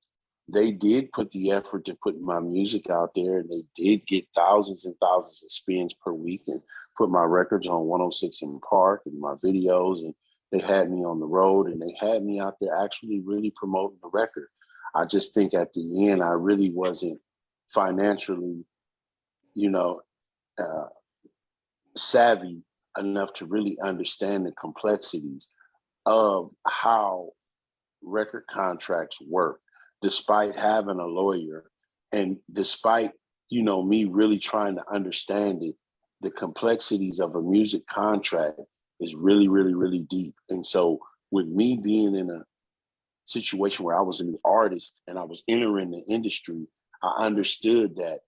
They did put the effort to put my music out there, and they did get thousands and thousands of spins per week and put my records on 106 in Park and my videos, and they had me on the road and they had me out there actually really promoting the record. I just think at the end, I really wasn't financially, savvy enough to really understand the complexities of how record contracts work, despite having a lawyer and despite, me really trying to understand it. The complexities of a music contract is really, really, really deep. And so with me being in a situation where I was an artist and I was entering the industry, I understood that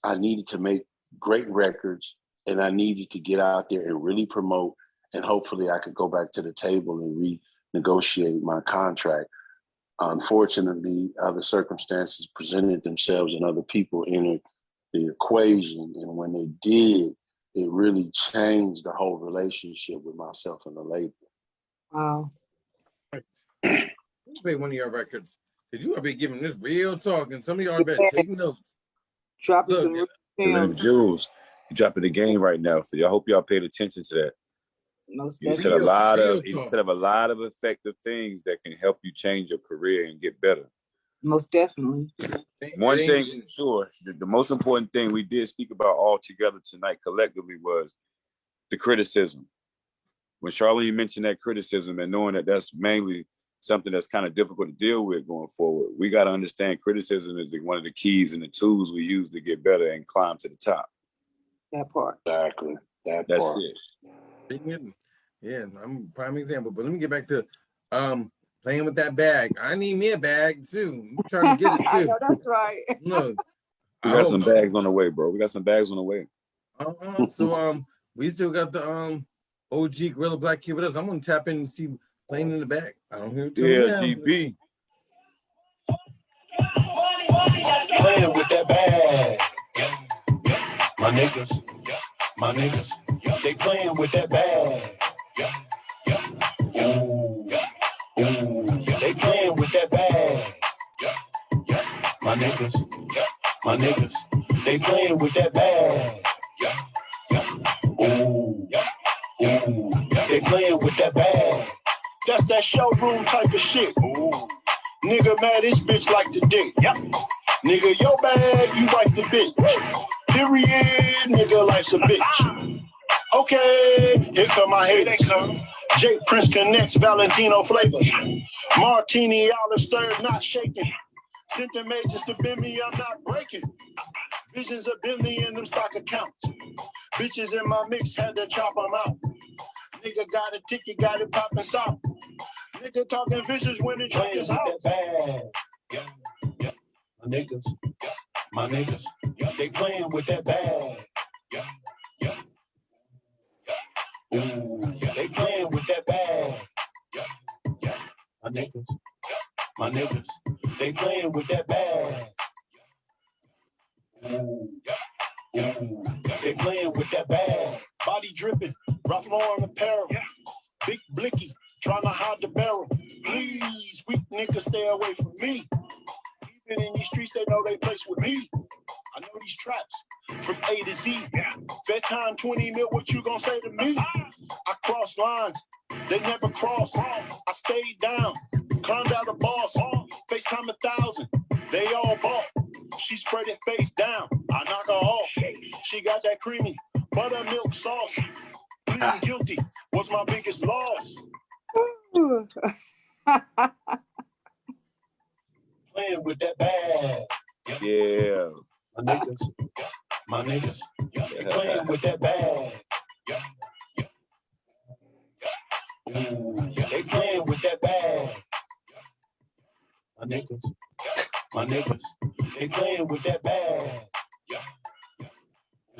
I needed to make great records and I needed to get out there and really promote, and hopefully I could go back to the table and renegotiate my contract. Unfortunately, other circumstances presented themselves and other people entered the equation. And when they did, it really changed the whole relationship with myself and the label. Wow. Play one of your records. Because you are be giving this real talk, and some of y'all better take notes. Dropping some Them jewels. You dropping the game right now. For you. I hope y'all paid attention to that. You said a lot of effective things that can help you change your career and get better. Most definitely. One thing for sure, the most important thing we did speak about all together tonight collectively was the criticism. When Charlene mentioned that criticism and knowing that that's mainly something that's kind of difficult to deal with going forward, we got to understand criticism is one of the keys and the tools we use to get better and climb to the top. That part. Exactly. That's part. It. Yeah, I'm a prime example. But let me get back to playing with that bag. I need me a bag too. I'm trying to get it too. I know that's right. Look, we got some bags on the way, bro. We got some bags on the way. So we still got the OG Guerilla Black kid with us. I'm gonna tap in and see playing in the back. I don't hear it. Yeah, GB. Playing with that bag. My niggas, they playing with that bag. Ooh, they playing with that bag. My niggas, they playing with that bag. Ooh, they playing with that bag. That's that showroom type of shit. Ooh. Nigga mad, this bitch like the dick. Yep. Nigga, your bag, you like the bitch. Period, nigga, life's a bitch. Okay, here come my haters. Jake Prince Connects, Valentino flavor. Martini, olive stirred, not shaking. Sent the majors to bend me, I'm not breaking. Visions of Bentley in them stock accounts. Bitches in my mix, had to chop them out. Nigga got a ticket, got it poppin' soft. Nigga talking vicious when it truck is out. My niggas, they playing with that bag. Ooh, they playing with that bag. My niggas, they playing with that bag. Ooh, they playing with that bag. Body dripping, Ralph Lauren apparel. Big blicky, trying to hide the barrel. Please, weak niggas, stay away from me. Even been in these streets, they know they place with me. I know these traps from A to Z. Fair time, 20 mil, what you gonna say to me? I cross lines, they never crossed. I stayed down, climbed out the boss. FaceTime 1,000, they all bought. She spread it face down, I knock her off. She got that creamy buttermilk sauce. Pleading guilty was my biggest loss. Playing with that bag. Yeah. My niggas, playing with that bag. Ooh, they playing with that bag. My niggas, they playing with that bag.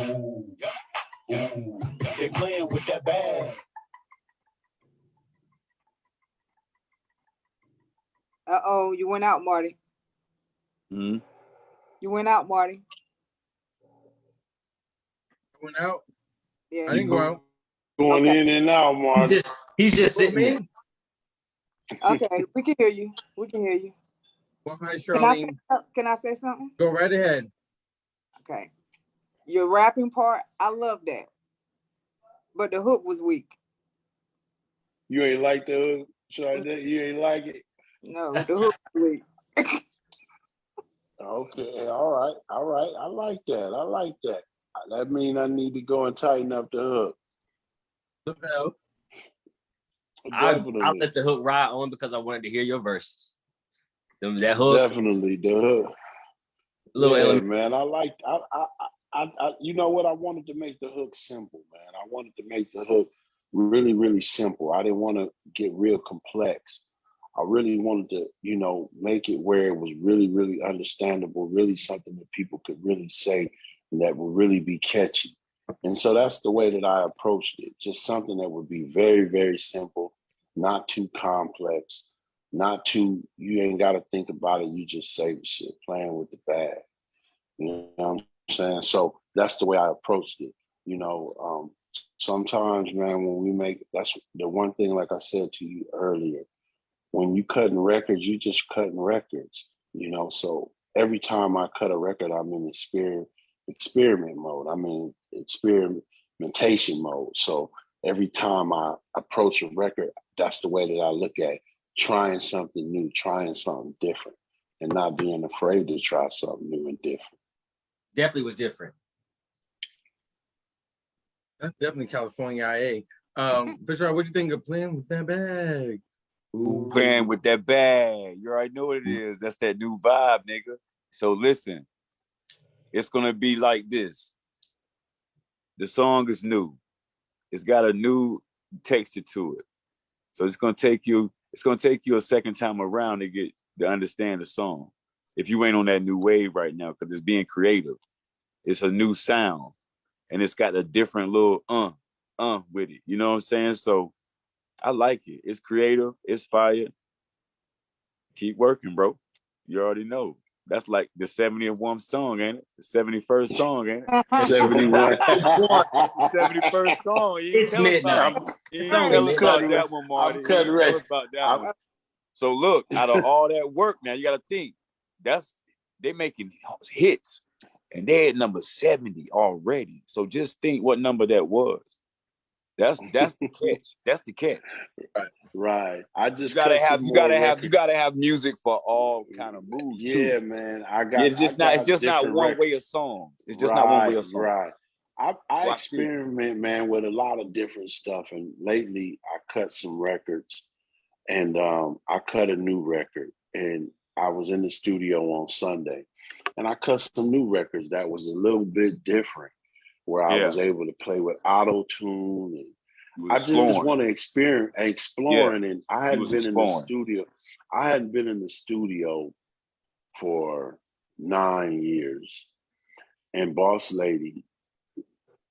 Ooh, they playing with that bag. Uh-oh, you went out, Marty. Hmm. You went out, Marty. Went out. Yeah. I didn't go out. Going Okay. in and out, Marty. He's just sitting there. Okay, we can hear you. We can hear you. Well, hi, Can I Charlene. say something? Go right ahead. Okay. Your rapping part, I love that. But the hook was weak. You ain't like the hook, Sade? You ain't like it? No, the hook was weak. Okay, all right. I like that. That means I need to go and tighten up the hook. I Definitely. let the hook ride on because I wanted to hear your verses. That hook. Definitely the hook. Little Yeah, element. man. I you know what? I wanted to make the hook simple, man. I wanted to make the hook really, really simple. I didn't want to get real complex. I really wanted to, make it where it was really, really understandable, really something that people could really say and that would really be catchy. And so that's the way that I approached it. Just something that would be very, very simple, not too complex, not too, you ain't got to think about it. You just say the shit, playing with the bag. You know what I'm saying? So that's the way I approached it. Sometimes, man, when we make, that's the one thing, like I said to you earlier, when you cutting records, you just cutting records, so every time I cut a record, I'm in experiment mode. I mean, experimentation mode. So every time I approach a record, that's the way that I look at it. Trying something new, trying something different, and not being afraid to try something new and different. Definitely was different. That's definitely California IA. Fisher, what do you think of playing with that bag? Ooh, playing with that bag. You already know what it is. That's that new vibe, nigga. So listen, it's gonna be like this. The song is new. It's got a new texture to it. So it's gonna take you a second time around to understand the song. If you ain't on that new wave right now, because it's being creative. It's a new sound. And it's got a different little with it. You know what I'm saying? So I like it. It's creative. It's fire. Keep working, bro. You already know. That's like the 71st song, ain't it? The 71st song, ain't it? 71. 71st song. You ain't tell us about that one, Marty. I'm cutting Tell us about that one. So look, out of all that work, now you got to think. They making hits, and they at number 70 already. So just think what number that was. That's the catch. That's the catch. Right. I just you gotta have music for all kind of moods. Yeah, too. man. It's just not one way of songs. It's just not one way of songs. Right. I experiment, man, with a lot of different stuff. And lately I cut some records, and I cut a new record, and I was in the studio on Sunday, and I cut some new records that was a little bit different, where I was able to play with auto tune, and I just want to exploring. And I hadn't been in the studio. I hadn't been in the studio for 9 years. And Boss Lady,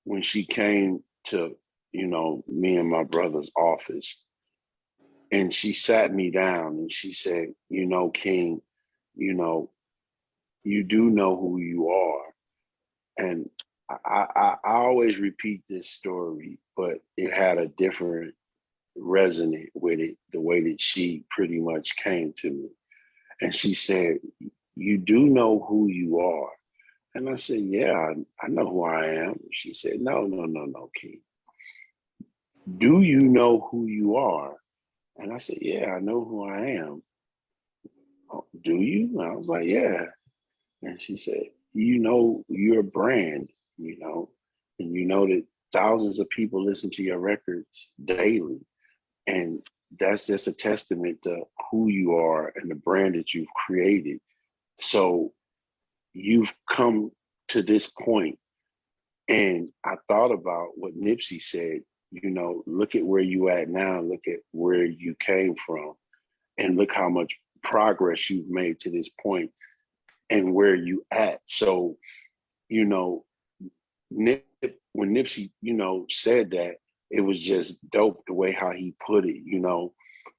when she came to, me and my brother's office, and she sat me down and she said, King, you do know who you are. And I always repeat this story, but it had a different resonance with it, the way that she pretty much came to me. And she said, you do know who you are. And I said, yeah, I know who I am. She said, no, Keith. Do you know who you are? And I said, yeah, I know who I am. Oh, do you? And I was like, yeah. And she said, you know your brand, you know, and you know that thousands of people listen to your records daily. And that's just a testament to who you are and the brand that you've created. So you've come to this point. And I thought about what Nipsey said, you know, look at where you at now, look at where you came from, and look how much progress you've made to this point and where you at. So, you know, when Nipsey, you know, said that, it was just dope the way how he put it, you know,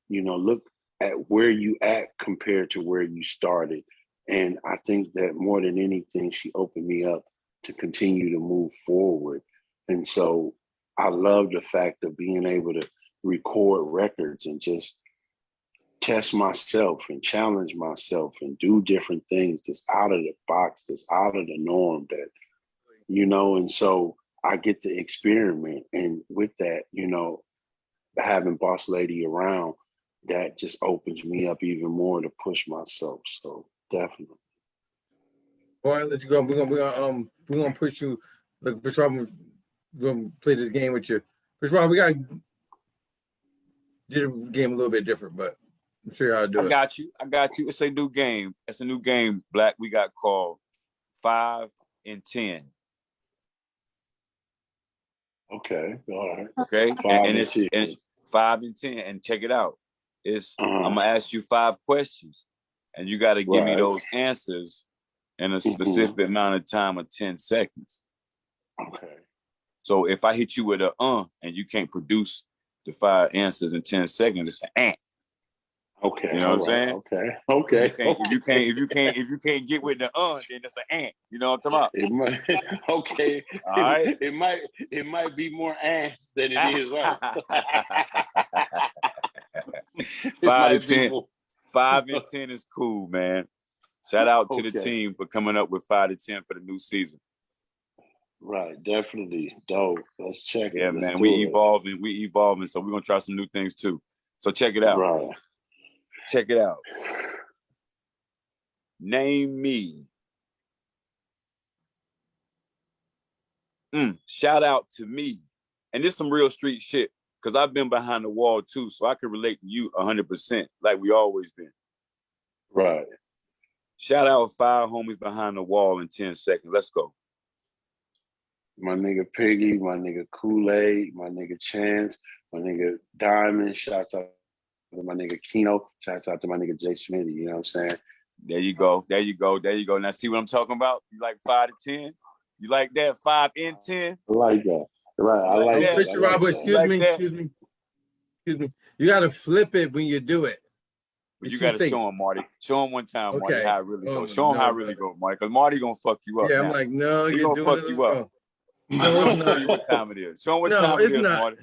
look at where you at compared to where you started. And I think that more than anything, she opened me up to continue to move forward. And so I love the fact of being able to record records and just test myself and challenge myself and do different things that's out of the box, that's out of the norm, that, you know, and so I get to experiment. And with that, you know, having Boss Lady around, that just opens me up even more to push myself. So definitely. All right, let you go. We're gonna push you. Look, Bishop, we're gonna play this game with you. Bishop, we got did a game a little bit different, but I'm sure how to do I it. got you. It's a new game. It's a new game, Black. We got called 5 and 10. Okay, all right. Okay, 5 and and it's 10. 5 and 10. And check it out. It's I'm Uh-huh. gonna ask you 5 questions, and you got to give me Right. those answers in a specific amount of time of 10 seconds. Okay. So if I hit you with a and you can't produce the 5 answers in 10 seconds, it's an ant. Okay. You know what I'm saying? Okay. If you can't get with the then it's an ant. You know what I'm talking It might, okay. All right. It might be more ants than it is us. about? 5 to 10. 5 and 10 is cool, man. Shout out to the Okay. team for coming up with 5 to 10 for the new season. Right, definitely. Dope. Let's check it. Yeah, Let's man. do We it. evolving. So we're gonna try some new things too. So check it out. Right. Check it out. Name me. Shout out to me. And this is some real street shit, because I've been behind the wall too, so I can relate to you 100%, like we always been. Right. Shout out 5 homies behind the wall in 10 seconds. Let's go. My nigga Piggy, my nigga Kool-Aid, my nigga Chance, my nigga Diamond. Shouts out to my nigga Keno. Shouts out to my nigga Jay Smitty. You know what I'm saying? There you go. Now see what I'm talking about? You like 5 to 10? You like that? 5 and 10? I like that. Right. I like that. Mr. Robert, excuse me. You gotta flip it when you do it. But you got to show him, Marty. Show him one time, Marty, Okay. how it really goes. Show him how it really goes, Marty, because Marty gonna fuck you up. Yeah, now. I'm like, no, He you're gonna doing fuck it you wrong. up. No, it's Show you not. what time it is. Show him what No, time it's it is, not. Marty.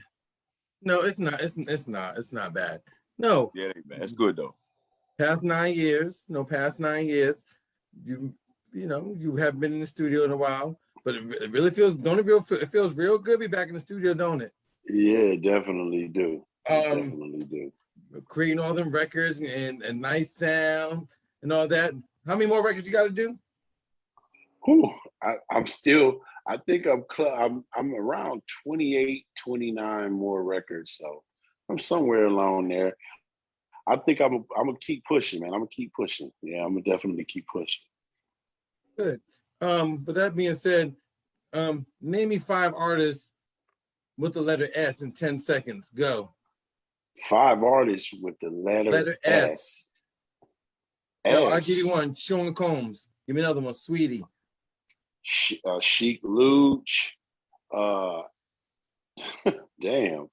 No, it's not. It's not. It's not bad. No. Yeah, man, it's good though. Past 9 years. You haven't been in the studio in a while, but it really feels. It feels real good to be back in the studio, don't it? Yeah, definitely do. Definitely do. Creating all them records and nice sound and all that. How many more records you got to do? Whew, I think I'm around 28, 29 more records. So I'm somewhere along there. I think I'm gonna keep pushing, man. I'm gonna keep pushing. Yeah, I'm gonna definitely keep pushing. Good. With that being said, name me 5 artists with the letter S in 10 seconds. Go. 5 artists with the letter S. No, I'll give you one. Sean Combs. Give me another one. Sweetie. Chic Luch. Damn.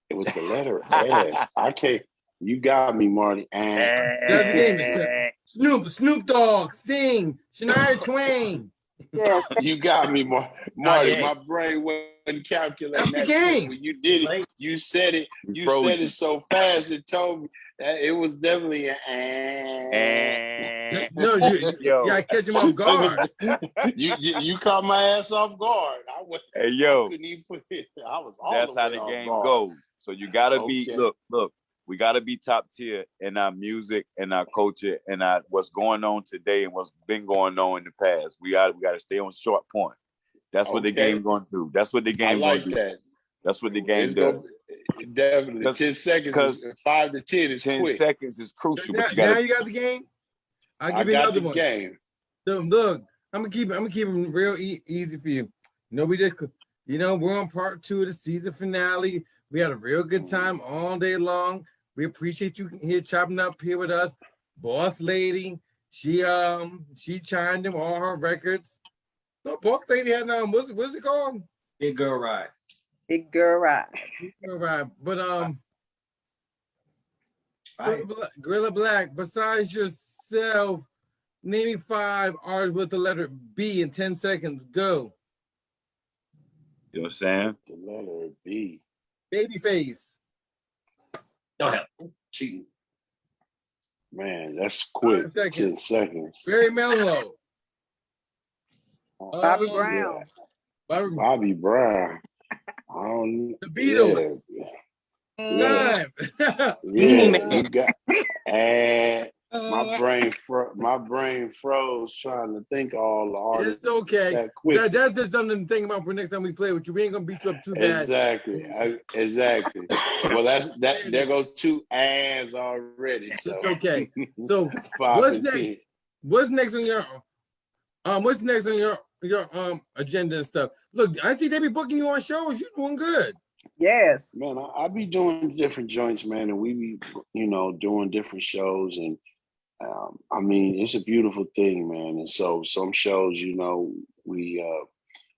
It was the letter S. I can't. You got me, Marty. That's the name. Snoop Dogg, Sting, Shania Twain. Yes. You got me, Marty. My brain wasn't calculating That's the that. game. When you did You said it. You froze said you. it so fast. It told me that it was definitely an. And No, you yo, gotta catch him off guard. You caught my ass off guard. hey I yo, couldn't even put it. I was all that's the how way the off game guard. goes. So you gotta be Okay. look. We gotta be top tier in our music and our culture and our what's going on today and what's been going on in the past. We gotta stay on short point. That's what the Okay. game gonna do. That's what the I game like gonna do. that. That's what the game It's does. gonna definitely 10 seconds is 5 to 10 is 10 quick. seconds is crucial, but you Now gotta you got the game. I'll I give you got another the one. game. So look, I'm gonna keep them real easy for you. We're on part 2 of the season finale. We had a real good time all day long. We appreciate you here chopping up here with us. Boss Lady, she chimed in all her records. No, Boss Lady had what's it called? Big Girl Ride. Big girl ride. All right, but Right. Guerilla Black, besides yourself, name me 5 artists with the letter B in 10 seconds. Go. You know what I'm saying? The letter B. Babyface. Don't help. Cheating. Man, that's quick. 5 seconds. 10 seconds. Very mellow. Bobby Brown. Bobby Brown. I don't. The Beatles. Yeah. Time. Yeah, you got. And my brain froze trying to think of all the artists. It's okay. That quick. That's just something to think about for next time we play with you. We ain't gonna beat you up too bad. Exactly. Exactly. Well, there goes 2 ands already. So It's okay. So 5 what's and next? 10. What's next on your agenda and stuff? Look, I see they be booking you on shows. You're doing good. Yes. Man, I be doing different joints, man, and we be, doing different shows, and I mean, it's a beautiful thing, man. And so some shows, we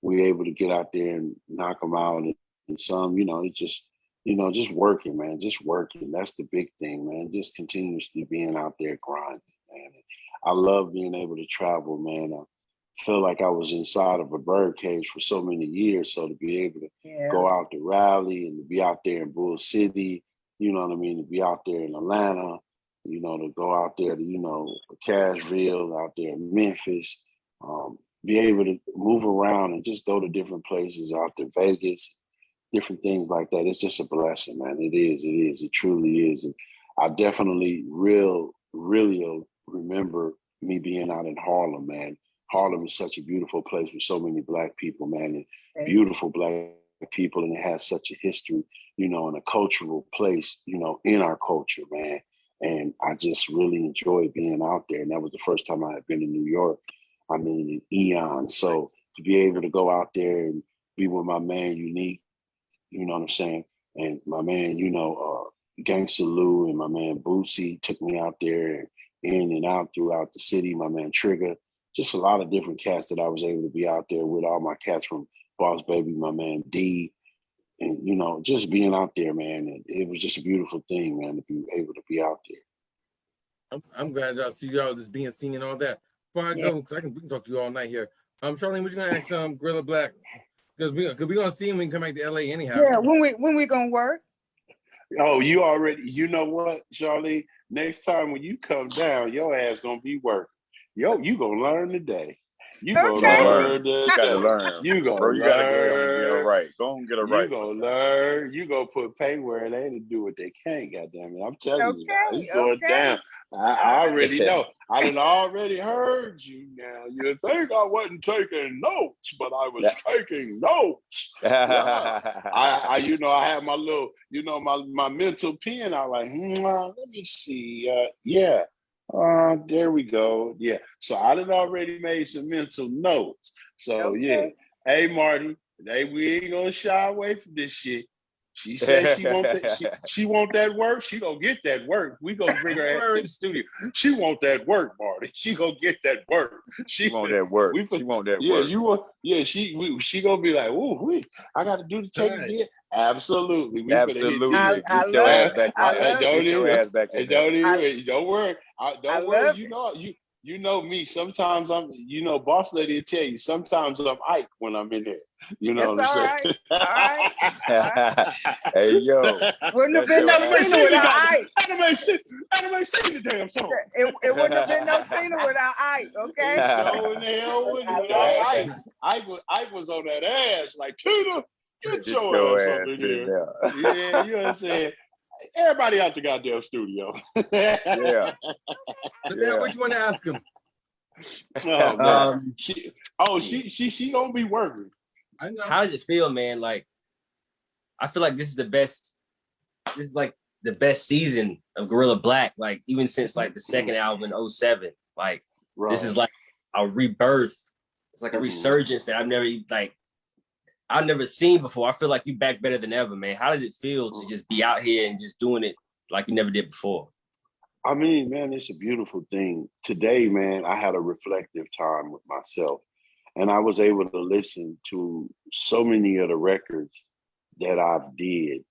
able to get out there and knock them out, and some, it's just, just working, man, just working. That's the big thing, man. Just continuously being out there grinding, man. I love being able to travel, man. I feel like I was inside of a bird cage for so many years. So to be able to go out to rally and to be out there in Bull City, you know what I mean, to be out there in Atlanta, to go out there to, Cashville, out there in Memphis, be able to move around and just go to different places, out to Vegas, different things like that. It's just a blessing, man. It is. It truly is. And I definitely really remember me being out in Harlem, man. Harlem is such a beautiful place with so many Black people, man, and beautiful Black people, and it has such a history, and a cultural place, in our culture, man. And I just really enjoyed being out there. And that was the first time I had been in New York, in eons. So to be able to go out there and be with my man Unique, you know what I'm saying? And my man, Gangsta Lou and my man Boosie took me out there in and out throughout the city, my man Trigger. Just a lot of different cats that I was able to be out there with, all my cats from Boss Baby, my man D, and just being out there, man. And it was just a beautiful thing, man, to be able to be out there. I'm glad I see y'all just being seen and all that. Before I go, because we can talk to you all night here. Charlene, what you gonna ask Guerilla Black? Because we're gonna see him when we come back to LA anyhow. Yeah, when we gonna work? Oh, you know what, Charlene? Next time when you come down, your ass gonna be working. Yo, you gonna learn today. You gonna learn today. You gotta learn. You gonna Bro, you gotta go ahead and get it learn. right. Go and get it right. You gonna learn. You gonna put pay where it ain't to do what they can't. Goddamn it! I'm telling you, now, it's going down. I already know. I done already heard you. Now you think I wasn't taking notes, but I was taking notes. Yeah. I had my little, my mental pen. I like, let me see. Yeah. There we go. Yeah. So I done already made some mental notes. So yeah. Hey Marty, we ain't gonna shy away from this shit. She said she want that. She want that work. She gonna get that work. We gonna bring her ass to the studio. She want that work, Marty. She gonna get that work. She want that work. She want that work. You want? Yeah. She gonna be like, ooh, I got to do the take again. Absolutely. We Absolutely. Get your ass back in there. Get your ass back in there. Don't worry. Don't worry. You know me. Sometimes I'm, boss lady will tell you. Sometimes I'm Ike when I'm in there. You know That's what I'm all right. All right. Hey, yo. Wouldn't have been no Anime Tina without Ike. Anime sing the damn song. It wouldn't have been no Tina without Ike, okay? It sure in the hell wouldn't without Ike. Ike was on that ass like, Tina, get your ass up in here. Yeah, you know what I'm saying? Everybody out the goddamn studio. Yeah. So now what you want to ask him? Oh man. She gonna be working. I know. How does it feel, man? Like, I feel like this is the best. This is like the best season of Guerilla Black. Like, even since like the second album in 07. Like, this is like a rebirth. It's like a resurgence that I've never seen before. I feel like you back better than ever, man. How does it feel to just be out here and just doing it like you never did before? I mean, man, it's a beautiful thing. Today, man, I had a reflective time with myself, and I was able to listen to so many of the records that I've did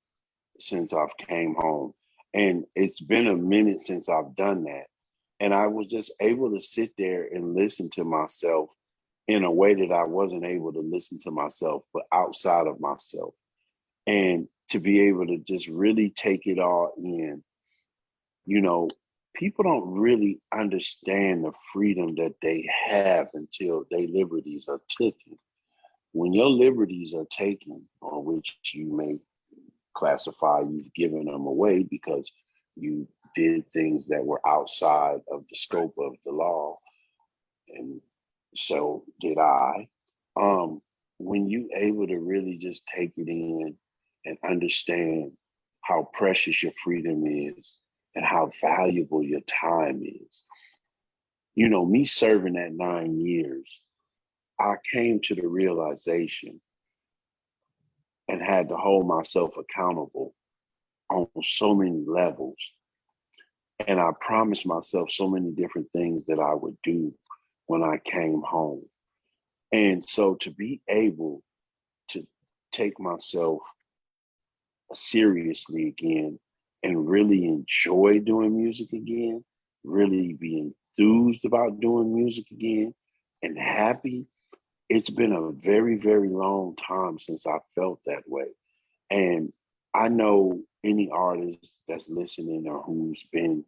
since I've came home. And it's been a minute since I've done that. And I was just able to sit there and listen to myself in a way that I wasn't able to listen to myself, but outside of myself. And to be able to just really take it all in. People don't really understand the freedom that they have until their liberties are taken. When your liberties are taken, on which you may classify you've given them away because you did things that were outside of the scope of the law, and so did I. When you able to really just take it in and understand how precious your freedom is and how valuable your time is. Me serving that 9 years, I came to the realization and had to hold myself accountable on so many levels. And I promised myself so many different things that I would do when I came home. And so to be able to take myself seriously again and really enjoy doing music again, really be enthused about doing music again and happy, it's been a very, very long time since I felt that way. And I know any artist that's listening or who's been,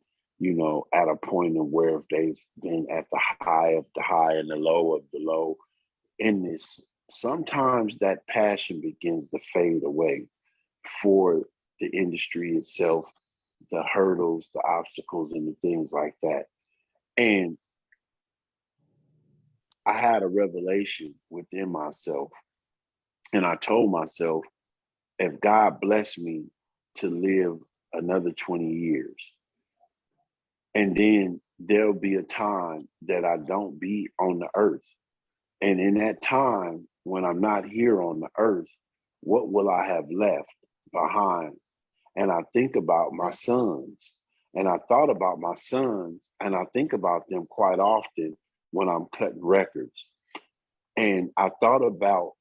at a point of where they've been at the high of the high and the low of the low in this, sometimes that passion begins to fade away for the industry itself, the hurdles, the obstacles, and the things like that. And I had a revelation within myself. And I told myself, if God blessed me to live another 20 years, and then there'll be a time that I don't be on the earth. And in that time, when I'm not here on the earth, what will I have left behind? And I think about my sons, and I thought about my sons, and I think about them quite often when I'm cutting records. And I thought about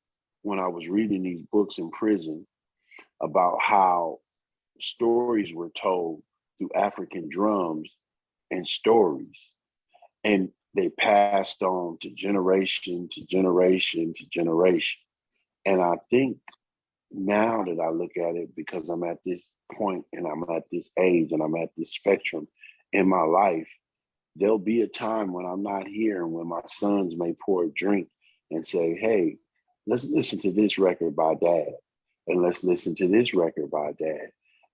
when I was reading these books in prison about how stories were told through African drums and stories. And they passed on to generation to generation to generation. And I think now that I look at it, because I'm at this point and I'm at this age and I'm at this spectrum in my life, there'll be a time when I'm not here and when my sons may pour a drink and say, hey, let's listen to this record by Dad, and let's listen to this record by Dad.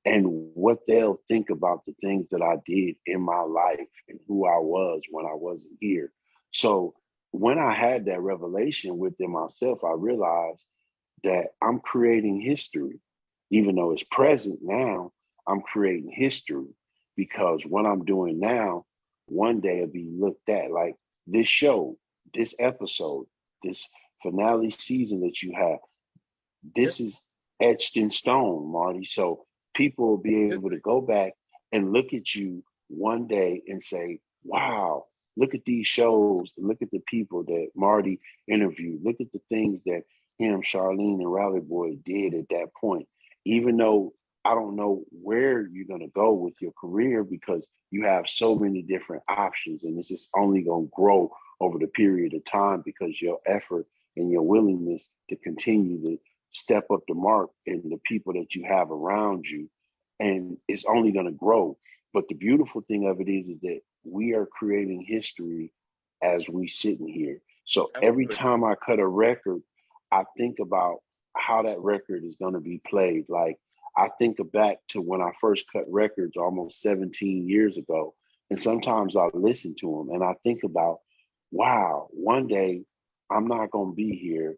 And what they'll think about the things that I did in my life and who I was when I wasn't here. So when I had that revelation within myself, I realized that I'm creating history. Even though it's present now, I'm creating history, because what I'm doing now, one day it'll be looked at like this show, this episode, this finale season that you have. This is etched in stone, Marty. So people will be able to go back and look at you one day and say, wow, look at these shows, look at the people that Marty interviewed, look at the things that him, Charlene, and Rally Boy did at that point. Even though I don't know where you're going to go with your career because you have so many different options, and it's just only going to grow over the period of time because your effort and your willingness to continue to step up the mark and the people that you have around you, and it's only going to grow. But the beautiful thing of it is that we are creating history as we sitting here. So every time I cut a record, I think about how that record is going to be played. Like, I think back to when I first cut records almost 17 years ago, and sometimes I listen to them and I think about, wow, one day I'm not going to be here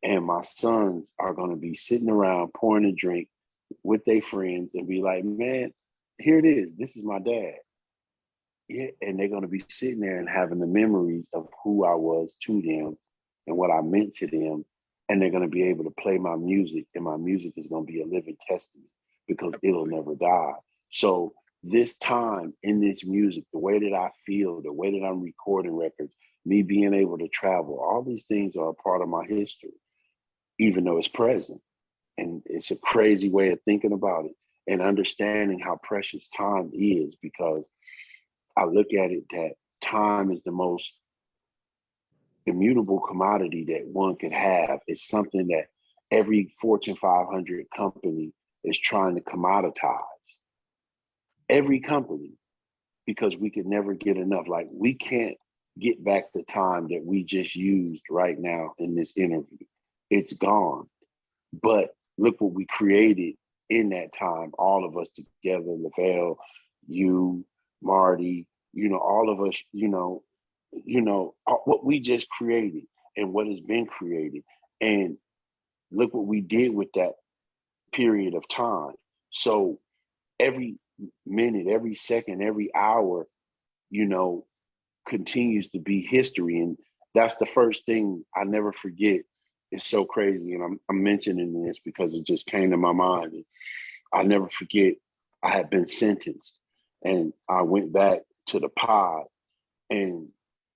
and my sons are going to be sitting around pouring a drink with their friends and be like, man, here it is. This is my dad. Yeah, and they're going to be sitting there and having the memories of who I was to them and what I meant to them. And they're going to be able to play my music, and my music is going to be a living testament because it'll never die. So this time in this music, the way that I feel, the way that I'm recording records, me being able to travel, all these things are a part of my history, even though it's present. And it's a crazy way of thinking about it and understanding how precious time is, because I look at it that time is the most immutable commodity that one could have. It's something that every Fortune 500 company is trying to commoditize. Every company, because we could never get enough. Like, we can't get back the time that we just used right now in this interview. It's gone. But look what we created in that time, all of us together, Lavelle, you, Marty, all of us, what we just created and what has been created. And look what we did with that period of time. So every minute, every second, every hour, continues to be history. And that's the first thing I never forget. It's so crazy. And I'm mentioning this because it just came to my mind. And I'll never forget, I had been sentenced and I went back to the pod, and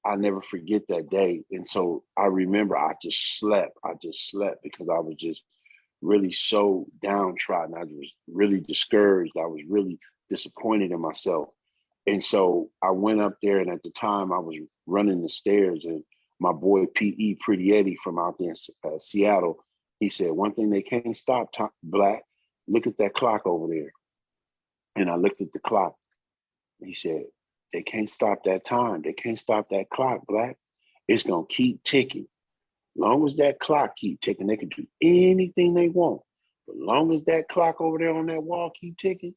I never forget that day. And so I remember I just slept because I was just really so downtrodden. I was really discouraged. I was really disappointed in myself. And so I went up there, and at the time I was running the stairs, and my boy P.E. Pretty Eddie from out there in Seattle, he said, one thing they can't stop, Black, look at that clock over there. And I looked at the clock. He said, they can't stop that time. They can't stop that clock, Black. It's going to keep ticking. Long as that clock keep ticking, they can do anything they want. But long as that clock over there on that wall keep ticking,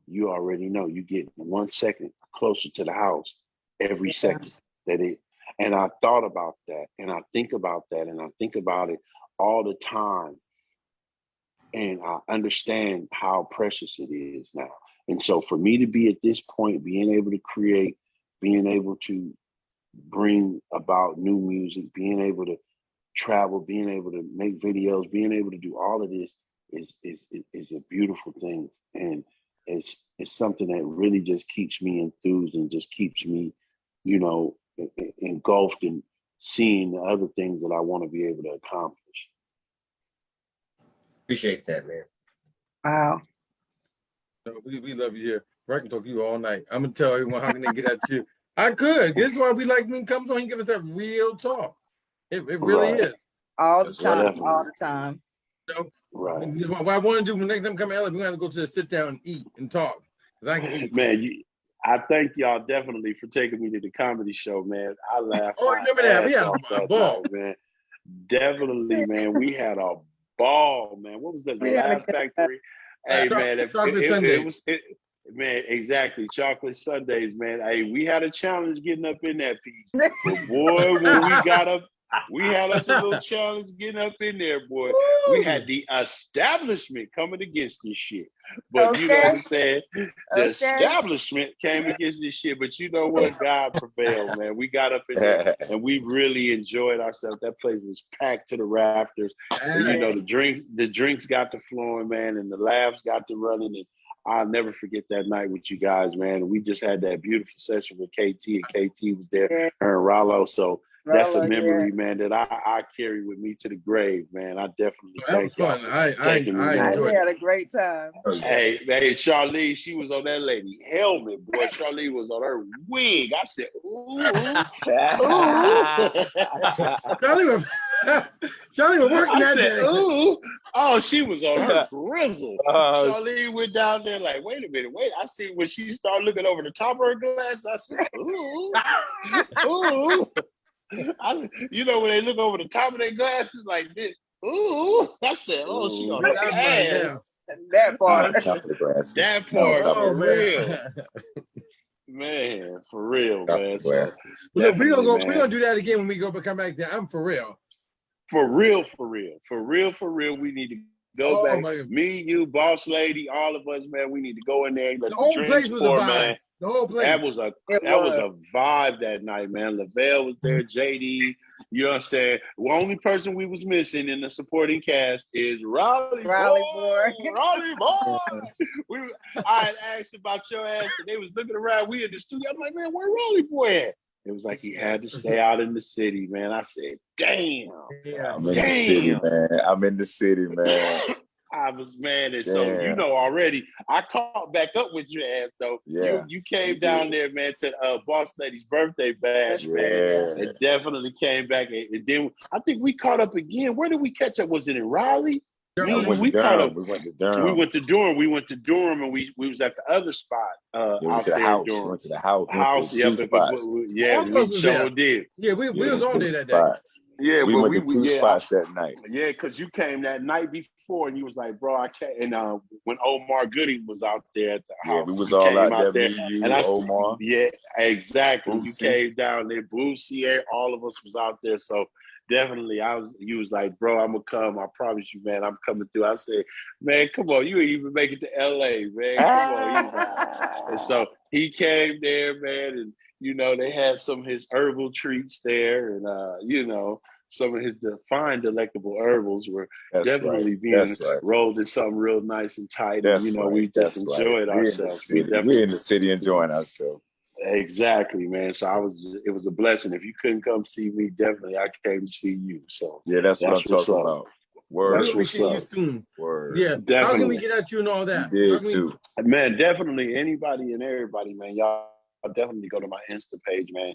you already know you get 1 second closer to the house every second that it. And I thought about that, and I think about that, and I think about it all the time. And I understand how precious it is now. And so for me to be at this point, being able to create, being able to bring about new music, being able to travel, being able to make videos, being able to do all of this is a beautiful thing. And it's something that really just keeps me enthused and just keeps me, engulfed in seeing the other things that I want to be able to accomplish. Appreciate that, man. Wow. No, we love you here. I can talk to you all night. I'm gonna tell everyone how can they get at you. I could. This is why we like when he comes on. He give us that real talk. It really is. All the time. All the time. So, right. What I want to do when next time come to LA, we got to go to the sit down and eat and talk. Because I can eat. Man, I thank y'all definitely for taking me to the comedy show, man. I laughed. Oh, remember that? We had a ball, man. Definitely, man. We had a ball, man. What was that? The Laugh Factory. Hey, man, it was. Man, exactly. Chocolate Sundays, man. Hey, we had a challenge getting up in that piece. But boy, when we got up, we had us a little challenge getting up in there, boy. Woo! We had the establishment coming against this shit. But you know what I'm saying? The establishment came against this shit. But you know what? God prevailed, man. We got up in there and we really enjoyed ourselves. That place was packed to the rafters. And, the drinks got to flowing, man, and the laughs got to running. And I'll never forget that night with you guys, man. We just had that beautiful session with KT, and KT was there, her and Rollo. So that's a Guerilla, memory, yeah. man, that I carry with me to the grave, man. I definitely That was thank y'all fun. for taking me, I man. enjoyed We had it. a great time. Hey, Charlene, she was on that lady helmet, boy. Charlene was on her wig. I said, ooh, Charlie was, Charlie was working I that said, day. ooh. Oh, she was on her grizzle. Charlene went down there like, wait a minute, wait. I see when she started looking over the top of her glass, I said, ooh, ooh. You know, when they look over the top of their glasses like this, ooh. I said, oh, she on her That part, yeah. ass. That part. That part, Oh, for man. real. Man, for real, man. So Look, we're definitely, gonna man. do that again when we come back there. I'm for real. For real, we need to go back. Me, you, boss lady, all of us, man. We need to go in there and let The the whole drinks place was a pour, vibe. man. The whole place. That was a vibe that night, man. Lavelle was there, JD. You know what I'm saying? The only person we was missing in the supporting cast is Raleigh boy. Raleigh boy. I had asked about your ass, and they was looking around. We in the studio. I'm like, man, where Raleigh boy at? It was like he had to stay out in the city, man. I said, damn. I'm in the city, man. I'm in the city, man. I was, man, and so you know already. I caught back up with your ass though. Yeah, you came down there, man, to Boss Lady's birthday bash, man. It definitely came back, and then I think we caught up again. Where did we catch up? Was it in Raleigh? We caught up. We went to Durham. We went to Durham, and we was at the other spot out went to the there house. Durham. Went to the house. House, went to the we sure did. Yeah, we was on there that day. spot. Yeah, we but went to two spots that night. Yeah, because you came that night before, and you was like, "Bro, I can't." And when Omar Gooding was out there at the house, we was you all came out there. Me, you, and Omar. Yeah, exactly. Boosie. You came down there, Boosie, all of us was out there. So definitely, you was like, "Bro, I'm gonna come. I promise you, man. I'm coming through." I said, "Man, come on, you ain't even make it to LA, man. Come on." And so he came there, man, and you know they had some of his herbal treats there, and you know. Some of his fine, delectable herbals were definitely being rolled in something real nice and tight. And, you know, we just enjoyed ourselves. We're in the city enjoying ourselves. Exactly, man. So it was a blessing. If you couldn't come see me, definitely I came to see you. So yeah, that's what I'm talking about. Word. We'll be seeing you soon. Word. Yeah, definitely. How can we get at you and all that? You did too. Man, definitely anybody and everybody, man. Y'all definitely go to my Insta page, man,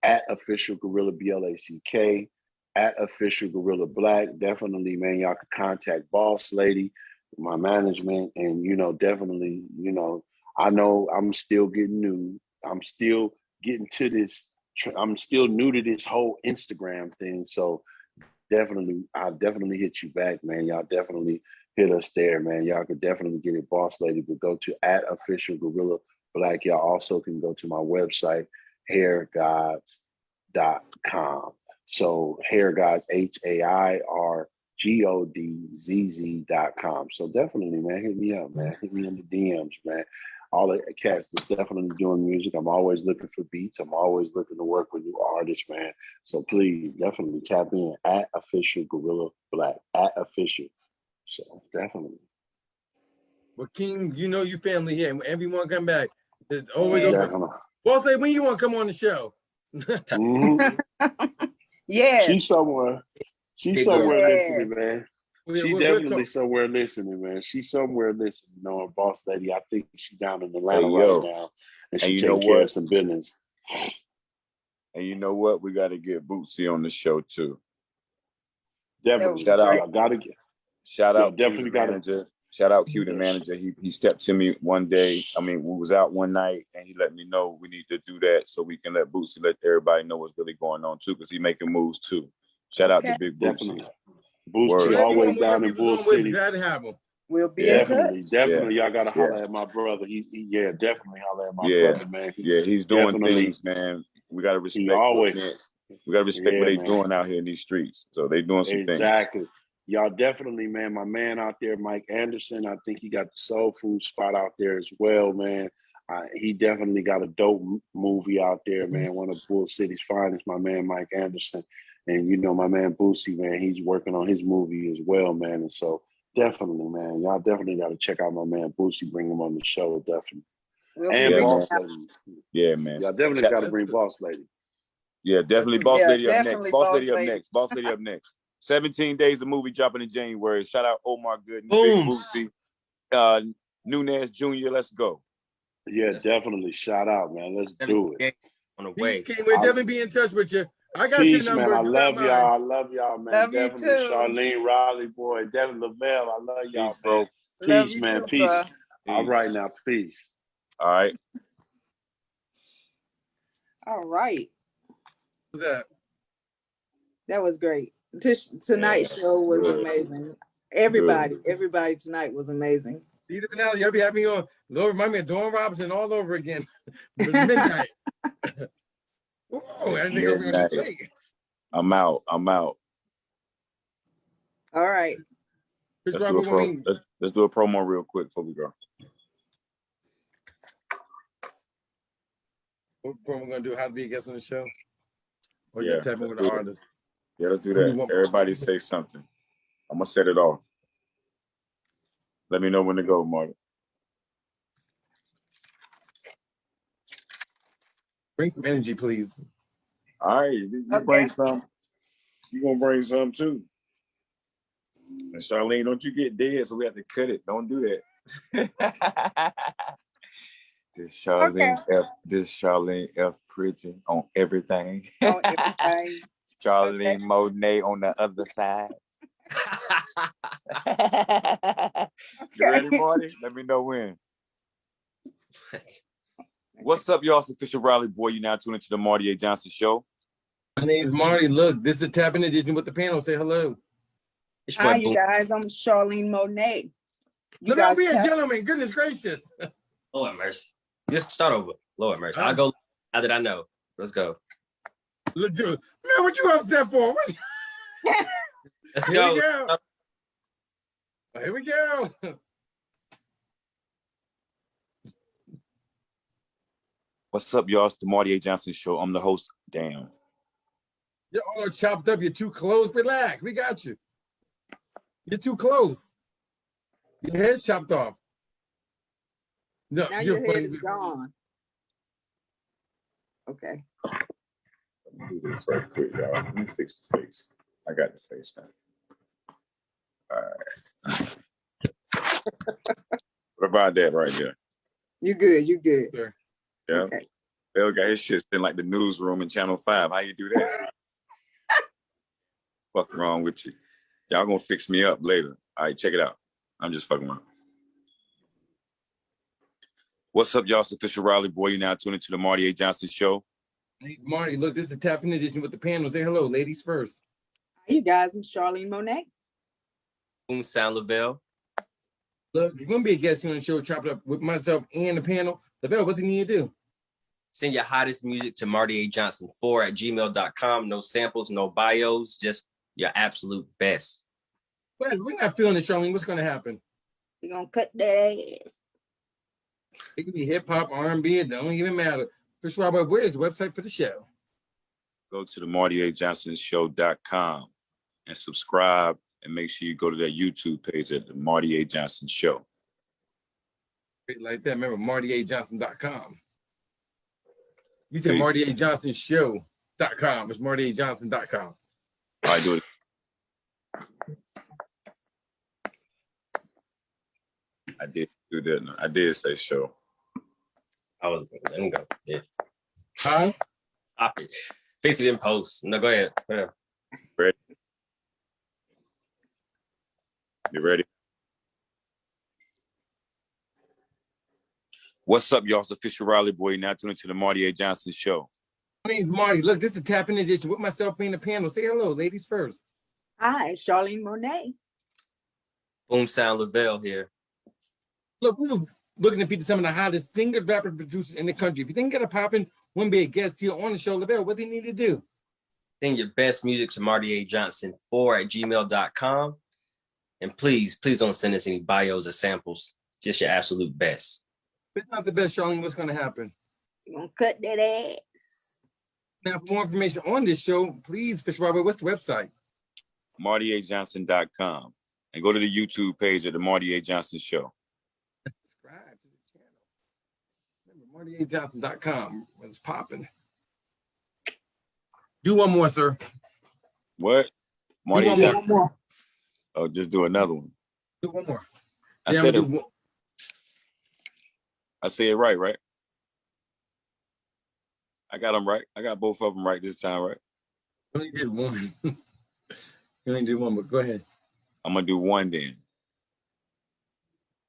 at official Guerilla BLACK. At official Guerilla Black. Definitely, man, y'all can contact Boss Lady, my management, and you know, definitely, you know, I know I'm still getting new. I'm still getting to this. I'm still new to this whole Instagram thing. So definitely, I'll definitely hit you back, man. Y'all definitely hit us there, man. Y'all could definitely get it, Boss Lady. But go to at official Guerilla Black. Y'all also can go to my website, hairgods.com. So Hair Gods, HAIRGODZZ.com. So definitely, man, hit me up, man. Hit me in the DMs, man. All the cats is definitely doing music. I'm always looking for beats. I'm always looking to work with new artists, man. So please definitely tap in at official Guerilla Black, at official. So definitely. Well, King, you know you family here. And everyone come back. It's always Definitely. open. Boss Lady, when you want to come on the show? Yeah. She's somewhere. She's somewhere listening, man. She definitely somewhere listening, man. She's somewhere listening, knowing Boss Lady. I think she's down in Atlanta right now. And she taking care of some business. And you know what? We got to get Bootsy on the show too. Definitely. Shout out definitely manager. Shout out Q the manager. He stepped to me one day. I mean, we was out one night and he let me know we need to do that so we can let Bootsy let everybody know what's really going on too, because he making moves too. Shout out to Big Bootsy. Bootsy always down in Bull City. Glad to have him. We'll be in touch. Definitely. Y'all gotta holler at my brother. Definitely holler at my brother, man. He's doing things, man. We gotta respect what they doing out here in these streets. So they doing some things. Exactly. Y'all definitely, man, my man out there, Mike Anderson, I think he got the soul food spot out there as well, man. He definitely got a dope movie out there, man. One of Bull City's finest, my man, Mike Anderson. And, you know, my man, Boosie, man, he's working on his movie as well, man. And so definitely, man, y'all definitely got to check out my man, Boosie, bring him on the show, definitely. And Boss Lady. Yeah, man. Y'all definitely got to bring Boss Lady. Yeah, definitely Boss Yeah, Lady up next. definitely Boss Boss Lady up Lady. next. Boss Lady up next. 17 days of movie dropping in January. Shout out Omar Good and Boom. Big Boosie. Nunez Jr. Let's go. Yeah, definitely. Shout out, man. Let's do it. On the Peace, way. King. We'll definitely be in touch with you. I got Peace, your man. number. I You got love mine. y'all. I love y'all, man. Love you Definitely. too. Charlene Riley, boy. Devin Lavelle. I love y'all, Peace, bro. man. Love Peace, you man. too, Peace. bro. All right now. Peace. All right. All right. What's that? That was great. Tonight's show was good. amazing. Everybody tonight was amazing. See the finale. I'll be having you on. Lord, remind me of Dawn Robinson all over again. Midnight. Whoa, I didn't think I was gonna be late. I'm out. All right. Let's do a promo real quick before we go. What promo gonna do? How to be a guest on the show? Or Yeah, you tapping let's with do the it. artist? Yeah, let's do Who do you that. want? Everybody say something. I'm gonna set it off. Let me know when to go, Marty. Bring some energy, please. All right, you bring some. You gonna bring some too. And Charlene, don't you get dead, so we have to cut it. Don't do that. This Charlene F. Pridgeon on everything. On everything. Charlene Monet on the other side. You ready, Marty? Let me know when. What's up, y'all? It's official Riley Boy. You now tune into the Marty A. Johnson Show. My name's Marty. Look, this is Tapping Edition with the panel. Say hello. Hi, you guys. I'm Charlene Monet. You Let me guys be a tap- gentleman. Goodness gracious. Lord mercy. Just start over. Lord mercy. I'll go now that I know. Let's go. Look, man, what you upset for? Let's Here go. we go. Here we go. What's up, y'all? It's the Marty A. Johnson Show. I'm the host. Damn. You're all chopped up. You're too close. Relax. We got you. You're too close. Your head's chopped off. No, now you're your head funny. is gone. Okay. Let me do this right quick, y'all. Let me fix the face. I got the face now. All right. What about that right there? You good. You good. Sure. Yeah. Okay. Bill got his shit in like the newsroom in Channel 5. How you do that? Fuck wrong with you? Y'all gonna fix me up later. All right, check it out. I'm just fucking around. What's up, y'all? It's official Riley Boy. You now tuning into the Marty A. Johnson Show. Hey, Marty, look, this is Tapping Edition with the panel. Say hello, ladies first. Hi, you guys. I'm Charlene Monet. Boom Sound Lavelle. Look, you're gonna be a guest here on the show, chop it up with myself and the panel. Lavelle, what do you need to do? Send your hottest music to martyajohnson4@gmail.com. No samples, no bios, just your absolute best. Well, we're not feeling it, Charlene. What's gonna happen? We're gonna cut that ass. It can be hip hop, R&B, it don't even matter. First of all, where is the website for the show? Go to the MartyAJohnsonShow.com and subscribe, and make sure you go to that YouTube page at the Marty A. Johnson Show. Like that. Remember, MartyAJohnson.com. You said Peace. MartyAJohnsonShow.com. It's MartyAJohnson.com. All right, do it. I did do that. I did say show. I was let me go. Yeah. Huh? Stop it. Fix it in post. No, go ahead. Ready? You ready? What's up, y'all? It's official Riley Boy. Now tuning to the Marty A. Johnson Show. My name's Marty. Look, this is Tapping Edition with myself being the panel. Say hello, ladies first. Hi, Charlene Monet. Boom Sound Lavelle here. Look, we were looking to feature some of the hottest singer, rapper, producers in the country. If you think get a poppin', want to be a guest here on the show, Lavelle, what do you need to do? Send your best music to martyajohnson4@gmail.com. And please don't send us any bios or samples. Just your absolute best. If it's not the best, Charlene, what's going to happen? We're gonna cut that ass. Now, for more information on this show, please, Fish Robert, what's the website? MartyAJohnson.com. And go to the YouTube page of the Marty A. Johnson Show. Subscribe to the channel. Remember, MartyAJohnson.com. It's popping. Do one more, sir. What? Marty one Johnson. more. Oh, just do another one. Do one more. I Yeah, said I'm it. gonna do I say it right, right? I got them right. I got both of them right this time, right? You only did one. You only did one, but go ahead. I'm gonna do one then.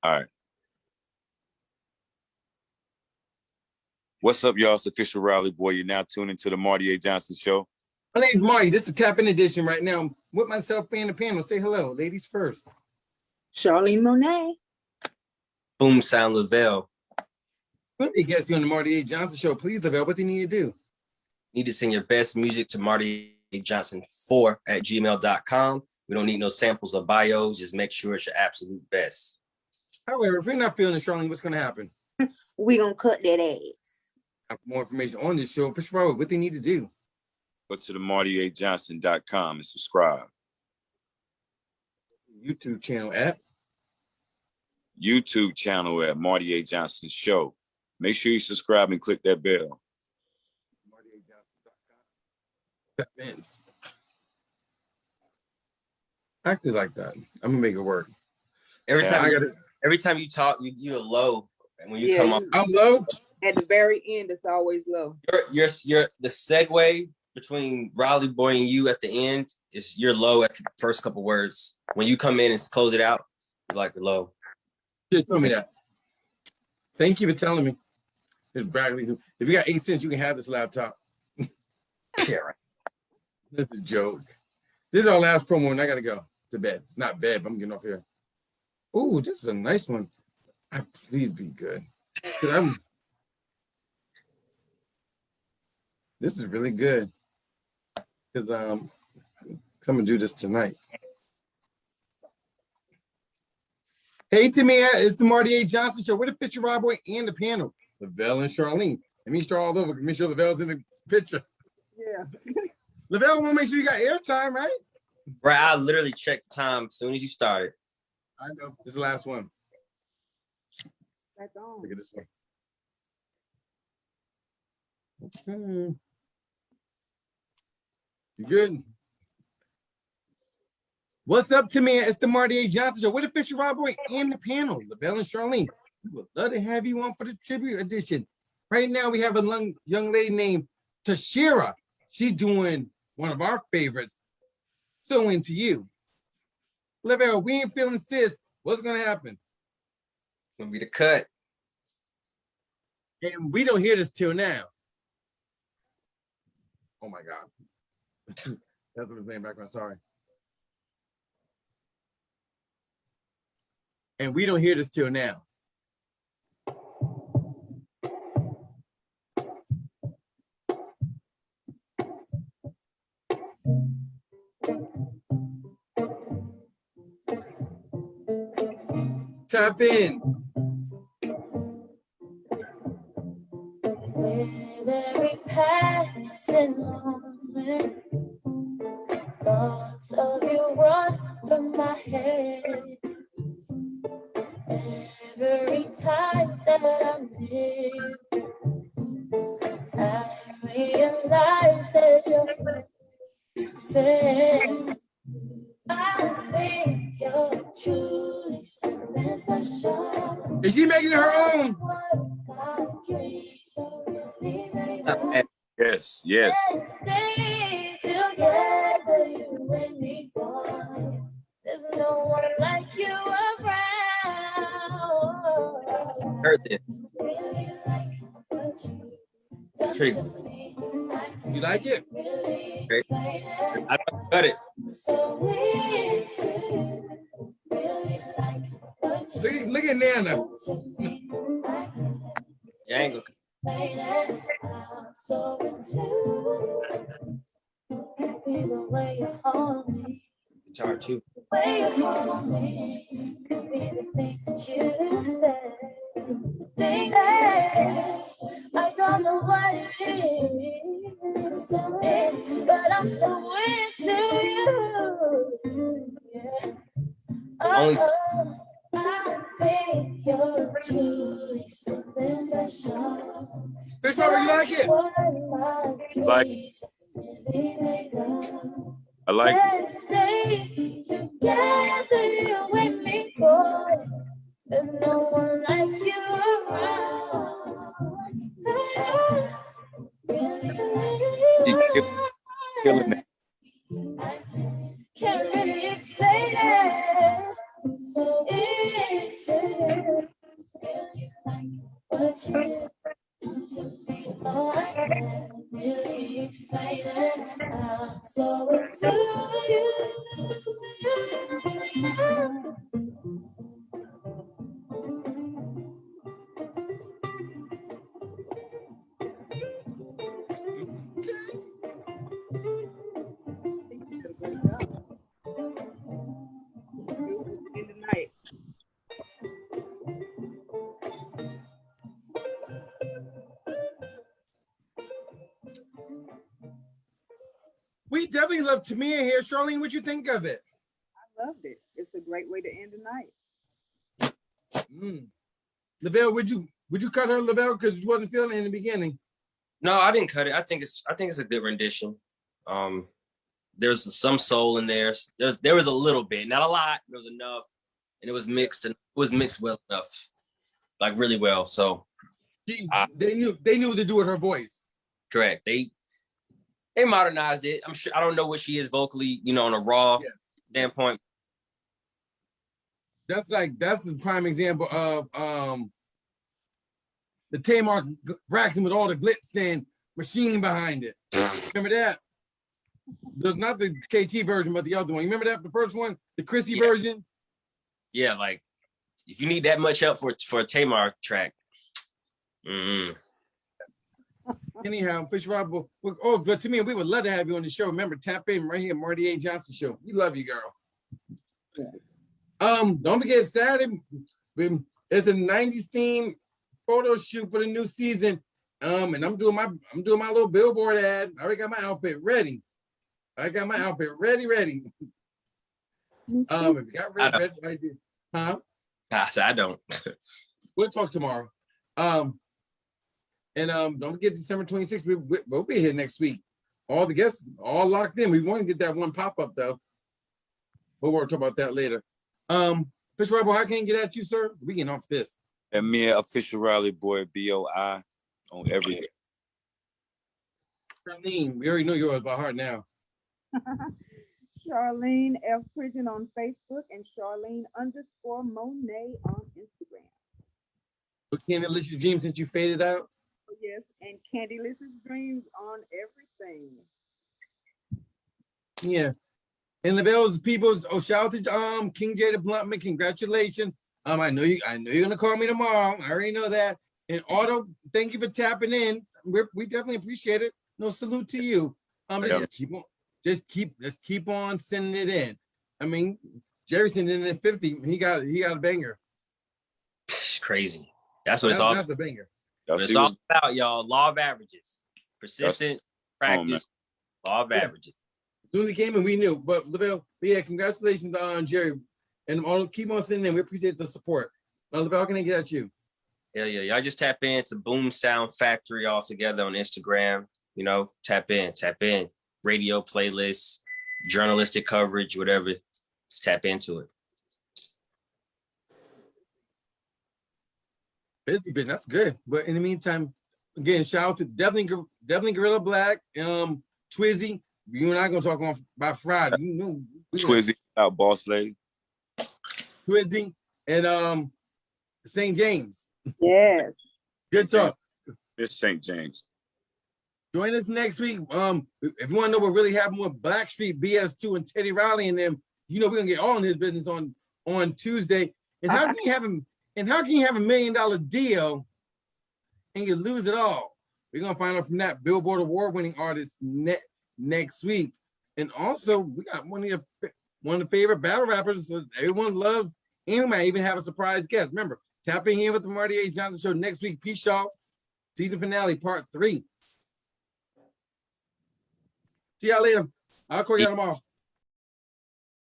All right. What's up, y'all? It's official Rally Boy. You're now tuning to the Marty A. Johnson Show. My name's Marty. This is the Tap In edition right now. I'm with myself in the panel. Say hello, ladies first. Charlene Monet. Boom Sound Lavelle. Let me guess you on the Marty A. Johnson Show. Please, Lavelle, what do you need to do? Need to send your best music to martyjohnson4@gmail.com. We don't need no samples or bios. Just make sure it's your absolute best. However, if you're not feeling it, Charlene, what's going to happen? We gonna cut that ass. For more information on this show, first of all, what they need to do? Go to the MartyAJohnson.com and subscribe. YouTube channel at YouTube channel at Marty A. Johnson Show. Make sure you subscribe and click that bell. Tap In. I actually like that. I'm gonna make it work. Every time, I gotta, every time you talk, you're low, and when you come up, I'm low. At the very end, it's always low. you're the segue between Raleigh Boy and you at the end is you're low at the first couple words. When you come in and close it out, you're like low. Just tell me that. Thank you for telling me. It's Bradley. If you got 8 cents, you can have this laptop. Yeah, right. That's a joke. This is our last promo, and I gotta go to bed. Not bed, but I'm getting off here. Ooh, this is a nice one. Please be good. This is really good. Because I'm gonna do this tonight. Hey, Tamia, it's the Marty A. Johnson Show. We're the Fisher Rob Boy and the panel. Lavelle and Charlene. Let me start all over. Make sure Lavelle's in the picture. Yeah. Lavelle, want to make sure you got airtime, right? Right, I literally checked the time as soon as you started. I know. This is the last one. That's on. Look at this one. Okay. You good? What's up, Tamia? It's the Marty A. Johnson Show. We're the Fisher Rob Boy and the panel. Lavelle and Charlene. We would love to have you on for the tribute edition. Right now, we have a young lady named Tashira. She's doing one of our favorites, So Into You. Lavelle, we ain't feeling sis. What's going to happen? It's going to be the cut. And we don't hear this till now. Oh, my God. That's what I'm saying background. Sorry. And we don't hear this till now. Tap in. With every passing moment, thoughts of you run through my head. Every time that I'm with, I realize that you're saying, I think you're truly something special. Is she making it her own? Yes, yes. Stay together, you and me, boy. There's no one like you around. Heard this. Really like what you done Pretty. to me. You like it? Great. I got it. So into really like what you Look at Nana. Yeah, I ain't gonna. so into be the way you hold me. Charge you. The way you hold me. Be the things that you say. Things you say. I don't know what it is. But I'm so into you. Yeah. Only I think you're truly something special. Fish Robert, you like it? Like I like it. Let's stay together, you and me, boy. There's no one like you around. Killing it. Can't really explain it. So it's really like what you do to me. Oh, I can't really explain it. So it's you. We definitely love Tamia here. Charlene, what you think of it? I loved it. It's a great way to end the night. Lavelle, would you cut her, Lavelle, because you wasn't feeling it in the beginning? No, I didn't cut it. I think it's a good rendition. There's some soul in there. There was a little bit, not a lot. There was enough, and it was mixed well enough, like really well. So they knew what to do with her voice. Correct. They modernized it. I'm sure. I don't know what she is vocally, on a raw standpoint. That's the prime example of the Tamar Braxton with all the glitz and machine behind it. Remember that? Not the KT version, but the other one. You remember that? The first one, the Chrissy version? Yeah, like if you need that much help for a Tamar track. Anyhow, Fish Rob, but to me, we would love to have you on the show. Remember, tap in right here, Marty A. Johnson Show. We love you, girl. Don't forget Saturday. It's a 90s theme photo shoot for the new season. And I'm doing my little billboard ad. I already got my outfit ready. Ready. If you got ready, I did. Huh? I don't. We'll talk tomorrow. And don't forget December 26th. We'll be here next week. All the guests all locked in. We want to get that one pop-up though. But we'll talk about that later. Fish Rebel, how can I get at you, sir? We getting off this. And me, Official Rally Boy, BOI on everything. Charlene, we already know yours by heart now. Charlene F. Prison on Facebook and Charlene_Monet on Instagram. But Candy Licious Dreams since you faded out? Oh, yes, and Candy Licious Dreams on everything. Yeah. And the Bells people, shout out to King J the Bluntman, congratulations. I know you're gonna call me tomorrow. I already know that. And Otto, thank you for tapping in. We definitely appreciate it. No, salute to you. Just keep on sending it in. I mean, Jerry sent in at 50. He got a banger. It's crazy. That's what it's all. That's a banger. It's all about, y'all. Law of averages, persistent practice. Law of averages. As soon as he came in, we knew. But Lavelle, congratulations on Jerry, and keep on sending in. We appreciate the support. Lavelle, how can I get at you? Yeah. Y'all just tap into Boom Sound Factory all together on Instagram. Tap in. Radio playlists, journalistic coverage, whatever. Just tap into it. Busy, that's good. But in the meantime, again, shout out to definitely Guerilla Black, Twizzy. You and I gonna talk on by Friday. Twizzy out, boss lady. Twizzy and Saint Jaimz. Yes. Good talk. It's Saint Jaimz. Join us next week. If you want to know what really happened with Blackstreet, BS2, and Teddy Riley and them, we're gonna get all in his business on Tuesday. And how can you have him? And how can you have $1 million deal and you lose it all? We're gonna find out from that Billboard award-winning artist next week. And also, we got one of the favorite battle rappers that everyone loves, and we might even have a surprise guest. Remember, tap in here with the Marty A. Johnson Show next week. Peace, y'all. Season finale, part 3. See y'all later. I'll call y'all tomorrow.